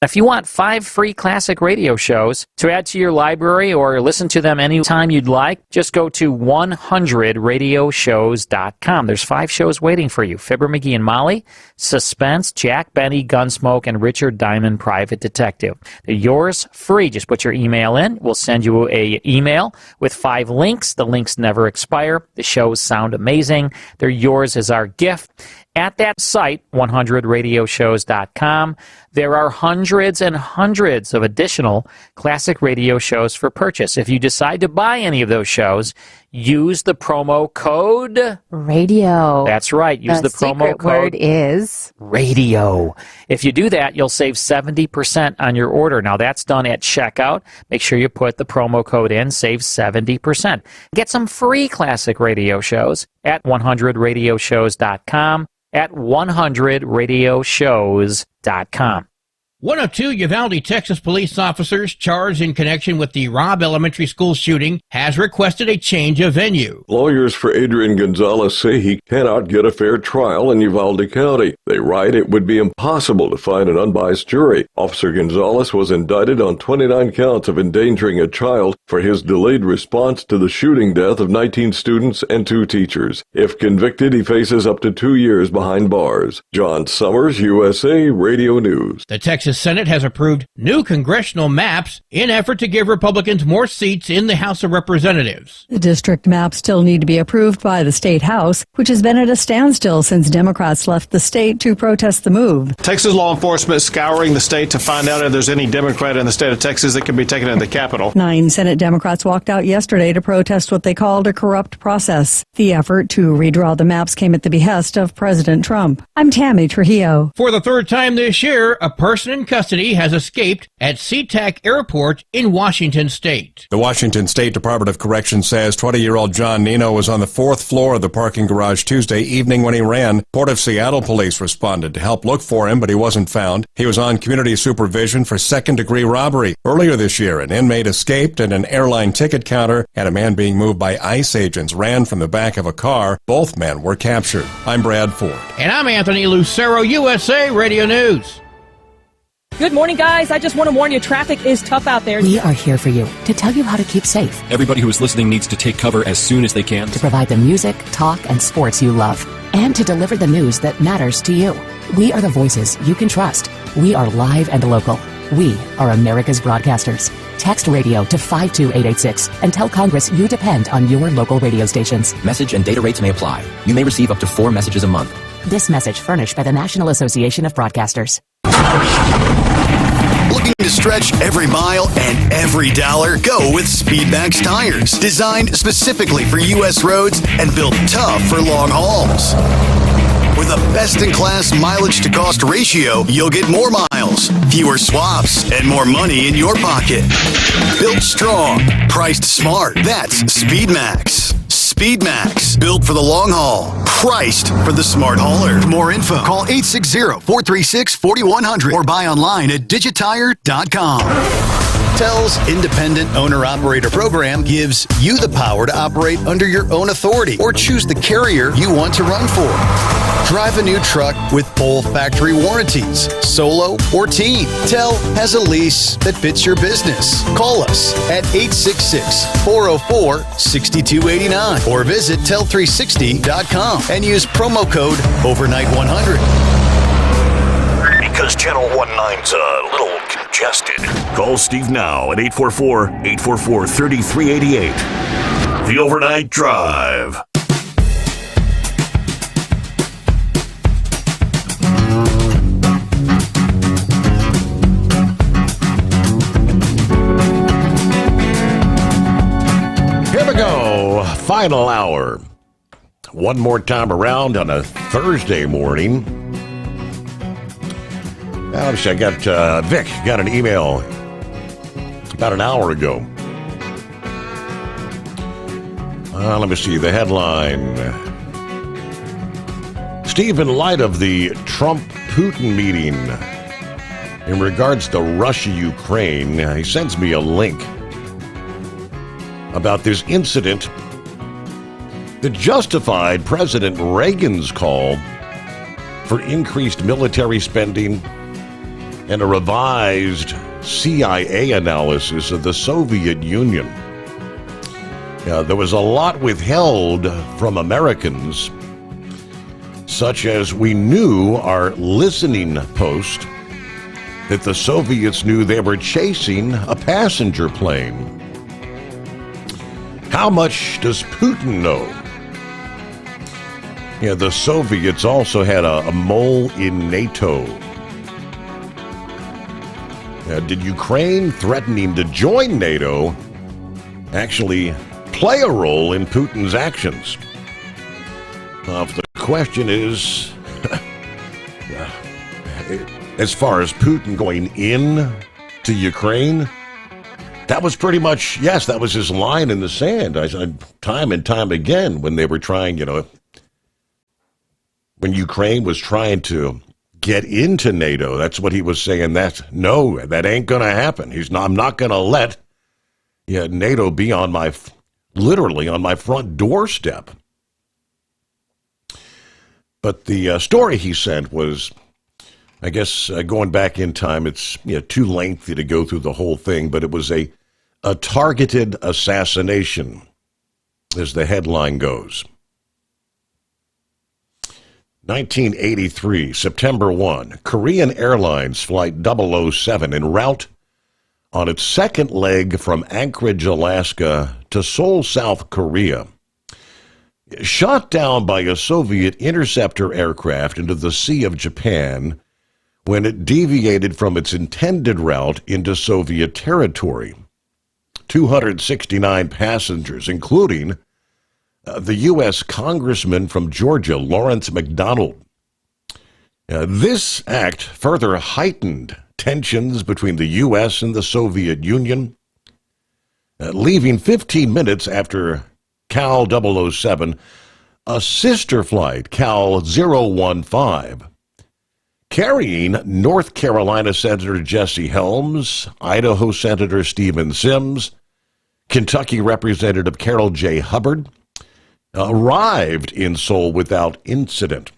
If you want 5 free classic radio shows to add to your library or listen to them anytime you'd like, just go to 100radioshows.com. There's 5 shows waiting for you. Fibber, McGee and Molly, Suspense, Jack Benny, Gunsmoke, and Richard Diamond, Private Detective. They're yours free. Just put your email in. We'll send you an email with 5 links. The links never expire. The shows sound amazing. They're yours as our gift. At that site, 100radioshows.com, there are hundreds and hundreds of additional classic radio shows for purchase. If you decide to buy any of those shows, use the promo code radio. That's right. Use the promo code. Word is radio. If you do that, you'll save 70% on your order. Now, that's done at checkout. Make sure you put the promo code in, save 70%. Get some free classic radio shows at 100radioshows.com. at 100radioshows.com. One of 2 Uvalde, Texas police officers charged in connection with the Robb Elementary School shooting has requested a change of venue. Lawyers for Adrian Gonzalez say he cannot get a fair trial in Uvalde County. They write it would be impossible to find an unbiased jury. Officer Gonzalez was indicted on 29 counts of endangering a child for his delayed response to the shooting death of 19 students and 2 teachers. If convicted, he faces up to 2 years behind bars. John Sommers, USA Radio News. The Texas Senate has approved new congressional maps in effort to give Republicans more seats in the House of Representatives. The district maps still need to be approved by the state House, which has been at a standstill since Democrats left the state to protest the move. Texas law enforcement is scouring the state to find out if there's any Democrat in the state of Texas that can be taken into the Capitol. 9 Senate Democrats walked out yesterday to protest what they called a corrupt process. The effort to redraw the maps came at the behest of President Trump. I'm Tammy Trujillo. For the 3rd time this year, a person in in custody, has escaped at SeaTac Airport in Washington State. The Washington State Department of Corrections says 20-year-old John Nino was on the fourth floor of the parking garage Tuesday evening when he ran. Port of Seattle police responded to help look for him, but he wasn't found. He was on community supervision for second-degree robbery. Earlier this year, an inmate escaped at an airline ticket counter, and a man being moved by ICE agents ran from the back of a car. Both men were captured. I'm Brad Ford. And I'm Anthony Lucero, USA Radio News. Good morning, guys. I just want to warn you, traffic is tough out there. We are here for you to tell you how to keep safe. Everybody who is listening needs to take cover as soon as they can. To provide the music, talk, and sports you love. And to deliver the news that matters to you. We are the voices you can trust. We are live and local. We are America's broadcasters. Text radio to 52886 and tell Congress you depend on your local radio stations. Message and data rates may apply. You may receive up to 4 messages a month. This message furnished by the National Association of Broadcasters. Looking to stretch every mile and every dollar? Go with Speedmax tires. Designed specifically for U.S. roads and built tough for long hauls. With a best-in-class mileage-to-cost ratio, you'll get more miles, fewer swaps, and more money in your pocket. Built strong, priced smart. That's Speedmax. Speedmax, built for the long haul, priced for the smart hauler. For more info, call 860-436-4100 or buy online at digitire.com. Tel's independent owner-operator program gives you the power to operate under your own authority or choose the carrier you want to run for. Drive a new truck with full factory warranties, solo or team. Tel has a lease that fits your business. Call us at 866-404-6289 or visit tel360.com and use promo code overnight100. Because Channel 19's a little congested. Call Steve now at 844-844-3388. The Overnight Drive. Here we go. Final hour. One more time around on a Thursday morning. Obviously, I got Vic got an email about an hour ago. Let me see the headline. Steve, in light of the Trump-Putin meeting in regards to Russia-Ukraine, he sends me a link about this incident that justified President Reagan's call for increased military spending and a revised CIA analysis of the Soviet Union. There was a lot withheld from Americans, such as we knew our listening post that the Soviets knew they were chasing a passenger plane. How much does Putin know? The Soviets also had a mole in NATO. Did Ukraine threatening to join NATO actually play a role in Putin's actions? If the question is, as far as Putin going in to Ukraine, that was pretty much, yes, that was his line in the sand. I said time and time again when they were trying, when Ukraine was trying to get into NATO, that's what he was saying. That ain't going to happen. I'm not going to let NATO be literally on my front doorstep. But the story he sent was, I guess, going back in time, it's too lengthy to go through the whole thing, but it was a targeted assassination, as the headline goes. 1983, September 1, Korean Airlines Flight 007 en route on its second leg from Anchorage, Alaska to Seoul, South Korea, shot down by a Soviet interceptor aircraft into the Sea of Japan when it deviated from its intended route into Soviet territory. 269 passengers, including the U.S. Congressman from Georgia, Lawrence McDonald. This act further heightened tensions between the U.S. and the Soviet Union, leaving 15 minutes after Cal 007, a sister flight, Cal 015, carrying North Carolina Senator Jesse Helms, Idaho Senator Stephen Sims, Kentucky Representative Carol J. Hubbard, arrived in Seoul without incident.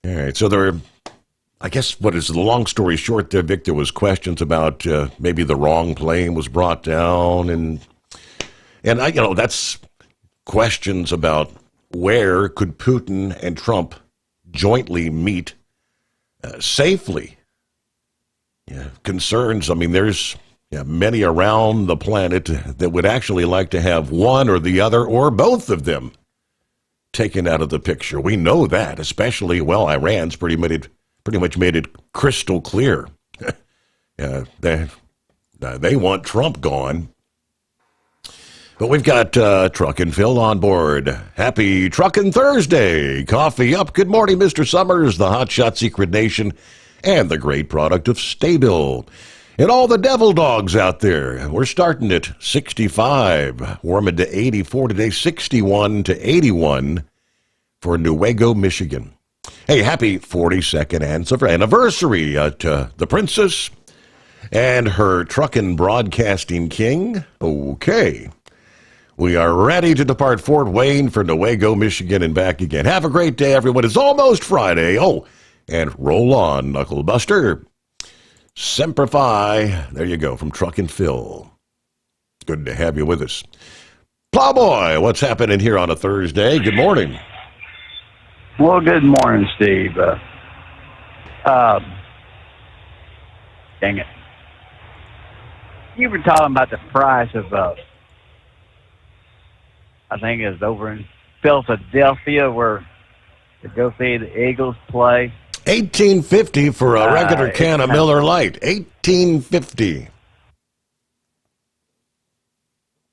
All right, so there, I guess, what is the long story short there, Vic, there was questions about maybe the wrong plane was brought down, and that's questions about where could Putin and Trump jointly meet safely. Concerns, I mean, there's many around the planet that would actually like to have one or the other or both of them taken out of the picture. We know that, especially, Iran's pretty much made it crystal clear. They want Trump gone. But we've got Truckin' Phil on board. Happy Truckin' Thursday. Coffee up. Good morning, Mr. Sommers, the Hotshot Secret Nation, and the great product of Staybill. And all the devil dogs out there. We're starting at 65, warming to 84 today, 61 to 81 for Newaygo, Michigan. Hey, happy 42nd anniversary to the princess and her truckin' broadcasting king. Okay. We are ready to depart Fort Wayne for Newaygo, Michigan, and back again. Have a great day, everyone. It's almost Friday. Oh, and roll on, Knuckle Buster. Semper Fi. There you go, from Truckin' Phil. Good to have you with us. Plowboy, what's happening here on a Thursday? Good morning. Well, good morning, Steve. Dang it. You were talking about the price of, I think it was over in Philadelphia where to go see the Eagles play. $18.50 for a regular can of Miller Lite. $18.50.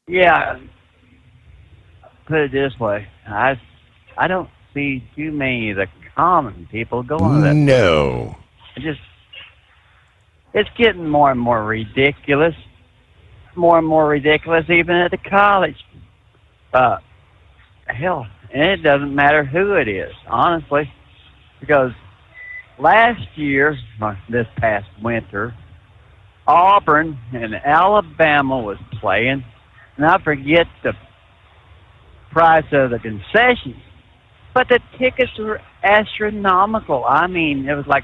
Yeah. Put it this way. I don't see too many of the common people going to that. No. It's getting more and more ridiculous. More and more ridiculous even at the college. Hell, and it doesn't matter who it is, honestly, because last year, this past winter, Auburn and Alabama was playing, and I forget the price of the concessions, but the tickets were astronomical. I mean, it was like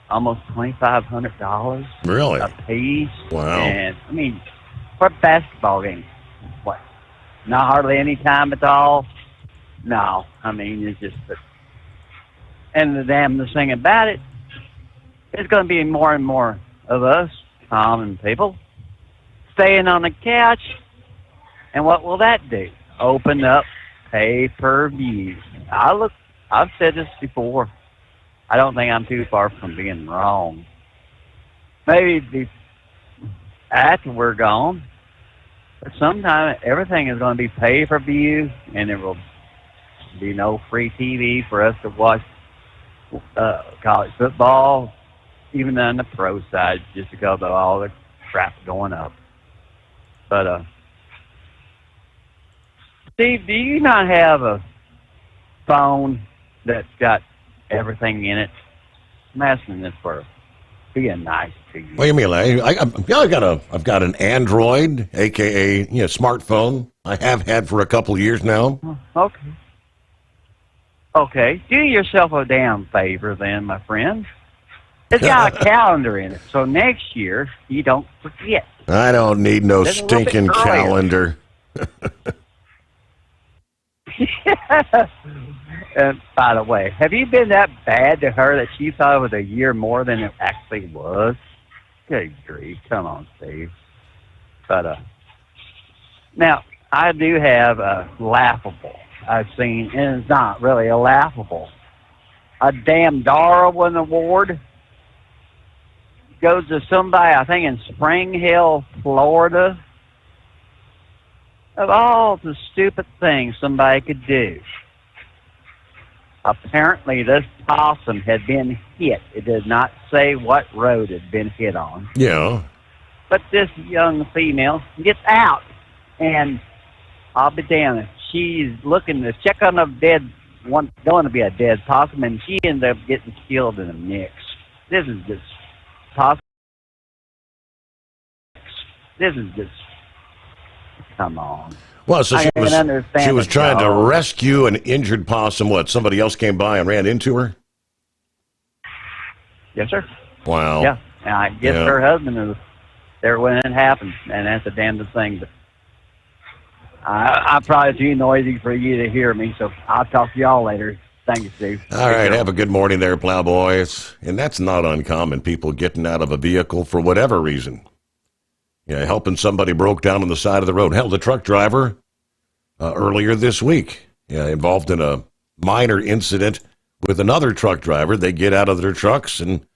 almost $2,500. Really? A piece. Wow. And I mean, for a basketball game, what? Not hardly any time at all. No, I mean, it's just, and the damnedest thing about it, there's going to be more and more of us, common people, staying on the couch, and what will that do? Open up pay-per-view. I've said this before. I don't think I'm too far from being wrong. Maybe after we're gone, but sometime everything is going to be pay-per-view, and there will be no free TV for us to watch college football, even on the pro side, just because of all the crap going up. But, Steve, do you not have a phone that's got everything in it? I'm asking this for being nice to you. What do you mean? I've got an Android, aka smartphone. I have had for a couple of years now. Okay. Do yourself a damn favor then, my friend. It's got a calendar in it, so next year you don't forget. I don't need no stinking calendar. And by the way, have you been that bad to her that she thought it was a year more than it actually was? Good grief. Come on, Steve. But, now, I do have a laughable I've seen, and it's not really a laughable. A damn Darwin Award goes to somebody, I think, in Spring Hill, Florida. Of all the stupid things somebody could do. Apparently, this possum had been hit. It did not say what road it had been hit on. Yeah. But this young female gets out, and I'll be damned, she's looking to check on a going to be a dead possum, and she ended up getting killed in a mix. This is just possum. This is just, come on. Well, so she was trying to rescue an injured possum. What, somebody else came by and ran into her? Yes, sir. Wow. Yeah, and I guess her husband was there when it happened, and that's the damnedest thing. But I'm probably too noisy for you to hear me, so I'll talk to y'all later. Thank you, Steve. All right, have a good morning there, Plowboy. And that's not uncommon, people getting out of a vehicle for whatever reason. Yeah, helping somebody broke down on the side of the road. Hell, the truck driver earlier this week, involved in a minor incident with another truck driver. They get out of their trucks and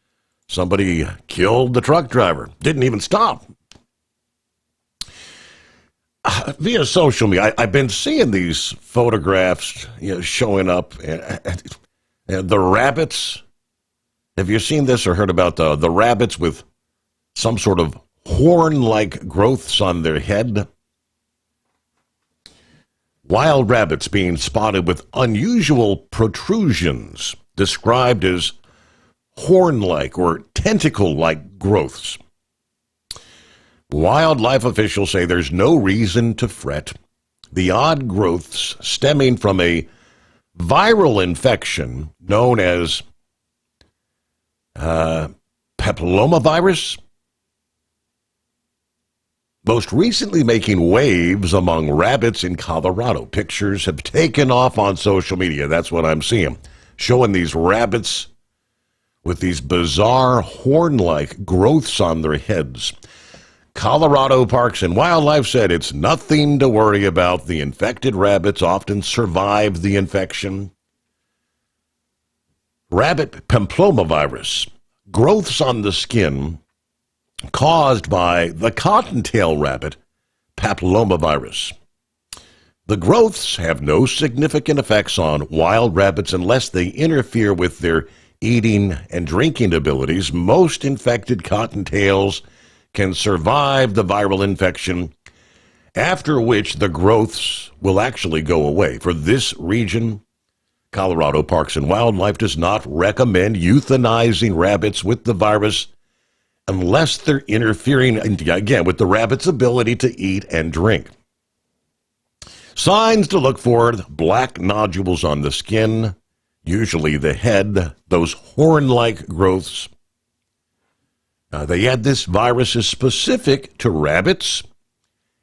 somebody killed the truck driver. Didn't even stop. Via social media, I've been seeing these photographs showing up. The rabbits. Have you seen this or heard about the rabbits with some sort of horn-like growths on their head? Wild rabbits being spotted with unusual protrusions, described as horn-like or tentacle-like growths. Wildlife officials say there's no reason to fret. The odd growths stemming from a viral infection known as papillomavirus, most recently making waves among rabbits in Colorado. Pictures have taken off on social media. That's what I'm seeing. Showing these rabbits with these bizarre horn-like growths on their heads. Colorado Parks and Wildlife said it's nothing to worry about. The infected rabbits often survive the infection. Rabbit papillomavirus, growths on the skin caused by the cottontail rabbit papillomavirus. The growths have no significant effects on wild rabbits unless they interfere with their eating and drinking abilities. Most infected cottontails can survive the viral infection, after which the growths will actually go away. For this region, Colorado Parks and Wildlife does not recommend euthanizing rabbits with the virus unless they're interfering, again, with the rabbit's ability to eat and drink. Signs to look for: black nodules on the skin, usually the head, those horn-like growths. They add this virus is specific to rabbits.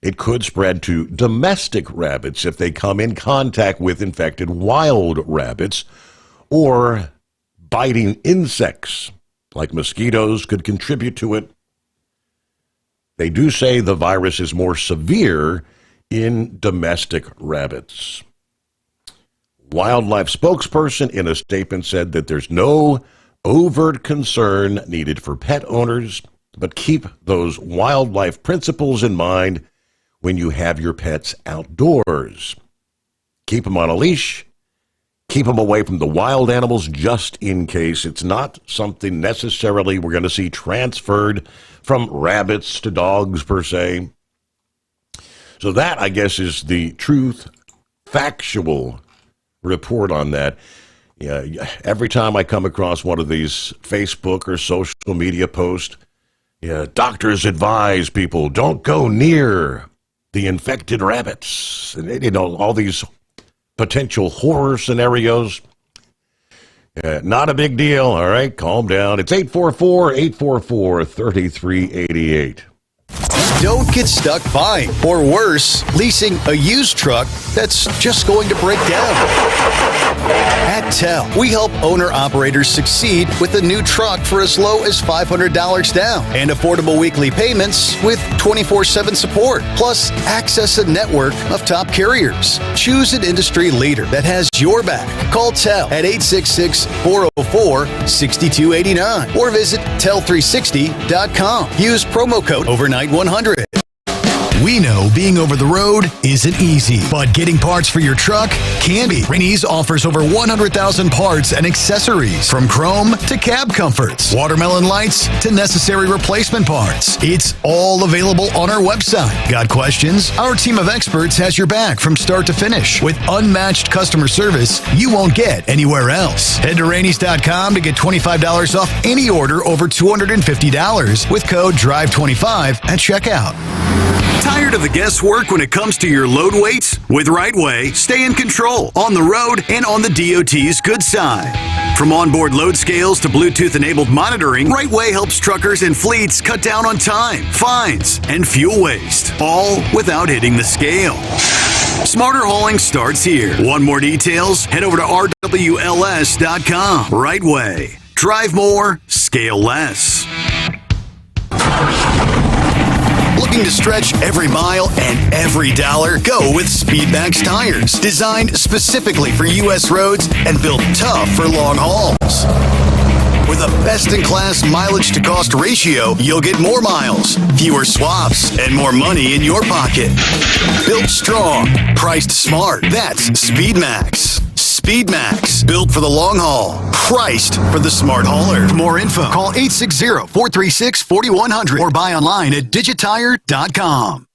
It could spread to domestic rabbits if they come in contact with infected wild rabbits, or biting insects like mosquitoes could contribute to it. They do say the virus is more severe in domestic rabbits. Wildlife spokesperson in a statement said that there's no overt concern needed for pet owners, but keep those wildlife principles in mind when you have your pets outdoors. Keep them on a leash. Keep them away from the wild animals just in case. It's not something necessarily we're going to see transferred from rabbits to dogs per se. So that, I guess, is the truth, factual report on that. Yeah, every time I come across one of these Facebook or social media posts, doctors advise people don't go near the infected rabbits, and all these potential horror scenarios. Not a big deal. All right, calm down. It's 844-844-3388. Don't get stuck buying, or worse, leasing a used truck that's just going to break down. At TEL, we help owner-operators succeed with a new truck for as low as $500 down and affordable weekly payments with 24/7 support, plus access a network of top carriers. Choose an industry leader that has your back. Call TEL at 866-404-6289 or visit tel360.com. Use promo code overnight100. We know being over the road isn't easy, but getting parts for your truck can be. Rainey's offers over 100,000 parts and accessories, from chrome to cab comforts, watermelon lights to necessary replacement parts. It's all available on our website. Got questions? Our team of experts has your back from start to finish with unmatched customer service you won't get anywhere else. Head to Rainey's.com to get $25 off any order over $250 with code DRIVE25 at checkout. Tired of the guesswork when it comes to your load weights? With Rightway, stay in control on the road and on the DOT's good side. From onboard load scales to Bluetooth-enabled monitoring, Rightway helps truckers and fleets cut down on time, fines, and fuel waste, all without hitting the scale. Smarter hauling starts here. Want more details? Head over to rwls.com. Rightway. Drive more, scale less. Looking to stretch every mile and every dollar? Go with Speedmax tires. Designed specifically for U.S. roads and built tough for long hauls. With a best-in-class mileage-to-cost ratio, you'll get more miles, fewer swaps, and more money in your pocket. Built strong, priced smart. That's Speedmax. Speedmax, built for the long haul, priced for the smart hauler. For more info, call 860-436-4100 or buy online at digitire.com.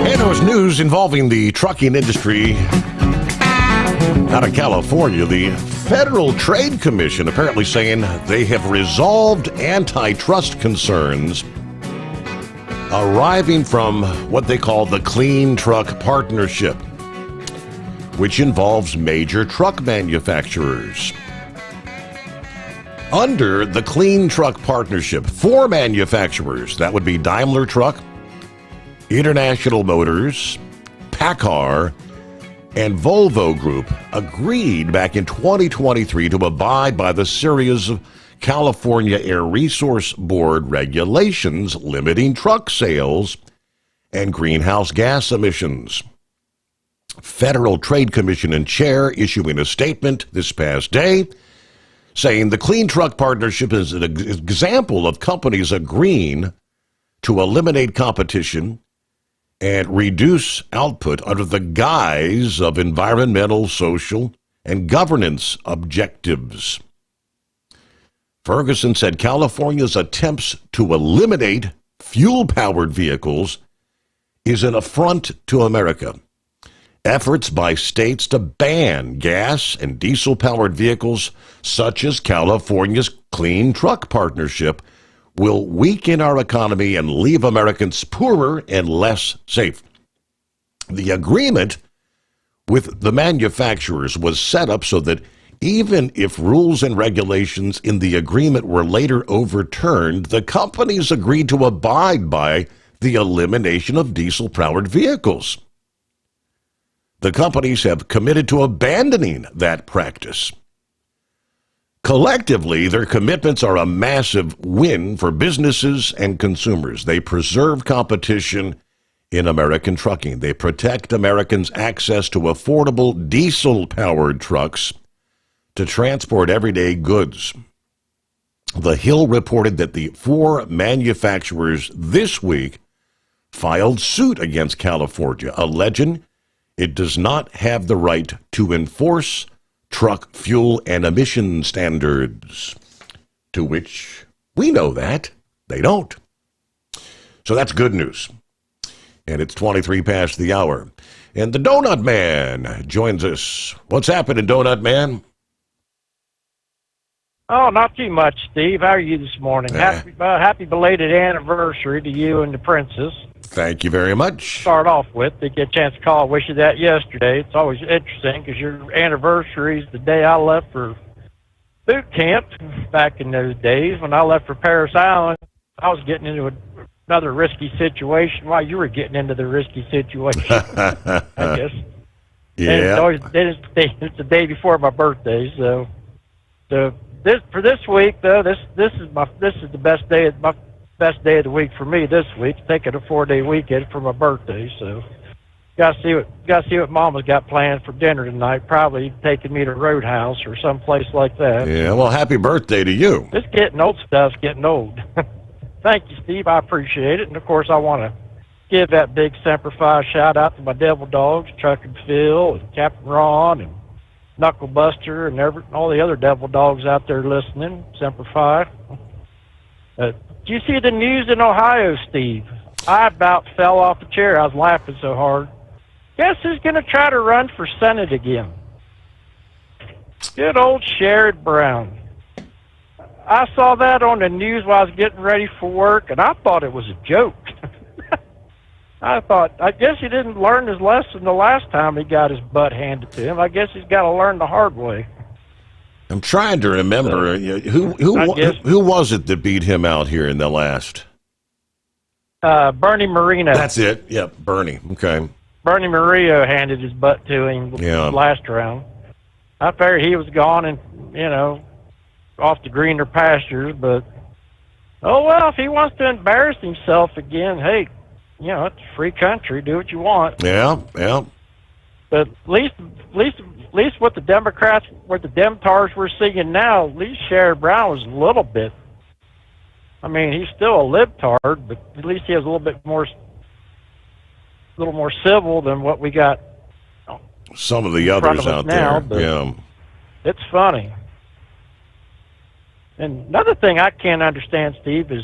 And there was news involving the trucking industry out of California. The Federal Trade Commission apparently saying they have resolved antitrust concerns arriving from what they call the Clean Truck Partnership, which involves major truck manufacturers. Under the Clean Truck Partnership, 4 manufacturers, that would be Daimler Truck, International Motors, PACCAR, and Volvo Group, agreed back in 2023 to abide by the series of California Air Resource Board regulations limiting truck sales and greenhouse gas emissions. Federal Trade Commission and Chair issuing a statement this past day saying the Clean Truck Partnership is an example of companies agreeing to eliminate competition and reduce output under the guise of environmental, social, and governance objectives. Ferguson said California's attempts to eliminate fuel-powered vehicles is an affront to America. Efforts by states to ban gas and diesel-powered vehicles, such as California's Clean Truck Partnership, will weaken our economy and leave Americans poorer and less safe. The agreement with the manufacturers was set up so that even if rules and regulations in the agreement were later overturned, the companies agreed to abide by the elimination of diesel-powered vehicles. The companies have committed to abandoning that practice. Collectively, their commitments are a massive win for businesses and consumers. They preserve competition in American trucking. They protect Americans' access to affordable diesel-powered trucks to transport everyday goods. The Hill reported that the 4 manufacturers this week filed suit against California, alleging it does not have the right to enforce truck fuel and emission standards, to which we know that they don't. So that's good news. And it's 23 past the hour. And the Donut Man joins us. What's happening, Donut Man? Oh, not too much, Steve. How are you this morning? Happy belated anniversary to you and the princess. Thank you very much. Start off with, did get a chance to call. Wish you that yesterday. It's always interesting because your anniversary is the day I left for boot camp back in those days. When I left for Paris Island, I was getting into another risky situation while you were getting into the risky situation, I guess. Yeah. And it's the day before my birthday, so this week though, this is the best day of the week for me this week. Taking a 4-day weekend for my birthday, so Got to see what Mama's got planned for dinner tonight. Probably taking me to Roadhouse or someplace like that. Yeah, well, happy birthday to you. This getting old stuff's getting old. Thank you, Steve. I appreciate it. And, of course, I want to give that big Semper Fi shout-out to my devil dogs, Chuck and Phil, and Captain Ron, and Knuckle Buster, and all the other devil dogs out there listening. Semper Fi. Did you see the news in Ohio, Steve? I about fell off the chair. I was laughing so hard. Guess who's going to try to run for Senate again? Good old Sherrod Brown. I saw that on the news while I was getting ready for work, and I thought it was a joke. I guess he didn't learn his lesson the last time he got his butt handed to him. I guess he's got to learn the hard way. I'm trying to remember who was it that beat him out here in the last? Bernie Moreno. That's it. Yep, Bernie. Okay. Bernie Moreno handed his butt to him last round. I figured he was gone and, off to greener pastures, but, oh, well, if he wants to embarrass himself again, hey, it's a free country. Do what you want. Yeah. But at least what the Democrats, what the Demtars we're seeing now, at least Sherrod Brown was a little bit. I mean, he's still a libtard, but at least he has a little more civil than what we got. Some of the others out now, there. Yeah. It's funny. And another thing I can't understand, Steve, is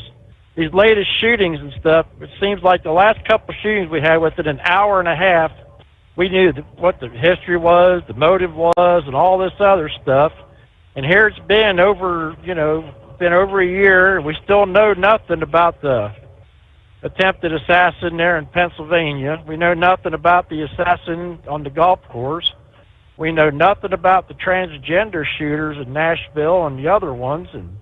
these latest shootings and stuff. It seems like the last couple of shootings we had within an hour and a half, we knew what the history was, the motive was, and all this other stuff. And here it's been over a year, and we still know nothing about the attempted assassin there in Pennsylvania. We know nothing about the assassin on the golf course. We know nothing about the transgender shooters in Nashville and the other ones. And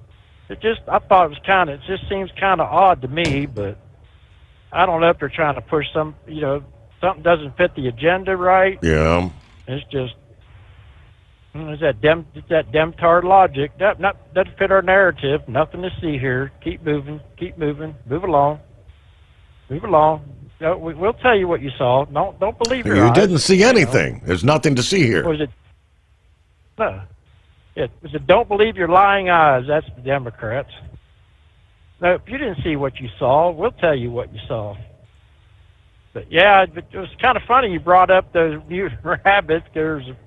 I thought it just seems kind of odd to me, but I don't know if they're trying to push something doesn't fit the agenda right. Yeah. It's just, it's that Demtard logic. Doesn't fit our narrative. Nothing to see here. Keep moving. Move along. No, we'll tell you what you saw. Don't believe your eyes. You didn't see anything. There's nothing to see here. Was it? No. It was a don't believe your lying eyes. That's the Democrats. No, if you didn't see what you saw, we'll tell you what you saw. But yeah, it was kind of funny you brought up those mutant rabbits. There's a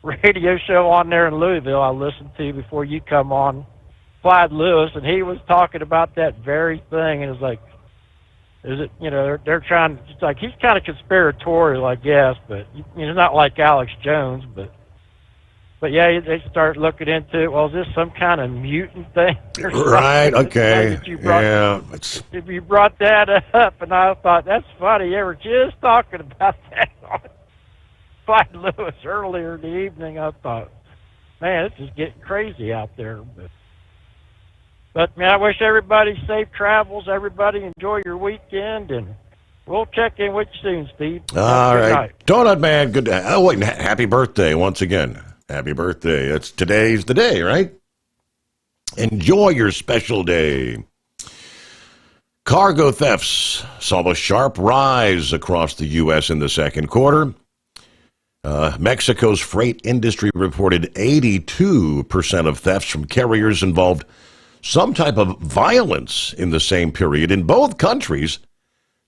radio show on there in Louisville I listened to before you come on, Clyde Lewis, and he was talking about that very thing, and it was like, they're trying, it's like he's kind of conspiratorial, I guess, but he's not like Alex Jones, but yeah, they start looking into it. Well, is this some kind of mutant thing? Right, okay. You brought that up, and I thought, that's funny. You were just talking about that on Clyde Lewis earlier in the evening. I thought, man, this is getting crazy out there. But man, I wish everybody safe travels. Everybody enjoy your weekend, and we'll check in with you soon, Steve. All right. Donut Man, good day. Oh, wait, happy birthday once again. Happy birthday. Today's the day, right? Enjoy your special day. Cargo thefts saw a sharp rise across the U.S. in the second quarter. Mexico's freight industry reported 82% of thefts from carriers involved some type of violence in the same period. In both countries,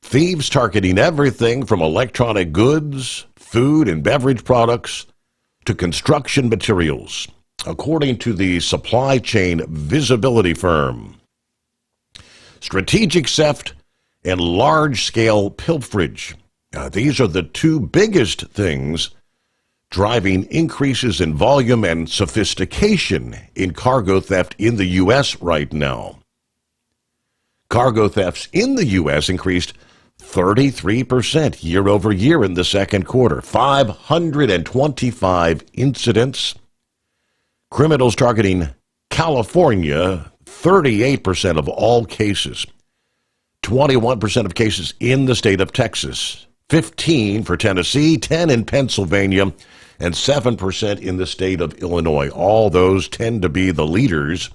thieves targeting everything from electronic goods, food and beverage products, to construction materials, according to the supply chain visibility firm. Strategic theft and large-scale pilferage. These are the two biggest things driving increases in volume and sophistication in cargo theft in the U.S. right now. Cargo thefts in the U.S. increased 33% year over year in the second quarter. 525 incidents. Criminals targeting California, 38% of all cases. 21% of cases in the state of Texas. 15 for Tennessee, 10 in Pennsylvania, and 7% in the state of Illinois. All those tend to be the leaders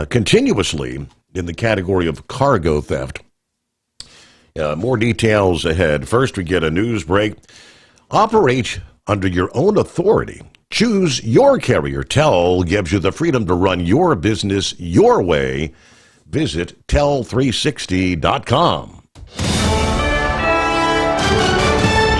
continuously in the category of cargo theft. More details ahead. First, we get a news break. Operate under your own authority. Choose your carrier. TEL gives you the freedom to run your business your way. Visit tel360.com.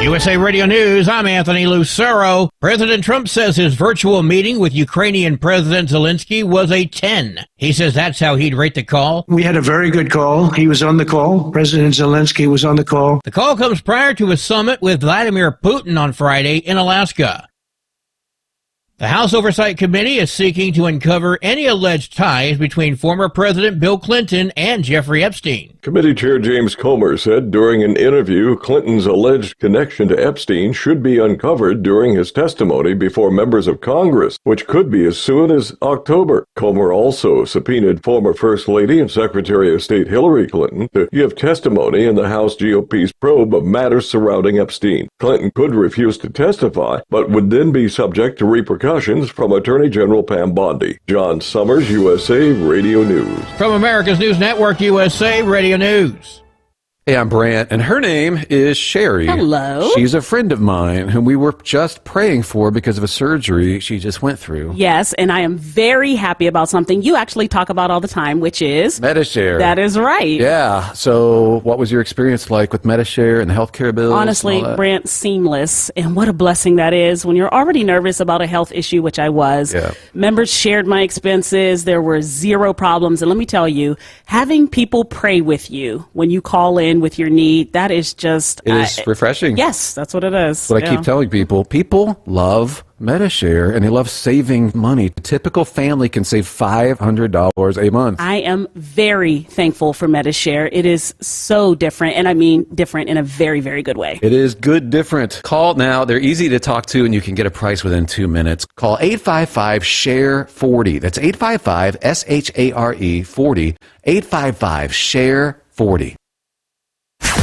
USA Radio News, I'm Anthony Lucero. President Trump says his virtual meeting with Ukrainian President Zelensky was a 10. He says that's how he'd rate the call. We had a very good call. He was on the call. President Zelensky was on the call. The call comes prior to a summit with Vladimir Putin on Friday in Alaska. The House Oversight Committee is seeking to uncover any alleged ties between former President Bill Clinton and Jeffrey Epstein. Committee Chair James Comer said during an interview Clinton's alleged connection to Epstein should be uncovered during his testimony before members of Congress, which could be as soon as October. Comer also subpoenaed former First Lady and Secretary of State Hillary Clinton to give testimony in the House GOP's probe of matters surrounding Epstein. Clinton could refuse to testify, but would then be subject to repercussions from Attorney General Pam Bondi. John Sommers, USA Radio News. From America's News Network, USA Radio News. Hey, I'm Brant, and her name is Sherry. Hello. She's a friend of mine whom we were just praying for because of a surgery she just went through. Yes, and I am very happy about something you actually talk about all the time, which is Medishare. That is right. Yeah. So what was your experience like with Medishare and the healthcare bills? Honestly, Brant, seamless. And what a blessing that is when you're already nervous about a health issue, which I was. Yeah. Members shared my expenses. There were zero problems. And let me tell you, having people pray with you when you call in with your need, that is just... It is refreshing. Yes, that's what it is. What I keep telling people. People love Medishare, and they love saving money. A typical family can save $500 a month. I am very thankful for Medishare. It is so different, and I mean different in a very, very good way. It is good different. Call now. They're easy to talk to, and you can get a price within 2 minutes. Call 855-SHARE-40. That's 855-SHARE 40. 855-SHARE-40.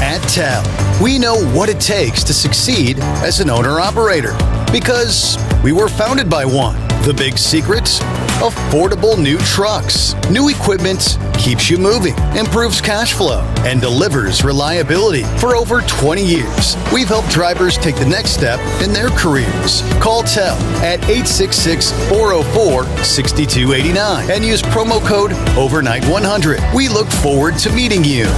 At TEL, we know what it takes to succeed as an owner-operator because we were founded by one. The big secret? Affordable new trucks. New equipment keeps you moving, improves cash flow, and delivers reliability. For over 20 years, we've helped drivers take the next step in their careers. Call TEL at 866-404-6289 and use promo code OVERNIGHT100. We look forward to meeting you.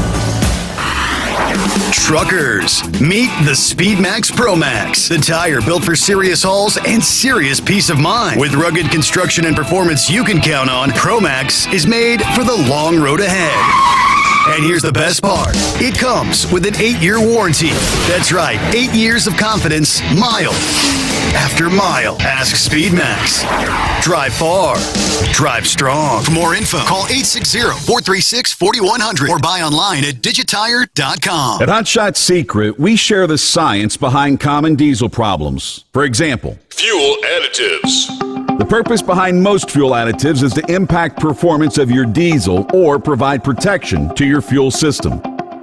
Truckers, meet the SpeedMax Pro Max, the tire built for serious hauls and serious peace of mind. With rugged construction and performance you can count on, Pro Max is made for the long road ahead. And here's the best part. It comes with an 8-year warranty. That's right, 8 years of confidence, mile after mile. Ask SpeedMax. Drive far. Drive strong. For more info, call 860-436-4100 or buy online at digitire.com. At Hot Shot Secret, we share the science behind common diesel problems. For example, Fuel additives. the purpose behind most fuel additives is to impact performance of your diesel or provide protection to your fuel system.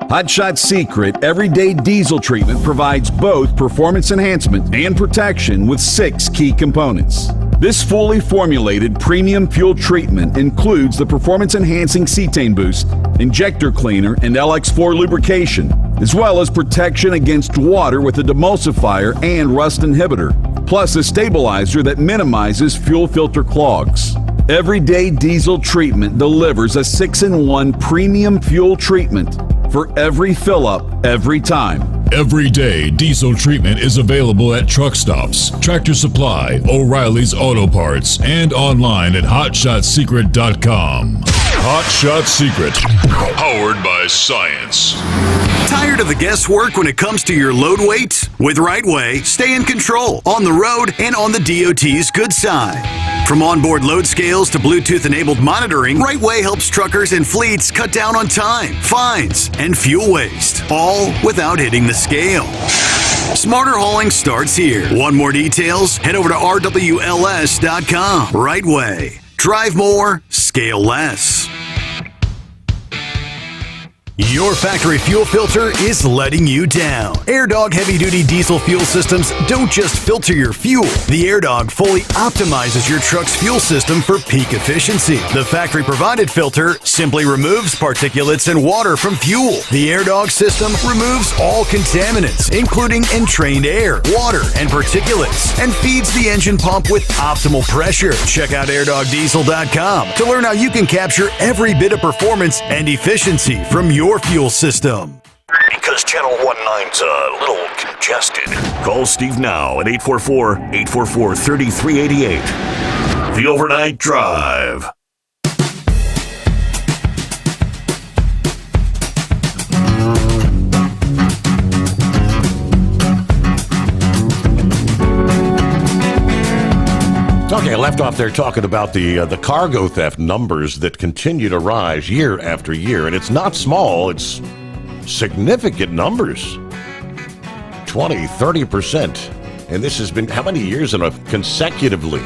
Hot Shot Secret Everyday Diesel Treatment provides both performance enhancement and protection with 6 key components. This fully formulated premium fuel treatment includes the performance-enhancing cetane boost, injector cleaner, and LX4 lubrication, as well as protection against water with a demulsifier and rust inhibitor, plus a stabilizer that minimizes fuel filter clogs. Everyday Diesel Treatment delivers a 6-in-1 premium fuel treatment for every fill-up, every time. Everyday Diesel Treatment is available at truck stops, Tractor Supply, O'Reilly's Auto Parts, and online at HotShotSecret.com. Hot Shot Secret, powered by science. Tired of the guesswork when it comes to your load weight? With Rightway, stay in control on the road and on the DOT's good side. From onboard load scales to Bluetooth-enabled monitoring, Rightway helps truckers and fleets cut down on time, fines, and fuel waste, all without hitting the scale. Smarter hauling starts here. Want more details? Head over to RWLS.com. Rightway. Drive more, scale less. Your factory fuel filter is letting you down. AirDog heavy-duty diesel fuel systems don't just filter your fuel. The AirDog fully optimizes your truck's fuel system for peak efficiency. The factory-provided filter simply removes particulates and water from fuel. The AirDog system removes all contaminants, including entrained air, water, and particulates, and feeds the engine pump with optimal pressure. Check out airdogdiesel.com to learn how you can capture every bit of performance and efficiency from your fuel system. Because Channel 19's a little congested. Call Steve now at 844-844-3388. The Overnight Drive. Okay, I left off there talking about the cargo theft numbers that continue to rise year after year, and it's not small, it's significant numbers. 20-30%. And this has been how many years consecutively?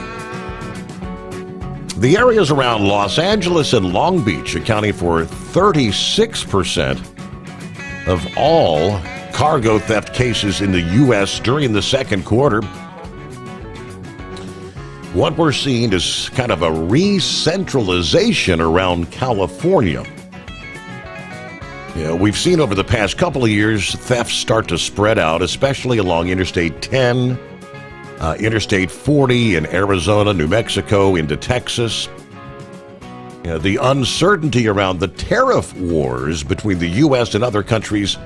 The areas around Los Angeles and Long Beach accounting for 36% of all cargo theft cases in the U.S. during the second quarter. What we're seeing is kind of a re-centralization around California. We've seen over the past couple of years thefts start to spread out, especially along Interstate 10, Interstate 40 in Arizona, New Mexico, into Texas. The uncertainty around the tariff wars between the U.S. and other countries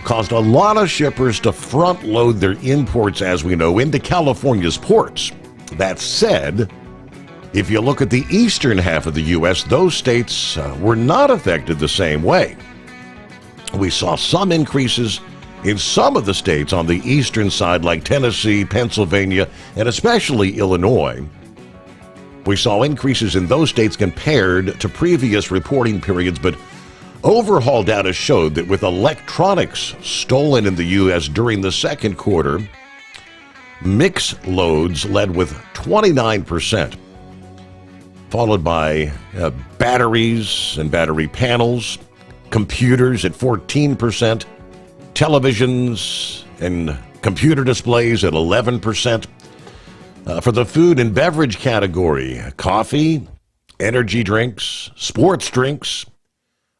caused a lot of shippers to front load their imports, as we know, into California's ports. That said, if you look at the eastern half of the U.S., those states were not affected the same way. We saw some increases in some of the states on the eastern side, like Tennessee, Pennsylvania, and especially Illinois. We saw increases in those states compared to previous reporting periods, but overhaul data showed that with electronics stolen in the U.S. during the second quarter, mixed loads led with 29%, followed by batteries and battery panels, computers at 14%, televisions and computer displays at 11%. For the food and beverage category, coffee, energy drinks, sports drinks,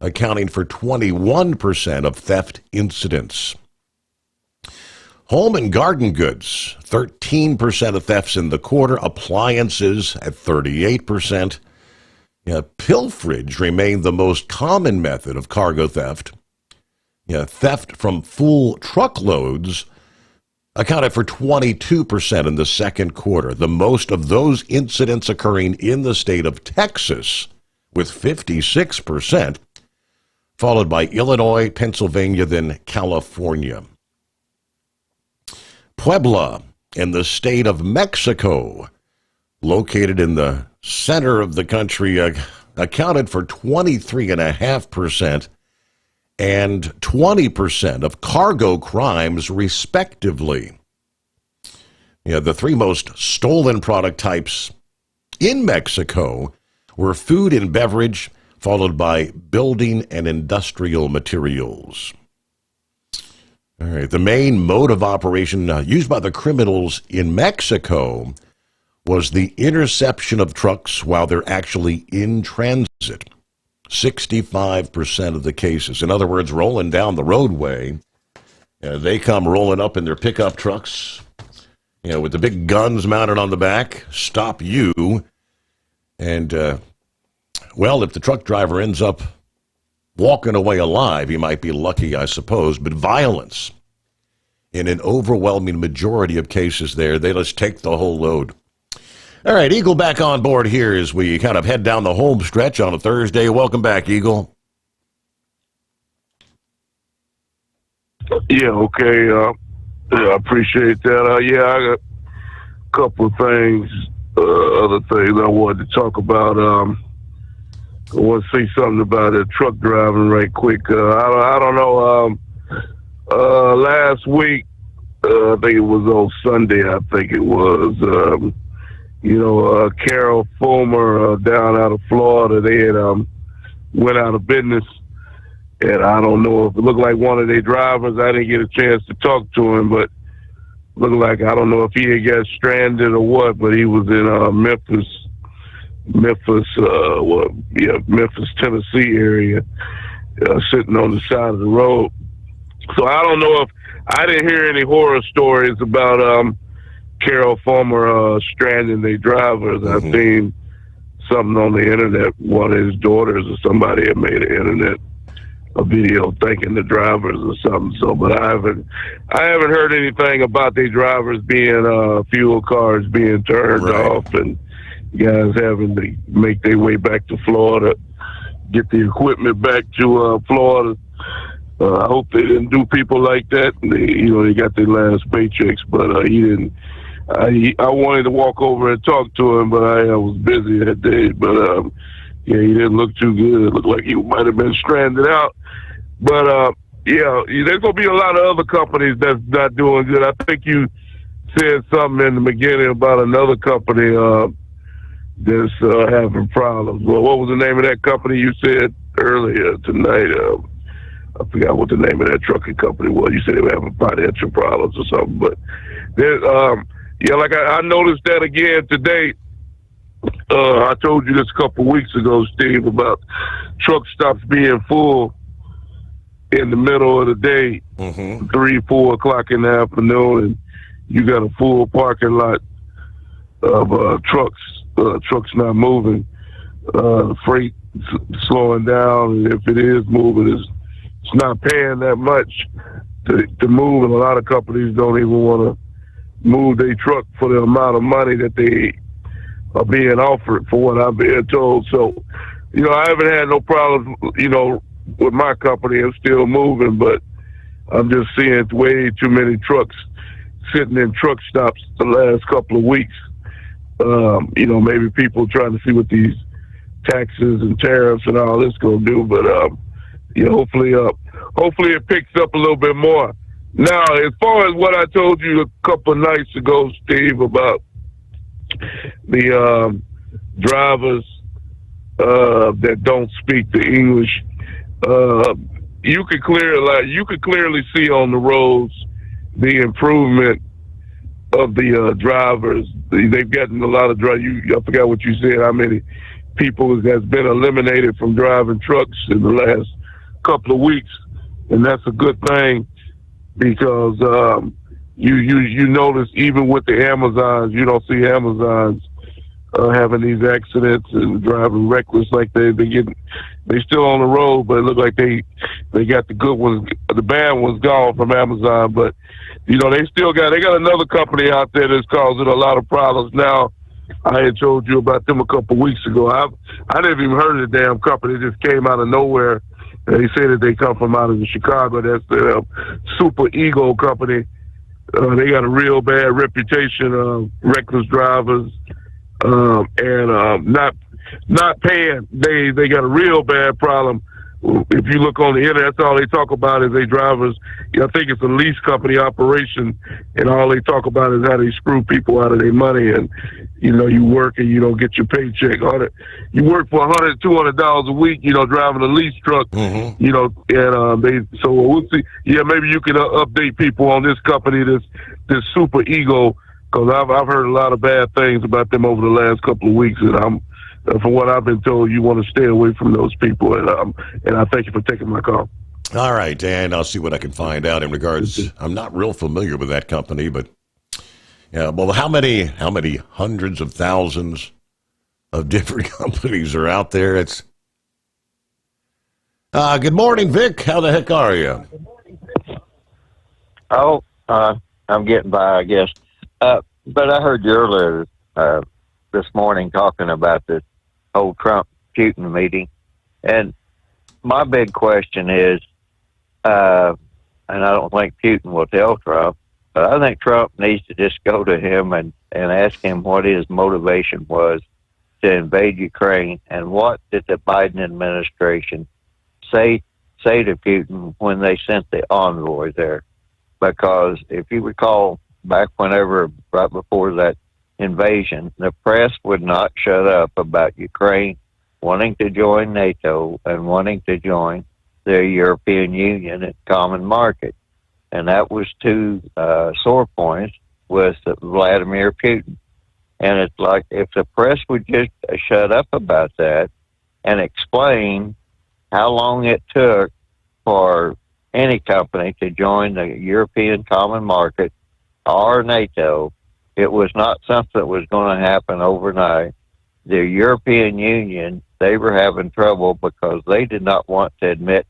accounting for 21% of theft incidents. Home and garden goods, 13% of thefts in the quarter. Appliances at 38%. Pilferage remained the most common method of cargo theft. Theft from full truckloads accounted for 22% in the second quarter. The most of those incidents occurring in the state of Texas, with 56%, followed by Illinois, Pennsylvania, then California. Puebla in the state of Mexico, located in the center of the country, accounted for 23.5% and 20% of cargo crimes, respectively. The three most stolen product types in Mexico were food and beverage, followed by building and industrial materials. All right, the main mode of operation used by the criminals in Mexico was the interception of trucks while they're actually in transit. 65% of the cases. In other words, rolling down the roadway, they come rolling up in their pickup trucks, with the big guns mounted on the back, stop you, and, if the truck driver ends up walking away alive, he might be lucky, I suppose, but violence, in an overwhelming majority of cases there, they just take the whole load. All right, Eagle back on board here as we kind of head down the home stretch on a Thursday. Welcome back, Eagle. Yeah, okay. I appreciate that. I got a couple of things, other things I wanted to talk about. I want to say something about truck driving right quick. I don't know. Last week, I think it was on Sunday, Carol Fulmer down out of Florida, they had went out of business. And I don't know if it looked like one of their drivers. I didn't get a chance to talk to him, but looked like, I don't know if he had got stranded or what, but he was in Memphis, Tennessee area, sitting on the side of the road. So I don't know if I didn't hear any horror stories about Carol Farmer stranding their drivers. I've seen something on the internet. One of his daughters or somebody had made a video thanking the drivers or something. So, but I haven't heard anything about the drivers being fuel cards being turned off and guys having to make their way back to Florida, get the equipment back to Florida. I hope they didn't do people like that. They got their last paychecks, but he didn't. I wanted to walk over and talk to him, but I was busy that day. But he didn't look too good. It looked like he might have been stranded out. But there's gonna be a lot of other companies that's not doing good. I think you said something in the beginning about another company that's having problems. Well, what was the name of that company you said earlier tonight? I forgot what the name of that trucking company was. You said they were having financial problems or something. But there's, like I noticed that again today. I told you this a couple of weeks ago, Steve, about truck stops being full in the middle of the day, 3-4 o'clock in the afternoon, and you got a full parking lot of trucks. Trucks not moving. Freight slowing down, and if it is moving, it's not paying that much to move, and a lot of companies don't even want to move their truck for the amount of money that they are being offered, for what I'm being told. So, I haven't had no problems, with my company. I'm still moving, but I'm just seeing way too many trucks sitting in truck stops the last couple of weeks. Maybe people trying to see what these taxes and tariffs and all this gonna do, but hopefully it picks up a little bit more. Now, as far as what I told you a couple of nights ago, Steve, about the drivers that don't speak the English, you could clearly see on the roads the improvement of the drivers. They've gotten a lot of drivers. I forgot what you said, how many people has been eliminated from driving trucks in the last couple of weeks, and that's a good thing, because you notice even with the Amazons, you don't see Amazons having these accidents and driving reckless like they still on the road, but it look like they got the good ones, the bad ones gone from Amazon, but they got another company out there that's causing a lot of problems now. I had told you about them a couple of weeks ago. I never even heard of the damn company. It just came out of nowhere. They say that they come from out of Chicago. That's the Super Ego company. They got a real bad reputation of reckless drivers and not paying. They got a real bad problem. If you look on the internet, that's all they talk about is they drivers. I think it's a lease company operation, and all they talk about is how they screw people out of their money. And you work and you don't get your paycheck. You work for $100, $200 a week, driving a lease truck. And so we'll see. Yeah, maybe you can update people on this company, this Super Ego, because I've heard a lot of bad things about them over the last couple of weeks, and from what I've been told, you want to stay away from those people, and I thank you for taking my call. All right, and I'll see what I can find out in regards. I'm not real familiar with that company, but well, how many hundreds of thousands of different companies are out there? It's good morning, Vic. How the heck are you? Oh, I'm getting by, I guess. But I heard you earlier this morning talking about this whole Trump-Putin meeting. And my big question is, and I don't think Putin will tell Trump, but I think Trump needs to just go to him and ask him what his motivation was to invade Ukraine, and what did the Biden administration say to Putin when they sent the envoy there. Because if you recall, back right before that invasion, the press would not shut up about Ukraine wanting to join NATO and wanting to join the European Union and common market. And that was two sore points with Vladimir Putin. And it's like, if the press would just shut up about that and explain how long it took for any company to join the European Common Market or NATO, it was not something that was going to happen overnight. The European Union, they were having trouble because they did not want to admit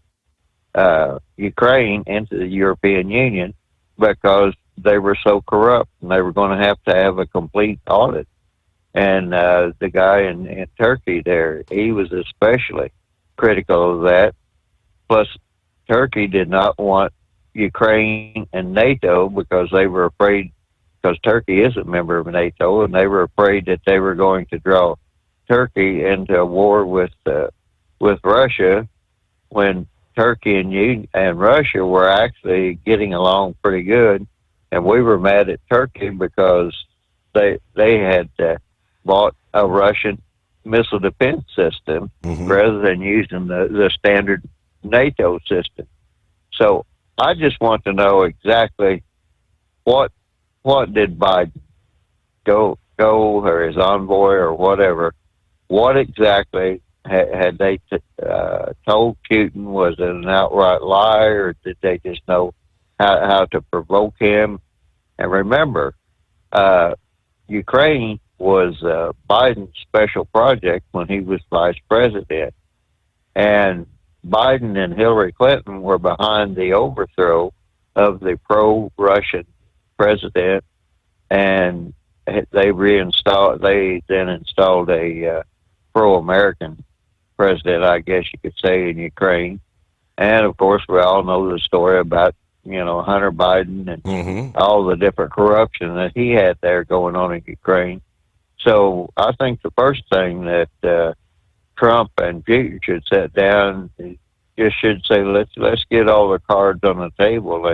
Ukraine into the European Union because they were so corrupt, and they were going to have a complete audit. And the guy in Turkey there, he was especially critical of that. Plus, Turkey did not want Ukraine and NATO because they were afraid, because Turkey is a member of NATO, and they were afraid that they were going to draw Turkey into a war with Russia, when Turkey and Russia were actually getting along pretty good. And we were mad at Turkey because they had bought a Russian missile defense system rather than using the standard NATO system. So I just want to know exactly what did Biden go or his envoy or whatever, what exactly had they told Putin? Was it an outright lie, or did they just know how to provoke him? And remember, Ukraine was Biden's special project when he was vice president. And Biden and Hillary Clinton were behind the overthrow of the pro-Russian president, and they then installed a pro-American president, I guess you could say, in Ukraine. And of course, we all know the story about, Hunter Biden and all the different corruption that he had there going on in Ukraine. So I think the first thing that Trump and Putin should sit down, just should say, let's get all the cards on the table,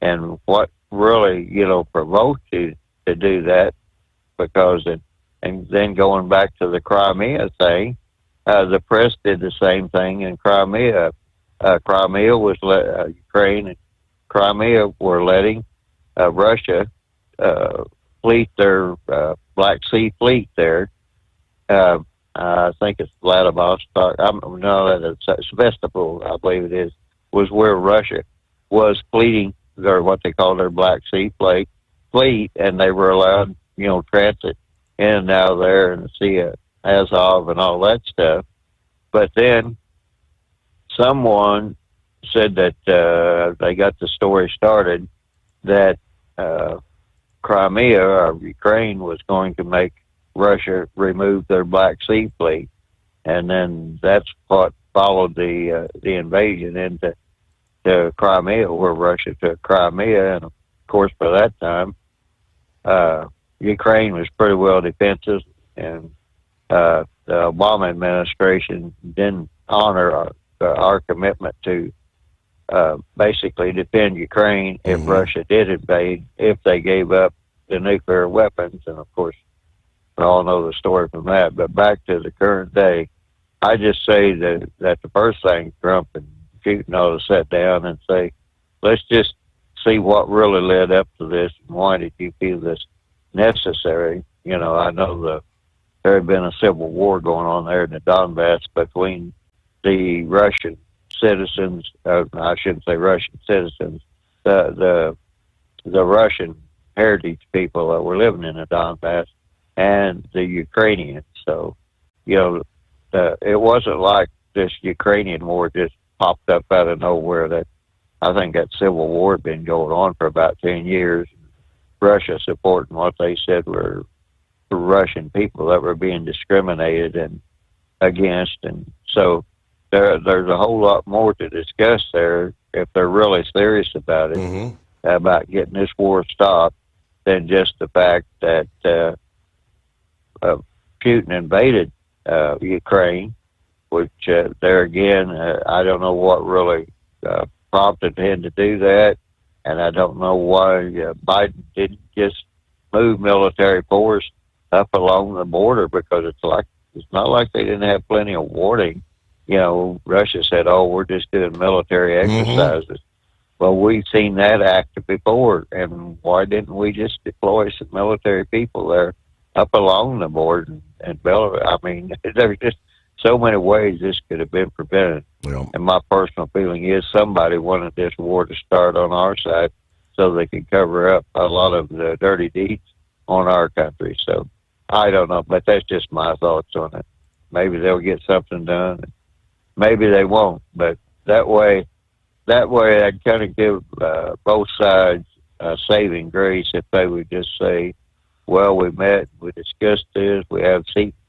and what really, provoked you to do that, because and then going back to the Crimea thing, the press did the same thing in Crimea. Crimea was Ukraine and Crimea were letting Russia fleet their Black Sea fleet there. I think it's Vladivostok. It's Sevastopol, I believe it is, was where Russia was fleeting what they call their Black Sea fleet, and they were allowed, transit in and out of there and the Sea of Azov and all that stuff. But then someone said that they got the story started that Crimea or Ukraine was going to make Russia remove their Black Sea fleet, and then that's what followed the invasion into Crimea, where Russia took Crimea. And of course, by that time, Ukraine was pretty well defensive, and the Obama administration didn't honor our commitment to basically defend Ukraine if Russia did invade, if they gave up the nuclear weapons. And of course, we all know the story from that. But back to the current day, I just say that the first thing Trump and Putin ought to sit down and say, let's just see what really led up to this, and why did you feel this necessary? I know there had been a civil war going on there in the Donbass between the Russian citizens, I shouldn't say Russian citizens, the Russian heritage people that were living in the Donbass, and the Ukrainians. So, it wasn't like this Ukrainian war just popped up out of nowhere. That I think that civil war had been going on for about 10 years. Russia supporting what they said were the Russian people that were being discriminated and against. And so there's a whole lot more to discuss there if they're really serious about it, about getting this war stopped, than just the fact that Putin invaded Ukraine, which there again, I don't know what really prompted him to do that, and I don't know why Biden didn't just move military force up along the border, because it's not like they didn't have plenty of warning Russia said, "Oh, we're just doing military exercises." Well, we've seen that act before, and why didn't we just deploy some military people there up along the border and Belarus? I mean, there's just so many ways this could have been prevented. Yeah. And my personal feeling is somebody wanted this war to start on our side so they could cover up a lot of the dirty deeds on our country. So I don't know, but that's just my thoughts on it. Maybe they'll get something done. Maybe they won't, but that way I'd kind of give both sides saving grace if they would just say, well, we met, we discussed this, we have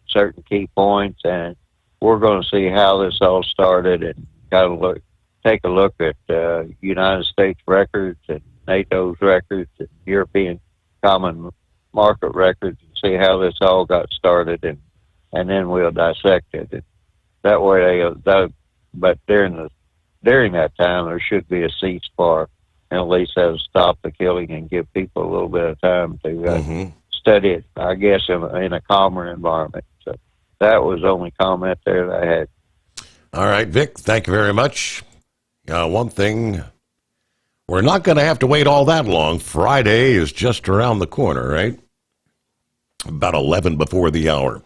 certain key points, and we're going to see how this all started, and kind of take a look at United States records and NATO's records and European Common Market records, and see how this all got started, and then we'll dissect it. And that way, but during that time, there should be a ceasefire, and at least that'll stop the killing and give people a little bit of time to study it, I guess, in a calmer environment. So that was the only comment there that I had. All right, Vic, thank you very much. One thing, we're not going to have to wait all that long. Friday is just around the corner, right? About 11 before the hour.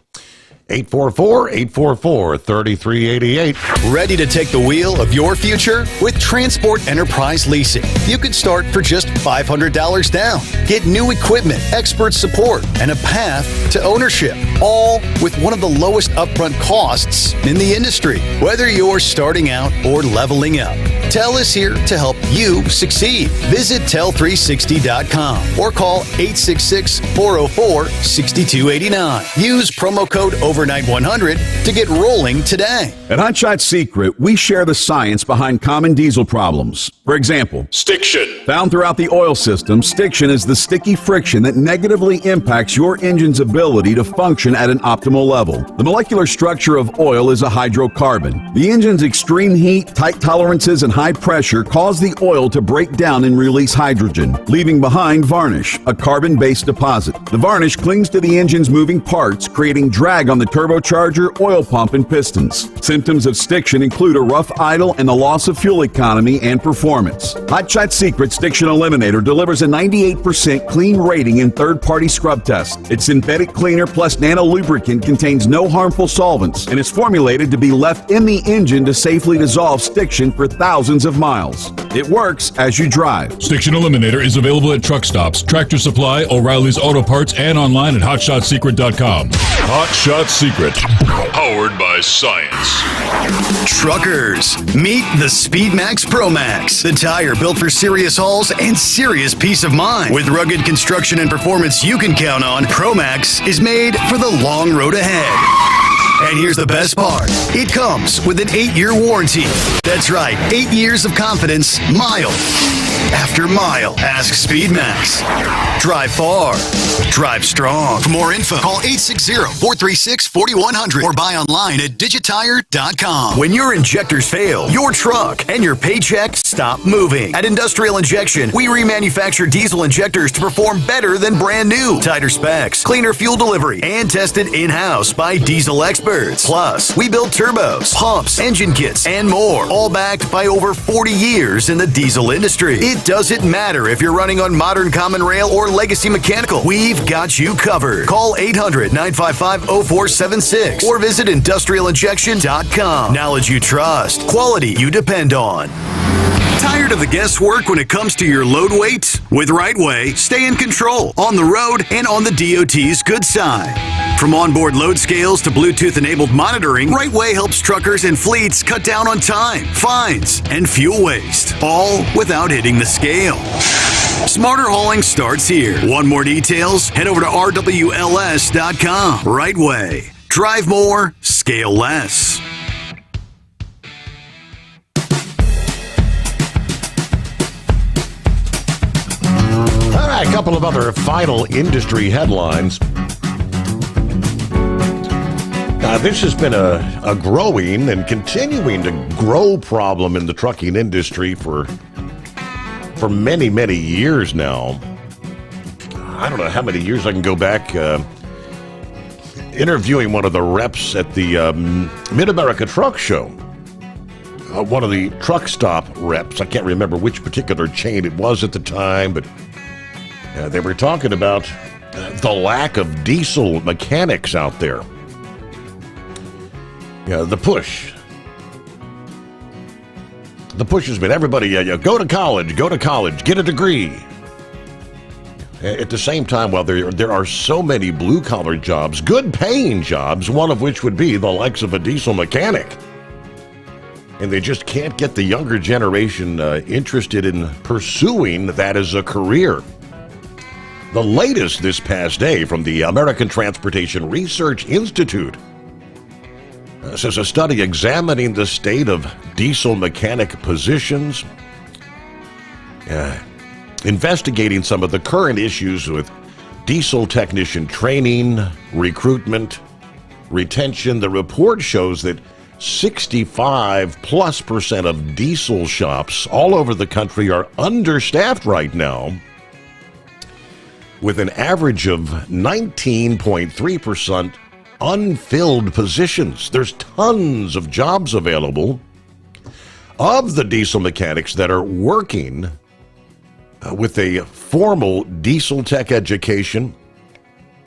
844-844-3388. Ready to take the wheel of your future? With Transport Enterprise Leasing, you could start for just $500 down. Get new equipment, expert support, and a path to ownership, all with one of the lowest upfront costs in the industry, whether you're starting out or leveling up. TEL is here to help you succeed. Visit tel360.com or call 866-404-6289. Use promo code Overnight 100 to get rolling today. At Hot Shot Secret, we share the science behind common diesel problems. For example, stiction. Found throughout the oil system, stiction is the sticky friction that negatively impacts your engine's ability to function at an optimal level. The molecular structure of oil is a hydrocarbon. The engine's extreme heat, tight tolerances, and high pressure cause the oil to break down and release hydrogen, leaving behind varnish, a carbon-based deposit. The varnish clings to the engine's moving parts, creating drag on the turbocharger, oil pump, and pistons. Symptoms of stiction include a rough idle and the loss of fuel economy and performance. Hot Shot Secret Stiction Eliminator delivers a 98% clean rating in third-party scrub tests. Its synthetic cleaner plus nano lubricant contains no harmful solvents and is formulated to be left in the engine to safely dissolve stiction for thousands of miles. It works as you drive. Stiction Eliminator is available at truck stops, Tractor Supply, O'Reilly's Auto Parts, and online at hotshotsecret.com. Hot Shot Secret, powered by science. Truckers, meet the Speedmax Pro Max, the tire built for serious hauls and serious peace of mind. With rugged construction and performance you can count on, Pro Max is made for the long road ahead. And here's the best part. It comes with an 8-year warranty. That's right, 8 years of confidence, mile after mile. Ask Speedmax. Drive far. Drive strong. For more info, call 860-436-4100 or buy online at digitire.com. When your injectors fail, your truck and your paycheck stop moving. At Industrial Injection, we remanufacture diesel injectors to perform better than brand new. Tighter specs, cleaner fuel delivery, and tested in-house by diesel experts. Plus, we build turbos, pumps, engine kits, and more, all backed by over 40 years in the diesel industry. It doesn't matter if you're running on modern common rail or legacy mechanical. We've got you covered. Call 800-955-0476 or visit industrialinjection.com. Knowledge you trust. Quality you depend on. Tired of the guesswork when it comes to your load weights? With Rightway, stay in control on the road and on the DOT's good side. From onboard load scales to Bluetooth-enabled monitoring, Rightway helps truckers and fleets cut down on time, fines, and fuel waste, all without hitting the scale. Smarter hauling starts here. Want more details? Head over to rwls.com. Rightway. Drive more, scale less. All right, a couple of other final industry headlines. This has been a growing and continuing to grow problem in the trucking industry for many, many years now. I don't know how many years I can go back interviewing one of the reps at the Mid-America Truck Show. one of the truck stop reps. I can't remember which particular chain it was at the time, but they were talking about the lack of diesel mechanics out there. The push. The push has been everybody, go to college, get a degree. At the same time, while there are so many blue-collar jobs, good-paying jobs, one of which would be the likes of a diesel mechanic. And they just can't get the younger generation interested in pursuing that as a career. The latest this past day from the American Transportation Research Institute says a study examining the state of diesel mechanic positions, investigating some of the current issues with diesel technician training, recruitment, retention. The report shows that 65+% of diesel shops all over the country are understaffed right now, with an average of 19.3% unfilled positions. There's tons of jobs available. Of the diesel mechanics that are working with a formal diesel tech education,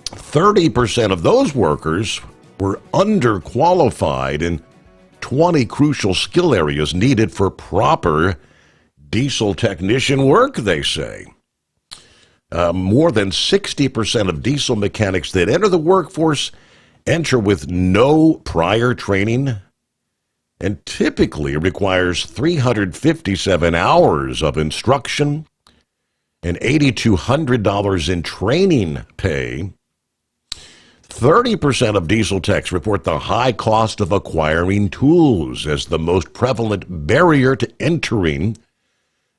30% of those workers were underqualified in 20 crucial skill areas needed for proper diesel technician work, they say. More than 60% of diesel mechanics that enter the workforce enter with no prior training and typically requires 357 hours of instruction and $8,200 in training pay. 30% of diesel techs report the high cost of acquiring tools as the most prevalent barrier to entering.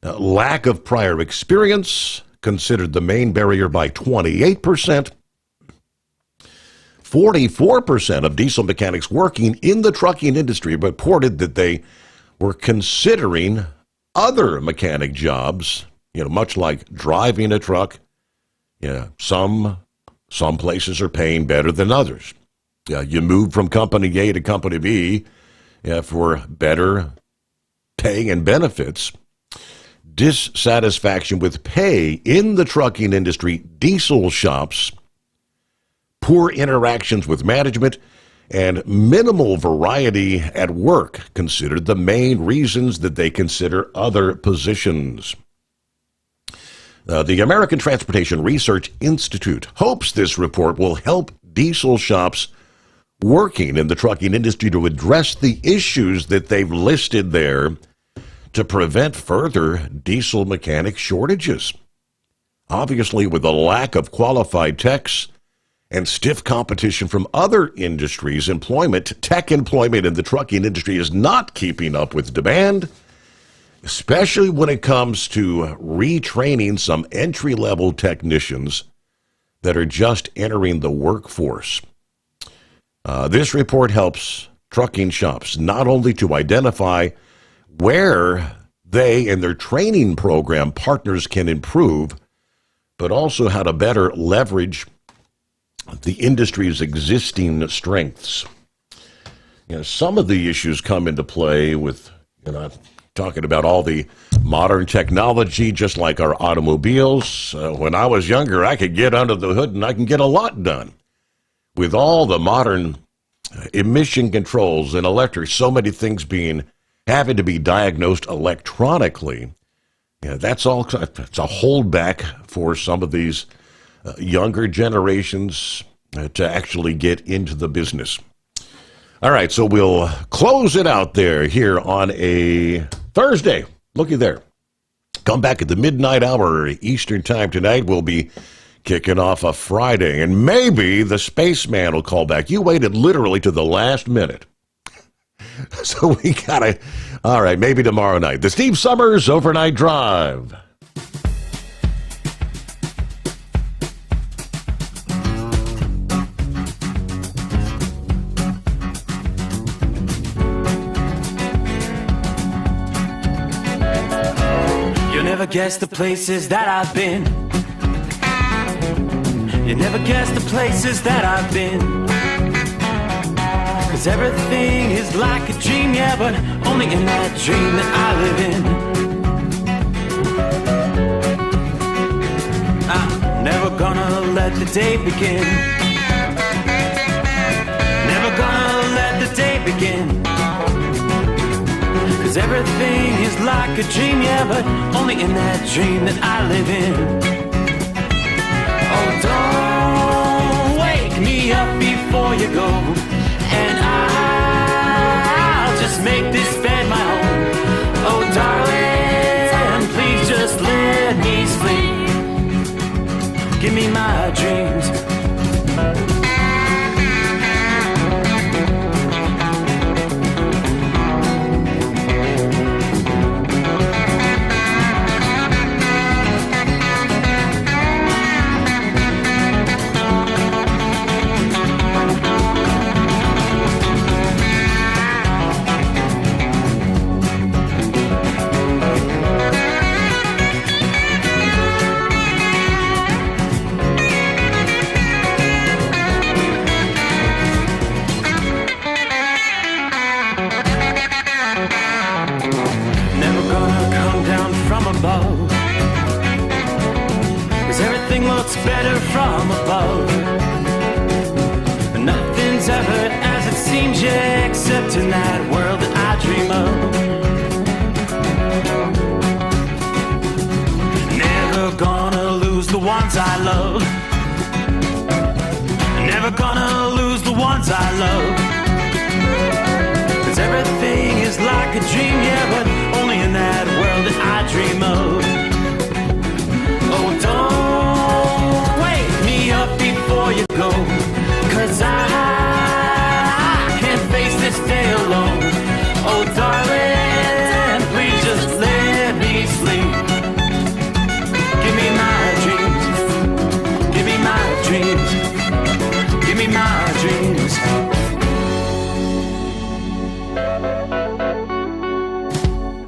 Lack of prior experience considered the main barrier by 28%. 44% of diesel mechanics working in the trucking industry reported that they were considering other mechanic jobs, much like driving a truck. Some places are paying better than others. You move from company A to company B for better pay and benefits. Dissatisfaction with pay in the trucking industry, diesel shops, poor interactions with management, and minimal variety at work considered the main reasons that they consider other positions. The American Transportation Research Institute hopes this report will help diesel shops working in the trucking industry to address the issues that they've listed there to prevent further diesel mechanic shortages. Obviously, with a lack of qualified techs and stiff competition from other industries, tech employment in the trucking industry is not keeping up with demand, especially when it comes to retraining some entry-level technicians that are just entering the workforce. This report helps trucking shops not only to identify where they and their training program partners can improve, but also how to better leverage the industry's existing strengths. Some of the issues come into play with, talking about all the modern technology, just like our automobiles. When I was younger, I could get under the hood and I can get a lot done. With all the modern emission controls and electric, so many things having to be diagnosed electronically, that's a holdback for some of these younger generations to actually get into the business. All right, so we'll close it out here on a Thursday. Looky there. Come back at the midnight hour Eastern time tonight. We'll be kicking off a Friday, and maybe the spaceman will call back. You waited literally to the last minute. So we gotta, all right, maybe tomorrow night. The Steve Sommers Overnight Drive. You'll never guess the places that I've been. You never guess the places that I've been. 'Cause everything is like a dream, yeah, but only in that dream that I live in. I'm never gonna let the day begin. Never gonna let the day begin. 'Cause everything is like a dream, yeah, but only in that dream that I live in. Oh, don't wake me up before you go, and I'll just make this bed my home. Oh, darling, please just let me sleep. Give me my dreams. Better from above. Nothing's ever as it seems, yeah, except in that world that I dream of. Never gonna lose the ones I love. Never gonna lose the ones I love. 'Cause everything is like a dream,